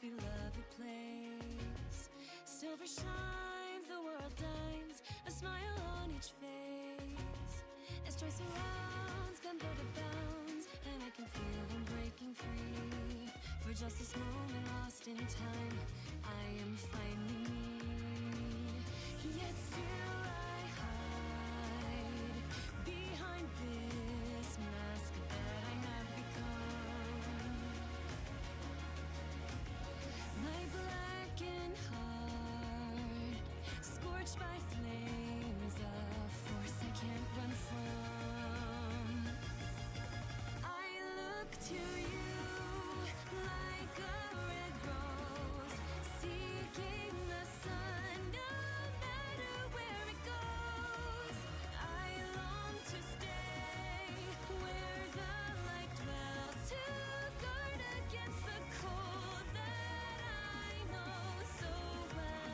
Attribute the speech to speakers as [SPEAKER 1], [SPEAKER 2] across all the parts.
[SPEAKER 1] Beloved place, silver shines, the world dines, a smile on each face. As joy surrounds, come go to bounds, and I can feel them breaking free. For just this moment lost in time, I am finally me. Yet still I hide behind this mask that I have become. My blackened heart, scorched by flames, a force I can't run from. I look to you like a red rose, seeking the sun, no matter where it goes. I long to stay where the light dwells, to guard against the cold that I know so well.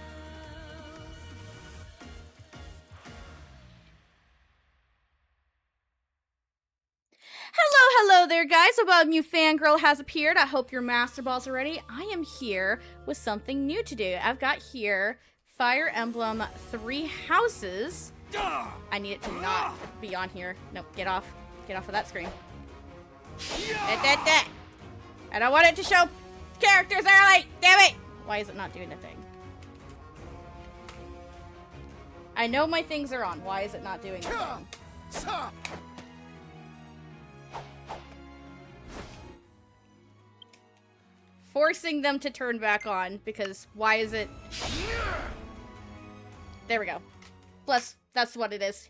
[SPEAKER 2] Hello there, guys. About Mew Fangirl has appeared. I hope your Master Balls are ready. I am here with something new to do. I've got here Fire Emblem Three Houses. I need it to not be on here. Nope, get off. Get off of that screen. I don't want it to show characters early. Damn it! Why is it not doing a thing? I know my things are on. Why is it not doing a thing? Forcing them to turn back on, because why is it... There we go. Plus, that's what it is.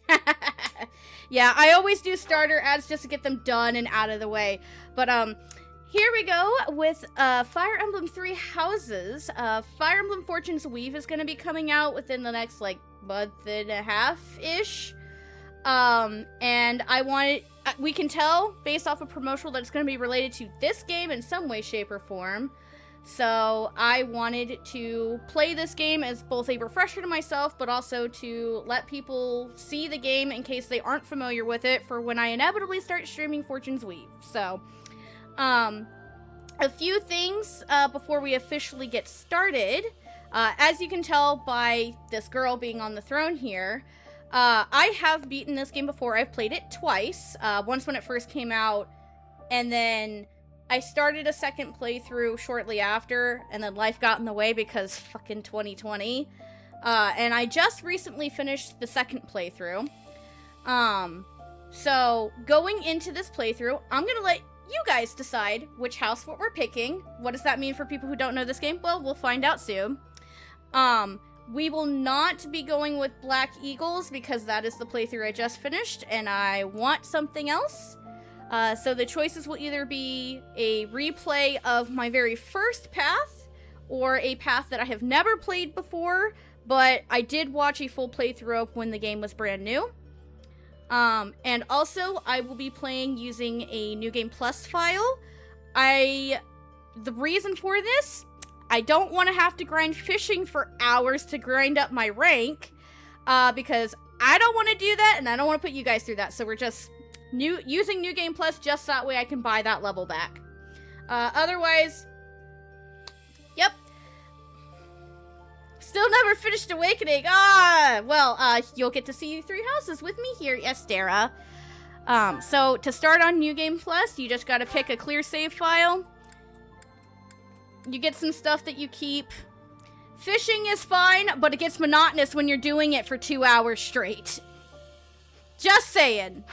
[SPEAKER 2] Yeah, I always do starter ads just to get them done and out of the way. But, here we go with, Fire Emblem Three Houses. Fire Emblem Fortune's Weave is gonna be coming out within the next, like, month and a half-ish. And I wanted... we can tell, based off of promotional, that it's going to be related to this game in some way, shape, or form. So I wanted to play this game as both a refresher to myself, but also to let people see the game in case they aren't familiar with it for when I inevitably start streaming Fortune's Weave. So, a few things before we officially get started. As you can tell by this girl being on the throne here, I have beaten this game before. I've played it twice. Once when it first came out, and then I started a second playthrough shortly after, and then life got in the way because fucking 2020. And I just recently finished the second playthrough. So going into this playthrough, I'm gonna let you guys decide which house what we're picking. What does that mean for people who don't know this game? Well, we'll find out soon. We will not be going with Black Eagles because that is the playthrough I just finished and I want something else. So the choices will either be a replay of my very first path or a path that I have never played before, but I did watch a full playthrough of when the game was brand new. And also I will be playing using a New Game Plus file. The reason for this, I don't want to have to grind fishing for hours to grind up my rank, because I don't want to do that, and I don't want to put you guys through that, so we're just using New Game Plus just that way I can buy that level back. Otherwise, yep. Still never finished Awakening. You'll get to see Three Houses with me here, yes, Dara. So to start on New Game Plus, you just gotta pick a clear save file. You get some stuff that you keep. Fishing is fine, but it gets monotonous when you're doing it for 2 hours straight. Just saying.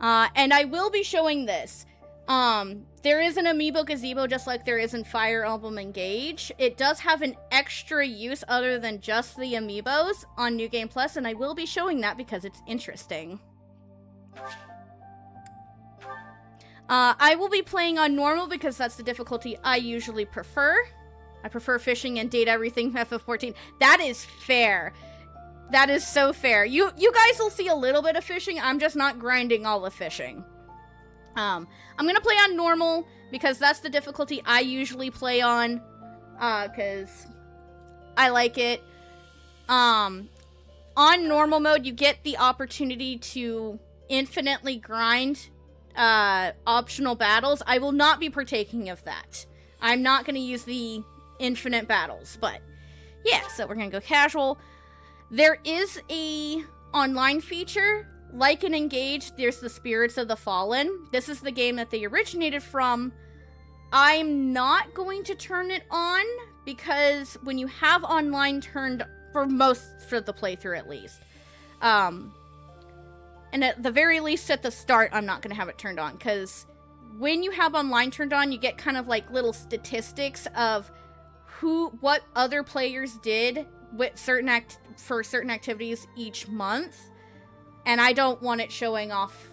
[SPEAKER 2] And I will be showing this. There is an amiibo gazebo just like there is in Fire Emblem Engage. It does have an extra use other than just the amiibos on New Game Plus, and I will be showing that because it's interesting. I will be playing on normal because that's the difficulty I usually prefer. I prefer fishing and date everything FF14. That is fair. That is so fair. You guys will see a little bit of fishing. I'm just not grinding all the fishing. I'm gonna play on normal because that's the difficulty I usually play on. Cause I like it. On normal mode, you get the opportunity to infinitely grind optional battles. I will not be partaking of that. I'm not gonna use the infinite battles, but yeah, so we're gonna go casual. There is a online feature, like in Engage, there's the Spirits of the Fallen. This is the game that they originated from. I'm not going to turn it on, because when you have online turned, for the playthrough at least, and at the very least at the start, I'm not going to have it turned on, because when you have online turned on, you get kind of like little statistics of what other players did with for certain activities each month, and I don't want it showing off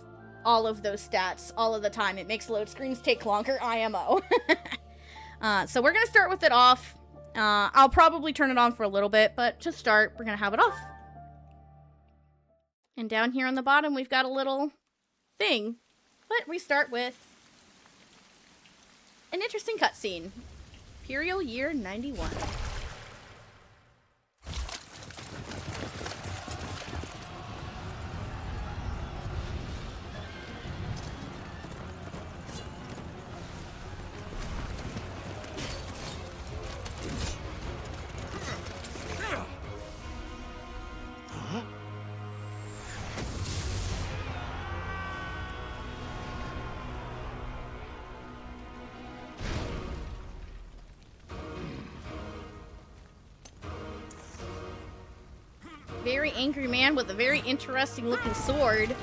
[SPEAKER 2] all of those stats all of the time. It makes load screens take longer, IMO. So we're gonna start with it off. I'll probably turn it on for a little bit, but to start, we're gonna have it off. And down here on the bottom, we've got a little thing, but we start with an interesting cutscene. Imperial Year 91. Very angry man with a very interesting looking sword.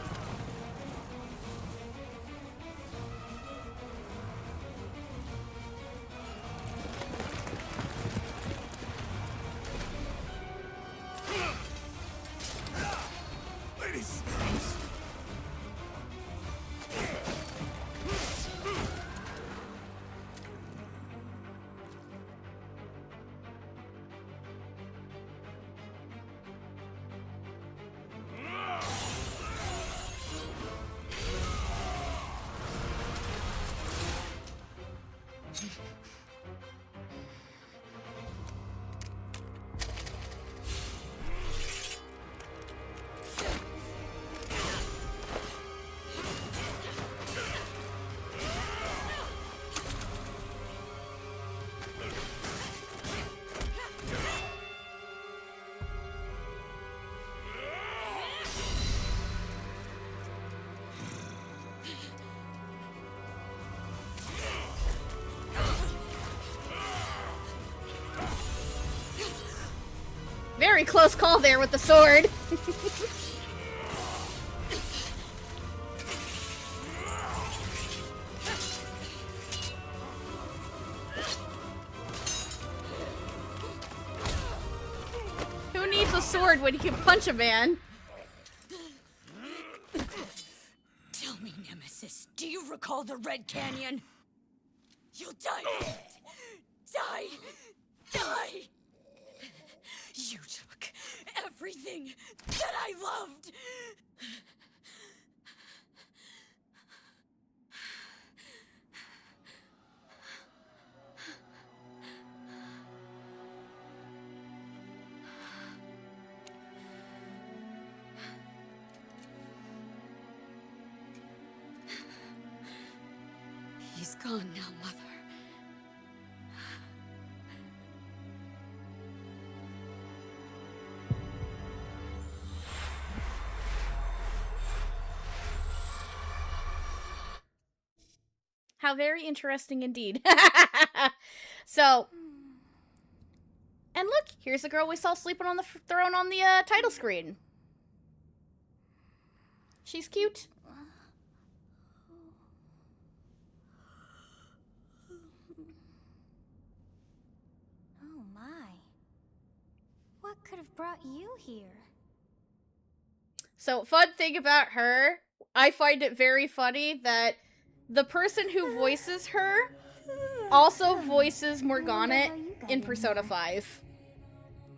[SPEAKER 3] Ladies.
[SPEAKER 2] Very close call there with the sword. Who needs a sword when you can punch a man?
[SPEAKER 1] Tell me, Nemesis, do you recall the Red Canyon? You'll die. Die. Die. You took everything that I loved. He's gone now, Mother.
[SPEAKER 2] How very interesting indeed. So, and look, here's the girl we saw sleeping on the throne on the title screen. She's cute.
[SPEAKER 4] Oh my. What could have brought you here?
[SPEAKER 2] So, fun thing about her, I find it very funny that the person who voices her also voices Morgana in
[SPEAKER 4] in
[SPEAKER 2] Persona
[SPEAKER 4] here.
[SPEAKER 2] 5.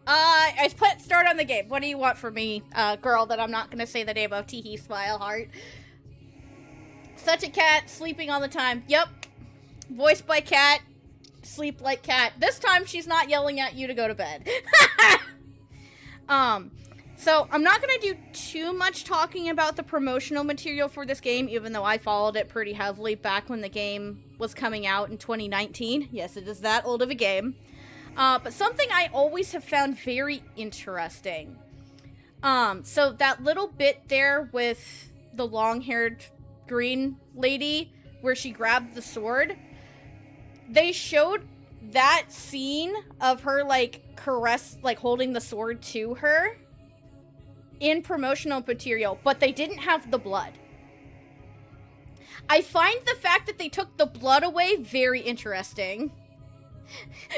[SPEAKER 2] I put start on the game. What do you want from me, girl, that I'm not gonna say the name of? Teehee smile heart. Such a cat, sleeping all the time. Yep. Voiced by cat, sleep like cat. This time she's not yelling at you to go to bed. So I'm not gonna do too much talking about the promotional material for this game, even though I followed it pretty heavily back when the game was coming out in 2019. Yes, it is that old of a game. But something I always have found very interesting. So that little bit there with the long-haired green lady where she grabbed the sword, they showed that scene of her, like, holding the sword to her in promotional material, but they didn't have the blood. I find the fact that they took the blood away very interesting.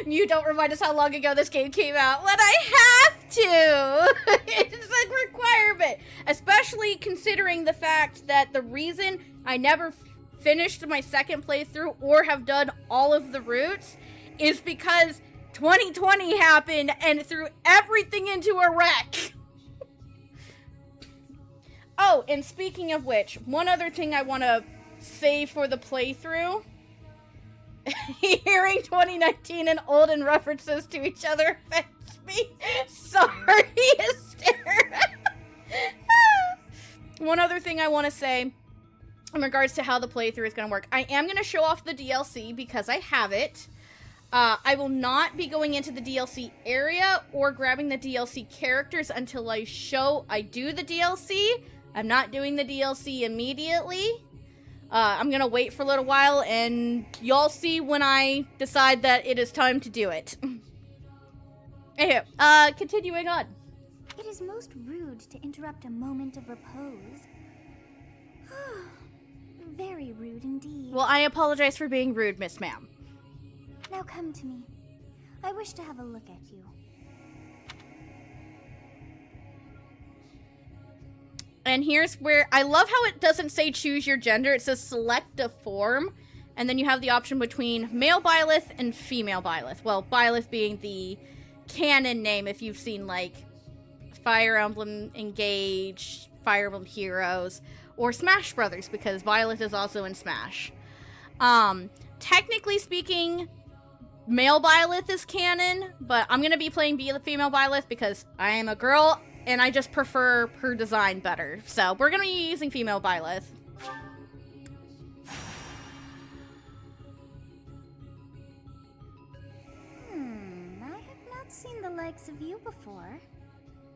[SPEAKER 2] You don't remind us how long ago this game came out. But I have to! It's a requirement. Especially considering the fact that the reason I never finished my second playthrough or have done all of the routes is because 2020 happened and threw everything into a wreck. Oh, and speaking of which, one other thing I want to say for the playthrough. Hearing 2019 and olden references to each other offends me. Sorry, Esther. One other thing I want to say in regards to how the playthrough is going to work. I am going to show off the DLC because I have it. I will not be going into the DLC area or grabbing the DLC characters until I do the DLC. I'm not doing the DLC immediately. I'm gonna wait for a little while, and y'all see when I decide that it is time to do it. Anywho, continuing on.
[SPEAKER 4] It is most rude to interrupt a moment of repose. Very rude indeed.
[SPEAKER 2] Well, I apologize for being rude, Miss Ma'am.
[SPEAKER 4] Now come to me. I wish to have a look at you.
[SPEAKER 2] And here's where I love how it doesn't say choose your gender. It says select a form. And then you have the option between male Byleth and female Byleth. Well, Byleth being the canon name if you've seen, like, Fire Emblem Engage, Fire Emblem Heroes, or Smash Brothers, because Byleth is also in Smash. Technically speaking, male Byleth is canon, but I'm going to be playing female Byleth because I am a girl. And I just prefer her design better. So, we're going to be using female Byleth.
[SPEAKER 4] I have not seen the likes of you before.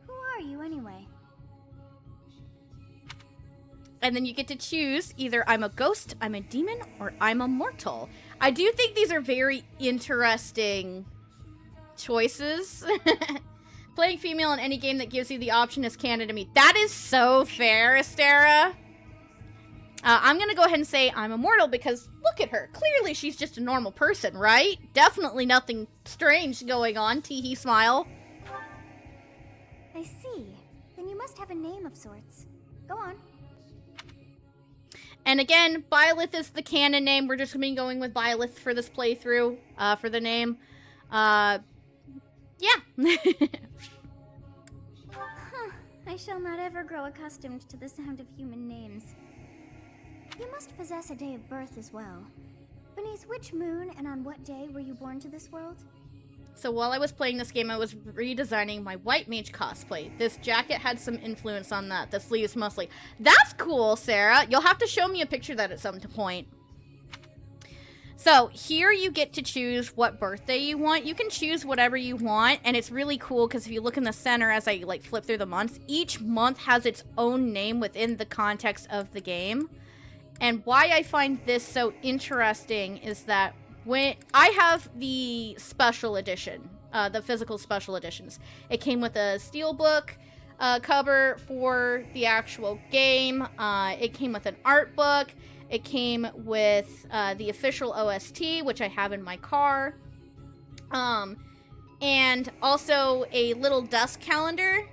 [SPEAKER 4] Who are you, anyway?
[SPEAKER 2] And then you get to choose either I'm a ghost, I'm a demon, or I'm a mortal. I do think these are very interesting choices. Playing female in any game that gives you the option is canon to me. That is so fair, Estera. I'm gonna go ahead and say I'm immortal because look at her. Clearly she's just a normal person, right? Definitely nothing strange going on. Teehee smile.
[SPEAKER 4] I see. Then you must have a name of sorts. Go on.
[SPEAKER 2] And again, Byleth is the canon name. We're just gonna be going with Byleth for this playthrough, for the name. Yeah.
[SPEAKER 4] I shall not ever grow accustomed to the sound of human names. You must possess a day of birth as well. Beneath which moon and on what day were you born to this world?
[SPEAKER 2] So while I was playing this game, I was redesigning my White Mage cosplay. This jacket had some influence on that. The sleeves mostly. That's cool, Sarah. You'll have to show me a picture of that at some point. So here you get to choose what birthday you want. You can choose whatever you want, and it's really cool because if you look in the center as I like flip through the months, each month has its own name within the context of the game. And why I find this so interesting is that when I have the special edition, the physical special editions, it came with a steelbook cover for the actual game. It came with an art book. It came with the official OST, which I have in my car. And also a little dust calendar,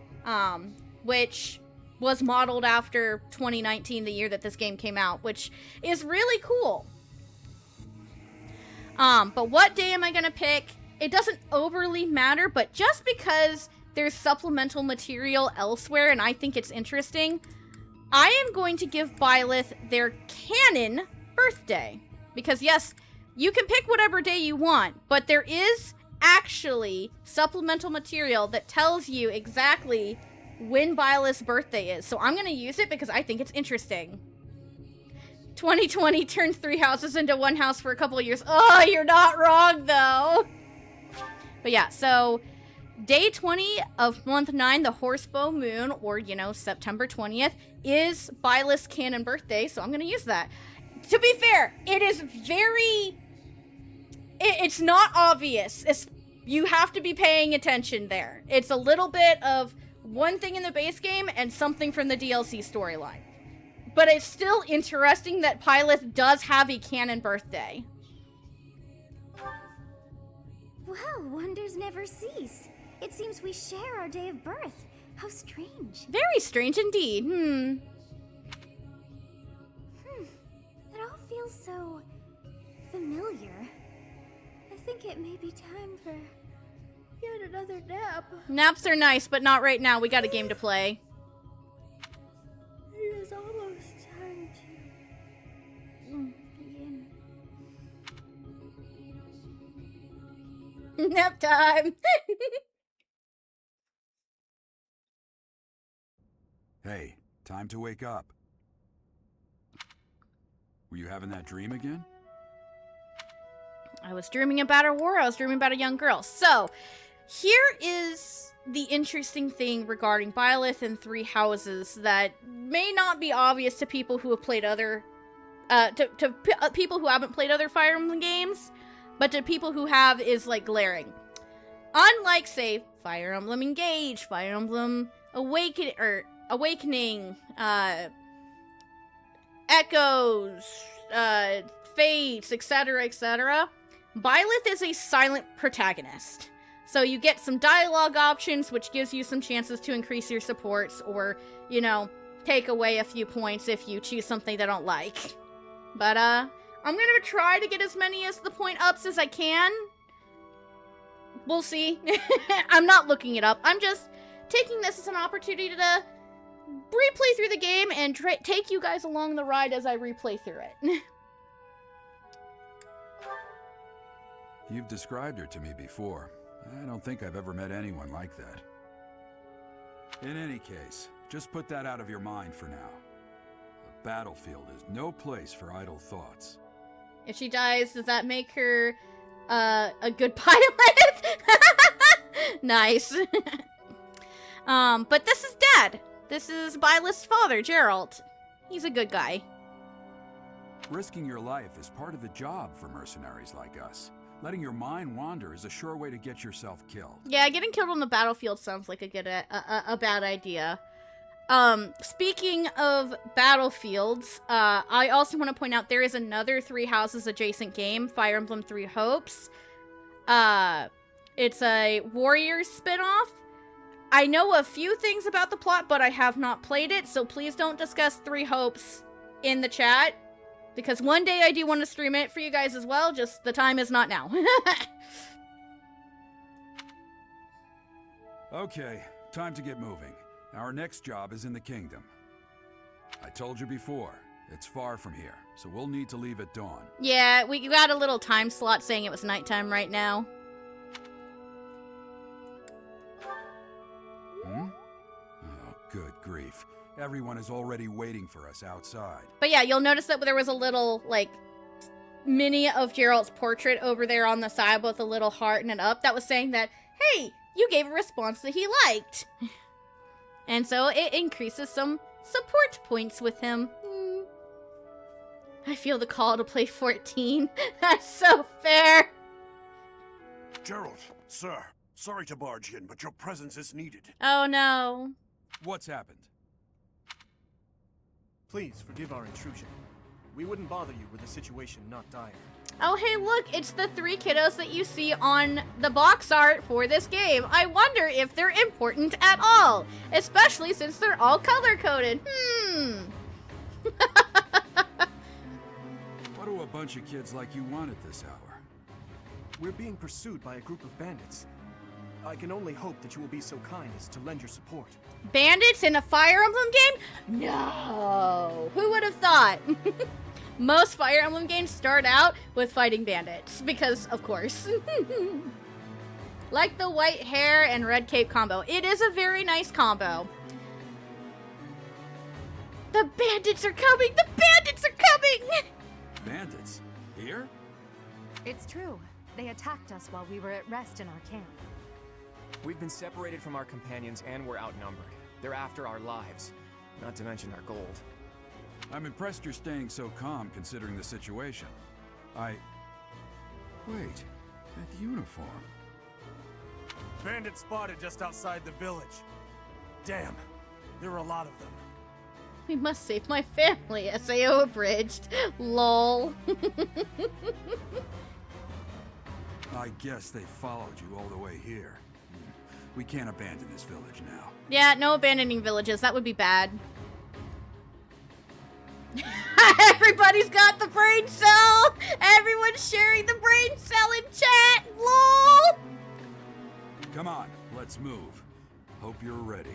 [SPEAKER 2] which was modeled after 2019, the year that this game came out, which is really cool. But what day am I going to pick? it doesn't overly matter, but just because there's supplemental material elsewhere and I think it's interesting, I am going to give Byleth their canon birthday. Because yes, you can pick whatever day you want, but there is actually supplemental material that tells you exactly when Byleth's birthday is. So I'm going to use it because I think it's interesting. 2020 turned 3 houses into 1 house for a couple of years. Oh, you're not wrong, though. But yeah, so day 20 of month 9, the Horsebow Moon, or, you know, September 20th, is Byleth's canon birthday, so I'm going to use that. To be fair, it is very... It's not obvious. You have to be paying attention there. It's a little bit of one thing in the base game and something from the DLC storyline. But it's still interesting that Byleth does have a canon birthday.
[SPEAKER 4] Well, wonders never cease. It seems we share our day of birth. How strange.
[SPEAKER 2] Very strange indeed.
[SPEAKER 4] It all feels so familiar. I think it may be time for yet another nap.
[SPEAKER 2] Naps are nice, but not right now. We got a game to play.
[SPEAKER 4] It is almost time to begin.
[SPEAKER 2] Nap time.
[SPEAKER 3] Hey, time to wake up. Were you having that dream again?
[SPEAKER 2] I was dreaming about a war. I was dreaming about a young girl. So, here is the interesting thing regarding Byleth and Three Houses that may not be obvious to people who have played other, people who haven't played other Fire Emblem games, but to people who have is like glaring. Unlike, say, Fire Emblem Engage, Fire Emblem Awakening, Echoes, Fates, etc., Byleth is a silent protagonist. So you get some dialogue options, which gives you some chances to increase your supports or, you know, take away a few points if you choose something they don't like. But, I'm gonna try to get as many as the point ups as I can. We'll see. I'm not looking it up. I'm just taking this as an opportunity to replay through the game and take you guys along the ride as I replay through it.
[SPEAKER 3] You've described her to me before. I don't think I've ever met anyone like that. In any case, just put that out of your mind for now. The battlefield is no place for idle thoughts.
[SPEAKER 2] If she dies, does that make her a good pilot? Nice. But this is Dad. This is Byleth's father, Gerald. He's a good guy.
[SPEAKER 3] Risking your life is part of the job for mercenaries like us. Letting your mind wander is a sure way to get yourself killed.
[SPEAKER 2] Yeah, getting killed on the battlefield sounds like a bad idea. Speaking of battlefields, I also want to point out there is another Three Houses adjacent game, Fire Emblem Three Hopes. It's a Warriors spinoff. I know a few things about the plot, but I have not played it, so please don't discuss Three Hopes in the chat. Because one day I do want to stream it for you guys as well, just the time is not now.
[SPEAKER 3] Okay, time to get moving. Our next job is in the kingdom. I told you before, it's far from here, so we'll need to leave at dawn.
[SPEAKER 2] Yeah, we got a little time slot saying it was nighttime right now.
[SPEAKER 3] Oh, good grief. Everyone is already waiting for us outside.
[SPEAKER 2] But yeah, you'll notice that there was a little, like, mini of Gerald's portrait over there on the side with a little heart and an up that was saying that, hey, you gave a response that he liked. And so it increases some support points with him. I feel the call to play 14. That's so fair.
[SPEAKER 5] Gerald, sir, sorry to barge in, but your presence is needed.
[SPEAKER 2] Oh no.
[SPEAKER 3] What's happened?
[SPEAKER 6] Please forgive our intrusion. We wouldn't bother you with a situation not dire.
[SPEAKER 2] Oh, hey, look, it's the 3 kiddos that you see on the box art for this game. I wonder if they're important at all, especially since they're all color-coded.
[SPEAKER 3] What do a bunch of kids like you want at this hour?
[SPEAKER 6] We're being pursued by a group of bandits. I can only hope that you will be so kind as to lend your support.
[SPEAKER 2] Bandits in a Fire Emblem game? No! Who would have thought? Most Fire Emblem games start out with fighting bandits, because, of course. Like the white hair and red cape combo. It is a very nice combo. The bandits are coming! The bandits are coming!
[SPEAKER 3] Bandits? Here?
[SPEAKER 7] It's true. They attacked us while we were at rest in our camp.
[SPEAKER 8] We've been separated from our companions and we're outnumbered. They're after our lives, not to mention our gold.
[SPEAKER 3] I'm impressed you're staying so calm considering the situation. Wait, that uniform.
[SPEAKER 5] Bandits spotted just outside the village. Damn, there are a lot of them.
[SPEAKER 2] We must save my family, SAO abridged. Lol.
[SPEAKER 3] I guess they followed you all the way here. We can't abandon this village now.
[SPEAKER 2] Yeah, no abandoning villages. That would be bad. Everybody's got the brain cell! Everyone's sharing the brain cell in chat! LOL!
[SPEAKER 3] Come on, let's move. Hope you're ready.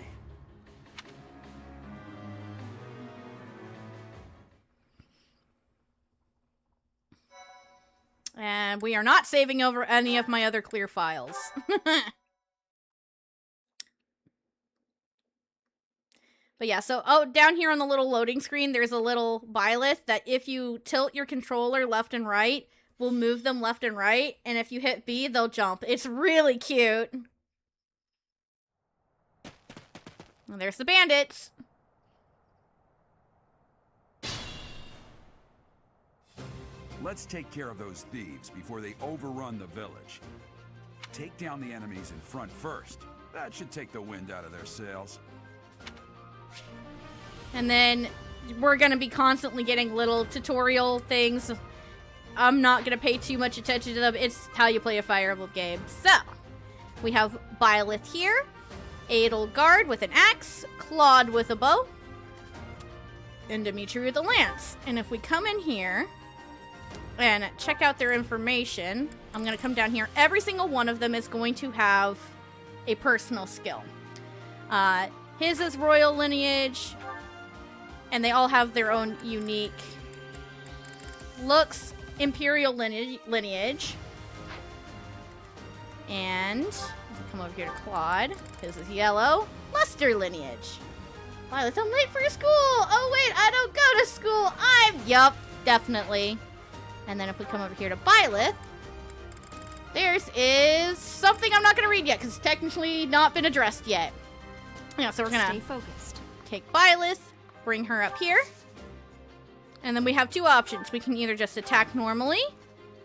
[SPEAKER 2] And we are not saving over any of my other clear files. But yeah, so, down here on the little loading screen, there's a little byleth that if you tilt your controller left and right, will move them left and right, and if you hit B, they'll jump. It's really cute. And there's the bandits.
[SPEAKER 3] Let's take care of those thieves before they overrun the village. Take down the enemies in front first. That should take the wind out of their sails.
[SPEAKER 2] And then we're gonna be constantly getting little tutorial things. I'm not gonna pay too much attention to them. It's how you play a Fire Emblem game. So, we have Byleth here, Edelgard with an axe, Claude with a bow, and Dimitri with a lance. And if we come in here and check out their information, I'm gonna come down here. Every single one of them is going to have a personal skill. His is royal lineage, and they all have their own unique looks. Imperial lineage. And come over here to Claude. His is yellow. Luster lineage. Violet, I'm late for school. Oh wait, I don't go to school. Yup, definitely. And then if we come over here to Byleth, theirs is something I'm not going to read yet because it's technically not been addressed yet. Yeah, so we're going to
[SPEAKER 7] stay focused.
[SPEAKER 2] Take Byleth, bring her up here. And then we have two options. We can either just attack normally,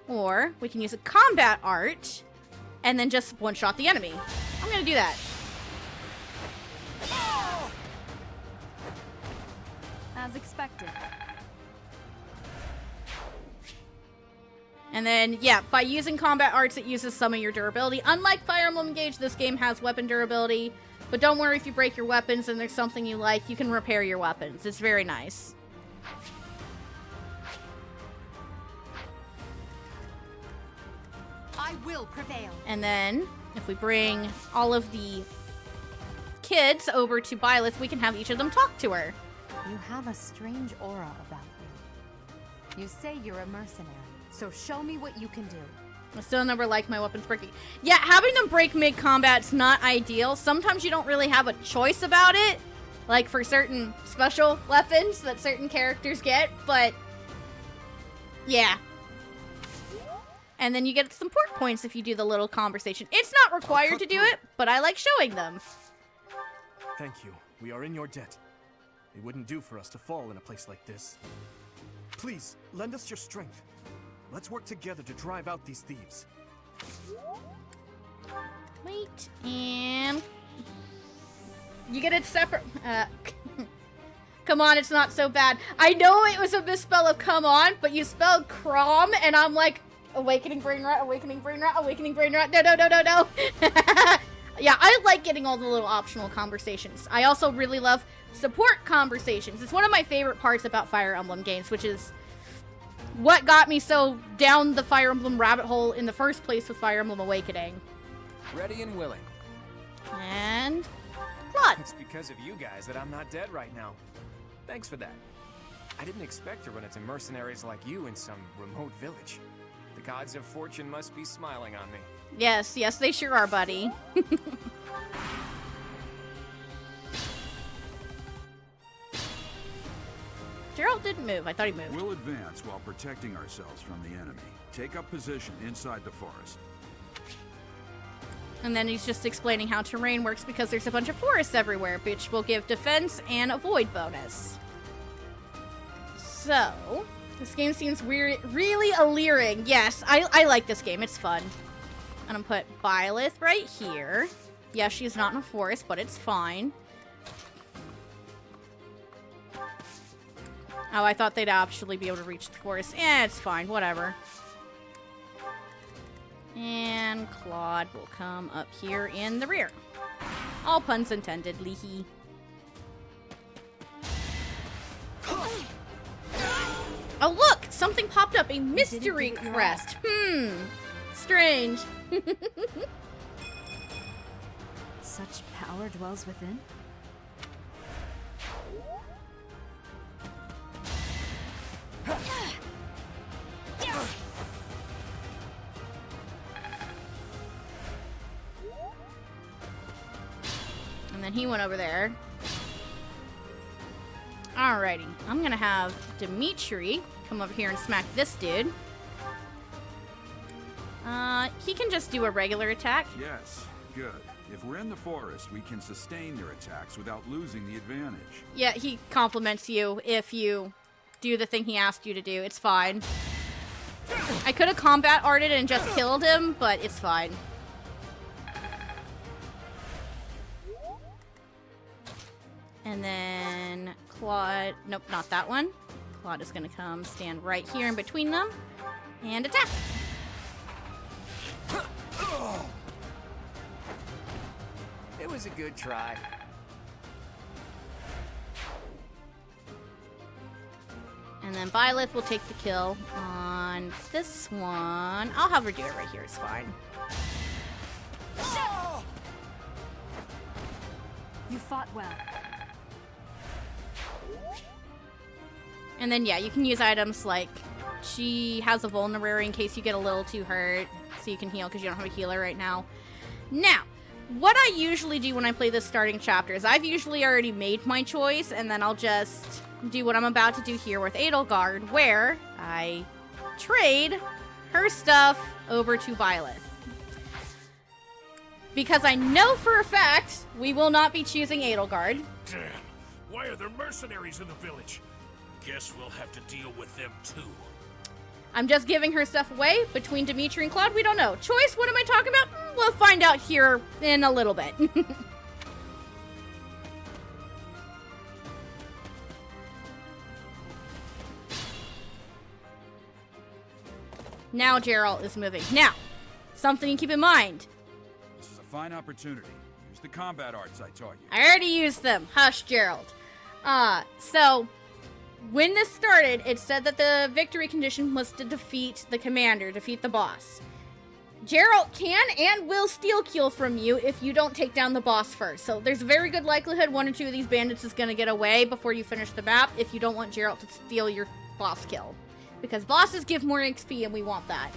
[SPEAKER 2] or we can use a combat art and then just one-shot the enemy. I'm going to do that.
[SPEAKER 7] As expected.
[SPEAKER 2] And then, yeah, by using combat arts, it uses some of your durability. Unlike Fire Emblem Engage, this game has weapon durability. But don't worry if you break your weapons and there's something you like, you can repair your weapons. It's very nice.
[SPEAKER 7] I will prevail.
[SPEAKER 2] And then, if we bring all of the kids over to Byleth, we can have each of them talk to her.
[SPEAKER 7] You have a strange aura about you. You say you're a mercenary, so show me what you can do.
[SPEAKER 2] I still never like my weapons breaking. Yeah, having them break mid-combat's not ideal. Sometimes you don't really have a choice about it. Like for certain special weapons that certain characters get, but yeah. And then you get some port points if you do the little conversation. It's not required to do it, but I like showing them.
[SPEAKER 6] Thank you. We are in your debt. It wouldn't do for us to fall in a place like this. Please, lend us your strength. Let's work together to drive out these thieves.
[SPEAKER 2] Wait, and you get it separate. Come on, it's not so bad. I know it was a misspell of come on, but you spelled crom, and I'm like, awakening brain rot, awakening brain rot, awakening brain rot. No, no, no, no, no. Yeah, I like getting all the little optional conversations. I also really love support conversations. It's one of my favorite parts about Fire Emblem games, which is what got me so down the Fire Emblem rabbit hole in the first place with Fire Emblem Awakening.
[SPEAKER 8] Ready and willing.
[SPEAKER 2] And Claude.
[SPEAKER 8] It's because of you guys that I'm not dead right now. Thanks for that. I didn't expect to run into mercenaries like you in some remote village. The gods of fortune must be smiling on me.
[SPEAKER 2] Yes, they sure are, buddy. Gerald didn't move. I thought he moved.
[SPEAKER 3] We'll advance while protecting ourselves from the enemy. Take up position inside the forest.
[SPEAKER 2] And then he's just explaining how terrain works because there's a bunch of forests everywhere, which will give defense and avoid bonus. So, this game seems really alluring. Yes, I like this game. It's fun. And I'm gonna put Byleth right here. Yeah, she's not in a forest, but it's fine. Oh, I thought they'd actually be able to reach the forest. Eh, it's fine. Whatever. And Claude will come up here in the rear. All puns intended, Leahy. Oh, look! Something popped up. A mystery crest. Strange.
[SPEAKER 9] Such power dwells within?
[SPEAKER 2] And then he went over there. Alrighty. I'm gonna have Dimitri come over here and smack this dude. He can just do a regular attack.
[SPEAKER 3] Yes, good. If we're in the forest, we can sustain their attacks without losing the advantage.
[SPEAKER 2] Yeah, he compliments you if you do the thing he asked you to do. It's fine. I could have combat arted and just killed him, but it's fine. And then Claude... Nope, not that one. Claude is going to come stand right here in between them and attack.
[SPEAKER 8] It was a good try.
[SPEAKER 2] And then Byleth will take the kill on this one. I'll have her do it right here. It's fine.
[SPEAKER 9] You fought well.
[SPEAKER 2] And then, yeah, you can use items like she has a vulnerary in case you get a little too hurt, so you can heal because you don't have a healer right now. Now, what I usually do when I play this starting chapter is I've usually already made my choice, and then I'll just do what I'm about to do here with Edelgard, where I trade her stuff over to Byleth. Because I know for a fact we will not be choosing Edelgard.
[SPEAKER 5] Damn. Why are there mercenaries in the village? Guess we'll have to deal with them too.
[SPEAKER 2] I'm just giving her stuff away. Between Dimitri and Claude, we don't know. Choice, what am I talking about? We'll find out here in a little bit. Now Gerald is moving. Now, something to keep in mind.
[SPEAKER 3] This is a fine opportunity. Use the combat arts I taught you.
[SPEAKER 2] I already used them. Hush, Gerald. So, when this started, it said that the victory condition was to defeat the commander, defeat the boss. Gerald can and will steal kill from you if you don't take down the boss first. So there's a very good likelihood one or two of these bandits is going to get away before you finish the map if you don't want Gerald to steal your boss kill. Because bosses give more XP and we want that.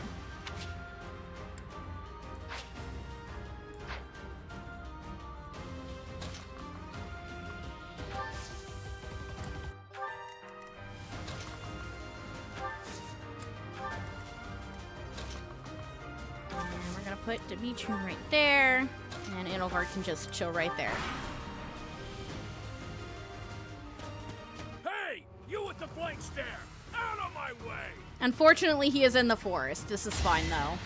[SPEAKER 2] Put Dimitri right there, and Edelgard can just chill right there.
[SPEAKER 5] Hey! You with the flank stare! Out of my way!
[SPEAKER 2] Unfortunately, he is in the forest. This is fine, though.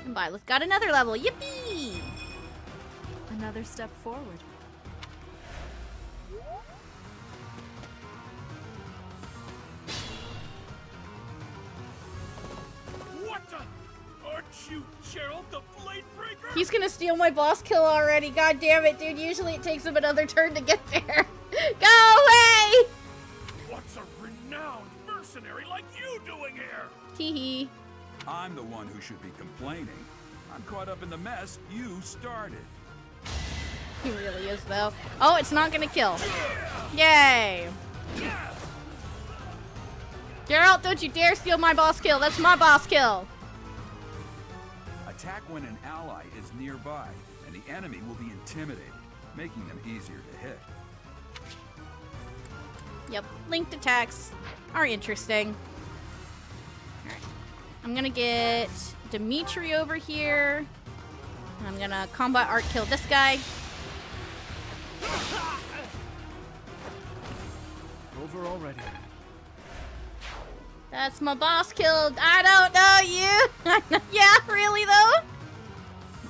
[SPEAKER 2] And Byleth got another level. Yippee!
[SPEAKER 9] Another step forward.
[SPEAKER 5] What the? Aren't you Gerald the Blade Breaker?
[SPEAKER 2] He's gonna steal my boss kill already. God damn it, dude. Usually it takes him another turn to get there. Go away!
[SPEAKER 5] What's a renowned mercenary like you doing here?
[SPEAKER 2] Teehee.
[SPEAKER 3] I'm the one who should be complaining. I'm caught up in the mess you started.
[SPEAKER 2] He really is, though. Oh, it's not gonna kill. Yay! Geralt, don't you dare steal my boss kill. That's my boss kill.
[SPEAKER 3] Attack when an ally is nearby, and the enemy will be intimidated, making them easier to hit.
[SPEAKER 2] Yep, linked attacks are interesting. Alright. I'm gonna get Dimitri over here. I'm gonna combat art kill this guy.
[SPEAKER 6] Over already.
[SPEAKER 2] That's my boss killed. I don't know you. Yeah, really though?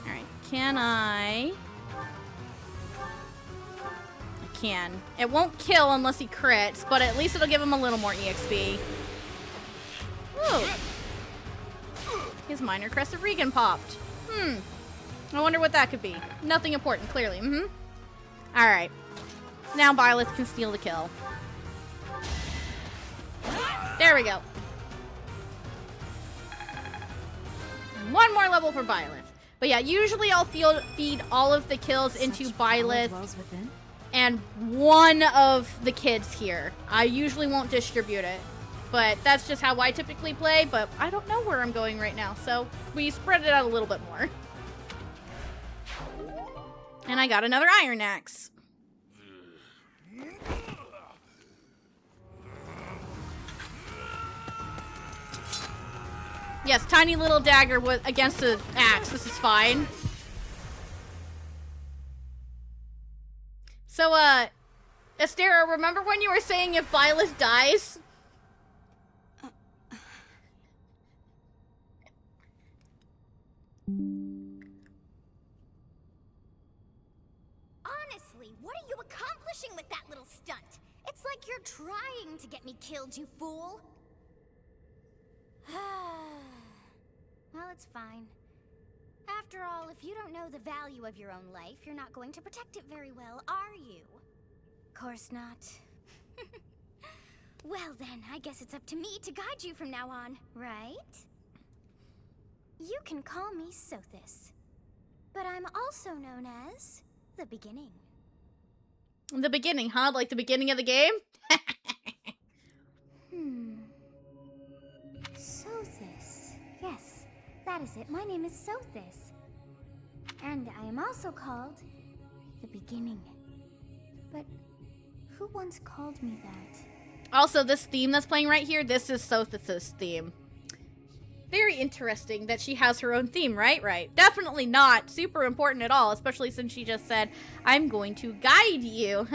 [SPEAKER 2] Alright, can I can. It won't kill unless he crits, but at least it'll give him a little more EXP. Ooh. His minor crest of Regan popped. I wonder what that could be. Nothing important, clearly. Alright. Now Byleth can steal the kill. There we go. And one more level for Byleth. But yeah, usually I'll feed all of the kills into Byleth and one of the kids here. I usually won't distribute it. But that's just how I typically play, but I don't know where I'm going right now, so we spread it out a little bit more. And I got another Iron Axe. Yes, tiny little dagger against the axe. This is fine. So, Astera, remember when you were saying if Byleth dies?
[SPEAKER 4] Honestly, what are you accomplishing with that little stunt? It's like you're trying to get me killed, you fool. Well, it's fine. After all, if you don't know the value of your own life, you're not going to protect it very well, are you? Course not. Well then, I guess it's up to me to guide you from now on, right? You can call me Sothis, but I'm also known as the Beginning.
[SPEAKER 2] The beginning, huh? Like the beginning of the game?
[SPEAKER 4] Sothis. Yes, that is it. My name is Sothis. And I am also called the Beginning. But who once called me that?
[SPEAKER 2] Also, this theme that's playing right here, this is Sothis's theme. Very interesting that she has her own theme, right? Right. Definitely not super important at all, especially since she just said, I'm going to guide you.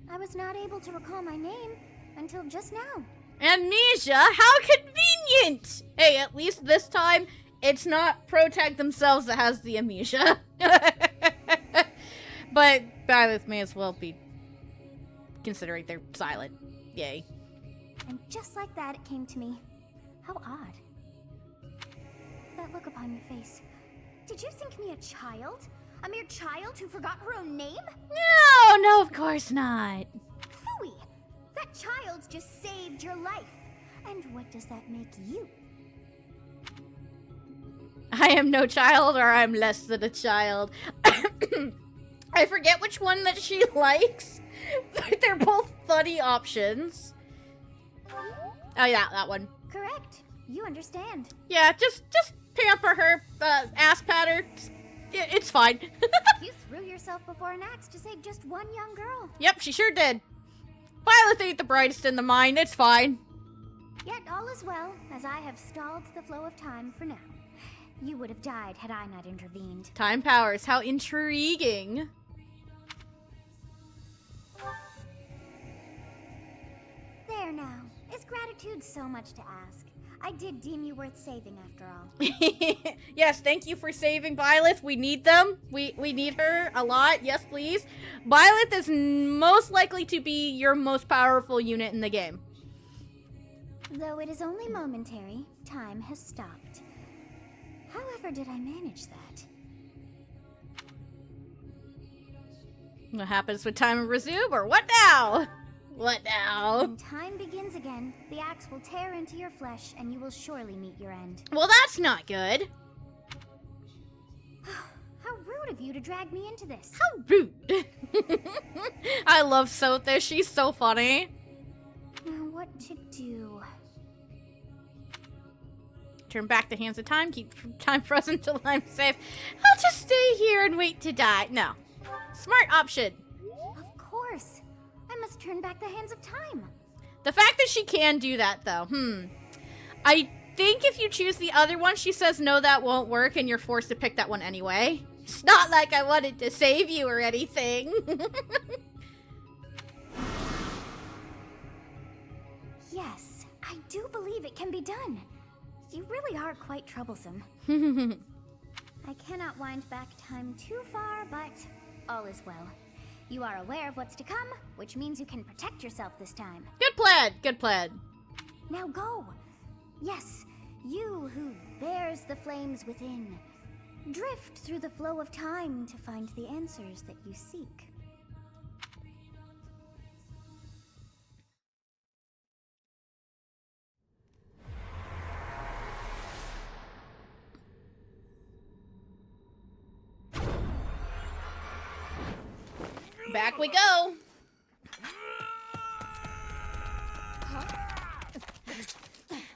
[SPEAKER 4] I was not able to recall my name until just now.
[SPEAKER 2] Amnesia? How convenient! Hey, at least this time, it's not Protag themselves that has the amnesia. But Byleth may as well be, considering they're silent. Yay.
[SPEAKER 4] And just like that, it came to me. How odd. That look upon your face. Did you think me a child? A mere child who forgot her own name?
[SPEAKER 2] No, of course not.
[SPEAKER 4] Phooey! That child just saved your life. And what does that make you?
[SPEAKER 2] I am no child, or I'm less than a child. I forget which one that she likes. They're both funny options. Oh yeah, that one.
[SPEAKER 4] Correct. You understand.
[SPEAKER 2] Yeah, just pamper her, ass pat her. It's fine.
[SPEAKER 4] You threw yourself before an axe to save just one young girl.
[SPEAKER 2] Yep, she sure did. Violet ain't the brightest in the mind. It's fine.
[SPEAKER 4] Yet all is well, as I have stalled the flow of time for now. You would have died had I not intervened.
[SPEAKER 2] Time powers. How intriguing.
[SPEAKER 4] There now. Is gratitude so much to ask? I did deem you worth saving after all.
[SPEAKER 2] Yes, thank you for saving Byleth. We need them. We need her a lot. Yes, please. Byleth is most likely to be your most powerful unit in the game.
[SPEAKER 4] Though it is only momentary, time has stopped. However did I manage that?
[SPEAKER 2] What happens when time resume, or what now? What now?
[SPEAKER 4] When time begins again, the axe will tear into your flesh and you will surely meet your end.
[SPEAKER 2] Well, that's not good.
[SPEAKER 4] How rude of you to drag me into this.
[SPEAKER 2] How rude. I love Sotha. She's so funny.
[SPEAKER 4] Now what to do?
[SPEAKER 2] Turn back the hands of time. Keep time frozen till I'm safe. I'll just stay here and wait to die. No. Smart option.
[SPEAKER 4] Of course. I must turn back the hands of time.
[SPEAKER 2] The fact that she can do that, though. I think if you choose the other one, she says, no, that won't work, and you're forced to pick that one anyway. It's not like I wanted to save you or anything.
[SPEAKER 4] Yes, I do believe it can be done. You really are quite troublesome. I cannot wind back time too far, but all is well. You are aware of what's to come, which means you can protect yourself this time.
[SPEAKER 2] Good plan. Good plan.
[SPEAKER 4] Now go. Yes, you who bears the flames within. Drift through the flow of time to find the answers that you seek.
[SPEAKER 2] Back we go.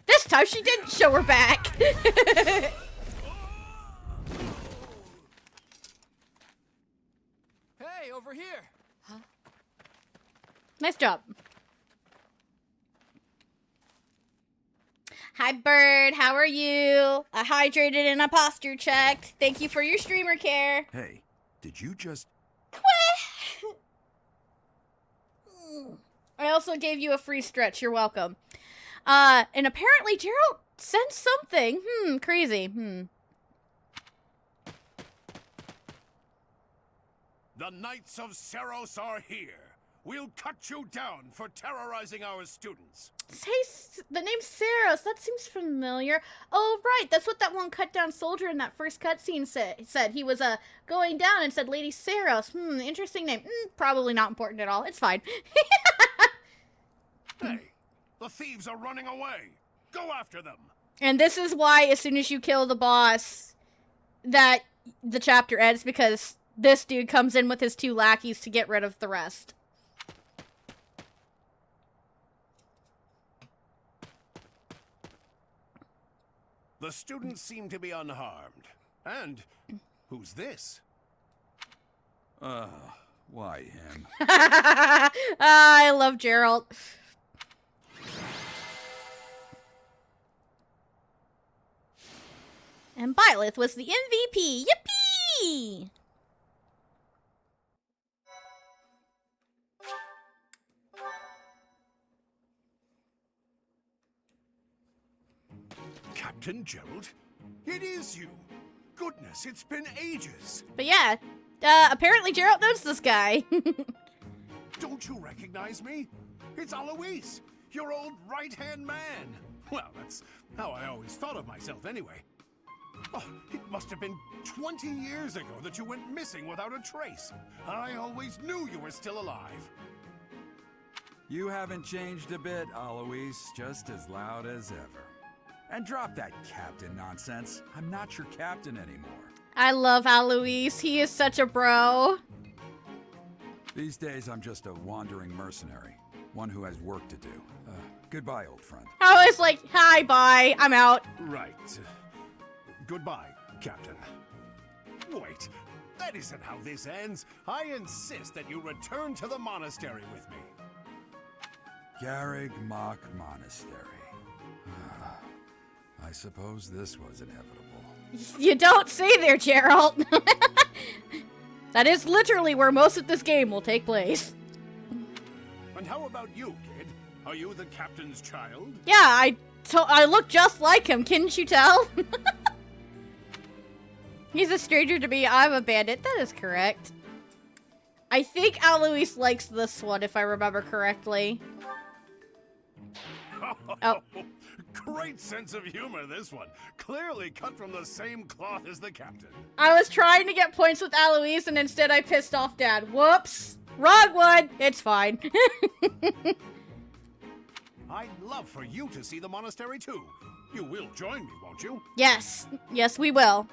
[SPEAKER 2] This time she didn't show her back.
[SPEAKER 8] Hey, over here!
[SPEAKER 2] Nice job. Hi, Bird. How are you? I hydrated and I posture checked. Thank you for your streamer care.
[SPEAKER 3] Hey, did you just...
[SPEAKER 2] I also gave you a free stretch. You're welcome. And apparently Gerald sent something. Crazy.
[SPEAKER 5] The Knights of Seros are here. We'll cut you down for terrorizing our students.
[SPEAKER 2] Say the name Saros. That seems familiar. Oh, right. That's what that one cut down soldier in that first cutscene said. He was going down and said Lady Saros. Interesting name. Probably not important at all. It's fine.
[SPEAKER 5] Hey, the thieves are running away. Go after them.
[SPEAKER 2] And this is why as soon as you kill the boss, that the chapter ends, because this dude comes in with his 2 lackeys to get rid of the rest.
[SPEAKER 5] The students seem to be unharmed. And who's this?
[SPEAKER 3] Why him?
[SPEAKER 2] I love Gerald. And Byleth was the MVP. Yippee!
[SPEAKER 5] Captain Gerald? It is you. Goodness, it's been ages.
[SPEAKER 2] But yeah, apparently Gerald knows this guy.
[SPEAKER 5] Don't you recognize me? It's Alois, your old right-hand man. Well, that's how I always thought of myself anyway. Oh, it must have been 20 years ago that you went missing without a trace. I always knew you were still alive.
[SPEAKER 3] You haven't changed a bit, Alois. Just as loud as ever. And drop that captain nonsense. I'm not your captain anymore.
[SPEAKER 2] I love Alois. He is such a bro.
[SPEAKER 3] These days, I'm just a wandering mercenary. One who has work to do. Goodbye, old friend.
[SPEAKER 2] I was like, hi, bye, I'm out.
[SPEAKER 5] Right. Goodbye, Captain. Wait, that isn't how this ends. I insist that you return to the monastery with me.
[SPEAKER 3] Garrig Mach Monastery. I suppose this was inevitable.
[SPEAKER 2] You don't say there, Gerald. That is literally where most of this game will take place.
[SPEAKER 5] And how about you, kid? Are you the captain's child?
[SPEAKER 2] Yeah, I I look just like him, couldn't you tell? He's a stranger to me, I'm a bandit. That is correct. I think Alois likes this one, if I remember correctly. Oh.
[SPEAKER 5] Great sense of humor, this one. Clearly cut from the same cloth as the captain.
[SPEAKER 2] I was trying to get points with Alois, and instead I pissed off Dad. Whoops! Wrong one! It's fine.
[SPEAKER 5] I'd love for you to see the monastery too. You will join me, won't you?
[SPEAKER 2] Yes. Yes, we will.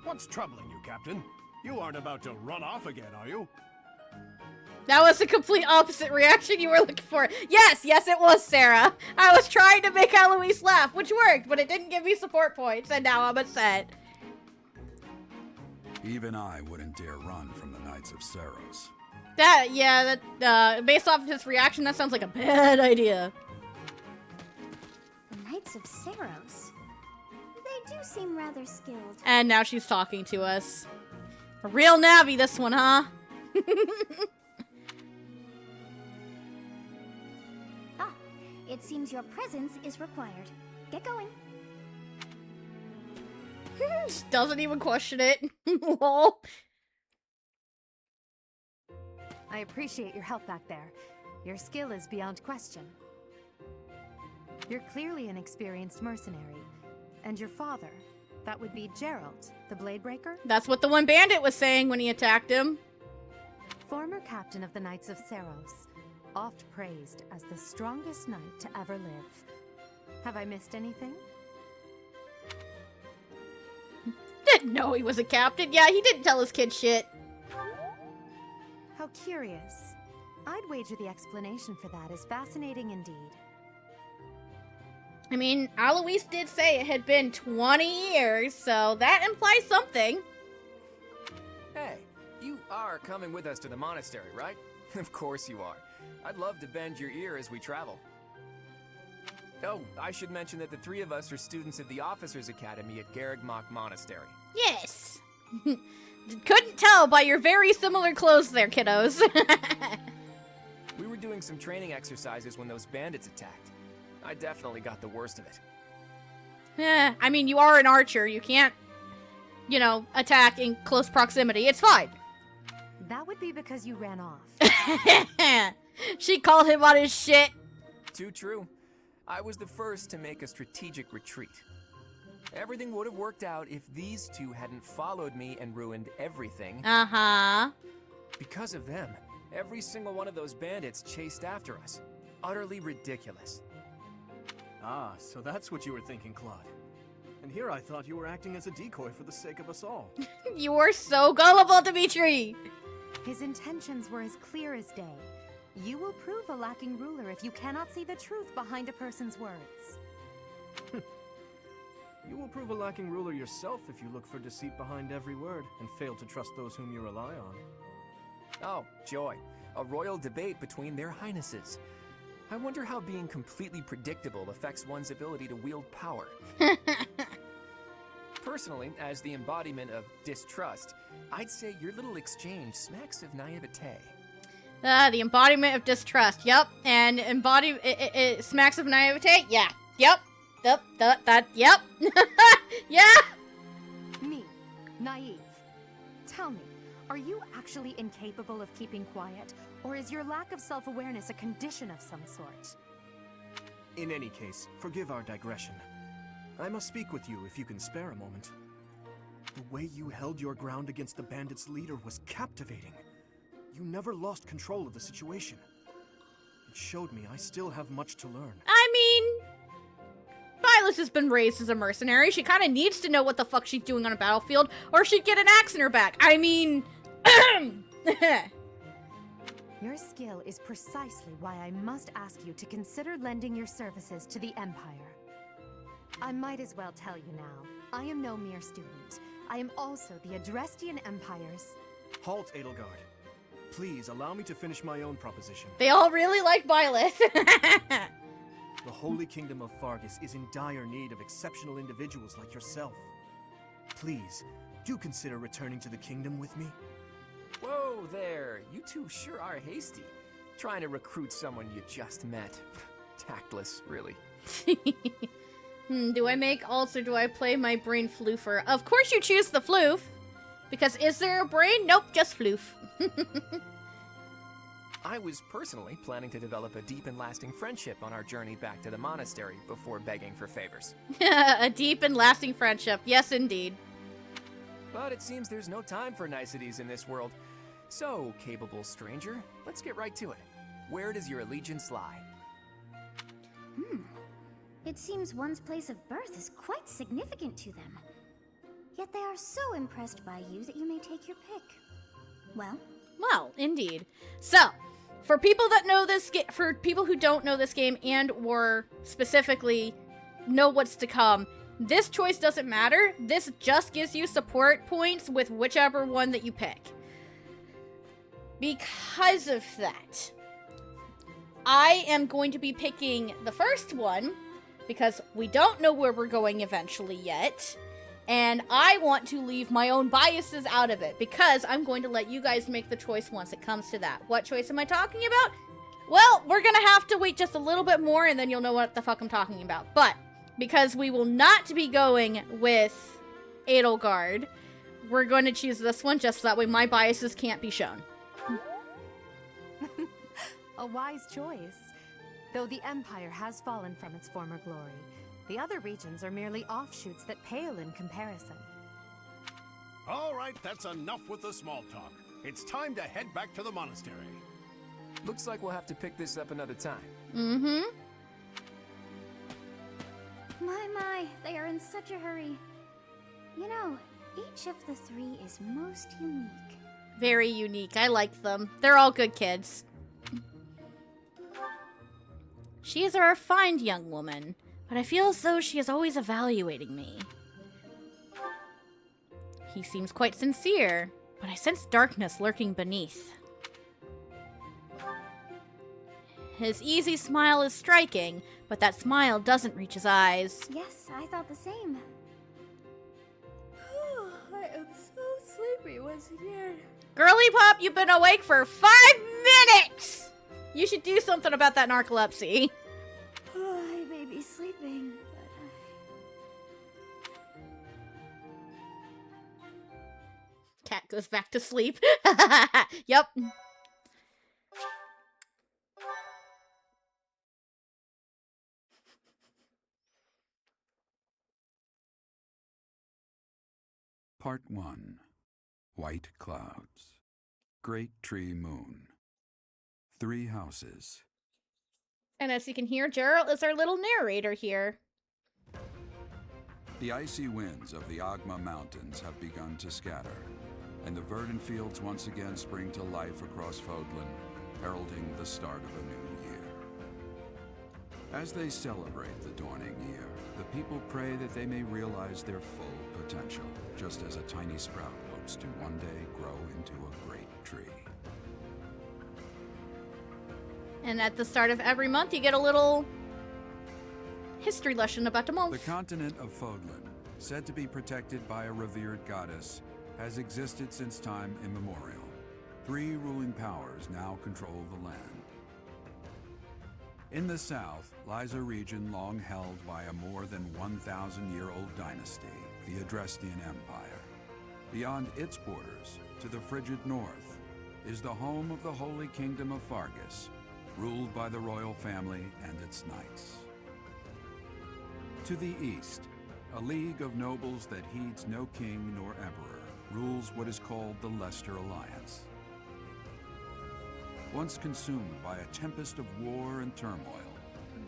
[SPEAKER 5] What's troubling you, Captain? You aren't about to run off again, are you?
[SPEAKER 2] That was the complete opposite reaction you were looking for. Yes, yes it was, Sarah. I was trying to make Alois laugh, which worked, but it didn't give me support points, and now I'm upset.
[SPEAKER 3] Even I wouldn't dare run from the Knights of Saros.
[SPEAKER 2] Based off of his reaction, that sounds like a bad idea.
[SPEAKER 4] The Knights of Saros. They do seem rather skilled.
[SPEAKER 2] And now she's talking to us. A real Navi, this one, huh?
[SPEAKER 4] Ah, it seems your presence is required. Get going.
[SPEAKER 2] She doesn't even question it. Lol.
[SPEAKER 7] I appreciate your help back there. Your skill is beyond question. You're clearly an experienced mercenary. And your father, that would be Gerald, the Bladebreaker?
[SPEAKER 2] That's what the one bandit was saying when he attacked him.
[SPEAKER 7] Former captain of the Knights of Saros, oft praised as the strongest knight to ever live. Have I missed anything?
[SPEAKER 2] Didn't know he was a captain. Yeah, he didn't tell his kid shit.
[SPEAKER 7] How curious. I'd wager the explanation for that is fascinating indeed.
[SPEAKER 2] I mean, Alois did say it had been 20 years, so that implies something.
[SPEAKER 8] Hey, you are coming with us to the monastery, right? Of course you are. I'd love to bend your ear as we travel. Oh, I should mention that the three of us are students of the Officers Academy at Garrigmach Monastery.
[SPEAKER 2] Yes. Couldn't tell by your very similar clothes there, kiddos.
[SPEAKER 8] We were doing some training exercises when those bandits attacked. I definitely got the worst of it.
[SPEAKER 2] I mean, you are an archer. You can't, attack in close proximity. It's fine.
[SPEAKER 7] That would be because you ran off.
[SPEAKER 2] She called him on his shit.
[SPEAKER 8] Too true. I was the first to make a strategic retreat. Everything would have worked out if these two hadn't followed me and ruined everything.
[SPEAKER 2] Uh-huh.
[SPEAKER 8] Because of them, every single one of those bandits chased after us. Utterly ridiculous.
[SPEAKER 6] Ah, so that's what you were thinking, Claude. And here I thought you were acting as a decoy for the sake of us all.
[SPEAKER 2] You are so gullible, Dimitri.
[SPEAKER 7] His intentions were as clear as day. You will prove a lacking ruler if you cannot see the truth behind a person's words.
[SPEAKER 6] You will prove a lacking ruler yourself if you look for deceit behind every word and fail to trust those whom you rely on.
[SPEAKER 8] Oh, joy. A royal debate between their highnesses. I wonder how being completely predictable affects one's ability to wield power. Personally, as the embodiment of distrust, I'd say your little exchange smacks of naivete.
[SPEAKER 2] The embodiment of distrust. Yep. And it smacks of naivete. Yeah. Yep. Yep. Yep. Yeah.
[SPEAKER 7] Me, naive. Tell me, are you actually incapable of keeping quiet, or is your lack of self-awareness a condition of some sort?
[SPEAKER 6] In any case, forgive our digression. I must speak with you if you can spare a moment. The way you held your ground against the bandits' leader was captivating. You never lost control of the situation. It showed me I still have much to learn.
[SPEAKER 2] I mean, Byleth has been raised as a mercenary. She kind of needs to know what the fuck she's doing on a battlefield, or she'd get an axe in her back. I mean...
[SPEAKER 7] Your skill is precisely why I must ask you to consider lending your services to the Empire. I might as well tell you now, I am no mere student. I am also the Adrestian Empire's...
[SPEAKER 6] Halt, Edelgard. Please allow me to finish my own proposition.
[SPEAKER 2] They all really like Byleth.
[SPEAKER 6] The Holy Kingdom of Fargus is in dire need of exceptional individuals like yourself. Please, do consider returning to the kingdom with me.
[SPEAKER 8] Whoa there, you two sure are hasty. Trying to recruit someone you just met. Tactless, really.
[SPEAKER 2] Do I make alts or do I play my brain floofer? Of course you choose the floof. Because is there a brain? Nope, just floof.
[SPEAKER 8] I was personally planning to develop a deep and lasting friendship on our journey back to the monastery before begging for favors.
[SPEAKER 2] A deep and lasting friendship. Yes, indeed.
[SPEAKER 8] But it seems there's no time for niceties in this world. So, capable stranger, let's get right to it. Where does your allegiance lie?
[SPEAKER 4] It seems one's place of birth is quite significant to them. Yet they are so impressed by you that you may take your pick.
[SPEAKER 2] Well, indeed. So, for people that know this for people who don't know this game and or specifically know what's to come, this choice doesn't matter. This just gives you support points with whichever one that you pick. Because of that, I am going to be picking the first one because we don't know where we're going eventually yet. And I want to leave my own biases out of it because I'm going to let you guys make the choice once it comes to that. What choice am I talking about? Well, we're going to have to wait just a little bit more and then you'll know what the fuck I'm talking about. But because we will not be going with Edelgard, we're going to choose this one just so that way my biases can't be shown.
[SPEAKER 7] A wise choice. Though the Empire has fallen from its former glory, the other regions are merely offshoots that pale in comparison.
[SPEAKER 5] All right, that's enough with the small talk. It's time to head back to the monastery.
[SPEAKER 8] Looks like we'll have to pick this up another time.
[SPEAKER 2] Mm-hmm.
[SPEAKER 4] My, they are in such a hurry. You know, each of the three is most unique.
[SPEAKER 2] Very unique. I like them. They're all good kids. She is a refined young woman, but I feel as though she is always evaluating me. He seems quite sincere, but I sense darkness lurking beneath. His easy smile is striking, but that smile doesn't reach his eyes.
[SPEAKER 4] Yes, I thought the same.
[SPEAKER 1] I am so sleepy once again.
[SPEAKER 2] Girly Pop, you've been awake for 5 minutes! You should do something about that narcolepsy.
[SPEAKER 1] I may be sleeping, but
[SPEAKER 2] Cat goes back to sleep. Yep.
[SPEAKER 3] Part 1. White Clouds. Great Tree Moon. 3 Houses.
[SPEAKER 2] And as you can hear, Gerald is our little narrator here.
[SPEAKER 3] The icy winds of the Agma Mountains have begun to scatter, and the verdant fields once again spring to life across Fodlan, heralding the start of a new year. As they celebrate the dawning year, the people pray that they may realize their full potential, just as a tiny sprout hopes to one day grow into a great tree.
[SPEAKER 2] And at the start of every month, you get a little history lesson about the month.
[SPEAKER 3] The continent of Fodlan, said to be protected by a revered goddess, has existed since time immemorial. 3 ruling powers now control the land. In the south lies a region long held by a more than 1,000-year-old dynasty, the Adrestian Empire. Beyond its borders, to the frigid north, is the home of the Holy Kingdom of Fargus, ruled by the royal family and its knights. To the east, a league of nobles that heeds no king nor emperor rules what is called the Leicester Alliance. Once consumed by a tempest of war and turmoil,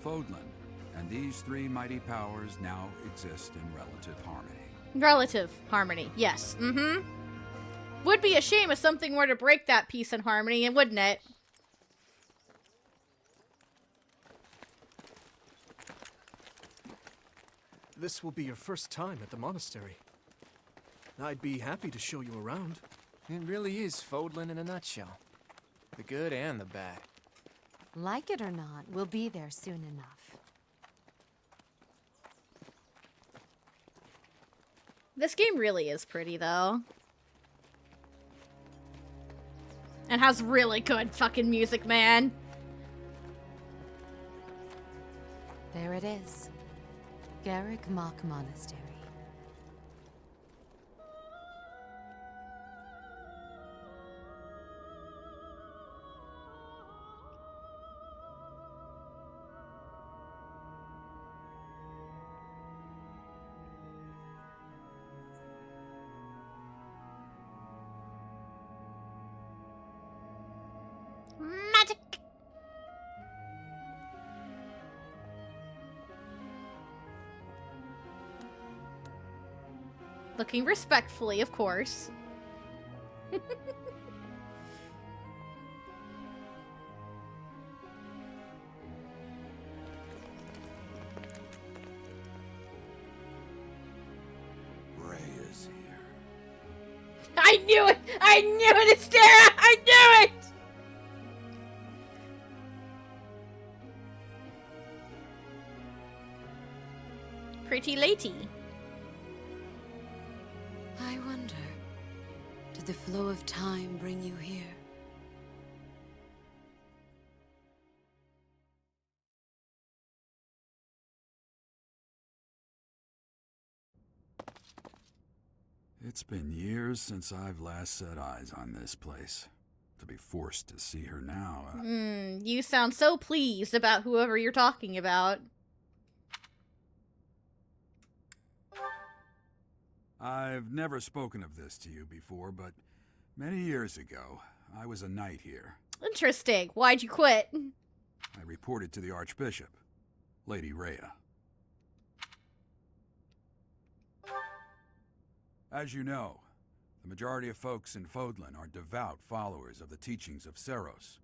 [SPEAKER 3] Fodlan and these 3 mighty powers now exist in relative harmony.
[SPEAKER 2] Relative harmony, yes. Mm-hmm. Would be a shame if something were to break that peace and harmony, wouldn't it?
[SPEAKER 6] This will be your first time at the monastery. I'd be happy to show you around.
[SPEAKER 8] It really is Fodlan in a nutshell. The good and the bad.
[SPEAKER 7] Like it or not, we'll be there soon enough.
[SPEAKER 2] This game really is pretty, though. And has really good fucking music, man.
[SPEAKER 7] There it is. Garrick Mock Monastery.
[SPEAKER 2] Magic! Looking respectfully, of course.
[SPEAKER 3] Rhea's here.
[SPEAKER 2] I knew it! I knew it, Astera! I knew it! Pretty latey.
[SPEAKER 1] I wonder, did the flow of time bring you here?
[SPEAKER 3] It's been years since I've last set eyes on this place. To be forced to see her now,
[SPEAKER 2] You sound so pleased about whoever you're talking about.
[SPEAKER 3] I've never spoken of this to you before, but many years ago, I was a knight here.
[SPEAKER 2] Interesting. Why'd you quit?
[SPEAKER 3] I reported to the Archbishop, Lady Rhea. As you know, the majority of folks in Fodlan are devout followers of the teachings of Seros.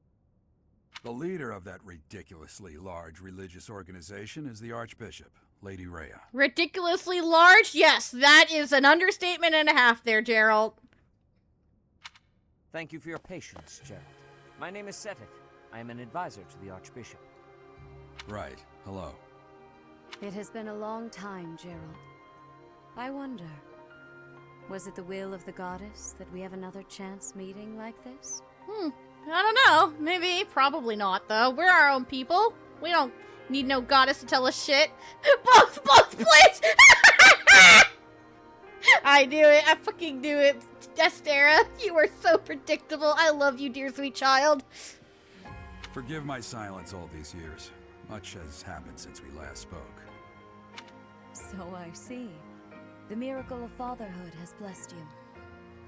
[SPEAKER 3] The leader of that ridiculously large religious organization is the Archbishop, Lady Rhea.
[SPEAKER 2] Ridiculously large? Yes, that is an understatement and a half there, Gerald.
[SPEAKER 10] Thank you for your patience, Gerald. My name is Seteth. I am an advisor to the Archbishop.
[SPEAKER 3] Right. Hello.
[SPEAKER 1] It has been a long time, Gerald. I wonder, was it the will of the goddess that we have another chance meeting like this?
[SPEAKER 2] I don't know. Maybe. Probably not, though. We're our own people. We don't need no goddess to tell us shit. Both, please! I knew it. I fucking knew it. Astera, you are so predictable. I love you, dear sweet child.
[SPEAKER 3] Forgive my silence all these years. Much has happened since we last spoke.
[SPEAKER 1] So I see. The miracle of fatherhood has blessed you.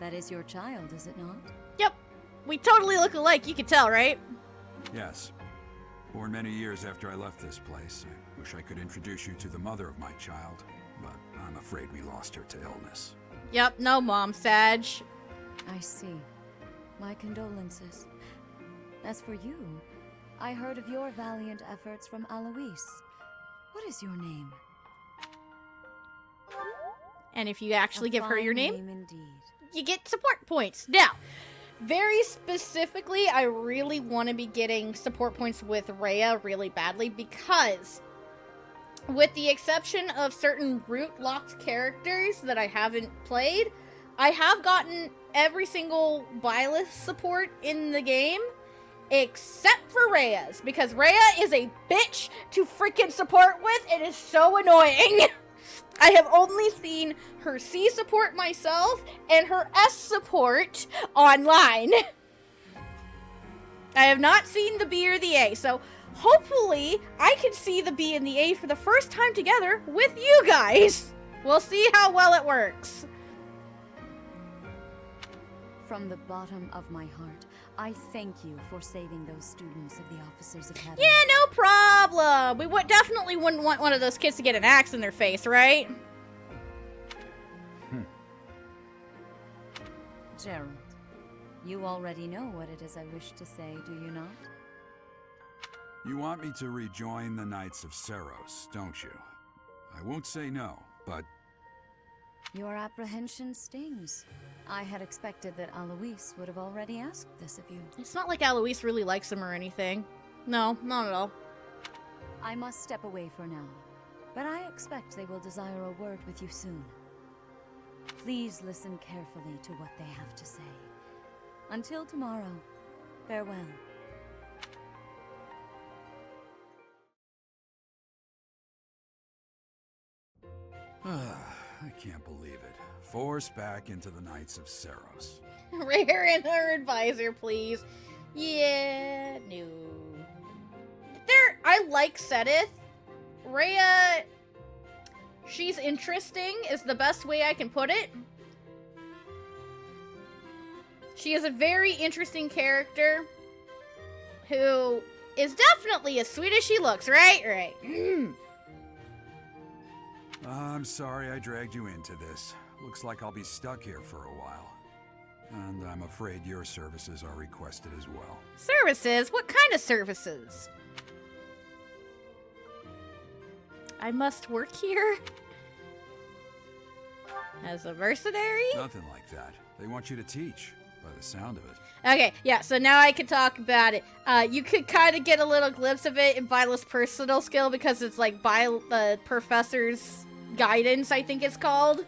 [SPEAKER 1] That is your child, is it not?
[SPEAKER 2] Yep. We totally look alike, you can tell, right?
[SPEAKER 3] Yes. Born many years after I left this place. I wish I could introduce you to the mother of my child, but I'm afraid we lost her to illness.
[SPEAKER 2] Yep, no mom, Sag.
[SPEAKER 1] I see. My condolences. As for you, I heard of your valiant efforts from Alois. What is your name?
[SPEAKER 2] And if you actually give her your name,
[SPEAKER 1] Indeed.
[SPEAKER 2] you get support points. Now, very specifically, I really want to be getting support points with Rhea really badly because, with the exception of certain root-locked characters that I haven't played, I have gotten every single Byleth support in the game, except for Rhea's, because Rhea is a bitch to freaking support with. It is so annoying. I have only seen her C support myself and her S support online. I have not seen the B or the A, so hopefully I can see the B and the A for the first time together with you guys. We'll see how well it works.
[SPEAKER 1] From the bottom of my heart, I thank you for saving those students of the Officers Academy.
[SPEAKER 2] Yeah, no problem. We definitely wouldn't want one of those kids to get an axe in their face, right?
[SPEAKER 1] Gerald, you already know what it is I wish to say, do you not?
[SPEAKER 3] You want me to rejoin the Knights of Seros, don't you? I won't say no, but
[SPEAKER 1] Your apprehension stings. I had expected that Alois would have already asked this of you.
[SPEAKER 2] It's not like Alois really likes him or anything. No, not at all.
[SPEAKER 1] I must step away for now, but I expect they will desire a word with you soon. Please listen carefully to what they have to say. Until tomorrow, farewell.
[SPEAKER 3] I can't believe it. Forced back into the Knights of Seros.
[SPEAKER 2] Rhea and her advisor, please. Yeah, no. I like Setith. Rhea, she's interesting, is the best way I can put it. She is a very interesting character who is definitely as sweet as she looks, right? Right.
[SPEAKER 3] I'm sorry I dragged you into this. Looks like I'll be stuck here for a while. And I'm afraid your services are requested as well.
[SPEAKER 2] Services? What kind of services? I must work here? As a mercenary?
[SPEAKER 3] Nothing like that. They want you to teach, by the sound of it.
[SPEAKER 2] Okay, yeah, so now I can talk about it. You could kind of get a little glimpse of it in Vila's personal skill because it's like the professor's guidance, I think it's called.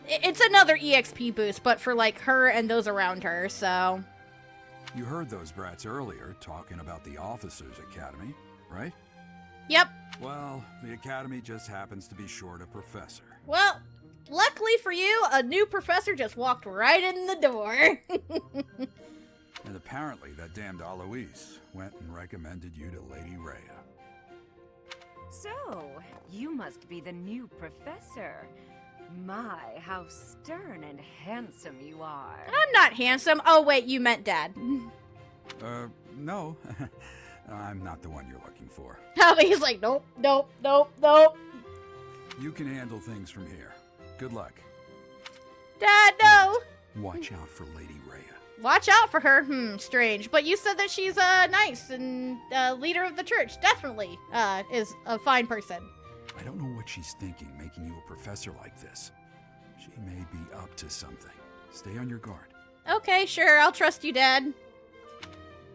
[SPEAKER 2] It's another EXP boost, but for like her and those around her, so.
[SPEAKER 3] You heard those brats earlier talking about the Officers Academy, right?
[SPEAKER 2] Yep.
[SPEAKER 3] Well, the Academy just happens to be short a professor.
[SPEAKER 2] Well, luckily for you, a new professor just walked right in the door.
[SPEAKER 3] And apparently that damned Alois went and recommended you to Lady Rhea.
[SPEAKER 11] So, you must be the new professor. My, how stern and handsome you are.
[SPEAKER 2] I'm not handsome. Oh, wait, you meant Dad.
[SPEAKER 3] No. I'm not the one you're looking for.
[SPEAKER 2] Oh, he's like, nope, nope, nope, nope.
[SPEAKER 3] You can handle things from here. Good luck.
[SPEAKER 2] Dad, no.
[SPEAKER 3] Watch out for Lady Rhea.
[SPEAKER 2] Watch out for her. Strange. But you said that she's nice and leader of the church. Definitely is a fine person.
[SPEAKER 3] I don't know what she's thinking, making you a professor like this. She may be up to something. Stay on your guard.
[SPEAKER 2] Okay, sure. I'll trust you, Dad.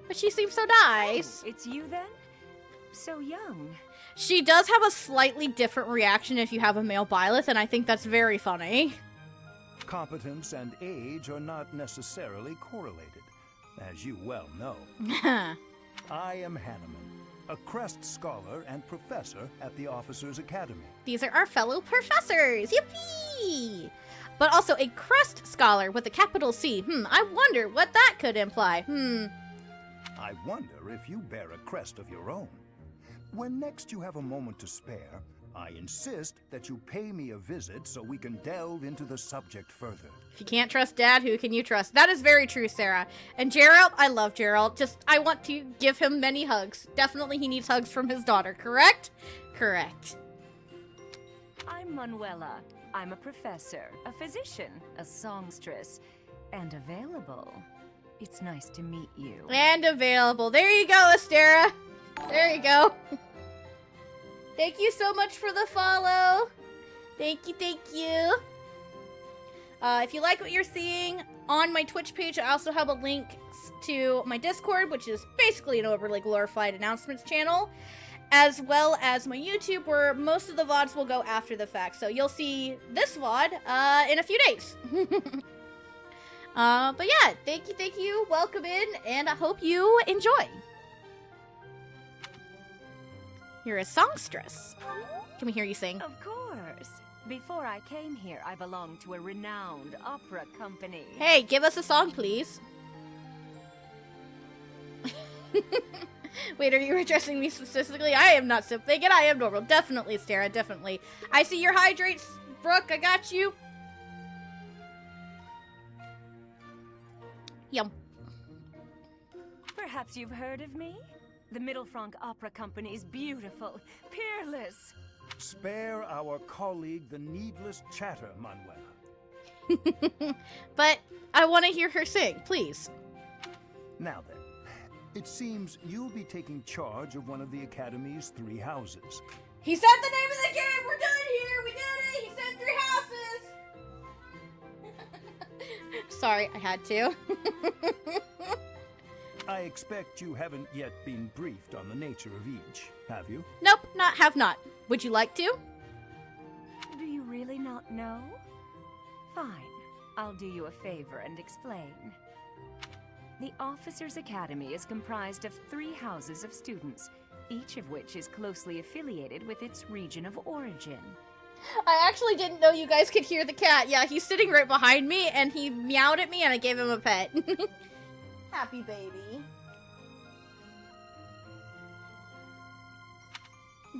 [SPEAKER 2] But she seems so nice.
[SPEAKER 11] Oh, it's you then? So young.
[SPEAKER 2] She does have a slightly different reaction if you have a male Byleth, and I think that's very funny.
[SPEAKER 12] Competence and age are not necessarily correlated, as you well know. I am Hanneman, a Crest Scholar and Professor at the Officers Academy.
[SPEAKER 2] These are our fellow professors. Yippee! But also a Crest Scholar with a capital C. I wonder what that could imply.
[SPEAKER 12] I wonder if you bear a crest of your own. When next you have a moment to spare, I insist that you pay me a visit so we can delve into the subject further.
[SPEAKER 2] If you can't trust Dad, who can you trust? That is very true, Sarah. And Gerald, I love Gerald. I want to give him many hugs. Definitely he needs hugs from his daughter, correct? Correct.
[SPEAKER 11] I'm Manuela. I'm a professor, a physician, a songstress, and available. It's nice to meet you.
[SPEAKER 2] And available. There you go, Astera. There you go. Thank you so much for the follow. Thank you, thank you. If you like what you're seeing on my Twitch page, I also have a link to my Discord, which is basically an overly glorified announcements channel, as well as my YouTube, where most of the VODs will go after the fact. So you'll see this VOD in a few days. But yeah, thank you, welcome in, and I hope you enjoy. You're a songstress. Can we hear you sing?
[SPEAKER 11] Of course. Before I came here, I belonged to a renowned opera company.
[SPEAKER 2] Hey, give us a song, please. Wait, are you addressing me specifically? I am not simp thinking. I am normal. Definitely, Stara, definitely. I see your hydrates, Brooke. I got you. Yum.
[SPEAKER 11] Perhaps you've heard of me? The Middlefranc Opera Company is beautiful, peerless.
[SPEAKER 12] Spare our colleague the needless chatter, Manuela.
[SPEAKER 2] But I want to hear her sing, please.
[SPEAKER 12] Now then, it seems you'll be taking charge of one of the Academy's 3 houses.
[SPEAKER 2] He said the name of the game! We're done here! We did it! He said 3 houses! Sorry, I had to.
[SPEAKER 12] I expect you haven't yet been briefed on the nature of each, have you?
[SPEAKER 2] Nope, have not. Would you like to?
[SPEAKER 11] Do you really not know? Fine. I'll do you a favor and explain. The Officers Academy is comprised of 3 houses of students, each of which is closely affiliated with its region of origin.
[SPEAKER 2] I actually didn't know you guys could hear the cat. Yeah, he's sitting right behind me, and he meowed at me, and I gave him a pet. Happy baby.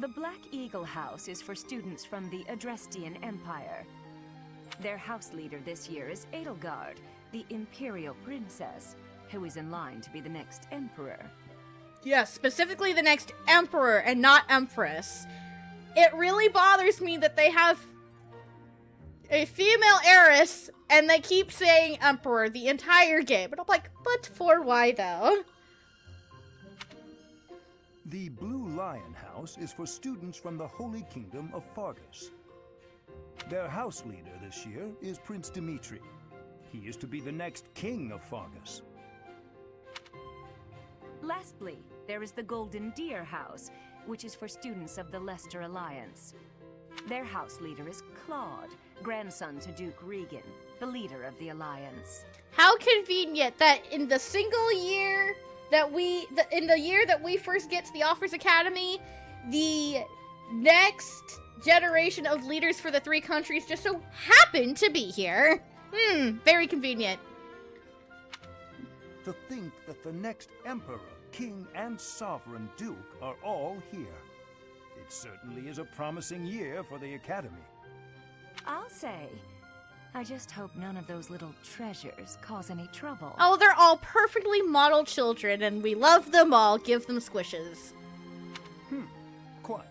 [SPEAKER 11] The Black Eagle House is for students from the Adrestian Empire. Their house leader this year is Edelgard, the Imperial Princess, who is in line to be the next Emperor.
[SPEAKER 2] Yes, specifically the next Emperor and not Empress. It really bothers me that they have a female heiress and they keep saying Emperor the entire game. And I'm like, but for why though?
[SPEAKER 12] The Blue Lion House is for students from the Holy Kingdom of Fargus. Their house leader this year is Prince Dimitri. He is to be the next king of Fargus.
[SPEAKER 11] Lastly, there is the Golden Deer House, which is for students of the Leicester Alliance. Their house leader is Claude, grandson to Duke Regan, the leader of the Alliance.
[SPEAKER 2] How convenient that in the single year that in the year that we first get to the Offers Academy, the next generation of leaders for the three countries just so happen to be here. Very convenient.
[SPEAKER 12] To think that the next emperor, king, and sovereign duke are all here. It certainly is a promising year for the academy.
[SPEAKER 11] I'll say, I just hope none of those little treasures cause any trouble.
[SPEAKER 2] Oh, they're all perfectly model children, and we love them all. Give them squishes.
[SPEAKER 12] Quite.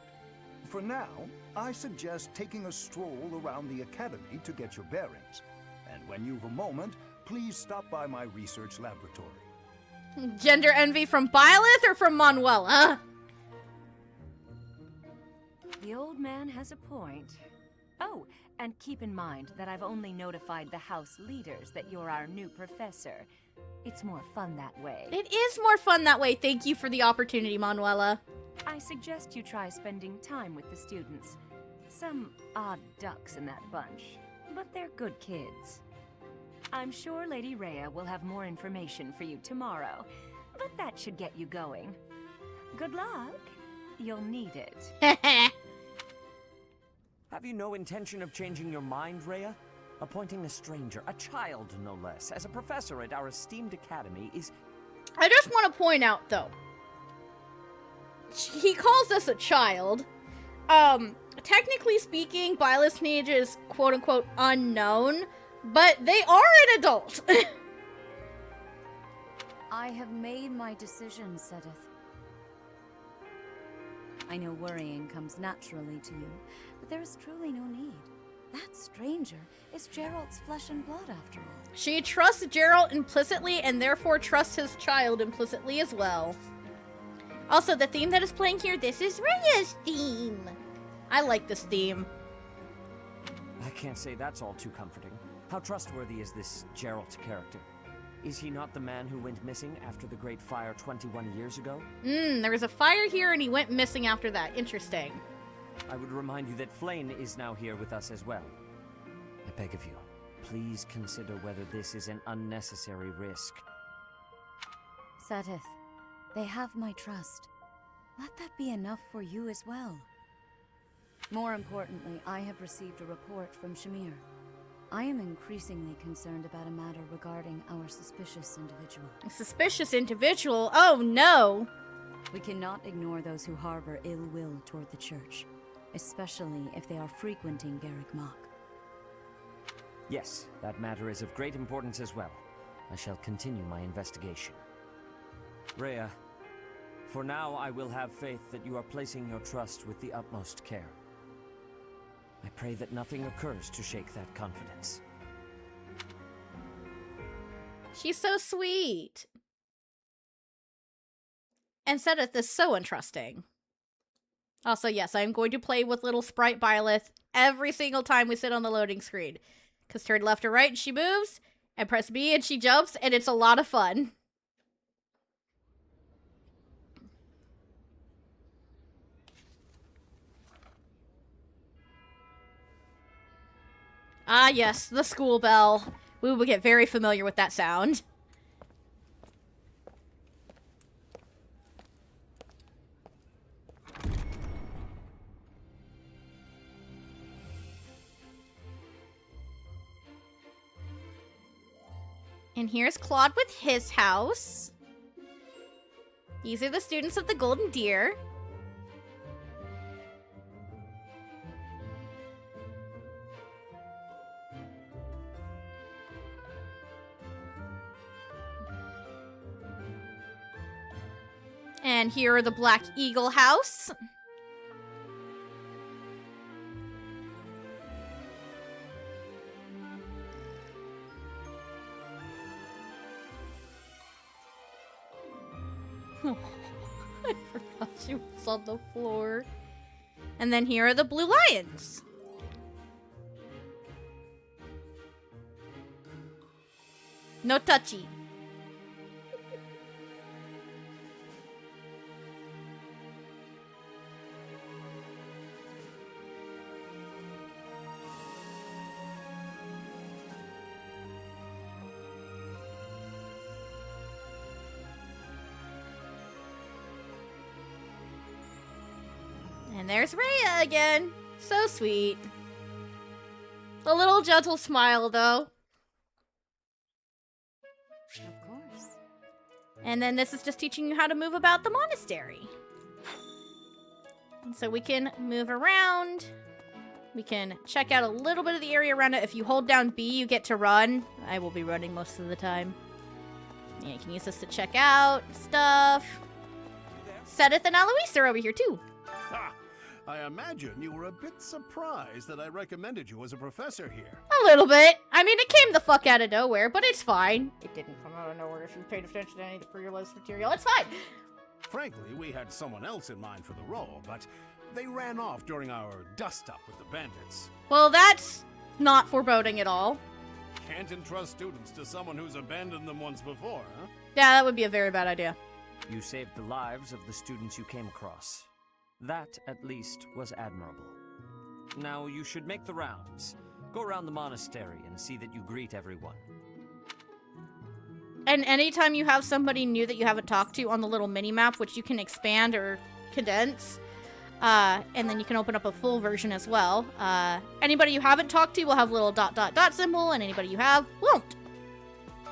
[SPEAKER 12] For now, I suggest taking a stroll around the academy to get your bearings. And when you've a moment, please stop by my research laboratory.
[SPEAKER 2] Gender envy from Byleth or from Manuela?
[SPEAKER 11] The old man has a point. Oh, and keep in mind that I've only notified the house leaders that you're our new professor. It's more fun that way.
[SPEAKER 2] It is more fun that way. Thank you for the opportunity, Manuela.
[SPEAKER 11] I suggest you try spending time with the students. Some odd ducks in that bunch, but they're good kids. I'm sure Lady Rhea will have more information for you tomorrow, but that should get you going. Good luck. You'll need it.
[SPEAKER 10] Have you no intention of changing your mind, Rhea? Appointing a stranger, a child no less, as a professor at our esteemed academy is...
[SPEAKER 2] I just want to point out, though. He calls us a child. Technically speaking, Byleth's age is quote-unquote unknown, but they are an adult.
[SPEAKER 13] I have made my decision, Sedith. I know worrying comes naturally to you, but there is truly no need. That stranger is Gerald's flesh and blood, after all.
[SPEAKER 2] She trusts Gerald implicitly and therefore trusts his child implicitly as well. Also, the theme that is playing here, this is Rhea's theme. I like this theme.
[SPEAKER 10] I can't say that's all too comforting. How trustworthy is this Geralt character? Is he not the man who went missing after the Great Fire 21 years ago?
[SPEAKER 2] There was a fire here and he went missing after that. Interesting.
[SPEAKER 10] I would remind you that Flayn is now here with us as well. I beg of you, please consider whether this is an unnecessary risk.
[SPEAKER 13] Sedith, they have my trust. Let that be enough for you as well. More importantly, I have received a report from Shamir. I am increasingly concerned about a matter regarding our suspicious individual.
[SPEAKER 2] A suspicious individual? Oh no!
[SPEAKER 13] We cannot ignore those who harbor ill will toward the church, especially if they are frequenting Garrick Mach.
[SPEAKER 10] Yes, that matter is of great importance as well. I shall continue my investigation. Rhea, for now I will have faith that you are placing your trust with the utmost care. I pray that nothing occurs to shake that confidence.
[SPEAKER 2] She's so sweet. And Sedith is so untrusting. Also, yes, I am going to play with little sprite Byleth every single time we sit on the loading screen. Because turn left or right, she moves, and press B and she jumps, and it's a lot of fun. Ah, yes, the school bell. We will get very familiar with that sound. And here's Claude with his house. These are the students of the Golden Deer. And here are the Black Eagle house. I forgot she was on the floor. And then here are the Blue Lions. No touchy. And there's Rhea again. So sweet. A little gentle smile, though.
[SPEAKER 13] Of course.
[SPEAKER 2] And then this is just teaching you how to move about the monastery. And so we can move around. We can check out a little bit of the area around it. If you hold down B, you get to run. I will be running most of the time. Yeah, you can use this to check out stuff. Sedith and Alois are over here, too.
[SPEAKER 5] Ha! I imagine you were a bit surprised that I recommended you as a professor here.
[SPEAKER 2] A little bit. I mean, it came the fuck out of nowhere, but it's fine. It didn't come out of nowhere if you paid attention to any of the pre-release material. It's fine.
[SPEAKER 5] Frankly, we had someone else in mind for the role, but they ran off during our dust-up with the bandits.
[SPEAKER 2] Well, that's not foreboding at all.
[SPEAKER 5] Can't entrust students to someone who's abandoned them once before, huh?
[SPEAKER 2] Yeah, that would be a very bad idea.
[SPEAKER 10] You saved the lives of the students you came across. That, at least, was admirable. Now you should make the rounds. Go around the monastery and see that you greet everyone.
[SPEAKER 2] And anytime you have somebody new that you haven't talked to on the little mini-map, which you can expand or condense, and then you can open up a full version as well. Anybody you haven't talked to will have a little ... symbol, and anybody you have won't.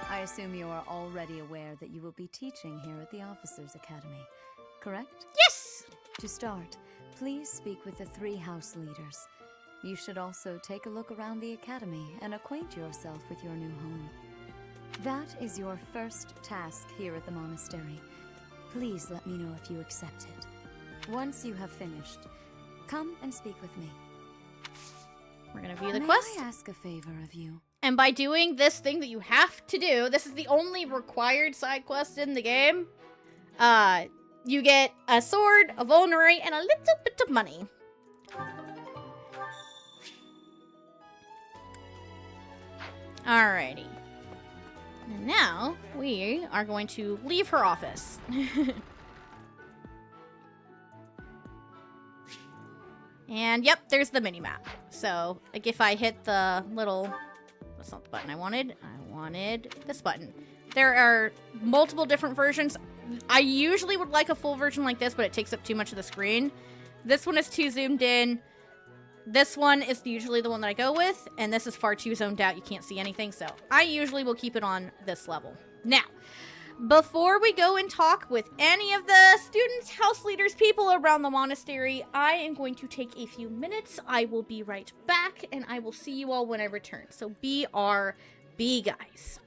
[SPEAKER 13] I assume you are already aware that you will be teaching here at the Officers' Academy, correct?
[SPEAKER 2] Yes!
[SPEAKER 13] To start, please speak with the 3 house leaders. You should also take a look around the academy and acquaint yourself with your new home. That is your first task here at the monastery. Please let me know if you accept it. Once you have finished, come and speak with me.
[SPEAKER 2] We're gonna view the
[SPEAKER 13] May
[SPEAKER 2] quest.
[SPEAKER 13] I ask a favor of you?
[SPEAKER 2] And by doing this thing that you have to do, this is the only required side quest in the game, you get a sword, a vulnerary, and a little bit of money. Alrighty. And now, we are going to leave her office. And yep, there's the mini-map. So, like if I hit the little... That's not the button I wanted. I wanted this button. There are multiple different versions. I usually would like a full version like this, but it takes up too much of the screen. This one is too zoomed in. This one is usually the one that I go with, and this is far too zoned out. You can't see anything, so I usually will keep it on this level. Now, before we go and talk with any of the students, house leaders, people around the monastery, I am going to take a few minutes. I will be right back, and I will see you all when I return. So BRB, guys.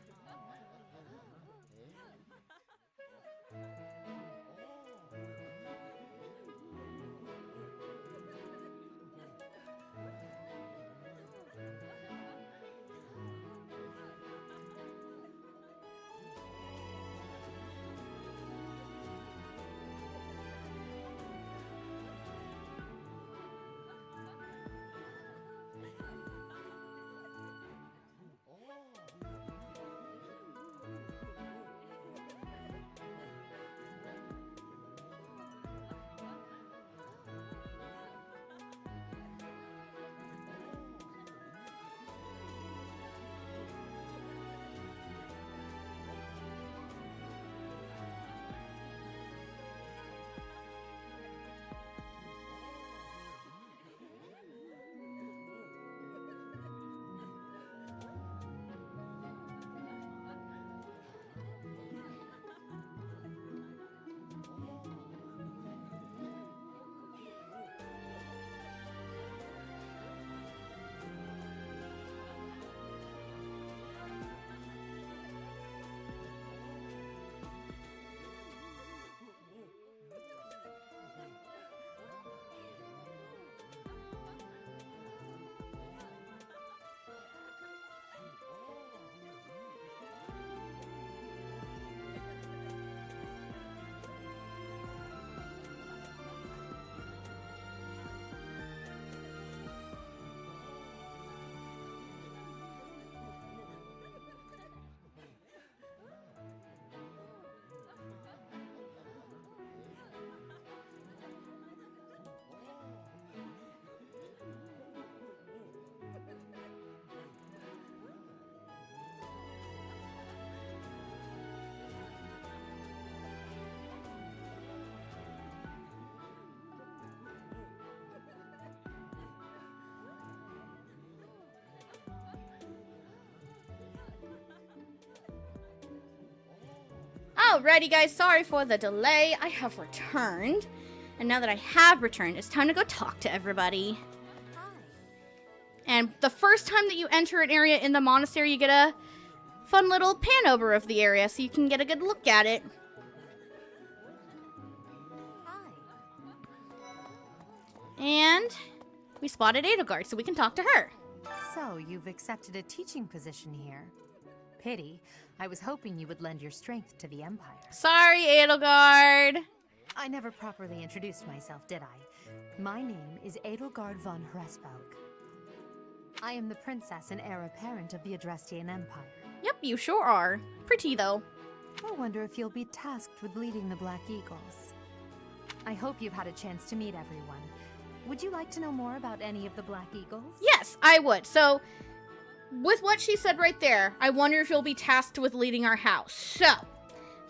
[SPEAKER 2] Alrighty guys, sorry for the delay. I have returned. And now that I have returned, it's time to go talk to everybody. And the first time that you enter an area in the monastery, you get a fun little pan over of the area so you can get a good look at it. And we spotted Edelgard, so we can talk to her.
[SPEAKER 7] So, you've accepted a teaching position here. Pity. I was hoping you would lend your strength to the Empire.
[SPEAKER 2] Sorry, Edelgard.
[SPEAKER 7] I never properly introduced myself, did I? My name is Edelgard von Hresvelg. I am the princess and heir apparent of the Adrestian Empire.
[SPEAKER 2] Yep, you sure are. Pretty, though.
[SPEAKER 7] I wonder if you'll be tasked with leading the Black Eagles. I hope you've had a chance to meet everyone. Would you like to know more about any of the Black Eagles?
[SPEAKER 2] Yes, I would. So, with what she said right there, I wonder if you'll be tasked with leading our house. So,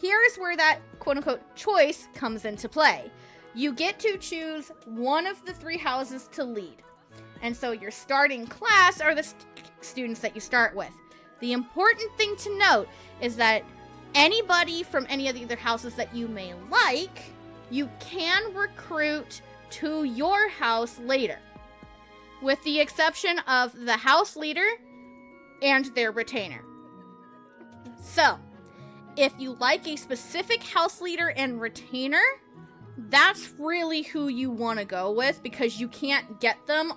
[SPEAKER 2] here is where that quote-unquote choice comes into play. You get to choose one of the 3 houses to lead. And so your starting class are the students that you start with. The important thing to note is that anybody from any of the other houses that you may like, you can recruit to your house later. With the exception of the house leader and their retainer. So, if you like a specific house leader and retainer, that's really who you want to go with because you can't get them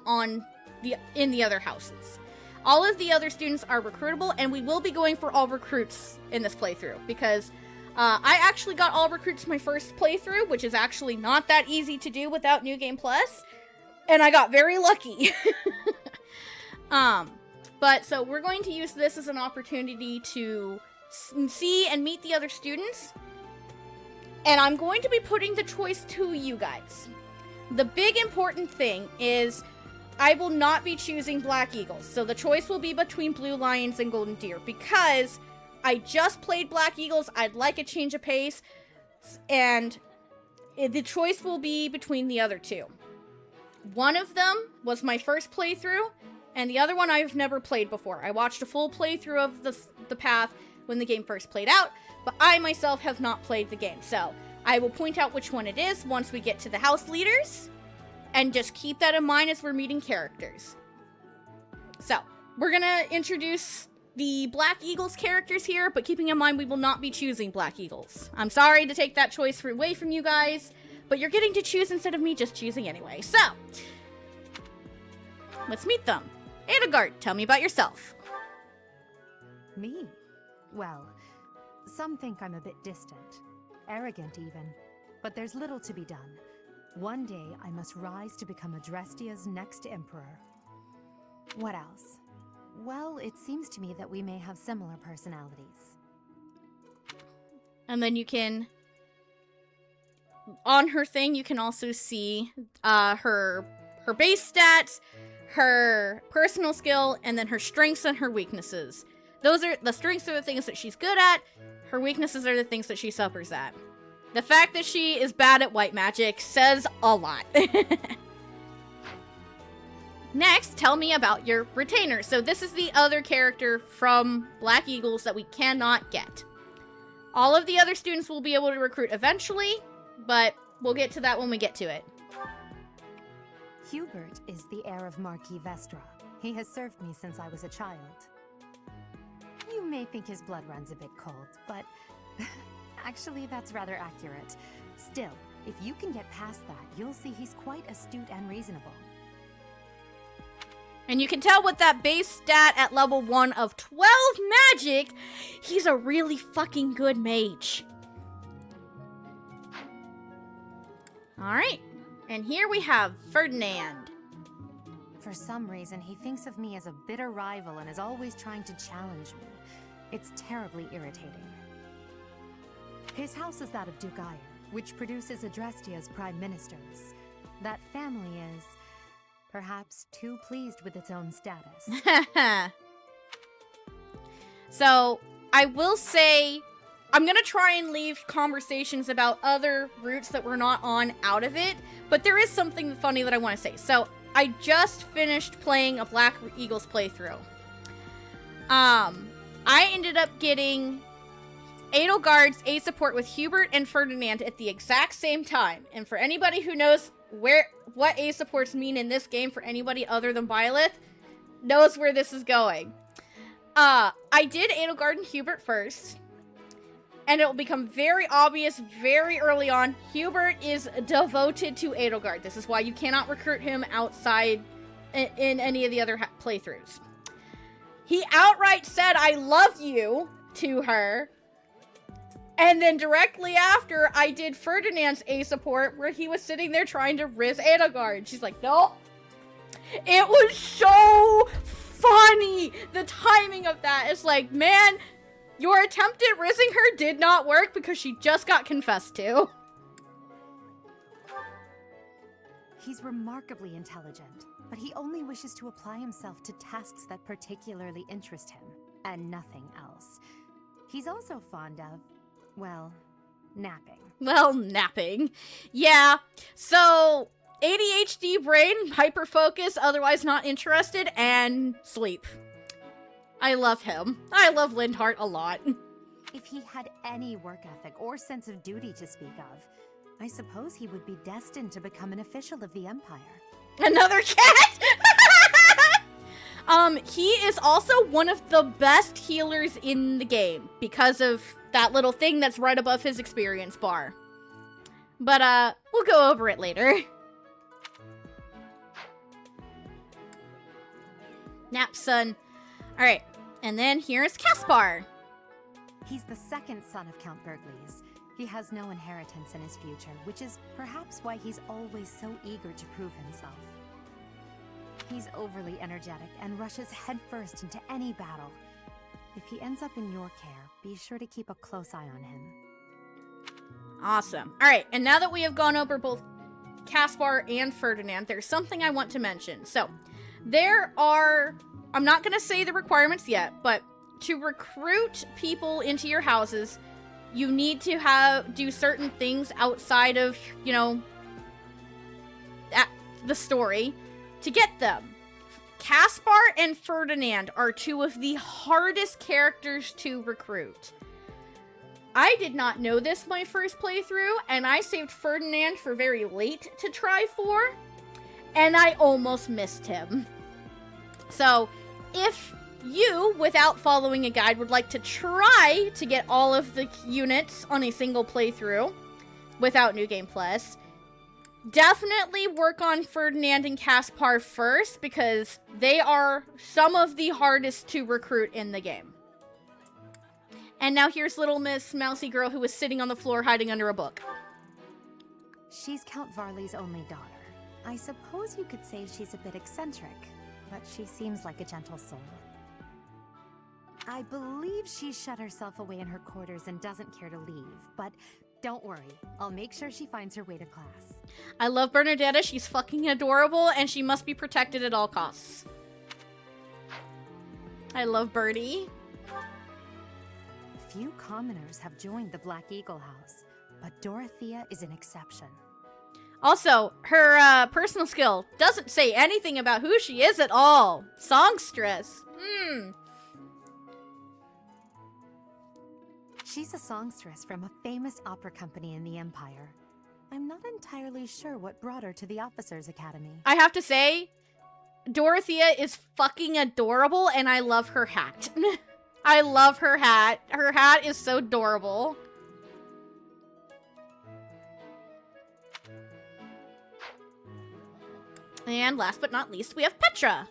[SPEAKER 2] in the other houses. All of the other students are recruitable, and we will be going for all recruits in this playthrough because I actually got all recruits my first playthrough, which is actually not that easy to do without New Game Plus, and I got very lucky. But so we're going to use this as an opportunity to see and meet the other students. And I'm going to be putting the choice to you guys. The big important thing is I will not be choosing Black Eagles. So the choice will be between Blue Lions and Golden Deer because I just played Black Eagles. I'd like a change of pace. And the choice will be between the other 2. One of them was my first playthrough, and the other one I've never played before. I watched a full playthrough of the path when the game first played out, but I myself have not played the game. So I will point out which one it is once we get to the house leaders, and just keep that in mind as we're meeting characters. So we're gonna introduce the Black Eagles characters here, but keeping in mind we will not be choosing Black Eagles. I'm sorry to take that choice away from you guys, but you're getting to choose instead of me just choosing anyway. So let's meet them. Edelgard, tell me about yourself.
[SPEAKER 7] Me? Well, some think I'm a bit distant, arrogant even, but there's little to be done. One day I must rise to become Adrestia's next emperor. What else? Well, it seems to me that we may have similar personalities.
[SPEAKER 2] And then you can, on her thing, you can also see her base stats, her personal skill, and then her strengths and her weaknesses. Those are the strengths are the things that she's good at. Her weaknesses are the things that she suffers at. The fact that she is bad at white magic says a lot. Next, tell me about your retainer. So this is the other character from Black Eagles that we cannot get. All of the other students will be able to recruit eventually, but we'll get to that when we get to it.
[SPEAKER 7] Hubert is the heir of Marquis Vestra. He has served me since I was a child. You may think his blood runs a bit cold, but actually that's rather accurate. Still, if you can get past that, you'll see he's quite astute and reasonable.
[SPEAKER 2] And you can tell with that base stat at level 1 of 12 magic, he's a really fucking good mage. Alright, and here we have Ferdinand.
[SPEAKER 7] For some reason, he thinks of me as a bitter rival and is always trying to challenge me. It's terribly irritating. His house is that of Duke Ire, which produces Adrestia's prime ministers. That family is perhaps too pleased with its own status.
[SPEAKER 2] So, I will say, I'm gonna try and leave conversations about other routes that we're not on out of it, but there is something funny that I want to say. So, I just finished playing a Black Eagles playthrough. I ended up getting Edelgard's A support with Hubert and Ferdinand at the exact same time. And for anybody who knows what A supports mean in this game, for anybody other than Byleth, knows where this is going. I did Edelgard and Hubert first. And it will become very obvious very early on, Hubert is devoted to Edelgard. This is why you cannot recruit him outside in any of the other playthroughs. He outright said, "I love you," to her. And then directly after, I did Ferdinand's A support, where he was sitting there trying to riz Edelgard. She's like, "No." It was so funny. The timing of that is like, man, your attempt at rizzing her did not work because she just got confessed to.
[SPEAKER 7] He's remarkably intelligent, but he only wishes to apply himself to tasks that particularly interest him, and nothing else. He's also fond of, well, napping.
[SPEAKER 2] Well, napping. Yeah, so ADHD brain, hyperfocus, otherwise not interested, and sleep. I love him. I love Lindhart a lot.
[SPEAKER 7] If he had any work ethic or sense of duty to speak of, I suppose he would be destined to become an official of the Empire.
[SPEAKER 2] Another cat? He is also one of the best healers in the game because of that little thing that's right above his experience bar. But, we'll go over it later. Nap, son. Alright, and then here's Caspar.
[SPEAKER 7] He's the second son of Count Bergles. He has no inheritance in his future, which is perhaps why he's always so eager to prove himself. He's overly energetic and rushes headfirst into any battle. If he ends up in your care, be sure to keep a close eye on him.
[SPEAKER 2] Awesome. Alright, and now that we have gone over both Caspar and Ferdinand, there's something I want to mention. So, there are, I'm not going to say the requirements yet, but to recruit people into your houses, you need to do certain things outside of, the story to get them. Caspar and Ferdinand are two of the hardest characters to recruit. I did not know this my first playthrough, and I saved Ferdinand for very late to try for, and I almost missed him. So, if you, without following a guide, would like to try to get all of the units on a single playthrough without New Game Plus, definitely work on Ferdinand and Caspar first, because they are some of the hardest to recruit in the game. And now here's little Miss Mousy Girl, who is sitting on the floor hiding under a book.
[SPEAKER 7] She's Count Varley's only daughter. I suppose you could say she's a bit eccentric, but she seems like a gentle soul. I believe she shut herself away in her quarters and doesn't care to leave, but don't worry, I'll make sure she finds her way to class.
[SPEAKER 2] I love Bernadetta, she's fucking adorable, and she must be protected at all costs. I love Birdie.
[SPEAKER 7] Few commoners have joined the Black Eagle House, but Dorothea is an exception.
[SPEAKER 2] Also, her personal skill doesn't say anything about who she is at all. Songstress.
[SPEAKER 7] She's a songstress from a famous opera company in the Empire. I'm not entirely sure what brought her to the Officers' Academy.
[SPEAKER 2] I have to say, Dorothea is fucking adorable, and I love her hat. I love her hat. Her hat is so adorable. And last but not least, we have Petra.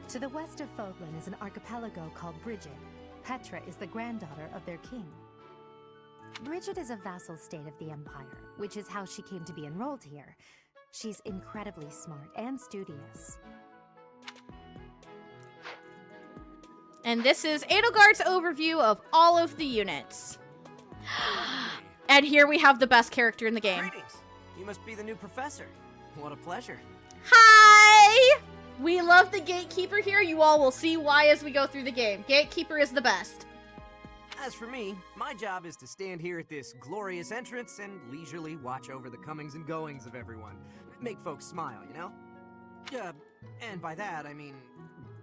[SPEAKER 7] To the west of Fogland is an archipelago called Brigid. Petra is the granddaughter of their king. Brigid is a vassal state of the Empire, which is how she came to be enrolled here. She's incredibly smart and studious.
[SPEAKER 2] And this is Edelgard's overview of all of the units. And here we have the best character in the game.
[SPEAKER 14] Greetings. You must be the new professor. What a pleasure.
[SPEAKER 2] Hi! We love the Gatekeeper here. You all will see why as we go through the game. Gatekeeper is the best.
[SPEAKER 14] As for me, my job is to stand here at this glorious entrance and leisurely watch over the comings and goings of everyone. Make folks smile, you know? And by that, I mean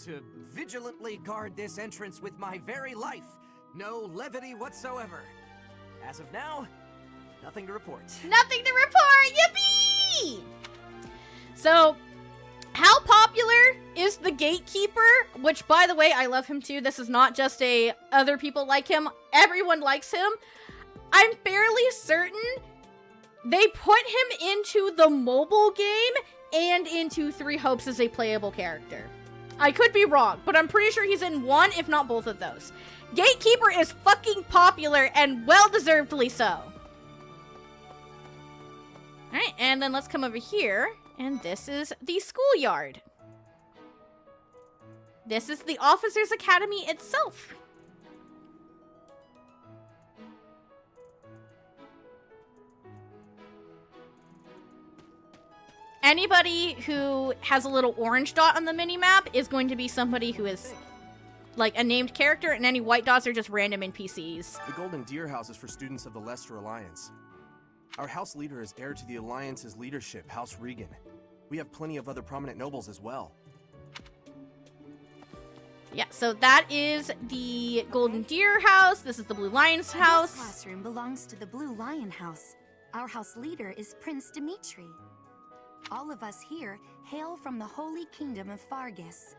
[SPEAKER 14] to vigilantly guard this entrance with my very life, No levity whatsoever. As of now, nothing to report.
[SPEAKER 2] Nothing to report! Yippee! So, how popular is the gatekeeper? Which, by the way, I love him too. This is not just a other people like him. Everyone likes him. I'm fairly certain they put him into the mobile game and into Three Hopes as a playable character. I could be wrong, but I'm pretty sure he's in one, if not both of those. Gatekeeper is fucking popular and well-deservedly so. Alright, and then let's come over here, and this is the schoolyard. This is the Officers' Academy itself. Anybody who has a little orange dot on the minimap is going to be somebody who is like a named character, and any white dots are just random NPCs.
[SPEAKER 6] The Golden Deer House is for students of the Lester Alliance. Our house leader is heir to the Alliance's leadership, House Regan. We have plenty of other prominent nobles as well.
[SPEAKER 2] Yeah, so that is the Golden Deer House. This is the Blue Lion's house.
[SPEAKER 15] This classroom belongs to the Blue Lion House. Our house leader is Prince Dimitri. All of us here hail from the Holy Kingdom of Fargus.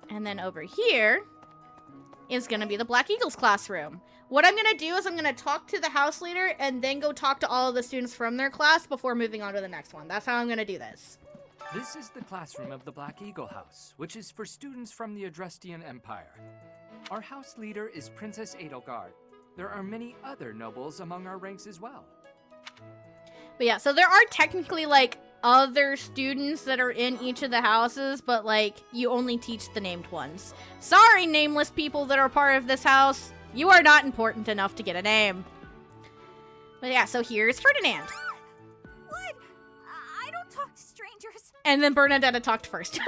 [SPEAKER 2] And then over here is going to be the Black Eagles classroom. What I'm going to do is I'm going to talk to the house leader and then go talk to all of the students from their class before moving on to the next one. That's how I'm going to do this.
[SPEAKER 16] This is the classroom of the Black Eagle House, which is for students from the Adrestian Empire. Our house leader is Princess Edelgard. There are many other nobles among our ranks as well.
[SPEAKER 2] But yeah, so there are technically, like, other students that are in each of the houses, but, like, you only teach the named ones. Sorry, nameless people that are part of this house. You are not important enough to get a name. But yeah, so here's Ferdinand.
[SPEAKER 15] What? I don't talk to strangers.
[SPEAKER 2] And then Bernadetta talked first.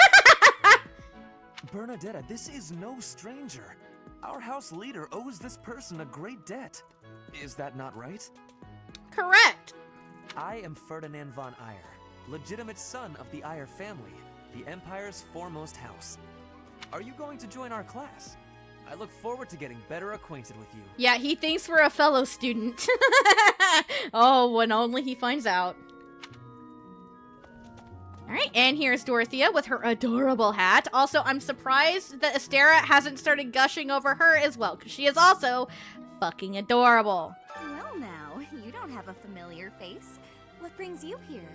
[SPEAKER 17] Bernadetta, this is no stranger. Our house leader owes this person a great debt. Is that not right?
[SPEAKER 2] Correct.
[SPEAKER 17] I am Ferdinand von Eyre, legitimate son of the Eyre family, the Empire's foremost house. Are you going to join our class? I look forward to getting better acquainted with you.
[SPEAKER 2] Yeah, he thinks we're a fellow student. Oh, when only he finds out. Alright, and here's Dorothea with her adorable hat. Also, I'm surprised that Astera hasn't started gushing over her as well, because she is also fucking adorable.
[SPEAKER 4] Well now, you don't have a familiar face. What brings you here?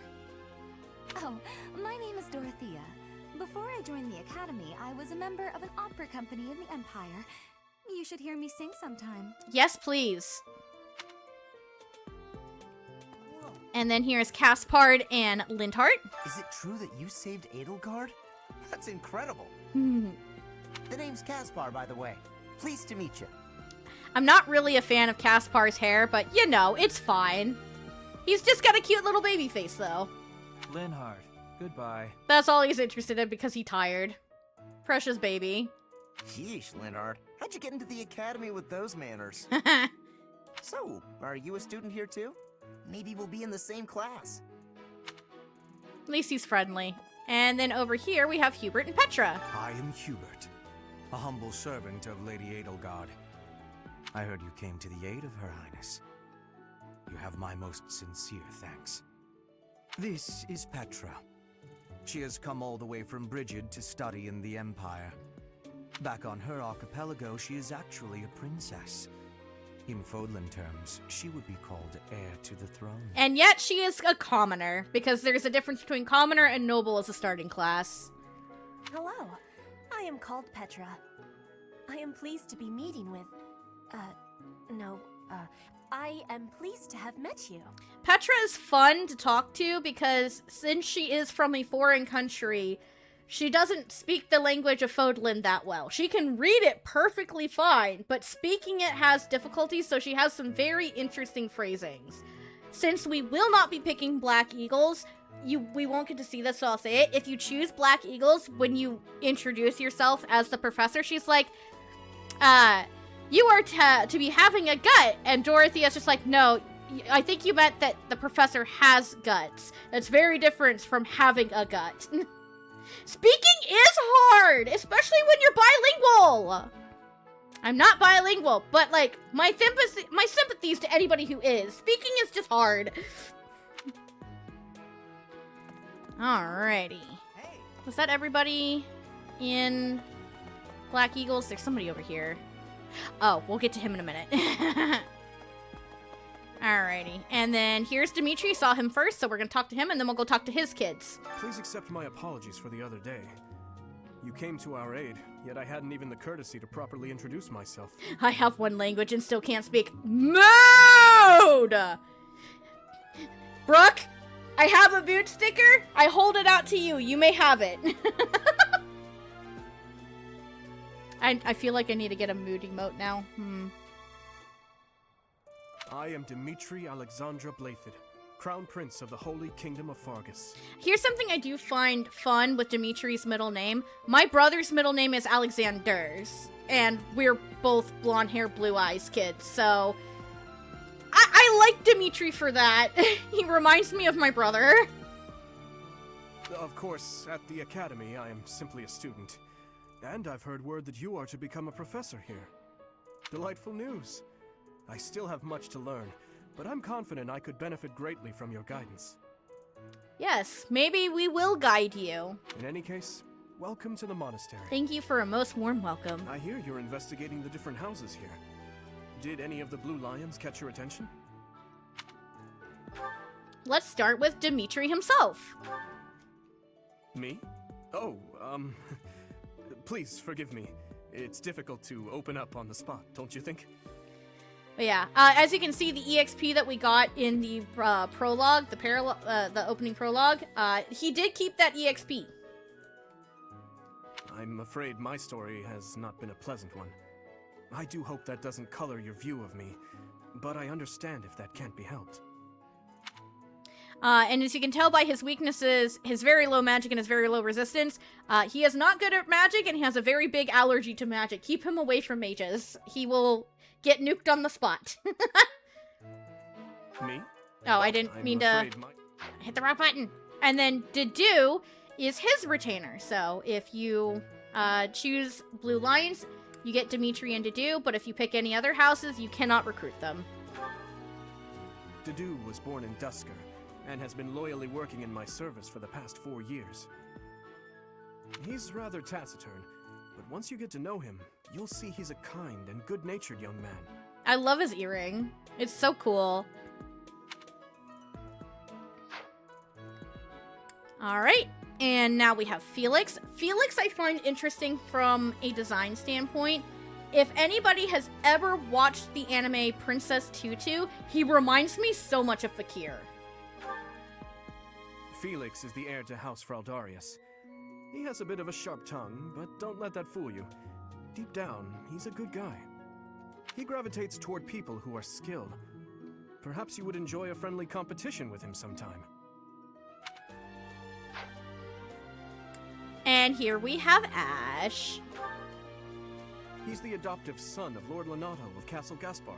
[SPEAKER 4] Oh, my name is Dorothea. Before I joined the Academy, I was a member of an opera company in the Empire. You should hear me sing sometime.
[SPEAKER 2] Yes, please. And then here's Caspard and Lindhart.
[SPEAKER 18] Is it true that you saved Edelgard? That's incredible. The name's Caspar, by the way. Pleased to meet you.
[SPEAKER 2] I'm not really a fan of Caspar's hair, but you know, it's fine. He's just got a cute little baby face, though.
[SPEAKER 16] Linhart, goodbye.
[SPEAKER 2] That's all he's interested in because he's tired. Precious baby.
[SPEAKER 18] Sheesh, Linhart. How'd you get into the academy with those manners? So, are you a student here too? Maybe we'll be in the same class.
[SPEAKER 2] At least he's friendly. And then over here we have Hubert and Petra.
[SPEAKER 19] I am Hubert, a humble servant of Lady Edelgard. I heard you came to the aid of Her Highness. You have my most sincere thanks. This is Petra. She has come all the way from Brigid to study in the Empire. Back on her archipelago, she is actually a princess. In Fodlan terms, she would be called heir to the throne.
[SPEAKER 2] And yet she is a commoner, because there's a difference between commoner and noble as a starting class.
[SPEAKER 20] Hello, I am called Petra. I am pleased to be meeting with... I am pleased to have met you.
[SPEAKER 2] Petra is fun to talk to because since she is from a foreign country, she doesn't speak the language of Fodlan that well. She can read it perfectly fine, but speaking it has difficulties, so she has some very interesting phrasings. Since we will not be picking Black Eagles, we won't get to see this, so I'll say it. If you choose Black Eagles, when you introduce yourself as the professor, she's like, you are to be having a gut. And Dorothea's just like, no, I think you meant that the professor has guts. That's very different from having a gut. Speaking is hard, especially when you're bilingual. I'm not bilingual, but, like, my sympathies to anybody who is. Speaking is just hard. Alrighty. Was that everybody in Black Eagles? There's somebody over here. Oh, we'll get to him in a minute. Alrighty. And then here's Dimitri. Saw him first, so we're gonna talk to him, and then we'll go talk to his kids.
[SPEAKER 6] Please accept my apologies for the other day. You came to our aid, yet I hadn't even the courtesy to properly introduce myself.
[SPEAKER 2] I have one language and still can't speak. Mood! Brooke, I have a boot sticker. I hold it out to you. You may have it. I feel like I need to get a mood emote now.
[SPEAKER 6] I am Dimitri Alexandra Blathid, Crown Prince of the Holy Kingdom of Fargus.
[SPEAKER 2] Here's something I do find fun with Dimitri's middle name. My brother's middle name is Alexanders, and we're both blonde hair, blue eyes kids, so I like Dimitri for that. He reminds me of my brother.
[SPEAKER 6] Of course, at the Academy, I am simply a student. And I've heard word that you are to become a professor here. Delightful news. I still have much to learn, but I'm confident I could benefit greatly from your guidance.
[SPEAKER 2] Yes, maybe we will guide you.
[SPEAKER 6] In any case, welcome to the monastery.
[SPEAKER 2] Thank you for a most warm welcome.
[SPEAKER 6] I hear you're investigating the different houses here. Did any of the blue lions catch your attention?
[SPEAKER 2] Let's start with Dimitri himself.
[SPEAKER 6] Me? Oh, please forgive me. It's difficult to open up on the spot, don't you think?
[SPEAKER 2] But yeah, as you can see, the EXP that we got in the prologue, the opening prologue, he did keep that EXP.
[SPEAKER 6] I'm afraid my story has not been a pleasant one. I do hope that doesn't color your view of me, but I understand if that can't be helped.
[SPEAKER 2] And as you can tell by his weaknesses, his very low magic and his very low resistance, he is not good at magic and he has a very big allergy to magic. Keep him away from mages. He will get nuked on the spot.
[SPEAKER 6] Me?
[SPEAKER 2] Oh, I didn't mean to hit the wrong button. And then Dedu is his retainer. So if you choose Blue Lions, you get Dimitri and Dedu, but if you pick any other houses, you cannot recruit them.
[SPEAKER 6] Dedu was born in Dusker, and has been loyally working in my service for the past 4 years. He's rather taciturn, but once you get to know him, you'll see he's a kind and good-natured young man.
[SPEAKER 2] I love his earring. It's so cool. Alright, and now we have Felix. Felix I find interesting from a design standpoint. If anybody has ever watched the anime Princess Tutu, he reminds me so much of Fakir.
[SPEAKER 6] Felix is the heir to House Fraldarius. He has a bit of a sharp tongue, but don't let that fool you. Deep down, he's a good guy. He gravitates toward people who are skilled. Perhaps you would enjoy a friendly competition with him sometime.
[SPEAKER 2] And here we have Ash.
[SPEAKER 6] He's the adoptive son of Lord Lenato of Castle Gaspar,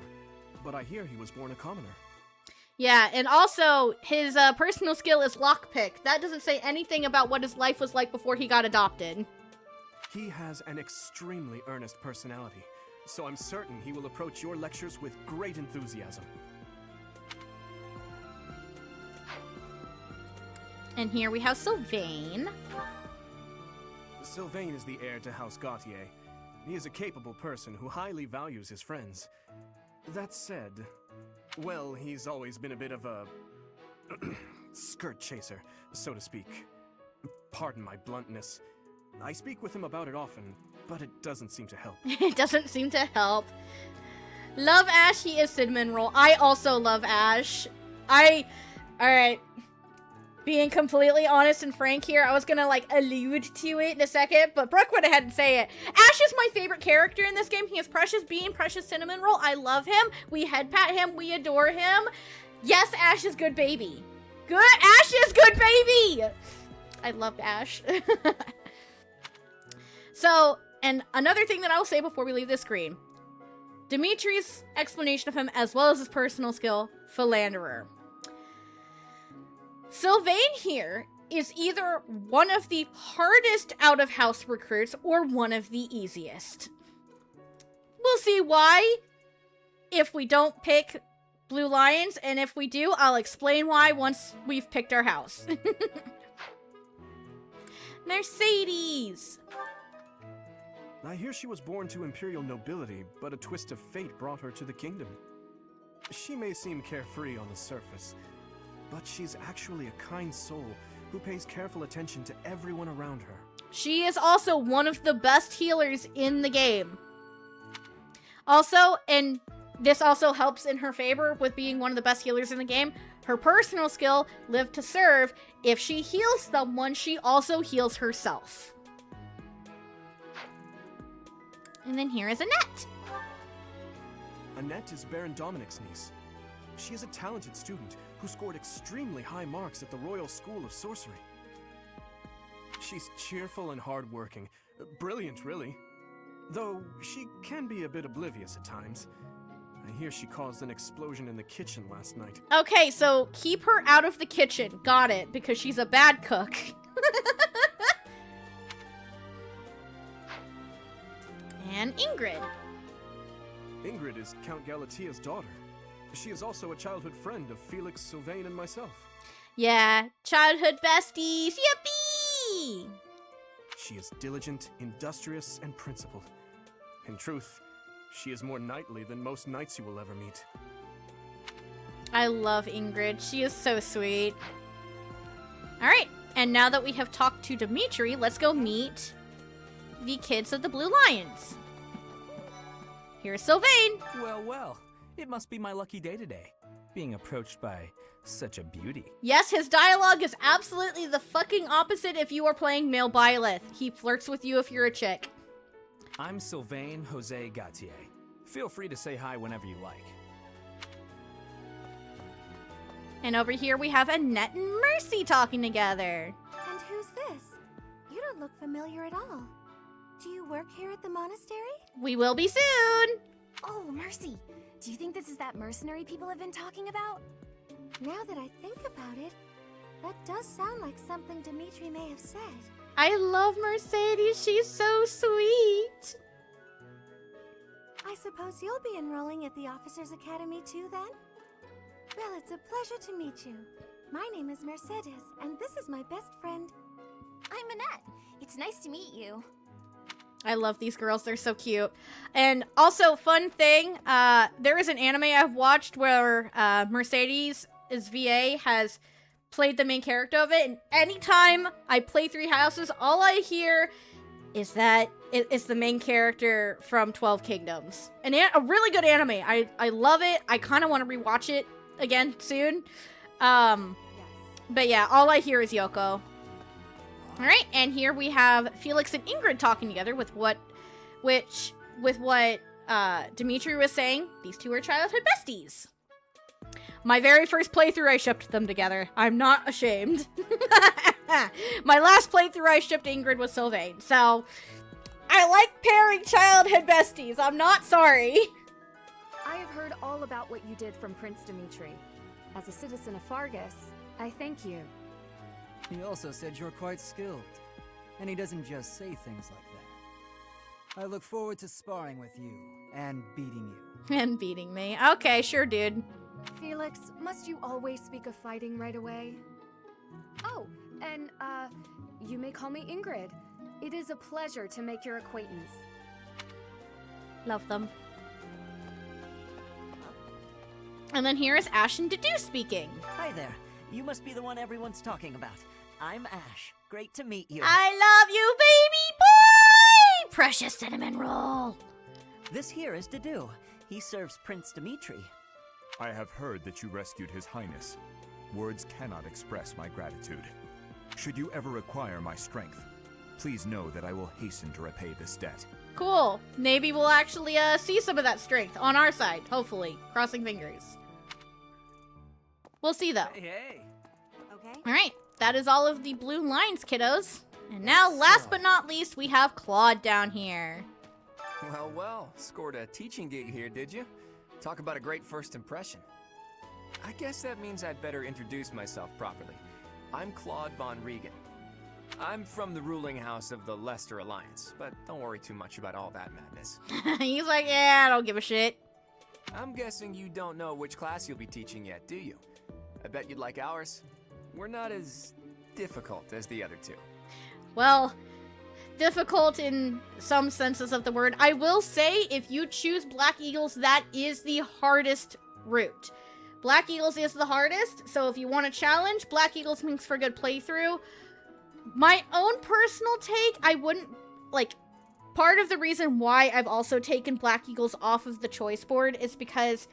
[SPEAKER 6] but I hear he was born a commoner.
[SPEAKER 2] Yeah, and also, his personal skill is lockpick. That doesn't say anything about what his life was like before he got adopted.
[SPEAKER 6] He has an extremely earnest personality, so I'm certain he will approach your lectures with great enthusiasm.
[SPEAKER 2] And here we have Sylvain.
[SPEAKER 6] Sylvain is the heir to House Gautier. He is a capable person who highly values his friends. That said, well, he's always been a bit of a skirt chaser, so to speak. Pardon my bluntness. I speak with him about it often, but it doesn't seem to help.
[SPEAKER 2] It doesn't seem to help. Love Ash, he is cinnamon roll. I also love Ash. Alright. Being completely honest and frank here, I was gonna, allude to it in a second, but Brooke went ahead and say it. Ash is my favorite character in this game. He is Precious Bean, Precious Cinnamon Roll. I love him. We head pat him. We adore him. Yes, Ash is good baby. Ash is good baby! I love Ash. So, and another thing that I'll say before we leave this screen. Dimitri's explanation of him, as well as his personal skill, Philanderer. Sylvain here is either one of the hardest out-of-house recruits or one of the easiest. we'll see why if we don't pick blue lions, and if we do, I'll explain why once we've picked our house. Mercedes!
[SPEAKER 6] I hear she was born to imperial nobility, but a twist of fate brought her to the kingdom. She may seem carefree on the surface, but she's actually a kind soul who pays careful attention to everyone around her.
[SPEAKER 2] She is also one of the best healers in the game. Also, and this also helps in her favor with being one of the best healers in the game, her personal skill, Live to Serve, if she heals someone, she also heals herself. And then here is Annette.
[SPEAKER 6] Annette is Baron Dominic's niece. She is a talented student who scored extremely high marks at the Royal School of Sorcery. She's cheerful and hardworking. Brilliant, really. Though she can be a bit oblivious at times. I hear she caused an explosion in the kitchen last night.
[SPEAKER 2] Okay, so keep her out of the kitchen. Got it, because she's a bad cook. And Ingrid.
[SPEAKER 6] Ingrid is Count Galatia's daughter. She is also a childhood friend of Felix, Sylvain, and myself.
[SPEAKER 2] Yeah, childhood besties. Yippee!
[SPEAKER 6] She is diligent, industrious, and principled. In truth, she is more knightly than most knights you will ever meet.
[SPEAKER 2] I love Ingrid. She is so sweet. Alright, and now that we have talked to Dimitri, let's go meet the kids of the Blue Lions. Here's Sylvain.
[SPEAKER 21] Well, well. It must be my lucky day today, being approached by such a beauty.
[SPEAKER 2] Yes, his dialogue is absolutely the fucking opposite if you are playing male Byleth. He flirts with you if you're a chick.
[SPEAKER 21] I'm Sylvain Jose Gautier. Feel free to say hi whenever you like.
[SPEAKER 2] And over here we have Annette and Mercy talking together.
[SPEAKER 15] And who's this? You don't look familiar at all. Do you work here at the monastery?
[SPEAKER 2] We will be soon.
[SPEAKER 15] Oh, Mercy. Do you think this is that mercenary people have been talking about? Now that I think about it, that does sound like something Dimitri may have said.
[SPEAKER 2] I love Mercedes. She's so sweet.
[SPEAKER 15] I suppose you'll be enrolling at the Officers Academy too, then? Well, it's a pleasure to meet you. My name is Mercedes, and this is my best friend.
[SPEAKER 4] I'm Annette. It's nice to meet you.
[SPEAKER 2] I love these girls. They're so cute. And also, fun thing, there is an anime I've watched where Mercedes' VA has played the main character of it, and anytime I play Three Houses, all I hear is that it's the main character from 12 Kingdoms. A really good anime. I love it. I kind of want to rewatch it again soon. But yeah, all I hear is Yoko. Alright, and here we have Felix and Ingrid talking together with what Dimitri was saying. These two are childhood besties. My very first playthrough, I shipped them together. I'm not ashamed. My last playthrough, I shipped Ingrid with Sylvain. So, I like pairing childhood besties. I'm not sorry.
[SPEAKER 22] I have heard all about what you did from Prince Dimitri. As a citizen of Fargus, I thank you.
[SPEAKER 23] He also said you're quite skilled, and he doesn't just say things like that. I look forward to sparring with you, and beating you.
[SPEAKER 2] And beating me. Okay, sure, dude.
[SPEAKER 22] Felix, must you always speak of fighting right away? Oh, and, you may call me Ingrid. It is a pleasure to make your acquaintance.
[SPEAKER 2] Love them. And then here is Ash and Dedu speaking.
[SPEAKER 24] Hi there. You must be the one everyone's talking about. I'm Ash. Great to meet you.
[SPEAKER 2] I love you, baby boy! Precious cinnamon roll.
[SPEAKER 24] This here is Dedu. He serves Prince Dimitri.
[SPEAKER 25] I have heard that you rescued His Highness. Words cannot express my gratitude. Should you ever require my strength, please know that I will hasten to repay this debt.
[SPEAKER 2] Cool. Maybe we'll actually see some of that strength on our side, hopefully. Crossing fingers. We'll see, though.
[SPEAKER 24] Hey.
[SPEAKER 15] Okay.
[SPEAKER 2] Alright, that is all of the blue lines, kiddos. And now, last but not least, we have Claude down here.
[SPEAKER 8] Well, well, scored a teaching gig here, did you? Talk about a great first impression. I guess that means I'd better introduce myself properly. I'm Claude von Regen. I'm from the ruling house of the Leicester Alliance, but don't worry too much about all that madness.
[SPEAKER 2] He's like, yeah, I don't give a shit.
[SPEAKER 8] I'm guessing you don't know which class you'll be teaching yet, do you? I bet you'd like ours. We're not as difficult as the other two.
[SPEAKER 2] Well, difficult in some senses of the word. I will say, if you choose Black Eagles, that is the hardest route. Black Eagles is the hardest, so if you want a challenge, Black Eagles makes for a good playthrough. My own personal take, I wouldn't, like, part of the reason why I've also taken Black Eagles off of the choice board is because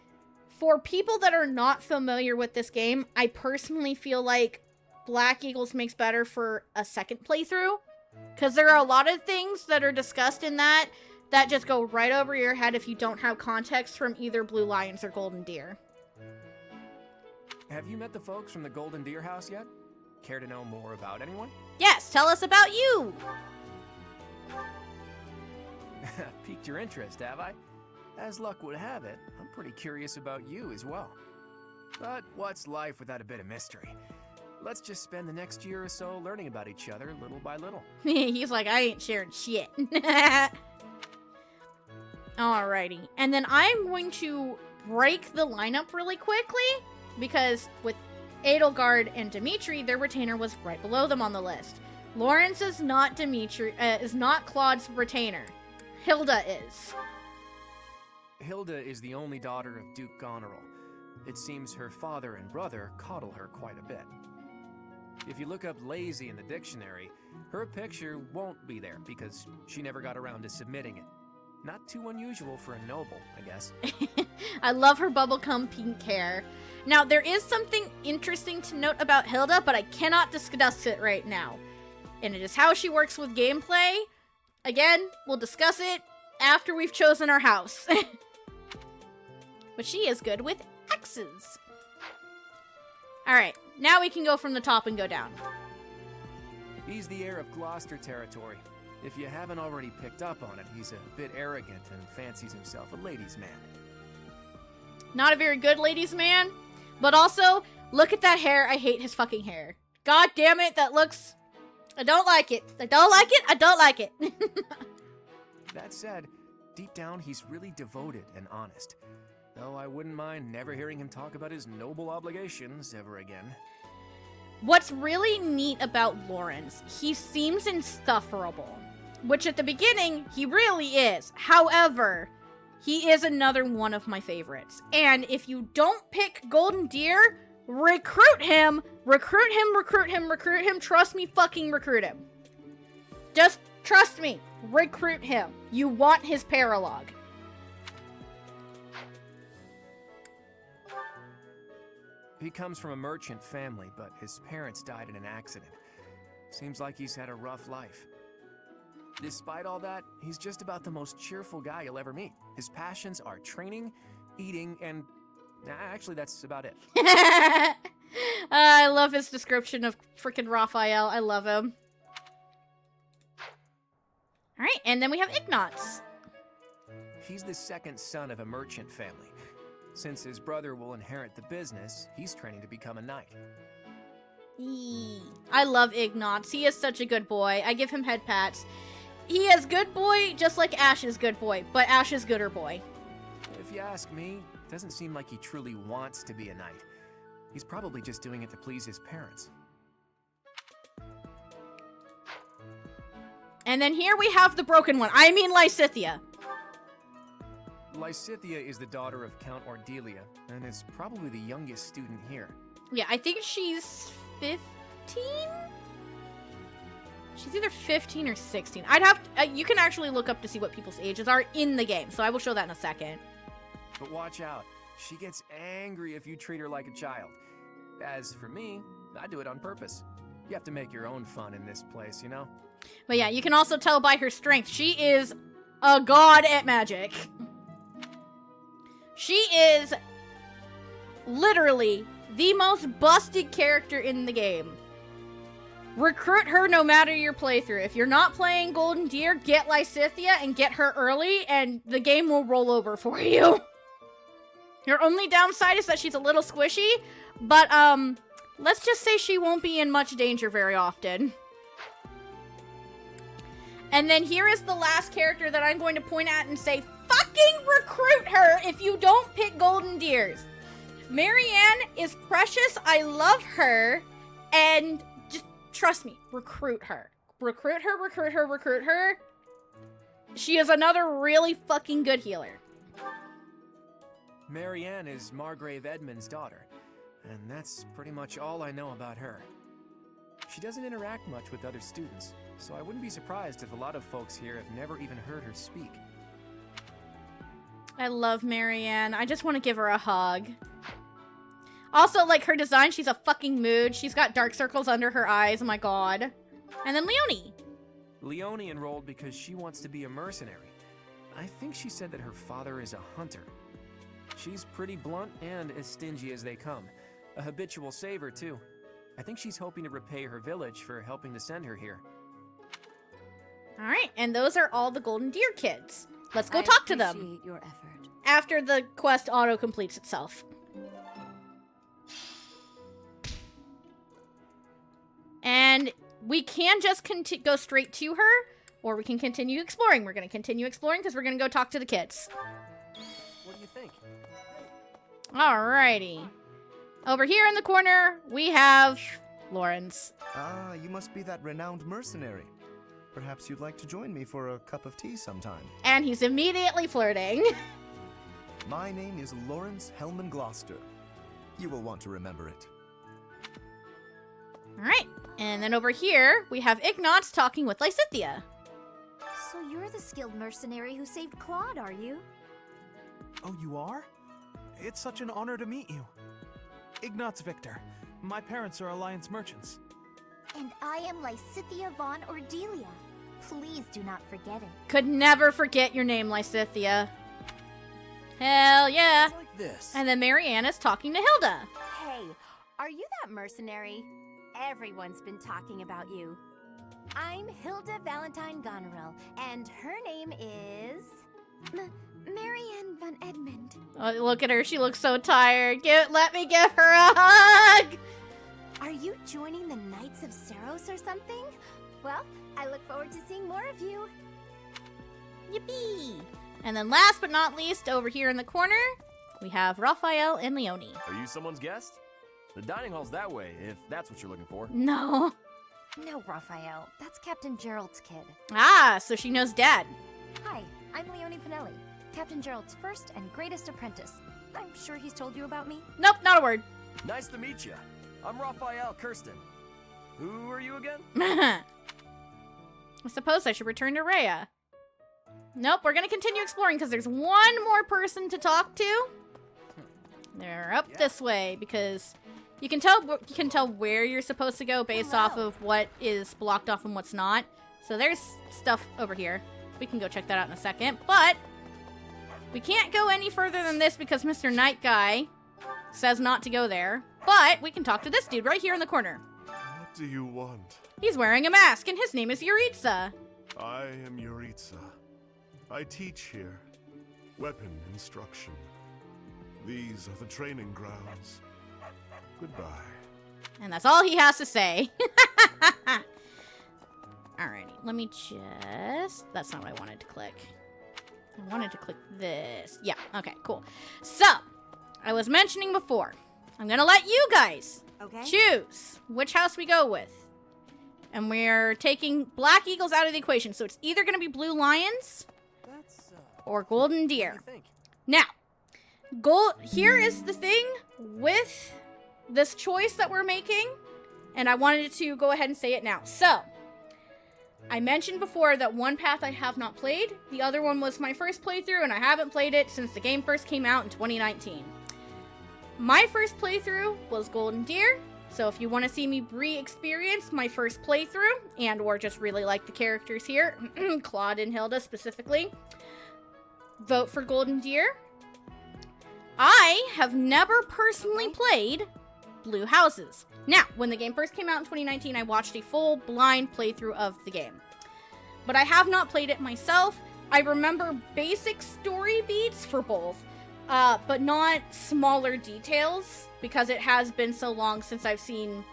[SPEAKER 2] for people that are not familiar with this game, I personally feel like Black Eagles makes better for a second playthrough. Because there are a lot of things that are discussed in that just go right over your head if you don't have context from either Blue Lions or Golden Deer.
[SPEAKER 8] Have you met the folks from the Golden Deer House yet? Care to know more about anyone?
[SPEAKER 2] Yes, tell us about you!
[SPEAKER 8] Piqued your interest, have I? As luck would have it, I'm pretty curious about you as well. But what's life without a bit of mystery? Let's just spend the next year or so learning about each other little by little.
[SPEAKER 2] He's like, I ain't sharing shit. Alrighty. And then I'm going to break the lineup really quickly, because with Edelgard and Dimitri, their retainer was right below them on the list. Lawrence is not Claude's retainer. Hilda is.
[SPEAKER 8] Hilda is the only daughter of Duke Goneril. It seems her father and brother coddle her quite a bit. If you look up lazy in the dictionary, her picture won't be there because she never got around to submitting it. Not too unusual for a noble, I guess.
[SPEAKER 2] I love her bubblegum pink hair. Now, there is something interesting to note about Hilda, but I cannot discuss it right now. And it is how she works with gameplay. Again, we'll discuss it after we've chosen our house. But she is good with X's. Alright, now we can go from the top and go down.
[SPEAKER 8] He's the heir of Gloucester territory. If you haven't already picked up on it, he's a bit arrogant and fancies himself a ladies' man.
[SPEAKER 2] Not a very good ladies' man, but also, look at that hair. I hate his fucking hair. God damn it, that looks... I don't like it. I don't like it. I don't like it.
[SPEAKER 8] That said, deep down, he's really devoted and honest. Though I wouldn't mind never hearing him talk about his noble obligations ever again.
[SPEAKER 2] What's really neat about Lawrence, he seems insufferable. Which at the beginning, he really is. However, he is another one of my favorites. And if you don't pick Golden Deer, recruit him! Recruit him, recruit him, recruit him. Trust me, fucking recruit him. Just trust me. Recruit him. You want his paralogue.
[SPEAKER 8] He comes from a merchant family, but his parents died in an accident. Seems like he's had a rough life. Despite all that, he's just about the most cheerful guy you'll ever meet. His passions are training, eating, and... actually, that's about it.
[SPEAKER 2] I love his description of frickin' Raphael. I love him. Alright, and then we have Ignatz.
[SPEAKER 8] He's the second son of a merchant family. Since his brother will inherit the business, he's training to become a knight.
[SPEAKER 2] I love Ignatz. He is such a good boy. I give him head pats. He is good boy, just like Ash is good boy, but Ash is gooder boy.
[SPEAKER 8] If you ask me, it doesn't seem like he truly wants to be a knight. He's probably just doing it to please his parents.
[SPEAKER 2] And then here we have the broken one. I mean Lysithea.
[SPEAKER 8] Lysithea is the daughter of Count Ordelia, and is probably the youngest student here.
[SPEAKER 2] Yeah, I think she's 15? She's either 15 or 16. I'd have to, you can actually look up to see what people's ages are in the game, so I will show that in a second.
[SPEAKER 8] But watch out. She gets angry if you treat her like a child. As for me, I do it on purpose. You have to make your own fun in this place, you know?
[SPEAKER 2] But yeah, you can also tell by her strength. She is a god at magic. She is literally the most busted character in the game. Recruit her no matter your playthrough. If you're not playing Golden Deer, get Lysithea and get her early, and the game will roll over for you. Her only downside is that she's a little squishy, but let's just say she won't be in much danger very often. And then here is the last character that I'm going to point at and say, fucking recruit her if you don't pick Golden Deers. Marianne is precious. I love her. And just trust me, recruit her. Recruit her, recruit her, recruit her. She is another really fucking good healer.
[SPEAKER 8] Marianne is Margrave Edmund's daughter, and that's pretty much all I know about her. She doesn't interact much with other students, so I wouldn't be surprised if a lot of folks here have never even heard her speak.
[SPEAKER 2] I love Marianne. I just want to give her a hug. Also, like, her design, she's a fucking mood. She's got dark circles under her eyes. Oh my god. And then Leonie.
[SPEAKER 8] Leonie enrolled because she wants to be a mercenary. I think she said that her father is a hunter. She's pretty blunt and as stingy as they come. A habitual saver, too. I think she's hoping to repay her village for helping to send her here.
[SPEAKER 2] Alright, and those are all the Golden Deer kids. Let's go talk to them.
[SPEAKER 13] I appreciate your effort.
[SPEAKER 2] After the quest auto-completes itself. And we can just go straight to her, or we can continue exploring. We're going to continue exploring because we're going to go talk to the kids.
[SPEAKER 8] What do you think?
[SPEAKER 2] Alrighty. Over here in the corner, we have Lawrence.
[SPEAKER 1] Ah, you must be that renowned mercenary. Perhaps you'd like to join me for a cup of tea sometime.
[SPEAKER 2] And he's immediately flirting.
[SPEAKER 1] My name is Lawrence Hellman Gloucester. You will want to remember it.
[SPEAKER 2] Alright, and then over here, we have Ignatz talking with Lysithea.
[SPEAKER 4] So you're the skilled mercenary who saved Claude, are you?
[SPEAKER 3] Oh, you are? It's such an honor to meet you. Ignatz Victor. My parents are Alliance merchants.
[SPEAKER 4] And I am Lysithea von Ordelia. Please do not forget it.
[SPEAKER 2] Could never forget your name, Lysithea. Hell yeah.
[SPEAKER 3] It's like this.
[SPEAKER 2] And then Marianne is talking to Hilda.
[SPEAKER 20] Hey, are you that mercenary? Everyone's been talking about you. I'm Hilda Valentine Goneril, and her name is...
[SPEAKER 4] Marianne von Edmund.
[SPEAKER 2] Oh, look at her. She looks so tired. Let me give her a hug.
[SPEAKER 20] Are you joining the Knights of Seros or something? Well, I look forward to seeing more of you.
[SPEAKER 2] Yippee. And then last but not least, over here in the corner, we have Raphael and Leonie.
[SPEAKER 9] Are you someone's guest? The dining hall's that way, if that's what you're looking for.
[SPEAKER 2] No.
[SPEAKER 13] No, Raphael. That's Captain Gerald's kid.
[SPEAKER 2] Ah, so she knows Dad.
[SPEAKER 13] Hi, I'm Leonie Pinelli, Captain Gerald's first and greatest apprentice. I'm sure he's told you about me.
[SPEAKER 2] Nope, not a word.
[SPEAKER 9] Nice to meet you. I'm Raphael Kirsten. Who are you again?
[SPEAKER 2] I suppose I should return to Rhea. Nope, we're gonna continue exploring because there's one more person to talk to. They're up this way because you can tell where you're supposed to go based off of what is blocked off and what's not. So there's stuff over here. We can go check that out in a second, but we can't go any further than this because Mr. Night Guy says not to go there. But we can talk to this dude right here in the corner.
[SPEAKER 5] What do you want?
[SPEAKER 2] He's wearing a mask, and his name is Yuritsa.
[SPEAKER 5] I am Yuritsa. I teach here. Weapon instruction. These are the training grounds. Goodbye.
[SPEAKER 2] And that's all he has to say. Alrighty, let me just... That's not what I wanted to click. I wanted to click this. Yeah, okay, cool. So, I was mentioning before, I'm gonna let you guys choose which house we go with. And we're taking Black Eagles out of the equation, so it's either gonna be Blue Lions or Golden Deer. Now, here is the thing with this choice that we're making, and I wanted to go ahead and say it now. So, I mentioned before that one path I have not played. The other one was my first playthrough, and I haven't played it since the game first came out in 2019. My first playthrough was Golden Deer, so if you want to see me re-experience my first playthrough, and or just really like the characters here, Claude and Hilda specifically, vote for Golden Deer. I have never personally played Blue Houses. Now, when the game first came out in 2019, I watched a full blind playthrough of the game. But I have not played it myself. I remember basic story beats for both, but not smaller details, because it has been so long since I've seen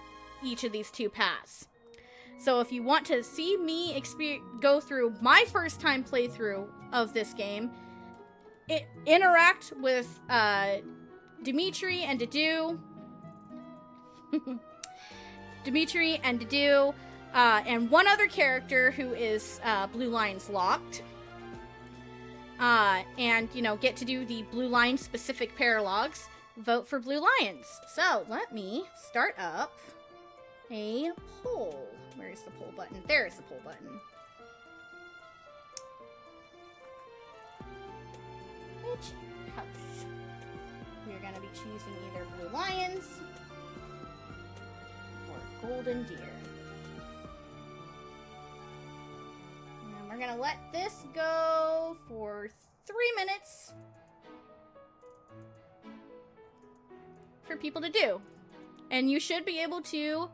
[SPEAKER 2] each of these two paths. So if you want to see me go through my first time playthrough of this game, interact with Dimitri and Dedue, and one other character who is Blue Lion's locked. And, you know, get to do the Blue Lion specific paralogs. Vote for Blue Lions. So, let me start up a poll. Where's the poll button? There's the poll button. Which house? We're going to be choosing either Blue Lions or Golden Deer. And we're going to let this go for 3 minutes for people to do. And you should be able to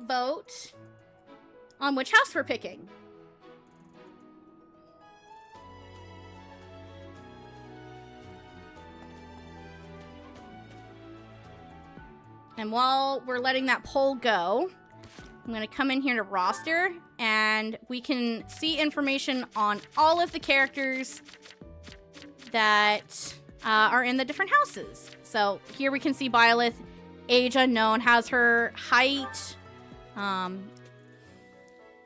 [SPEAKER 2] vote on which house we're picking. And while we're letting that poll go, I'm going to come in here to roster, and we can see information on all of the characters that are in the different houses. So here we can see Byleth, age unknown, has her height,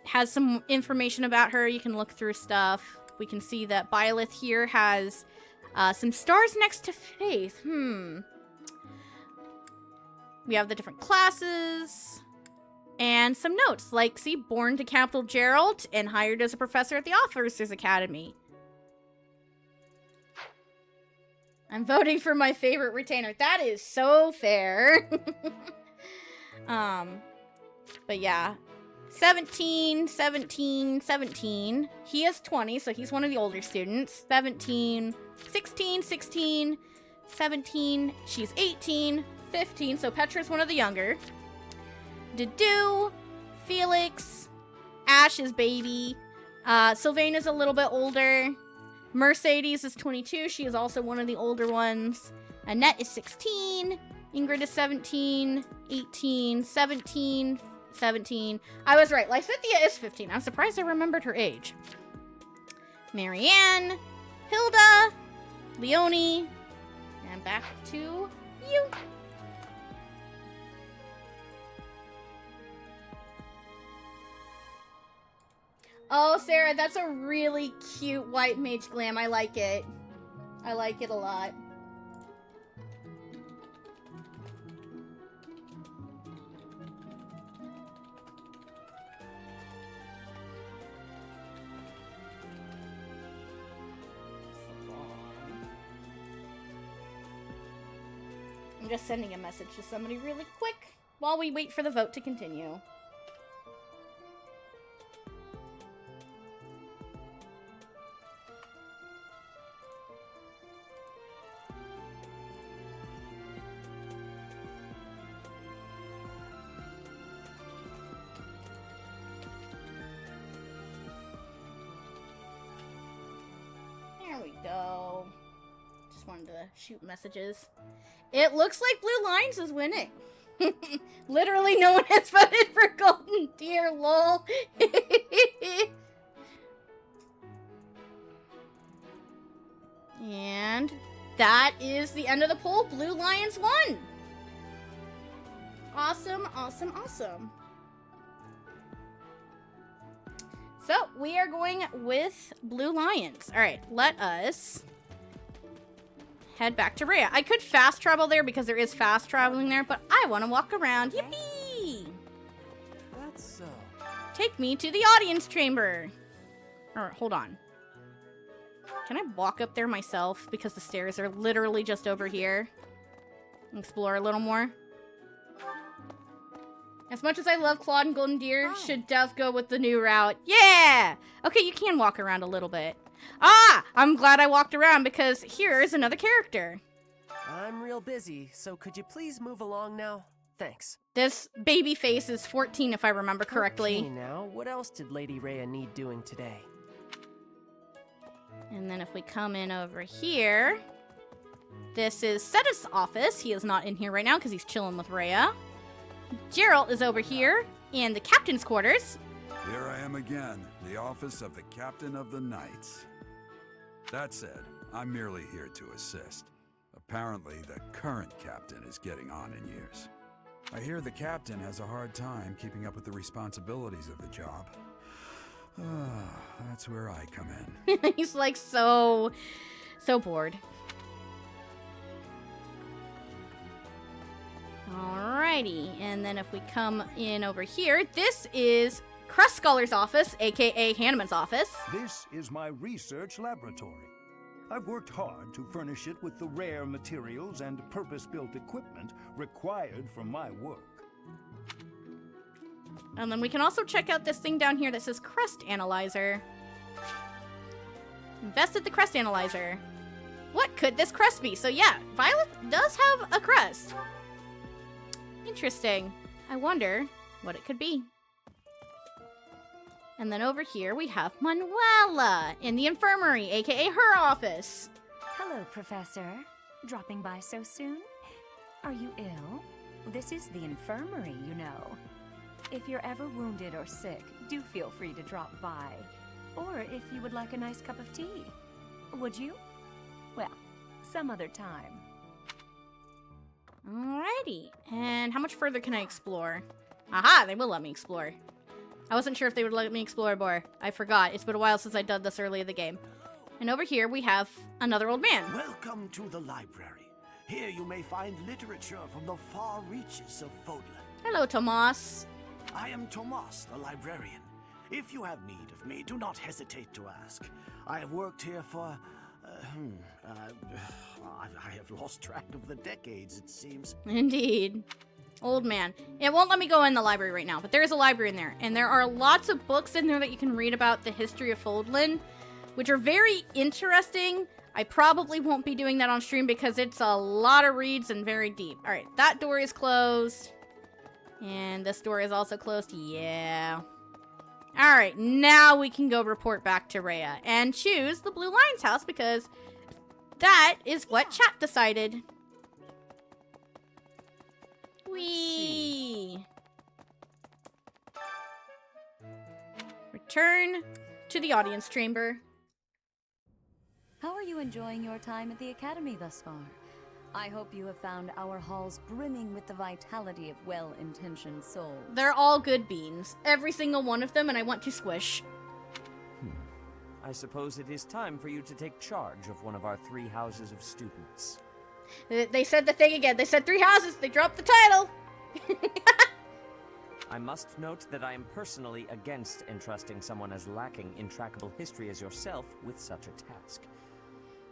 [SPEAKER 2] has some information about her. You can look through stuff. We can see that Byleth here has some stars next to Faith. We have the different classes and some notes, like, see, born to Capital Gerald and hired as a professor at the Officers Academy. I'm voting for my favorite retainer. That is so fair. But yeah, 17. He is 20, so he's one of the older students. 17, 16, 17. She's 18. 15, so Petra's one of the younger. Dedue, Felix, Ash is baby. Sylvain is a little bit older. Mercedes is 22. She is also one of the older ones. Annette is 16. Ingrid is 17. 18. 17. I was right. Lysithia is 15. I'm surprised I remembered her age. Marianne, Hilda, Leonie, and back to you. Oh, Sarah, that's a really cute white mage glam. I like it. I like it a lot. I'm just sending a message to somebody really quick while we wait for the vote to continue. Go. Just wanted to shoot messages. It looks like Blue Lions is winning. Literally no one has voted for Golden Deer, lol. And that is the end of the poll. Blue Lions won. Awesome, awesome, awesome. So, we are going with Blue Lions. Alright, let us head back to Rhea. I could fast travel there because there is fast traveling there, but I want to walk around. Yippee!
[SPEAKER 24] That's so.
[SPEAKER 2] Take me to the audience chamber. Alright, hold on. Can I walk up there myself? Because the stairs are literally just over here. Explore a little more. As much as I love Claude and Golden Deer, should Dev go with the new route? Yeah! Okay, you can walk around a little bit. Ah! I'm glad I walked around because here is another character.
[SPEAKER 9] I'm real busy, so could you please move along now? Thanks.
[SPEAKER 2] This baby face is 14 if I remember correctly.
[SPEAKER 9] Okay, now, what else did Lady Rhea need doing today?
[SPEAKER 2] And then if we come in over here, this is Setis' office. He is not in here right now because he's chilling with Rhea. Gerald is over here. in the captain's quarters.
[SPEAKER 7] Here I am again, the office of the Captain of the Knights. That said, I'm merely here to assist. Apparently, the current captain is getting on in years. I hear the captain has a hard time keeping up with the responsibilities of the job. That's where I come in.
[SPEAKER 2] He's like so bored. Alrighty, and then if we come in over here, this is Crust Scholar's office, aka Hanneman's office.
[SPEAKER 10] This is my research laboratory. I've worked hard to furnish it with the rare materials and purpose-built equipment required for my work.
[SPEAKER 2] And then we can also check out this thing down here that says Crust Analyzer. Invested the Crust Analyzer. What could this crust be? So yeah, Violet does have a crust. Interesting. I wonder what it could be. And then over here we have Manuela in the infirmary, aka her office.
[SPEAKER 11] Hello, Professor. Dropping by so soon? Are you ill? This is the infirmary, you know. If you're ever wounded or sick, do feel free to drop by. Or if you would like a nice cup of tea. Would you? Well, some other time.
[SPEAKER 2] Alrighty. And how much further can I explore? Aha, they will let me explore. I wasn't sure if they would let me explore more. I forgot. It's been a while since I did this early in the game. And over here we have another old man.
[SPEAKER 12] Welcome to the library. Here you may find literature from the far reaches of Fodlan.
[SPEAKER 2] Hello, Tomas.
[SPEAKER 12] I am Tomas, the librarian. If you have need of me, do not hesitate to ask. I have worked here for... I have lost track of the decades, it seems.
[SPEAKER 2] Indeed. Old man. It won't let me go in the library right now, but there is a library in there. And there are lots of books in there that you can read about the history of Fodlan, which are very interesting. I probably won't be doing that on stream because it's a lot of reads and very deep. Alright, that door is closed. And this door is also closed. Yeah. Alright, now we can go report back to Rhea and choose the Blue Lion's house because that is what chat decided. Whee! Return to the audience chamber.
[SPEAKER 13] How are you enjoying your time at the Academy thus far? I hope you have found our halls brimming with the vitality of well-intentioned souls.
[SPEAKER 2] They're all good beans. Every single one of them, and I want to squish.
[SPEAKER 9] I suppose it is time for you to take charge of one of our 3 houses of students.
[SPEAKER 2] They said the thing again. They said 3 houses. They dropped the title.
[SPEAKER 9] I must note that I am personally against entrusting someone as lacking in trackable history as yourself with such a task.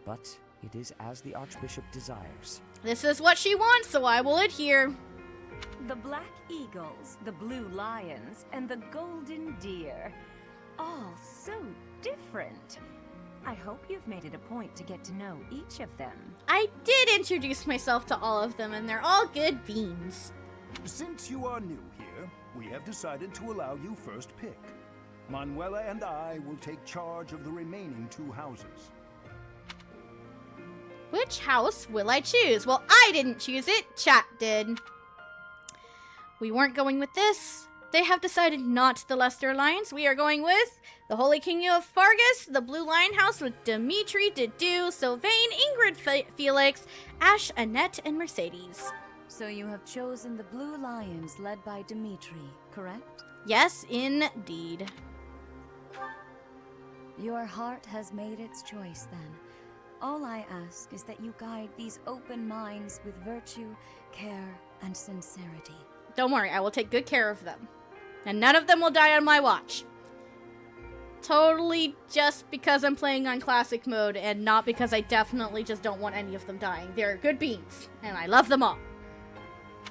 [SPEAKER 9] But it is as the Archbishop desires.
[SPEAKER 2] This is what she wants, so I will adhere.
[SPEAKER 11] The Black Eagles, the Blue Lions, and the Golden Deer. All so different. I hope you've made it a point to get to know each of them.
[SPEAKER 2] I did introduce myself to all of them, and they're all good beans.
[SPEAKER 10] Since you are new here, we have decided to allow you first pick. Manuela and I will take charge of the remaining 2 houses.
[SPEAKER 2] Which house will I choose? Well, I didn't choose it. Chat did. We weren't going with this. They have decided not the Leicester Alliance. We are going with the Holy King of Fargus, the Blue Lion House with Dimitri, Dedu, Sylvain, Ingrid, Felix, Ash, Annette, and Mercedes.
[SPEAKER 13] So you have chosen the Blue Lions led by Dimitri, correct?
[SPEAKER 2] Yes, indeed.
[SPEAKER 13] Your heart has made its choice then. All I ask is that you guide these open minds with virtue, care, and sincerity.
[SPEAKER 2] Don't worry, I will take good care of them. And none of them will die on my watch. Totally just because I'm playing on classic mode and not because I definitely just don't want any of them dying. They're good beans, and I love them all.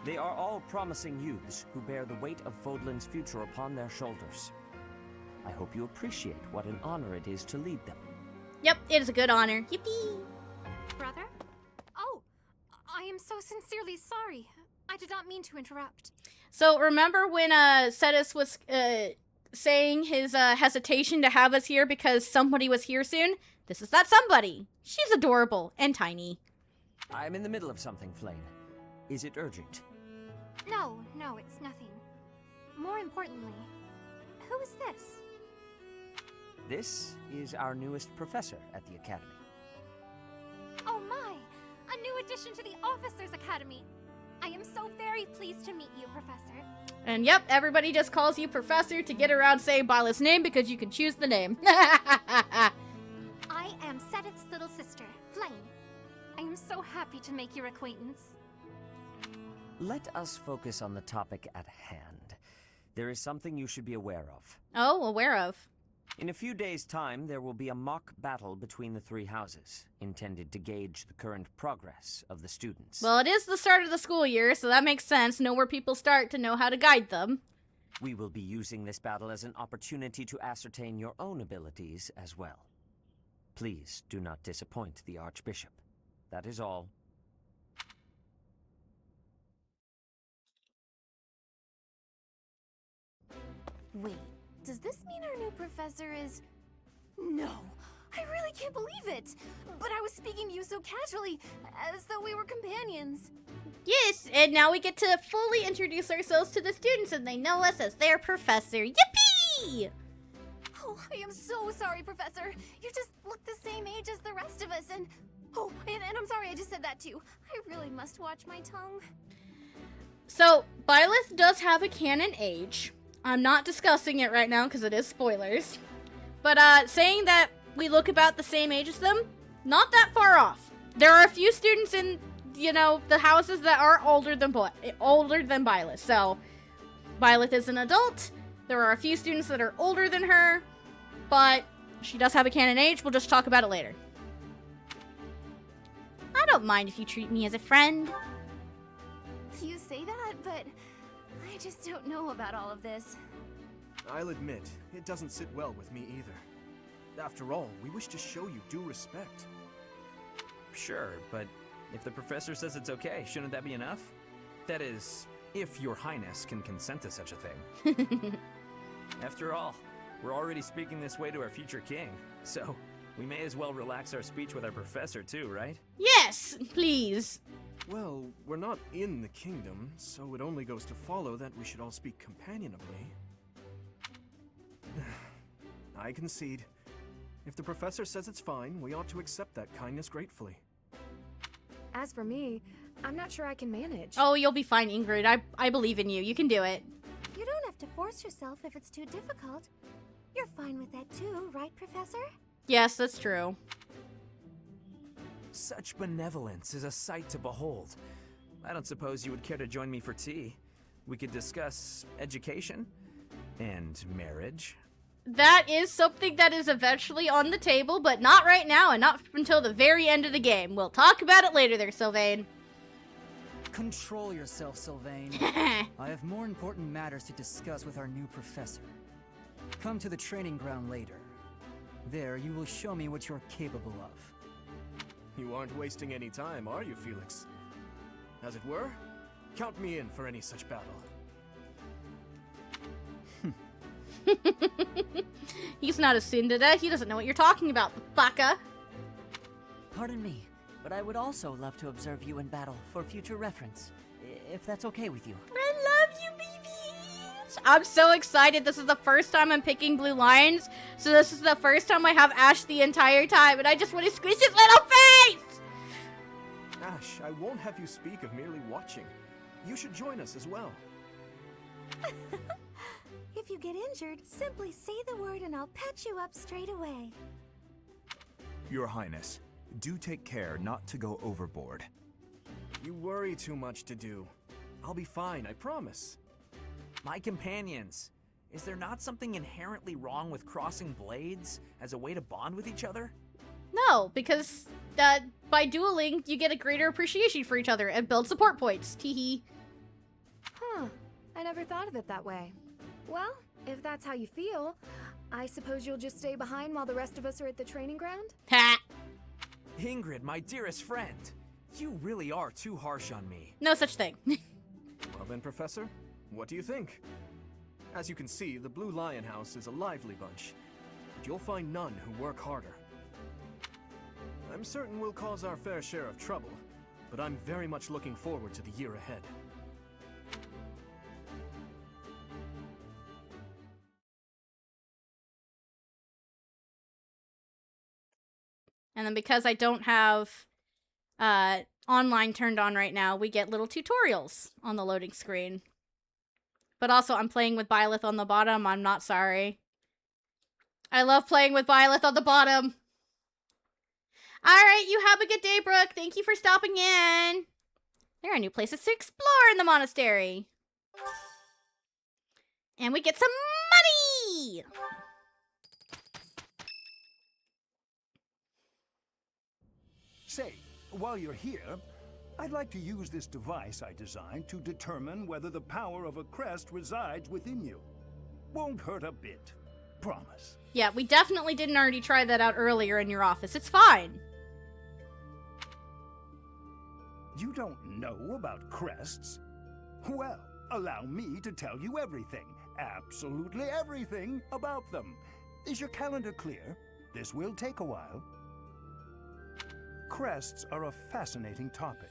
[SPEAKER 9] They are all promising youths who bear the weight of Fodlan's future upon their shoulders. I hope you appreciate what an honor it is to lead them.
[SPEAKER 2] Yep, it is a good honor. Yippee!
[SPEAKER 22] Brother? Oh, I am so sincerely sorry. I did not mean to interrupt.
[SPEAKER 2] So remember when Cetus was saying his hesitation to have us here because somebody was here soon? This is that somebody. She's adorable and tiny.
[SPEAKER 9] I'm in the middle of something, Flame. Is it urgent?
[SPEAKER 22] No, it's nothing.
[SPEAKER 15] more importantly, who is this?
[SPEAKER 9] This is our newest professor at the Academy.
[SPEAKER 15] Oh my! A new addition to the Officers Academy! I am so very pleased to meet you, Professor.
[SPEAKER 2] And yep, everybody just calls you Professor to get around saying Byleth's name because you can choose the name.
[SPEAKER 15] I am Sedith's little sister, Flame. I am so happy to make your acquaintance.
[SPEAKER 9] Let us focus on the topic at hand. There is something you should be aware of.
[SPEAKER 2] Oh, aware of.
[SPEAKER 9] In a few days' time, there will be a mock battle between the three houses, intended to gauge the current progress of the students.
[SPEAKER 2] Well, it is the start of the school year, so that makes sense. Know where people start to know how to guide them.
[SPEAKER 9] We will be using this battle as an opportunity to ascertain your own abilities as well. Please do not disappoint the Archbishop. That is all.
[SPEAKER 15] Wait, does this mean our new professor is... No, I really can't believe it! But I was speaking to you so casually, as though we were companions.
[SPEAKER 2] Yes, and now we get to fully introduce ourselves to the students and they know us as their professor. Yippee!
[SPEAKER 15] Oh, I am so sorry, Professor. You just look the same age as the rest of us, and... Oh, and I'm sorry I just said that too. I really must watch my tongue.
[SPEAKER 2] So, Byleth does have a canon age. I'm not discussing it right now because it is spoilers. But saying that we look about the same age as them, not that far off. There are a few students in, you know, the houses that are older than Byleth. So, Byleth is an adult. There are a few students that are older than her, but she does have a canon age. We'll just talk about it later. I don't mind if you treat me as a friend.
[SPEAKER 15] You say that, but I just don't know about all of this.
[SPEAKER 6] I'll admit, it doesn't sit well with me either. After all, we wish to show you due respect.
[SPEAKER 21] Sure, but if the professor says it's okay, shouldn't that be enough? That is, if your highness can consent to such a thing. After all, we're already speaking this way to our future king, so we may as well relax our speech with our professor too, right?
[SPEAKER 2] Yes, please.
[SPEAKER 6] Well, we're not in the kingdom, so it only goes to follow that we should all speak companionably. I concede. If the professor says it's fine, we ought to accept that kindness gratefully.
[SPEAKER 22] As for me, I'm not sure I can manage.
[SPEAKER 2] Oh, you'll be fine, Ingrid. I believe in you. You can do it.
[SPEAKER 15] You don't have to force yourself if it's too difficult. You're fine with that too, right, Professor?
[SPEAKER 2] Yes, that's true.
[SPEAKER 21] Such benevolence is a sight to behold. I don't suppose you would care to join me for tea. We could discuss education and marriage.
[SPEAKER 2] That is something that is eventually on the table, but not right now and not until the very end of the game. We'll talk about it later there, Sylvain.
[SPEAKER 23] Control yourself, Sylvain. I have more important matters to discuss with our new professor. Come to the training ground later. There, you will show me what you're capable of.
[SPEAKER 6] You aren't wasting any time, are you, Felix? As it were, count me in for any such battle.
[SPEAKER 2] He's not a Sindada. He doesn't know what you're talking about, baka.
[SPEAKER 24] Pardon me, but I would also love to observe you in battle for future reference, if that's okay with you.
[SPEAKER 2] I love you, babies. I'm so excited. This is the first time I'm picking Blue Lions, so this is the first time I have Ash the entire time, and I just want to squeeze his little face!
[SPEAKER 6] Ash, I won't have you speak of merely watching. You should join us as well.
[SPEAKER 15] If you get injured, simply say the word and I'll patch you up straight away.
[SPEAKER 25] Your Highness, do take care not to go overboard.
[SPEAKER 6] You worry too much to do. I'll be fine, I promise.
[SPEAKER 21] My companions, is there not something inherently wrong with crossing blades as a way to bond with each other?
[SPEAKER 2] No, because by dueling, you get a greater appreciation for each other and build support points. Teehee.
[SPEAKER 22] Huh. I never thought of it that way. Well, if that's how you feel, I suppose you'll just stay behind while the rest of us are at the training ground?
[SPEAKER 2] Ha!
[SPEAKER 21] Ingrid, my dearest friend, you really are too harsh on me.
[SPEAKER 2] No such thing.
[SPEAKER 6] Well then, Professor, what do you think? As you can see, the Blue Lion House is a lively bunch, but you'll find none who work harder. I'm certain we'll cause our fair share of trouble, but I'm very much looking forward to the year ahead.
[SPEAKER 2] And then because I don't have online turned on right now, we get little tutorials on the loading screen. But also, I'm playing with Byleth on the bottom. I'm not sorry. I love playing with Byleth on the bottom. Alright, you have a good day, Brooke. Thank you for stopping in. There are new places to explore in the monastery. And we get some money!
[SPEAKER 10] Say, while you're here, I'd like to use this device I designed to determine whether the power of a crest resides within you. Won't hurt a bit. Promise.
[SPEAKER 2] Yeah, we definitely didn't already try that out earlier in your office. It's fine.
[SPEAKER 10] You don't know about crests? Well, allow me to tell you everything, absolutely everything about them. Is your calendar clear? This will take a while. Crests are a fascinating topic,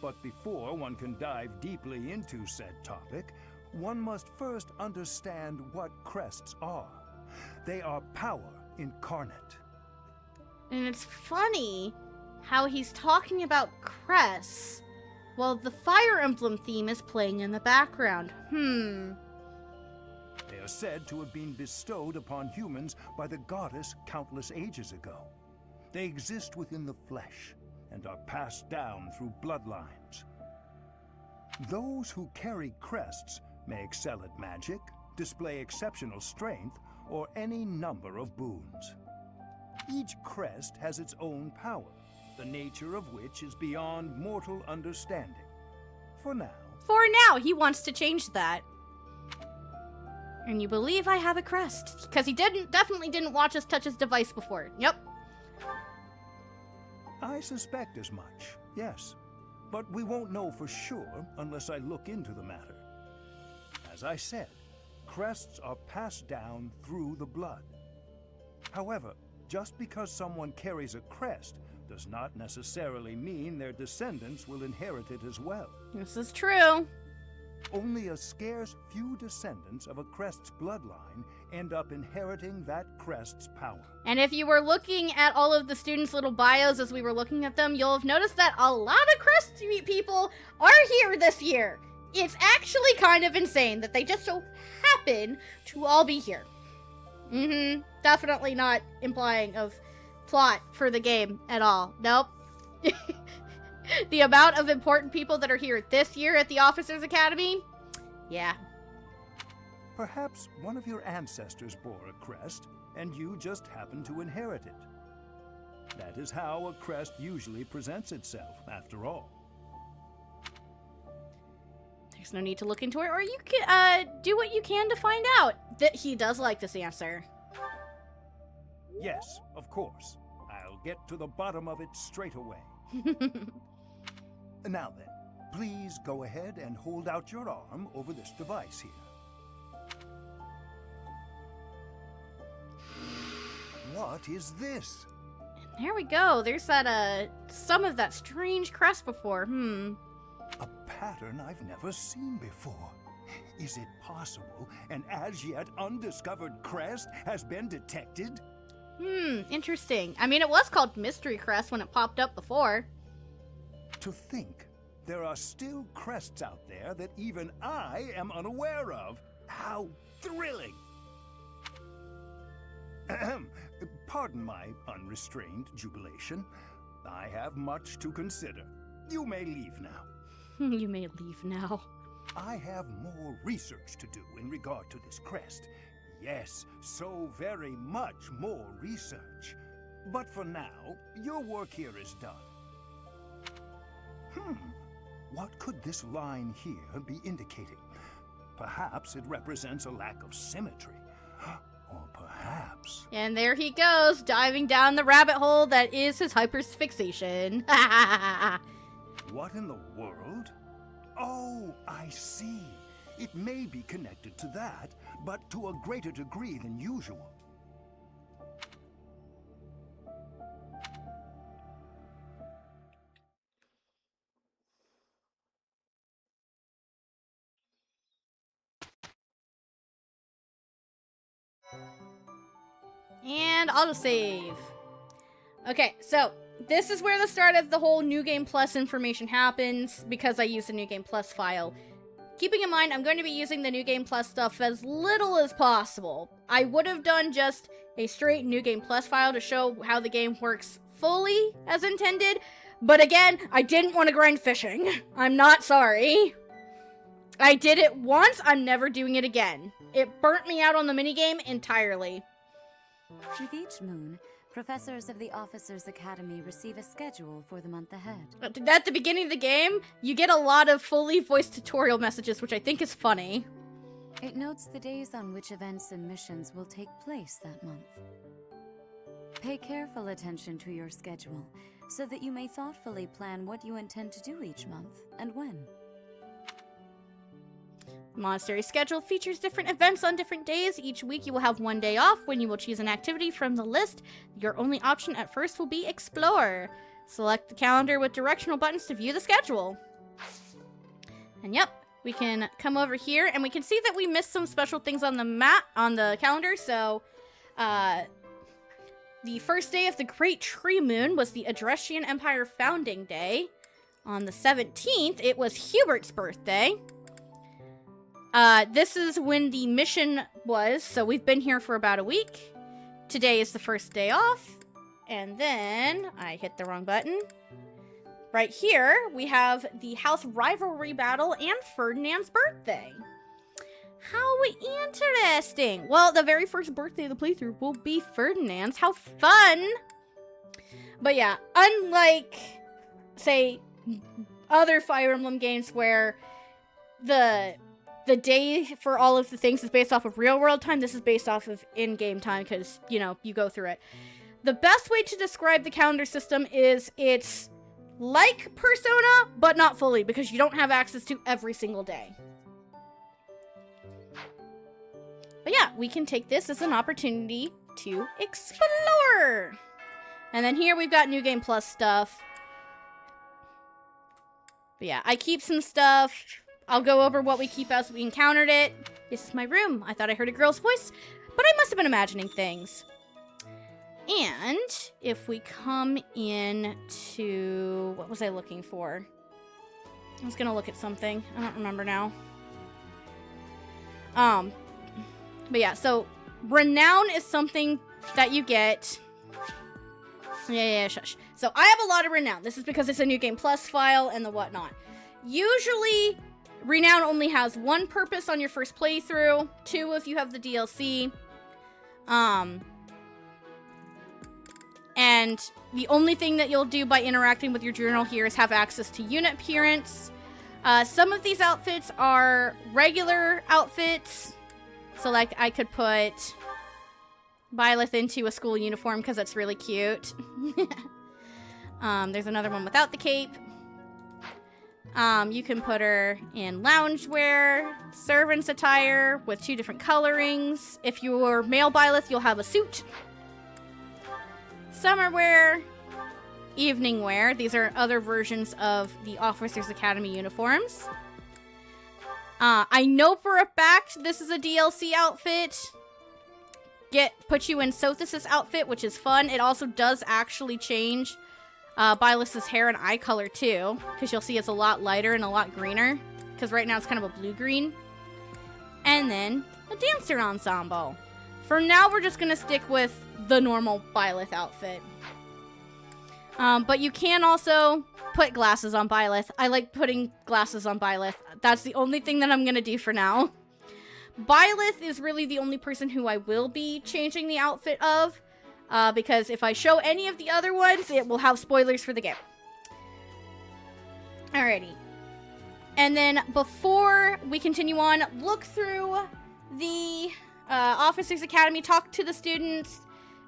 [SPEAKER 10] but before one can dive deeply into said topic, one must first understand what crests are. They are power incarnate.
[SPEAKER 2] And it's funny how he's talking about crests while the Fire Emblem theme is playing in the background.
[SPEAKER 10] They are said to have been bestowed upon humans by the goddess countless ages ago. They exist within the flesh and are passed down through bloodlines. Those who carry crests may excel at magic, display exceptional strength, or any number of boons. Each crest has its own power, the nature of which is beyond mortal understanding. For now.
[SPEAKER 2] For now, he wants to change that. And you believe I have a crest. Because he definitely didn't watch us touch his device before. Yep.
[SPEAKER 10] I suspect as much, yes. But we won't know for sure unless I look into the matter. As I said, crests are passed down through the blood. However, just because someone carries a crest does not necessarily mean their descendants will inherit it as well.
[SPEAKER 2] This is true.
[SPEAKER 10] Only a scarce few descendants of a crest's bloodline end up inheriting that crest's power.
[SPEAKER 2] And if you were looking at all of the students' little bios as we were looking at them, you'll have noticed that a lot of crest people are here this year. It's actually kind of insane that they just so happen to all be here. Definitely not implying of plot for the game at all. Nope. The amount of important people that are here this year at the Officers Academy? Yeah.
[SPEAKER 10] Perhaps one of your ancestors bore a crest, and you just happen to inherit it. That is how a crest usually presents itself, after all.
[SPEAKER 2] There's no need to look into it, or you can do what you can to find out. That he does like this answer.
[SPEAKER 10] Yes, of course. I'll get to the bottom of it straight away. Now then, please go ahead and hold out your arm over this device here. What is this?
[SPEAKER 2] And there we go. There's that, some of that strange crest before.
[SPEAKER 10] A pattern I've never seen before. Is it possible an as yet undiscovered crest has been detected?
[SPEAKER 2] Interesting. I mean, it was called Mystery Crest when it popped up before.
[SPEAKER 10] To think there are still crests out there that even I am unaware of. How thrilling! Pardon my unrestrained jubilation. I have much to consider. You may leave now.
[SPEAKER 2] You may leave now.
[SPEAKER 10] I have more research to do in regard to this crest. Yes, so very much more research. But for now, your work here is done. What could this line here be indicating? Perhaps it represents a lack of symmetry. Or perhaps...
[SPEAKER 2] And there he goes, diving down the rabbit hole that is his hyperfixation.
[SPEAKER 10] What in the world? Oh, I see. It may be connected to that, but to a greater degree than usual.
[SPEAKER 2] And auto save. Okay, so this is where the start of the whole New Game Plus information happens, because I use the New Game Plus file. Keeping in mind, I'm going to be using the New Game Plus stuff as little as possible. I would have done just a straight New Game Plus file to show how the game works fully as intended, but again, I didn't want to grind fishing. I'm not sorry. I did it once, I'm never doing it again. It burnt me out on the minigame entirely.
[SPEAKER 13] With each moon, professors of the Officers Academy receive a schedule for the month ahead.
[SPEAKER 2] At the beginning of the game, you get a lot of fully voiced tutorial messages, which I think is funny.
[SPEAKER 13] It notes the days on which events and missions will take place that month. Pay careful attention to your schedule, so that you may thoughtfully plan what you intend to do each month, and when.
[SPEAKER 2] Monastery schedule features different events on different days. Each week you will have one day off when you will choose an activity from the list. Your only option at first will be Explore. Select the calendar with directional buttons to view the schedule. And yep, we can come over here and we can see that we missed some special things on the map, on the calendar. So, the first day of the Great Tree Moon was the Adrestian Empire Founding Day. On the 17th, it was Hubert's birthday. This is when the mission was, so we've been here for about a week. Today is the first day off, and then I hit the wrong button. Right here, we have the house rivalry battle and Ferdinand's birthday. How interesting. Well, the very first birthday of the playthrough will be Ferdinand's. How fun! But yeah, unlike, say, other Fire Emblem games where the day for all of the things is based off of real-world time, this is based off of in-game time because, you know, you go through it. The best way to describe the calendar system is it's like Persona, but not fully, because you don't have access to every single day. But yeah, we can take this as an opportunity to explore. And then here we've got New Game Plus stuff. But yeah, I keep some stuff. I'll go over what we keep as we encountered it. This is my room. I thought I heard a girl's voice, but I must have been imagining things. And if we come in to... What was I looking for? I was gonna look at something. I don't remember now. But yeah, so renown is something that you get. Yeah, shush. So I have a lot of renown. This is because it's a New Game Plus file and the whatnot. Usually, renown only has one purpose on your first playthrough, 2 if you have the DLC. And the only thing that you'll do by interacting with your journal here is have access to unit appearance. Some of these outfits are regular outfits. So, like, I could put Byleth into a school uniform because that's really cute. There's another one without the cape. You can put her in loungewear, servant's attire with 2 different colorings. If you're male Byleth, you'll have a suit. Summer wear, evening wear. These are other versions of the Officers Academy uniforms. I know for a fact this is a DLC outfit. Put you in Sothis' outfit, which is fun. It also does actually change Byleth's hair and eye color too, because you'll see it's a lot lighter and a lot greener, because right now it's kind of a blue-green. And then a dancer ensemble. For now, we're just going to stick with the normal Byleth outfit. But you can also put glasses on Byleth. I like putting glasses on Byleth. That's the only thing that I'm going to do for now. Byleth is really the only person who I will be changing the outfit of. Because if I show any of the other ones, it will have spoilers for the game. Alrighty. And then before we continue on, look through the Officers Academy, talk to the students,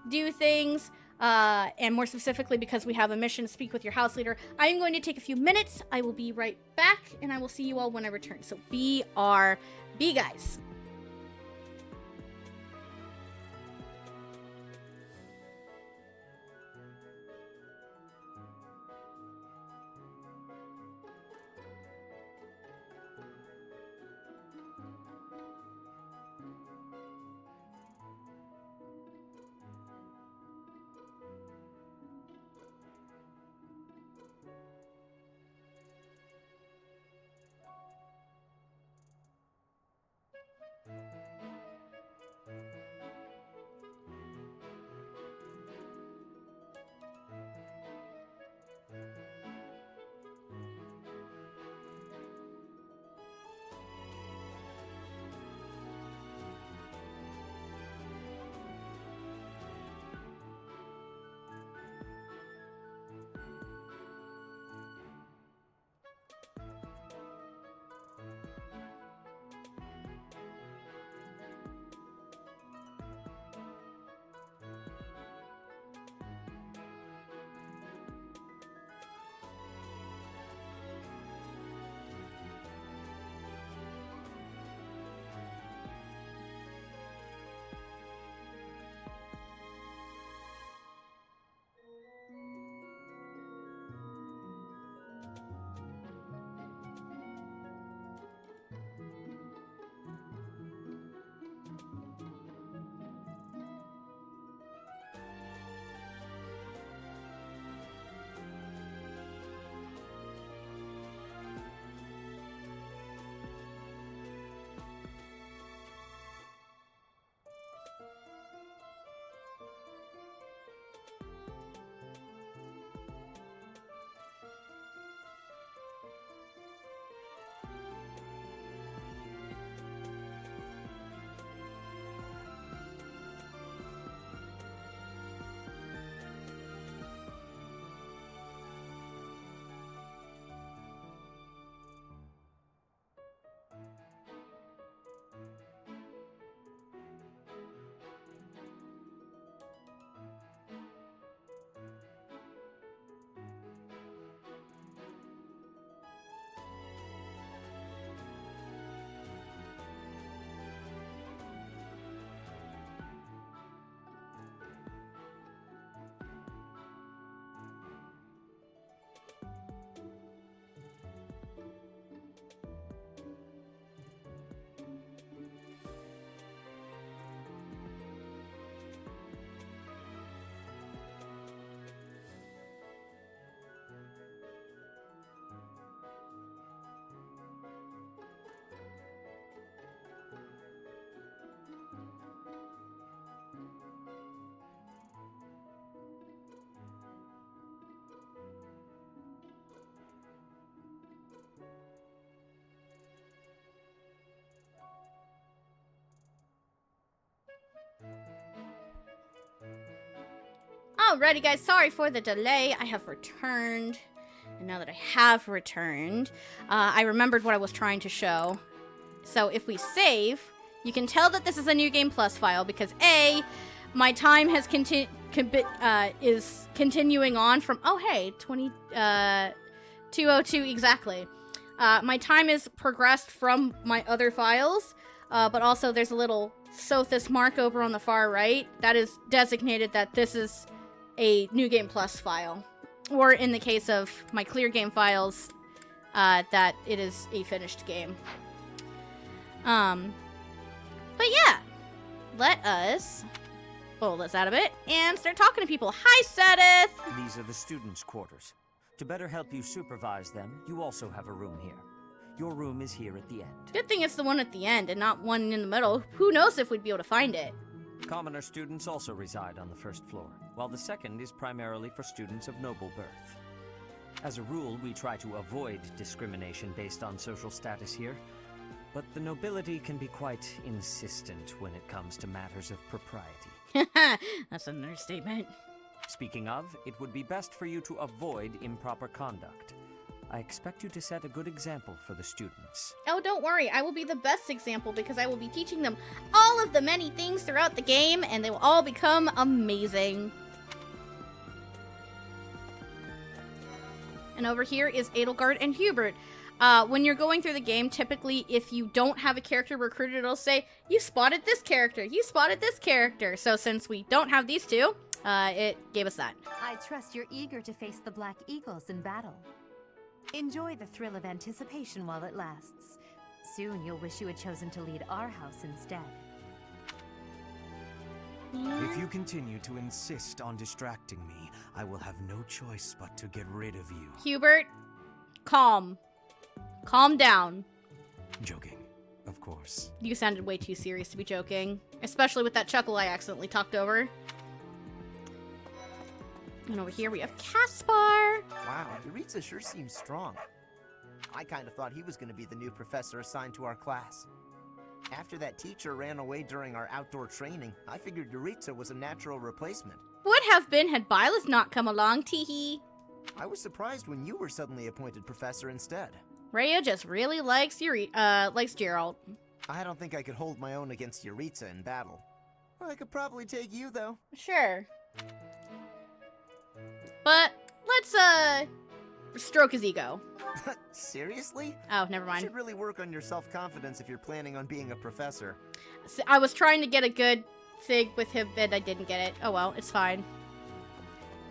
[SPEAKER 2] do things. And more specifically, because we have a mission, speak with your house leader. I am going to take a few minutes. I will be right back, and I will see you all when I return. So BRB, guys. Alrighty, guys, sorry for the delay. I have returned. And now that I have returned, I remembered what I was trying to show. So if we save, you can tell that this is a New Game Plus file because A, my time has is continuing on from, oh hey, 202 exactly. My time is progressed from my other files, but also there's a little Sothis mark over on the far right that is designated that this is a New Game Plus file. Or in the case of my clear game files, that it is a finished game. But yeah, let us pull this out of it and start talking to people. Hi, Sedith!
[SPEAKER 9] These are the students' quarters. To better help you supervise them, you also have a room here. Your room is here at the end.
[SPEAKER 2] Good thing it's the one at the end and not one in the middle. Who knows if we'd be able to find it.
[SPEAKER 9] Commoner students also reside on the first floor, while the second is primarily for students of noble birth. As a rule, we try to avoid discrimination based on social status here, but the nobility can be quite insistent when it comes to matters of propriety.
[SPEAKER 2] That's an understatement.
[SPEAKER 9] Speaking of, it would be best for you to avoid improper conduct. I expect you to set a good example for the students.
[SPEAKER 2] Oh, don't worry. I will be the best example because I will be teaching them all of the many things throughout the game, and they will all become amazing. And over here is Edelgard and Hubert. When you're going through the game, typically, if you don't have a character recruited, it'll say, you spotted this character, you spotted this character. So since we don't have these two, it gave us that.
[SPEAKER 20] I trust you're eager to face the Black Eagles in battle. Enjoy the thrill of anticipation while it lasts. Soon you'll wish you had chosen to lead our house instead.
[SPEAKER 14] If you continue to insist on distracting me, I will have no choice but to get rid of you.
[SPEAKER 2] Hubert, calm. Calm down.
[SPEAKER 14] Joking, of course.
[SPEAKER 2] You sounded way too serious to be joking. Especially with that chuckle I accidentally talked over. And over here we have Caspar.
[SPEAKER 16] Wow, Koriayze sure seems strong. I kind of thought he was going to be the new professor assigned to our class. After that teacher ran away during our outdoor training, I figured Koriayze was a natural replacement.
[SPEAKER 2] Would have been had Byleth not come along, teehee.
[SPEAKER 16] I was surprised when you were suddenly appointed professor instead.
[SPEAKER 2] Rhea just really likes likes Geralt.
[SPEAKER 16] I don't think I could hold my own against Koriayze in battle. I could probably take you, though.
[SPEAKER 2] Sure. But let's stroke his ego.
[SPEAKER 16] Seriously?
[SPEAKER 2] Oh, never mind.
[SPEAKER 16] You should really work on your self-confidence if you're planning on being a professor.
[SPEAKER 2] I was trying to get a good thing with him, and I didn't get it. Oh well, it's fine.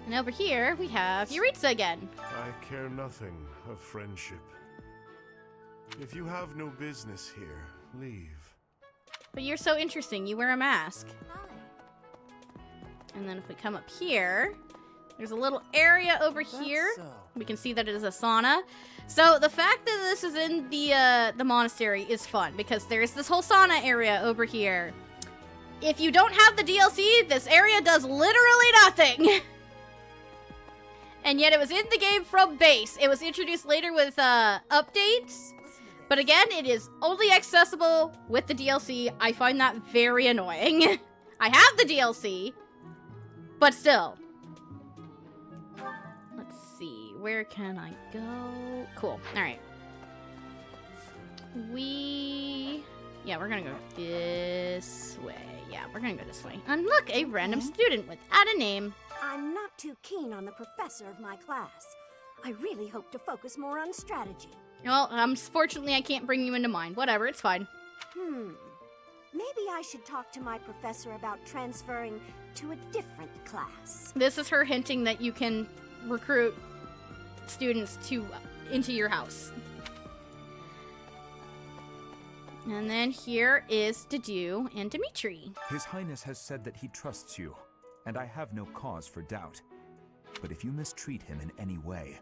[SPEAKER 2] And over here, we have Koriayze again.
[SPEAKER 17] I care nothing of friendship. If you have no business here, leave.
[SPEAKER 2] But you're so interesting, you wear a mask. And then if we come up here, there's a little area over here. We can see that it is a sauna. So the fact that this is in the monastery is fun because there's this whole sauna area over here. If you don't have the DLC, this area does literally nothing. And yet it was in the game from base. It was introduced later with updates. But again, it is only accessible with the DLC. I find that very annoying. I have the DLC, but still. Let's see, where can I go? Cool, all right. Yeah, we're gonna go this way. Yeah, we're gonna go this way. And look, a random student without a name.
[SPEAKER 18] I'm not too keen on the professor of my class. I really hope to focus more on strategy.
[SPEAKER 2] Well, fortunately I can't bring you into mine. Whatever, it's fine.
[SPEAKER 18] Maybe I should talk to my professor about transferring to a different class.
[SPEAKER 2] This is her hinting that you can recruit students into your house. And then here is Dedu and Dimitri.
[SPEAKER 25] His Highness has said that he trusts you, and I have no cause for doubt. But if you mistreat him in any way,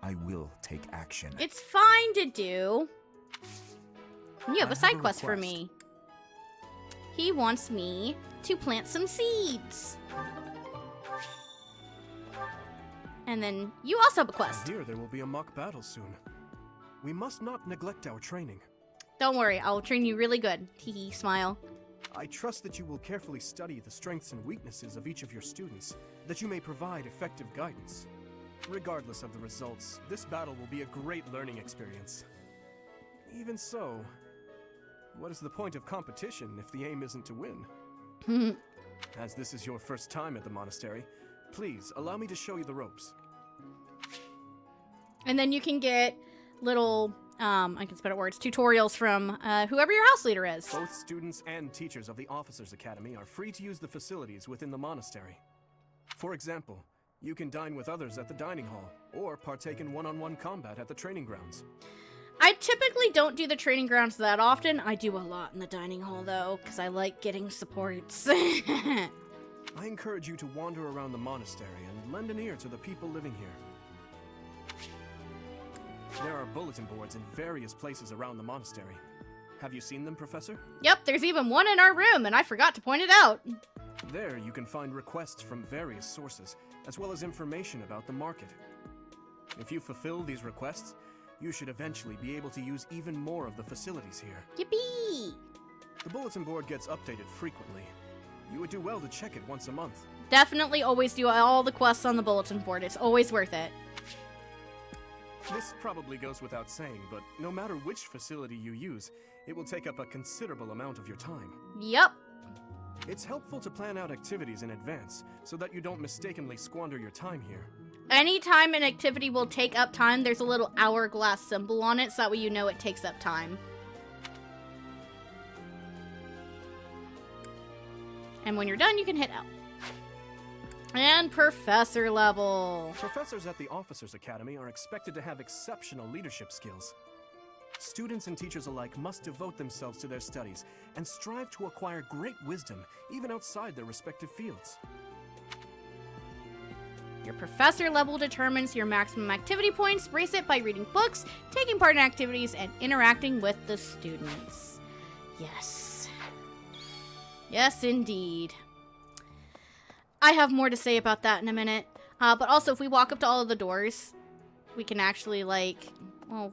[SPEAKER 25] I will take action.
[SPEAKER 2] It's fine to do. You have a side quest for me. He wants me to plant some seeds. And then you also have a quest.
[SPEAKER 6] I hear there will be a mock battle soon. We must not neglect our training.
[SPEAKER 2] Don't worry, I'll train you really good. Hee smile.
[SPEAKER 6] I trust that you will carefully study the strengths and weaknesses of each of your students, that you may provide effective guidance. Regardless of the results, this battle will be a great learning experience. Even so, what is the point of competition if the aim isn't to win? As this is your first time at the monastery, please allow me to show you the ropes.
[SPEAKER 2] And then you can get little, I can spit out words, tutorials from whoever your house leader is.
[SPEAKER 6] Both students and teachers of the Officers' Academy are free to use the facilities within the monastery. For example, you can dine with others at the dining hall, or partake in one-on-one combat at the training grounds.
[SPEAKER 2] I typically don't do the training grounds that often. I do a lot in the dining hall, though, because I like getting supports.
[SPEAKER 6] I encourage you to wander around the monastery and lend an ear to the people living here. There are bulletin boards in various places around the monastery. Have you seen them, Professor?
[SPEAKER 2] Yep, there's even one in our room, and I forgot to point it out.
[SPEAKER 6] There you can find requests from various sources, as well as information about the market. If you fulfill these requests, you should eventually be able to use even more of the facilities here.
[SPEAKER 2] Yippee!
[SPEAKER 6] The bulletin board gets updated frequently. You would do well to check it once a month.
[SPEAKER 2] Definitely always do all the quests on the bulletin board. It's always worth it.
[SPEAKER 6] This probably goes without saying, but no matter which facility you use, it will take up a considerable amount of your time.
[SPEAKER 2] Yep.
[SPEAKER 6] It's helpful to plan out activities in advance, so that you don't mistakenly squander your time here.
[SPEAKER 2] Anytime an activity will take up time, there's a little hourglass symbol on it, so that way you know it takes up time. And when you're done, you can hit L. And professor level.
[SPEAKER 6] Professors at the Officers' Academy are expected to have exceptional leadership skills. Students and teachers alike must devote themselves to their studies and strive to acquire great wisdom, even outside their respective fields.
[SPEAKER 2] Your professor level determines your maximum activity points. Raise it by reading books, taking part in activities, and interacting with the students. Yes. Yes, indeed. I have more to say about that in a minute. But also, if we walk up to all of the doors, we can actually, like... Well,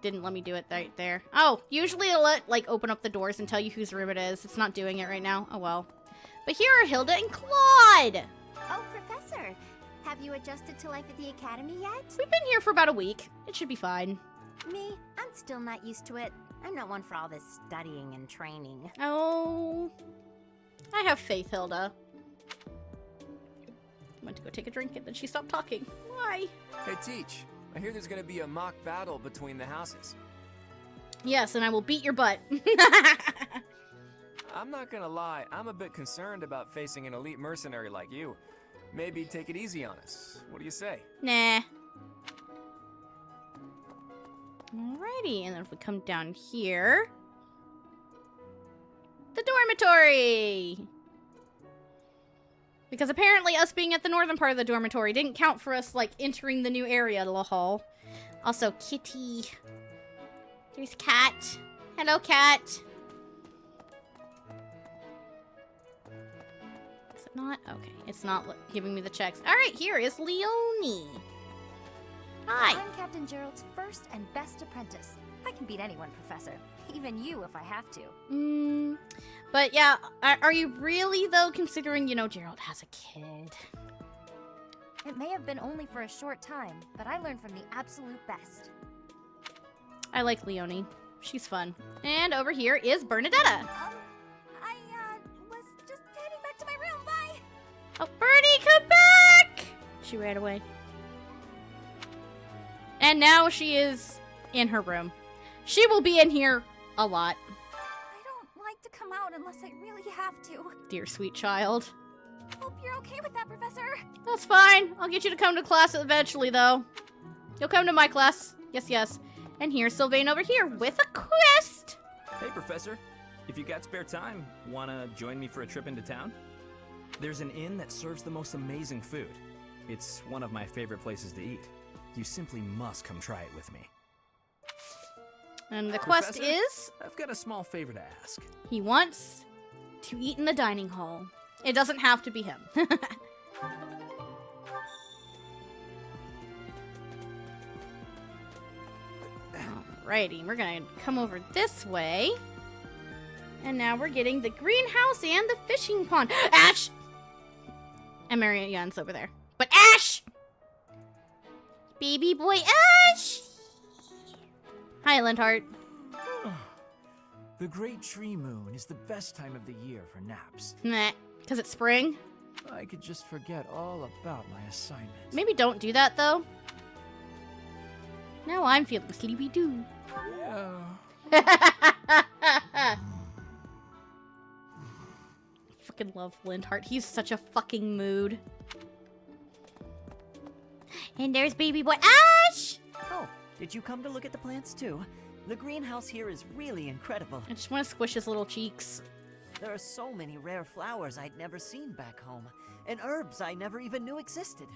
[SPEAKER 2] didn't let me do it right there. Oh, usually it'll let, like, open up the doors and tell you whose room it is. It's not doing it right now. Oh, well. But here are Hilda and Claude!
[SPEAKER 20] Oh, Professor! Have you adjusted to life at the Academy yet?
[SPEAKER 2] We've been here for about a week. It should be fine.
[SPEAKER 20] Me? I'm still not used to it. I'm not one for all this studying and training.
[SPEAKER 2] Oh... I have faith, Hilda. Went to go take a drink and then she stopped talking. Why?
[SPEAKER 1] Hey, Teach. I hear there's gonna be a mock battle between the houses.
[SPEAKER 2] Yes, and I will beat your butt.
[SPEAKER 1] I'm not gonna lie, I'm a bit concerned about facing an elite mercenary like you. Maybe take it easy on us. What do you say?
[SPEAKER 2] Nah. Alrighty, and then if we come down here... The dormitory! Because apparently us being at the northern part of the dormitory didn't count for us, like, entering the new area, lol. Also, Kitty. There's Cat. Hello, Cat. Is it not? Okay, it's not giving me the checks. Alright, here is Leonie. Hi.
[SPEAKER 11] I'm Captain Gerald's first and best apprentice. I can beat anyone, Professor. Even you, if I have to.
[SPEAKER 2] But yeah, are you really, though, considering, you know, Gerald has a kid?
[SPEAKER 11] It may have been only for a short time, but I learned from the absolute best.
[SPEAKER 2] I like Leonie. She's fun. And over here is Bernadetta.
[SPEAKER 15] I was just heading back to my room. Bye!
[SPEAKER 2] Oh, Bernie, come back! She ran away. And now she is in her room. She will be in here a lot.
[SPEAKER 15] I don't like to come out unless I really have to.
[SPEAKER 2] Dear sweet child.
[SPEAKER 15] Hope you're okay with that, Professor.
[SPEAKER 2] That's fine. I'll get you to come to class eventually, though. You'll come to my class. Yes, yes. And here's Sylvain over here with a quest.
[SPEAKER 21] Hey, Professor. If you got spare time, wanna join me for a trip into town? There's an inn that serves the most amazing food. It's one of my favorite places to eat. You simply must come try it with me.
[SPEAKER 2] And the quest
[SPEAKER 21] Professor,
[SPEAKER 2] is...
[SPEAKER 21] I've got a small favor to ask.
[SPEAKER 2] He wants to eat in the dining hall. It doesn't have to be him. Alrighty, we're gonna come over this way. And now we're getting the greenhouse and the fishing pond. Ash! And Marianne's over there. But Ash! Baby boy Ash! Hi, Lindhart.
[SPEAKER 3] The Great Tree Moon is the best time of the year for naps.
[SPEAKER 2] Meh. Because it's spring?
[SPEAKER 3] I could just forget all about my assignment.
[SPEAKER 2] Maybe don't do that, though. Now I'm feeling sleepy, too.
[SPEAKER 3] Yeah.
[SPEAKER 2] Fucking love Lindhart. He's such a fucking mood. And there's baby boy Ash!
[SPEAKER 24] Oh, did you come to look at the plants too? The greenhouse here is really incredible.
[SPEAKER 2] I just want to squish his little cheeks.
[SPEAKER 24] There are so many rare flowers I'd never seen back home, and herbs I never even knew existed.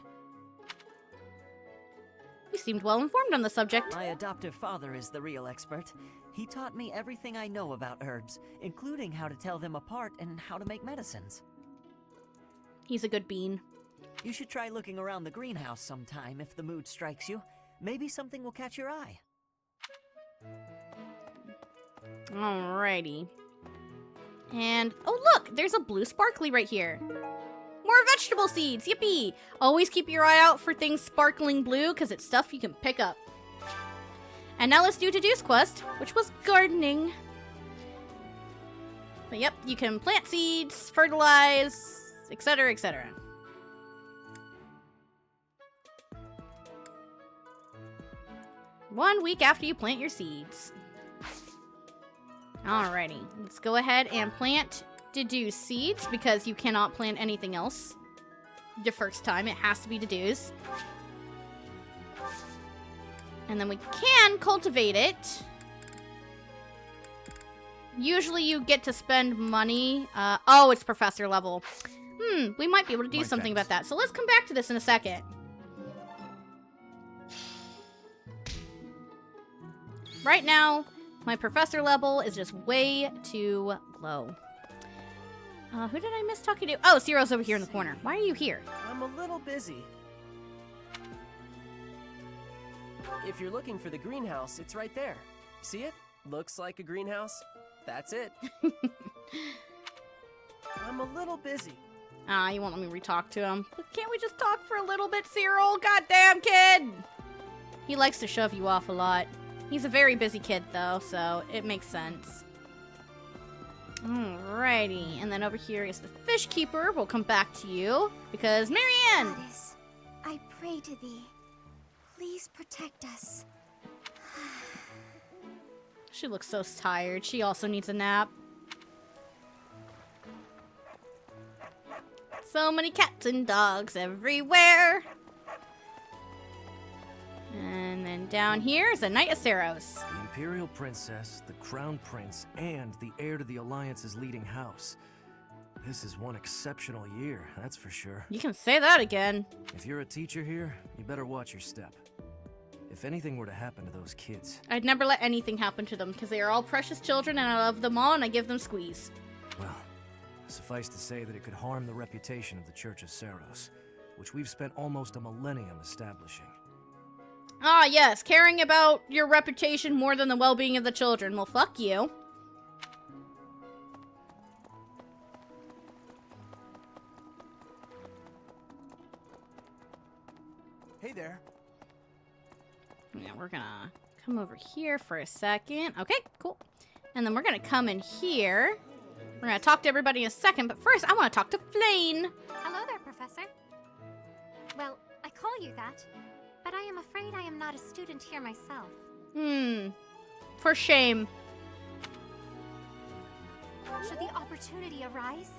[SPEAKER 2] You seemed well informed on the subject.
[SPEAKER 24] My adoptive father is the real expert. He taught me everything I know about herbs, including how to tell them apart and how to make medicines.
[SPEAKER 2] He's a good bean.
[SPEAKER 24] You should try looking around the greenhouse sometime if the mood strikes you. Maybe something will catch your eye.
[SPEAKER 2] Alrighty. And, oh look, there's a blue sparkly right here. More vegetable seeds, yippee! Always keep your eye out for things sparkling blue, because it's stuff you can pick up. And now let's do Deduce quest, which was gardening. But yep, you can plant seeds, fertilize, etc., etc. One week after you plant your seeds. Alrighty, let's go ahead and plant Deduce seeds, because you cannot plant anything else. The first time, it has to be Deduce. And then we can cultivate it. Usually you get to spend money. Oh, it's professor level. We might be able to do something about that. So let's come back to this in a second. Right now, my professor level is just way too low. Who did I miss talking to? Oh, Ciro's over here in the corner. Why are you here?
[SPEAKER 4] I'm a little busy. If you're looking for the greenhouse, it's right there. See it? Looks like a greenhouse. That's it. I'm a little busy.
[SPEAKER 2] You won't let me re-talk to him. Can't we just talk for a little bit, Cyril? Goddamn kid! He likes to shove you off a lot. He's a very busy kid, though, so it makes sense. Alrighty, and then over here is the fish keeper. We'll come back to you, because Marianne!
[SPEAKER 18] Goddess, I pray to thee. Please protect us.
[SPEAKER 2] She looks so tired. She also needs a nap. So many cats and dogs everywhere. And then down here is a Knight of Saros.
[SPEAKER 5] The Imperial Princess, the Crown Prince, and the heir to the Alliance's leading house. This is one exceptional year, that's for sure.
[SPEAKER 2] You can say that again.
[SPEAKER 5] If you're a teacher here, you better watch your step. If anything were to happen to those kids...
[SPEAKER 2] I'd never let anything happen to them, because they are all precious children, and I love them all, and I give them squeeze.
[SPEAKER 5] Well, suffice to say that it could harm the reputation of the Church of Saros, which we've spent almost a millennium establishing.
[SPEAKER 2] Ah, yes, caring about your reputation more than the well-being of the children. Well, fuck you.
[SPEAKER 4] Hey there.
[SPEAKER 2] Yeah, we're gonna come over here for a second. Okay, cool. And then we're gonna come in here. We're gonna talk to everybody in a second, but first I want to talk to Flane.
[SPEAKER 8] Hello there, Professor. Well, I call you that, but I am afraid I am not a student here myself.
[SPEAKER 2] For shame.
[SPEAKER 8] Should the opportunity arise,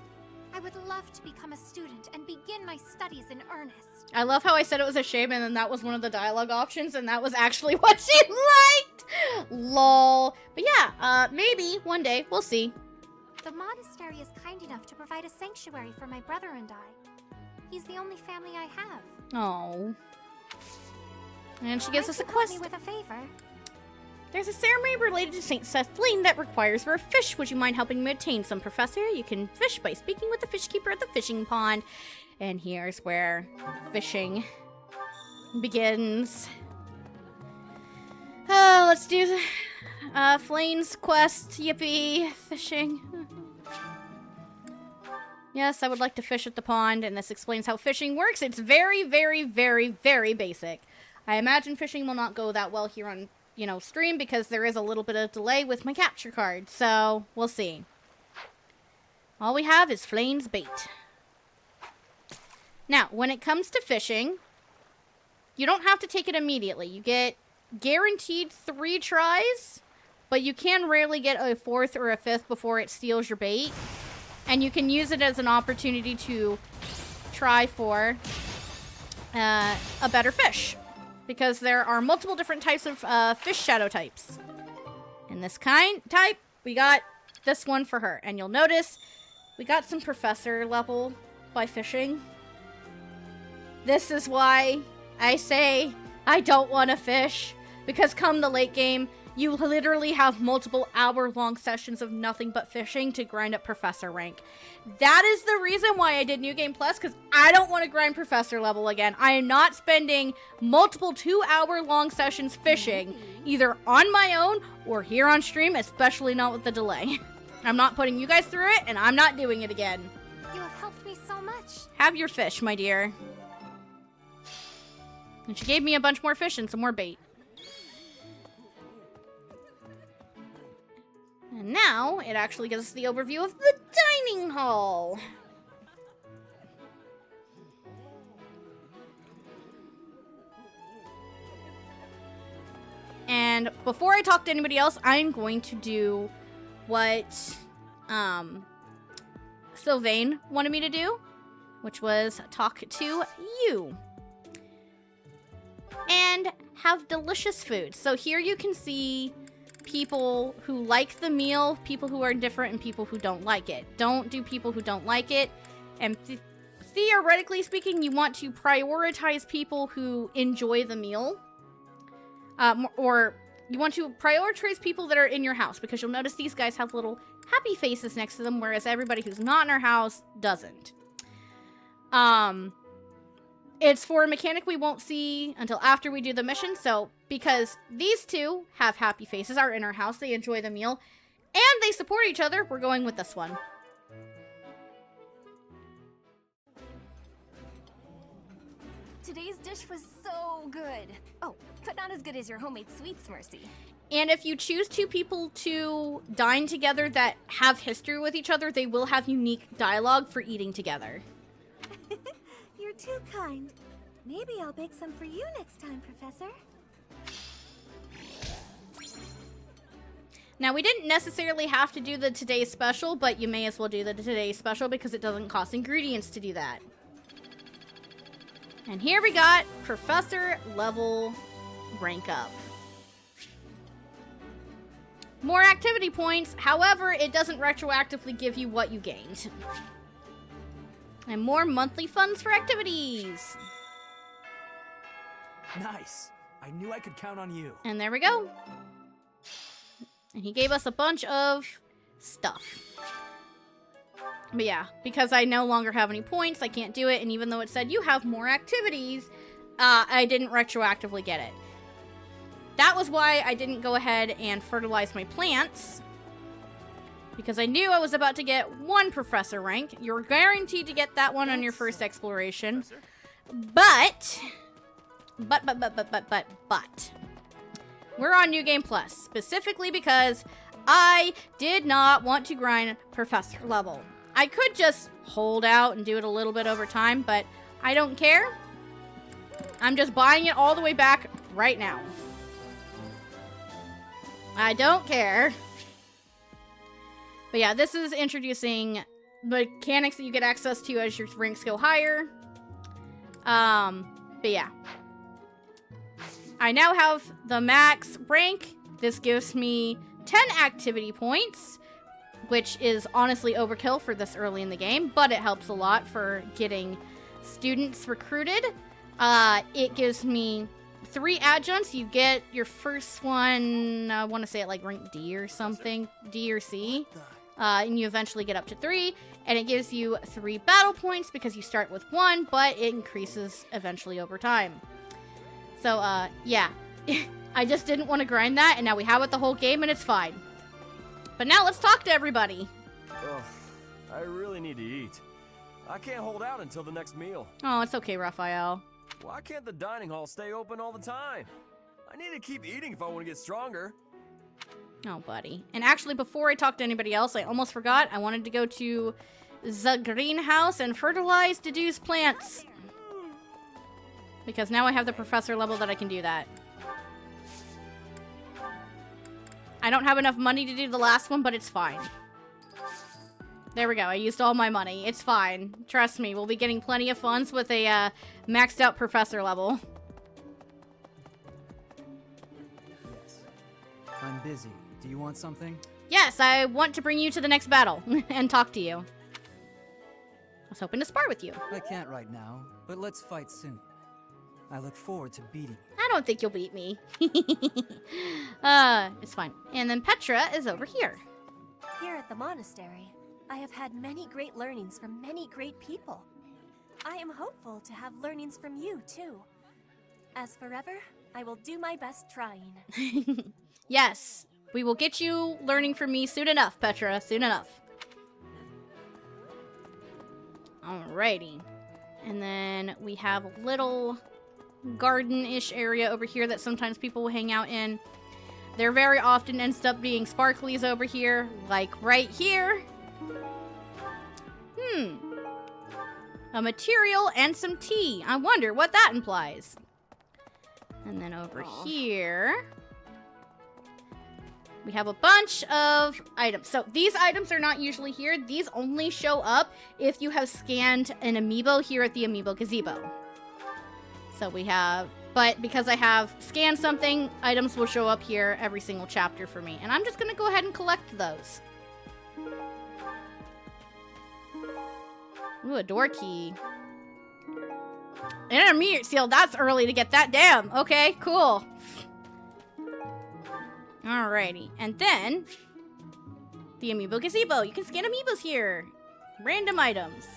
[SPEAKER 8] I would love to become a student and begin my studies in earnest.
[SPEAKER 2] I love how I said it was a shame and then that was one of the dialogue options and that was actually what she liked! Lol. But yeah, maybe one day. We'll see.
[SPEAKER 8] The monastery is kind enough to provide a sanctuary for my brother and I. He's the only family I have.
[SPEAKER 2] Oh. And she gives us a quest.
[SPEAKER 8] Help me with a favor.
[SPEAKER 2] There's a ceremony related to St. Sethlane that requires for a fish. Would you mind helping me obtain some, Professor? You can fish by speaking with the fish keeper at the fishing pond. And here's where fishing begins. Oh, let's do Flane's quest, yippee, fishing. Yes, I would like to fish at the pond, and this explains how fishing works. It's very, very, very, very basic. I imagine fishing will not go that well here on, stream because there is a little bit of delay with my capture card, so we'll see. All we have is Flane's bait. Now, when it comes to fishing, you don't have to take it immediately. You get guaranteed 3 tries, but you can rarely get a 4th or a 5th before it steals your bait. And you can use it as an opportunity to try for a better fish. Because there are multiple different types of fish shadow types. And this type, we got this one for her. And you'll notice we got some professor level by fishing. This is why I say I don't want to fish. Because come the late game, you literally have multiple hour-long sessions of nothing but fishing to grind up Professor rank. That is the reason why I did New Game Plus, because I don't want to grind Professor level again. I am not spending multiple 2-hour-long sessions fishing, either on my own or here on stream, especially not with the delay. I'm not putting you guys through it, and I'm not doing it again.
[SPEAKER 8] You have helped me so much.
[SPEAKER 2] Have your fish, my dear. And she gave me a bunch more fish and some more bait. And now, it actually gives us the overview of the dining hall. And before I talk to anybody else, I'm going to do what Sylvain wanted me to do, which was talk to you. And have delicious food. So here you can see people who like the meal, people who are indifferent, and people who don't like it. Don't do people who don't like it. And theoretically speaking, you want to prioritize people who enjoy the meal. Or you want to prioritize people that are in your house, because you'll notice these guys have little happy faces next to them, whereas everybody who's not in our house doesn't. It's for a mechanic we won't see until after we do the mission, so because these two have happy faces, are in our house, they enjoy the meal, and they support each other, we're going with this one.
[SPEAKER 20] Today's dish was so good. Oh, but not as good as your homemade sweets, Mercy.
[SPEAKER 2] And if you choose 2 people to dine together that have history with each other, they will have unique dialogue for eating together.
[SPEAKER 15] You're too kind. Maybe I'll bake some for you next time, Professor.
[SPEAKER 2] Now, we didn't necessarily have to do the Today's Special, but you may as well do the Today's Special because it doesn't cost ingredients to do that. And here we got Professor level rank up. More activity points, however, it doesn't retroactively give you what you gained. And more monthly funds for activities.
[SPEAKER 3] Nice. I knew I could count on you.
[SPEAKER 2] And there we go. And he gave us a bunch of stuff. But yeah, because I no longer have any points, I can't do it. And even though it said you have more activities, I didn't retroactively get it. That was why I didn't go ahead and fertilize my plants. Because I knew I was about to get 1 professor rank. You're guaranteed to get that one on your first exploration. But we're on New Game Plus. Specifically because I did not want to grind professor level. I could just hold out and do it a little bit over time, but I don't care. I'm just buying it all the way back right now. I don't care. But yeah, this is introducing mechanics that you get access to as your ranks go higher. But yeah. I now have the max rank. This gives me 10 activity points, which is honestly overkill for this early in the game, but it helps a lot for getting students recruited. It gives me 3 adjuncts. You get your first one, I want to say it like rank D or something, D or C. And you eventually get up to 3, and it gives you 3 battle points because you start with 1, but it increases eventually over time. So, yeah. I just didn't want to grind that, and now we have it the whole game, and it's fine. But now let's talk to everybody.
[SPEAKER 5] Ugh, I really need to eat. I can't hold out until the next meal.
[SPEAKER 2] Oh, it's okay, Raphael.
[SPEAKER 5] Why can't the dining hall stay open all the time? I need to keep eating if I want to get stronger.
[SPEAKER 2] Oh, buddy. And actually, before I talk to anybody else, I almost forgot. I wanted to go to the greenhouse and fertilize Dedue's plants. Because now I have the professor level that I can do that. I don't have enough money to do the last one, but it's fine. There we go. I used all my money. It's fine. Trust me, we'll be getting plenty of funds with a maxed out professor level.
[SPEAKER 7] Yes. I'm busy. Do you want something?
[SPEAKER 2] Yes, I want to bring you to the next battle and talk to you. I was hoping to spar with you.
[SPEAKER 7] I can't right now, but let's fight soon. I look forward to beating you.
[SPEAKER 2] I don't think you'll beat me. It's fine. And then Petra is over here.
[SPEAKER 12] Here at the monastery, I have had many great learnings from many great people. I am hopeful to have learnings from you, too. As forever, I will do my best trying.
[SPEAKER 2] Yes, we will get you learning from me soon enough, Petra. Soon enough. Alrighty. And then we have a little garden-ish area over here that sometimes people will hang out in. There very often ends up being sparklies over here, like right here. A material and some tea. I wonder what that implies. And then over here, we have a bunch of items. So these items are not usually here. These only show up if you have scanned an amiibo here at the Amiibo Gazebo. So we have, but because I have scanned something, items will show up here every single chapter for me. And I'm just going to go ahead and collect those. Ooh, a door key. An intermediate seal, that's early to get that. Damn. Okay, cool. Alrighty. And then, the Amiibo Gazebo. You can scan amiibos here. Random items.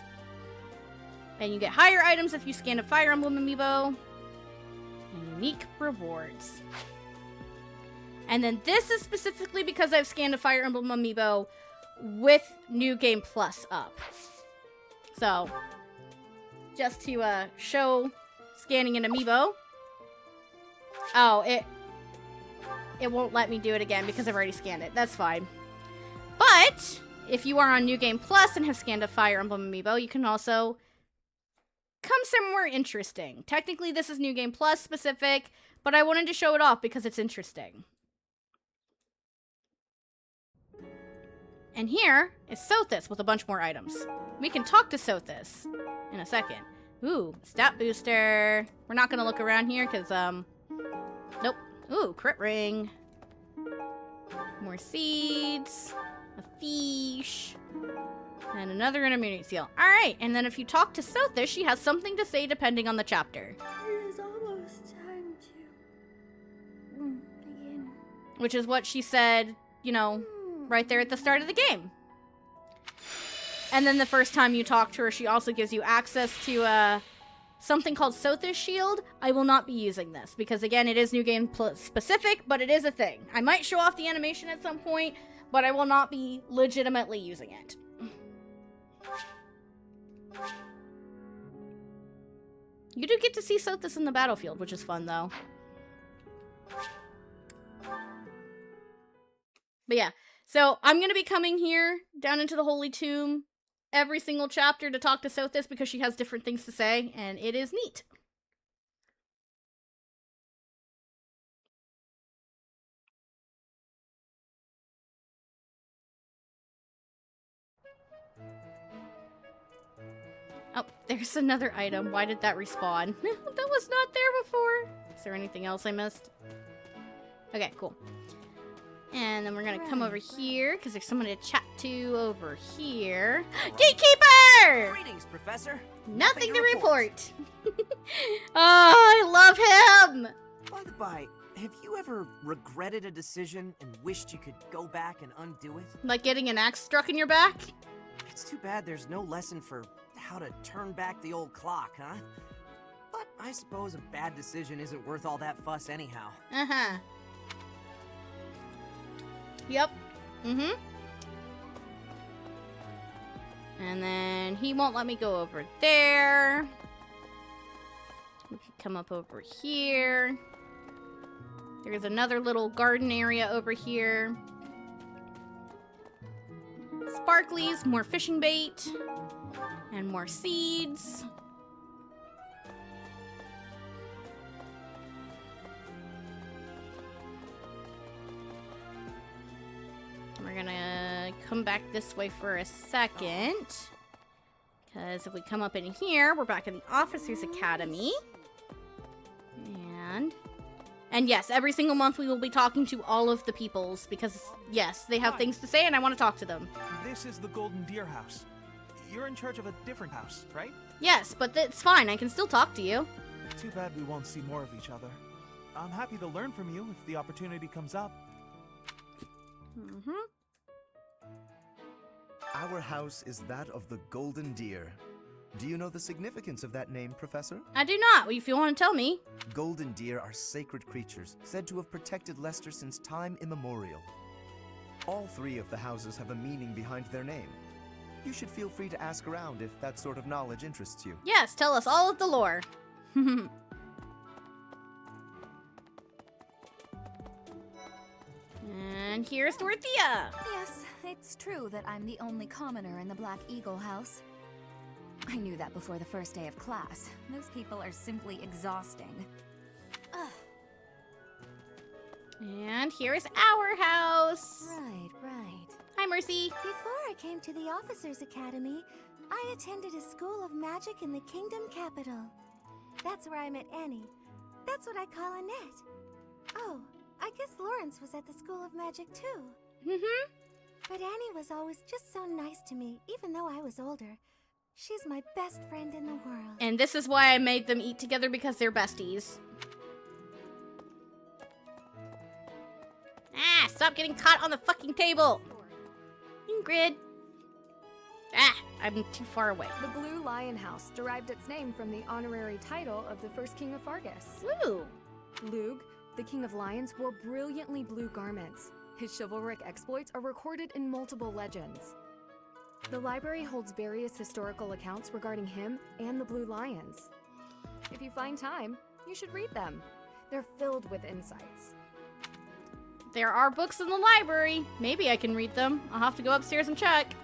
[SPEAKER 2] And you get higher items if you scan a Fire Emblem amiibo. And unique rewards. And then this is specifically because I've scanned a Fire Emblem amiibo with New Game Plus up. So, just to show scanning an amiibo. Oh, it won't let me do it again because I've already scanned it. That's fine. But, if you are on New Game Plus and have scanned a Fire Emblem amiibo, you can also come somewhere interesting. Technically, this is New Game Plus specific, but I wanted to show it off because it's interesting. And here is Sothis with a bunch more items. We can talk to Sothis in a second. Ooh, stat booster. We're not gonna look around here because, nope. Ooh, crit ring. More seeds. A fish. And another intermediate seal. Alright, and then if you talk to Sothis, she has something to say depending on the chapter.
[SPEAKER 15] It is almost time to begin.
[SPEAKER 2] Which is what she said, you know, right there at the start of the game. And then the first time you talk to her, she also gives you access to something called Sothis Shield. I will not be using this because, again, it is New Game Plus specific, but it is a thing. I might show off the animation at some point, but I will not be legitimately using it. You do get to see Sothis in the battlefield, which is fun, though. But yeah, so I'm going to be coming here down into the Holy Tomb every single chapter to talk to Sothis because she has different things to say, and it is neat. Oh, there's another item. Why did that respawn? That was not there before. Is there anything else I missed? Okay, cool. And then we're gonna come over here, because there's someone to chat to over here. Gatekeeper!
[SPEAKER 24] Greetings, Professor.
[SPEAKER 2] Nothing to report. Oh, I love him!
[SPEAKER 24] By the by, have you ever regretted a decision and wished you could go back and undo it?
[SPEAKER 2] Like getting an axe struck in your back?
[SPEAKER 24] It's too bad there's no lesson for how to turn back the old clock, huh? But I suppose a bad decision isn't worth all that fuss anyhow.
[SPEAKER 2] Uh-huh. Yep. Mm-hmm. And then he won't let me go over there. We can come up over here. There's another little garden area over here. Sparklies, more fishing bait, and more seeds. We're gonna come back this way for a second. Because if we come up in here, we're back in the Officers Academy. And yes, every single month we will be talking to all of the peoples. Because, yes, they have things to say and I want to talk to them.
[SPEAKER 10] This is the Golden Deer House. You're in charge of a different house, right?
[SPEAKER 2] Yes, but it's fine. I can still talk to you.
[SPEAKER 10] Too bad we won't see more of each other. I'm happy to learn from you if the opportunity comes up.
[SPEAKER 2] Mm-hmm.
[SPEAKER 13] Our house is that of the Golden Deer. Do you know the significance of that name, Professor?
[SPEAKER 2] I do not, if you want to tell me.
[SPEAKER 13] Golden deer are sacred creatures, said to have protected Leicester since time immemorial. All three of the houses have a meaning behind their name. You should feel free to ask around if that sort of knowledge interests you.
[SPEAKER 2] Yes, tell us all of the lore. And here's Dorothea.
[SPEAKER 11] Yes, it's true that I'm the only commoner in the Black Eagle house. I knew that before the first day of class. Those people are simply exhausting.
[SPEAKER 2] Ugh. And here's our house.
[SPEAKER 15] Right, right.
[SPEAKER 2] Hi, Mercy.
[SPEAKER 15] Before I came to the Officers Academy, I attended a school of magic in the Kingdom Capital. That's where I met Annie. That's what I call Annette. Oh, I guess Lawrence was at the School of Magic too.
[SPEAKER 2] Mm-hmm.
[SPEAKER 15] But Annie was always just so nice to me, even though I was older. She's my best friend in the world.
[SPEAKER 2] And this is why I made them eat together, because they're besties. Ah, stop getting caught on the fucking table. Ingrid. Ah, I'm too far away.
[SPEAKER 19] The Blue Lion House derived its name from the honorary title of the first king of Fargus.
[SPEAKER 2] Woo!
[SPEAKER 19] Lug, the king of lions, wore brilliantly blue garments. His chivalric exploits are recorded in multiple legends. The library holds various historical accounts regarding him and the Blue Lions. If you find time, you should read them. They're filled with insights.
[SPEAKER 2] There are books in the library. Maybe I can read them. I'll have to go upstairs and check.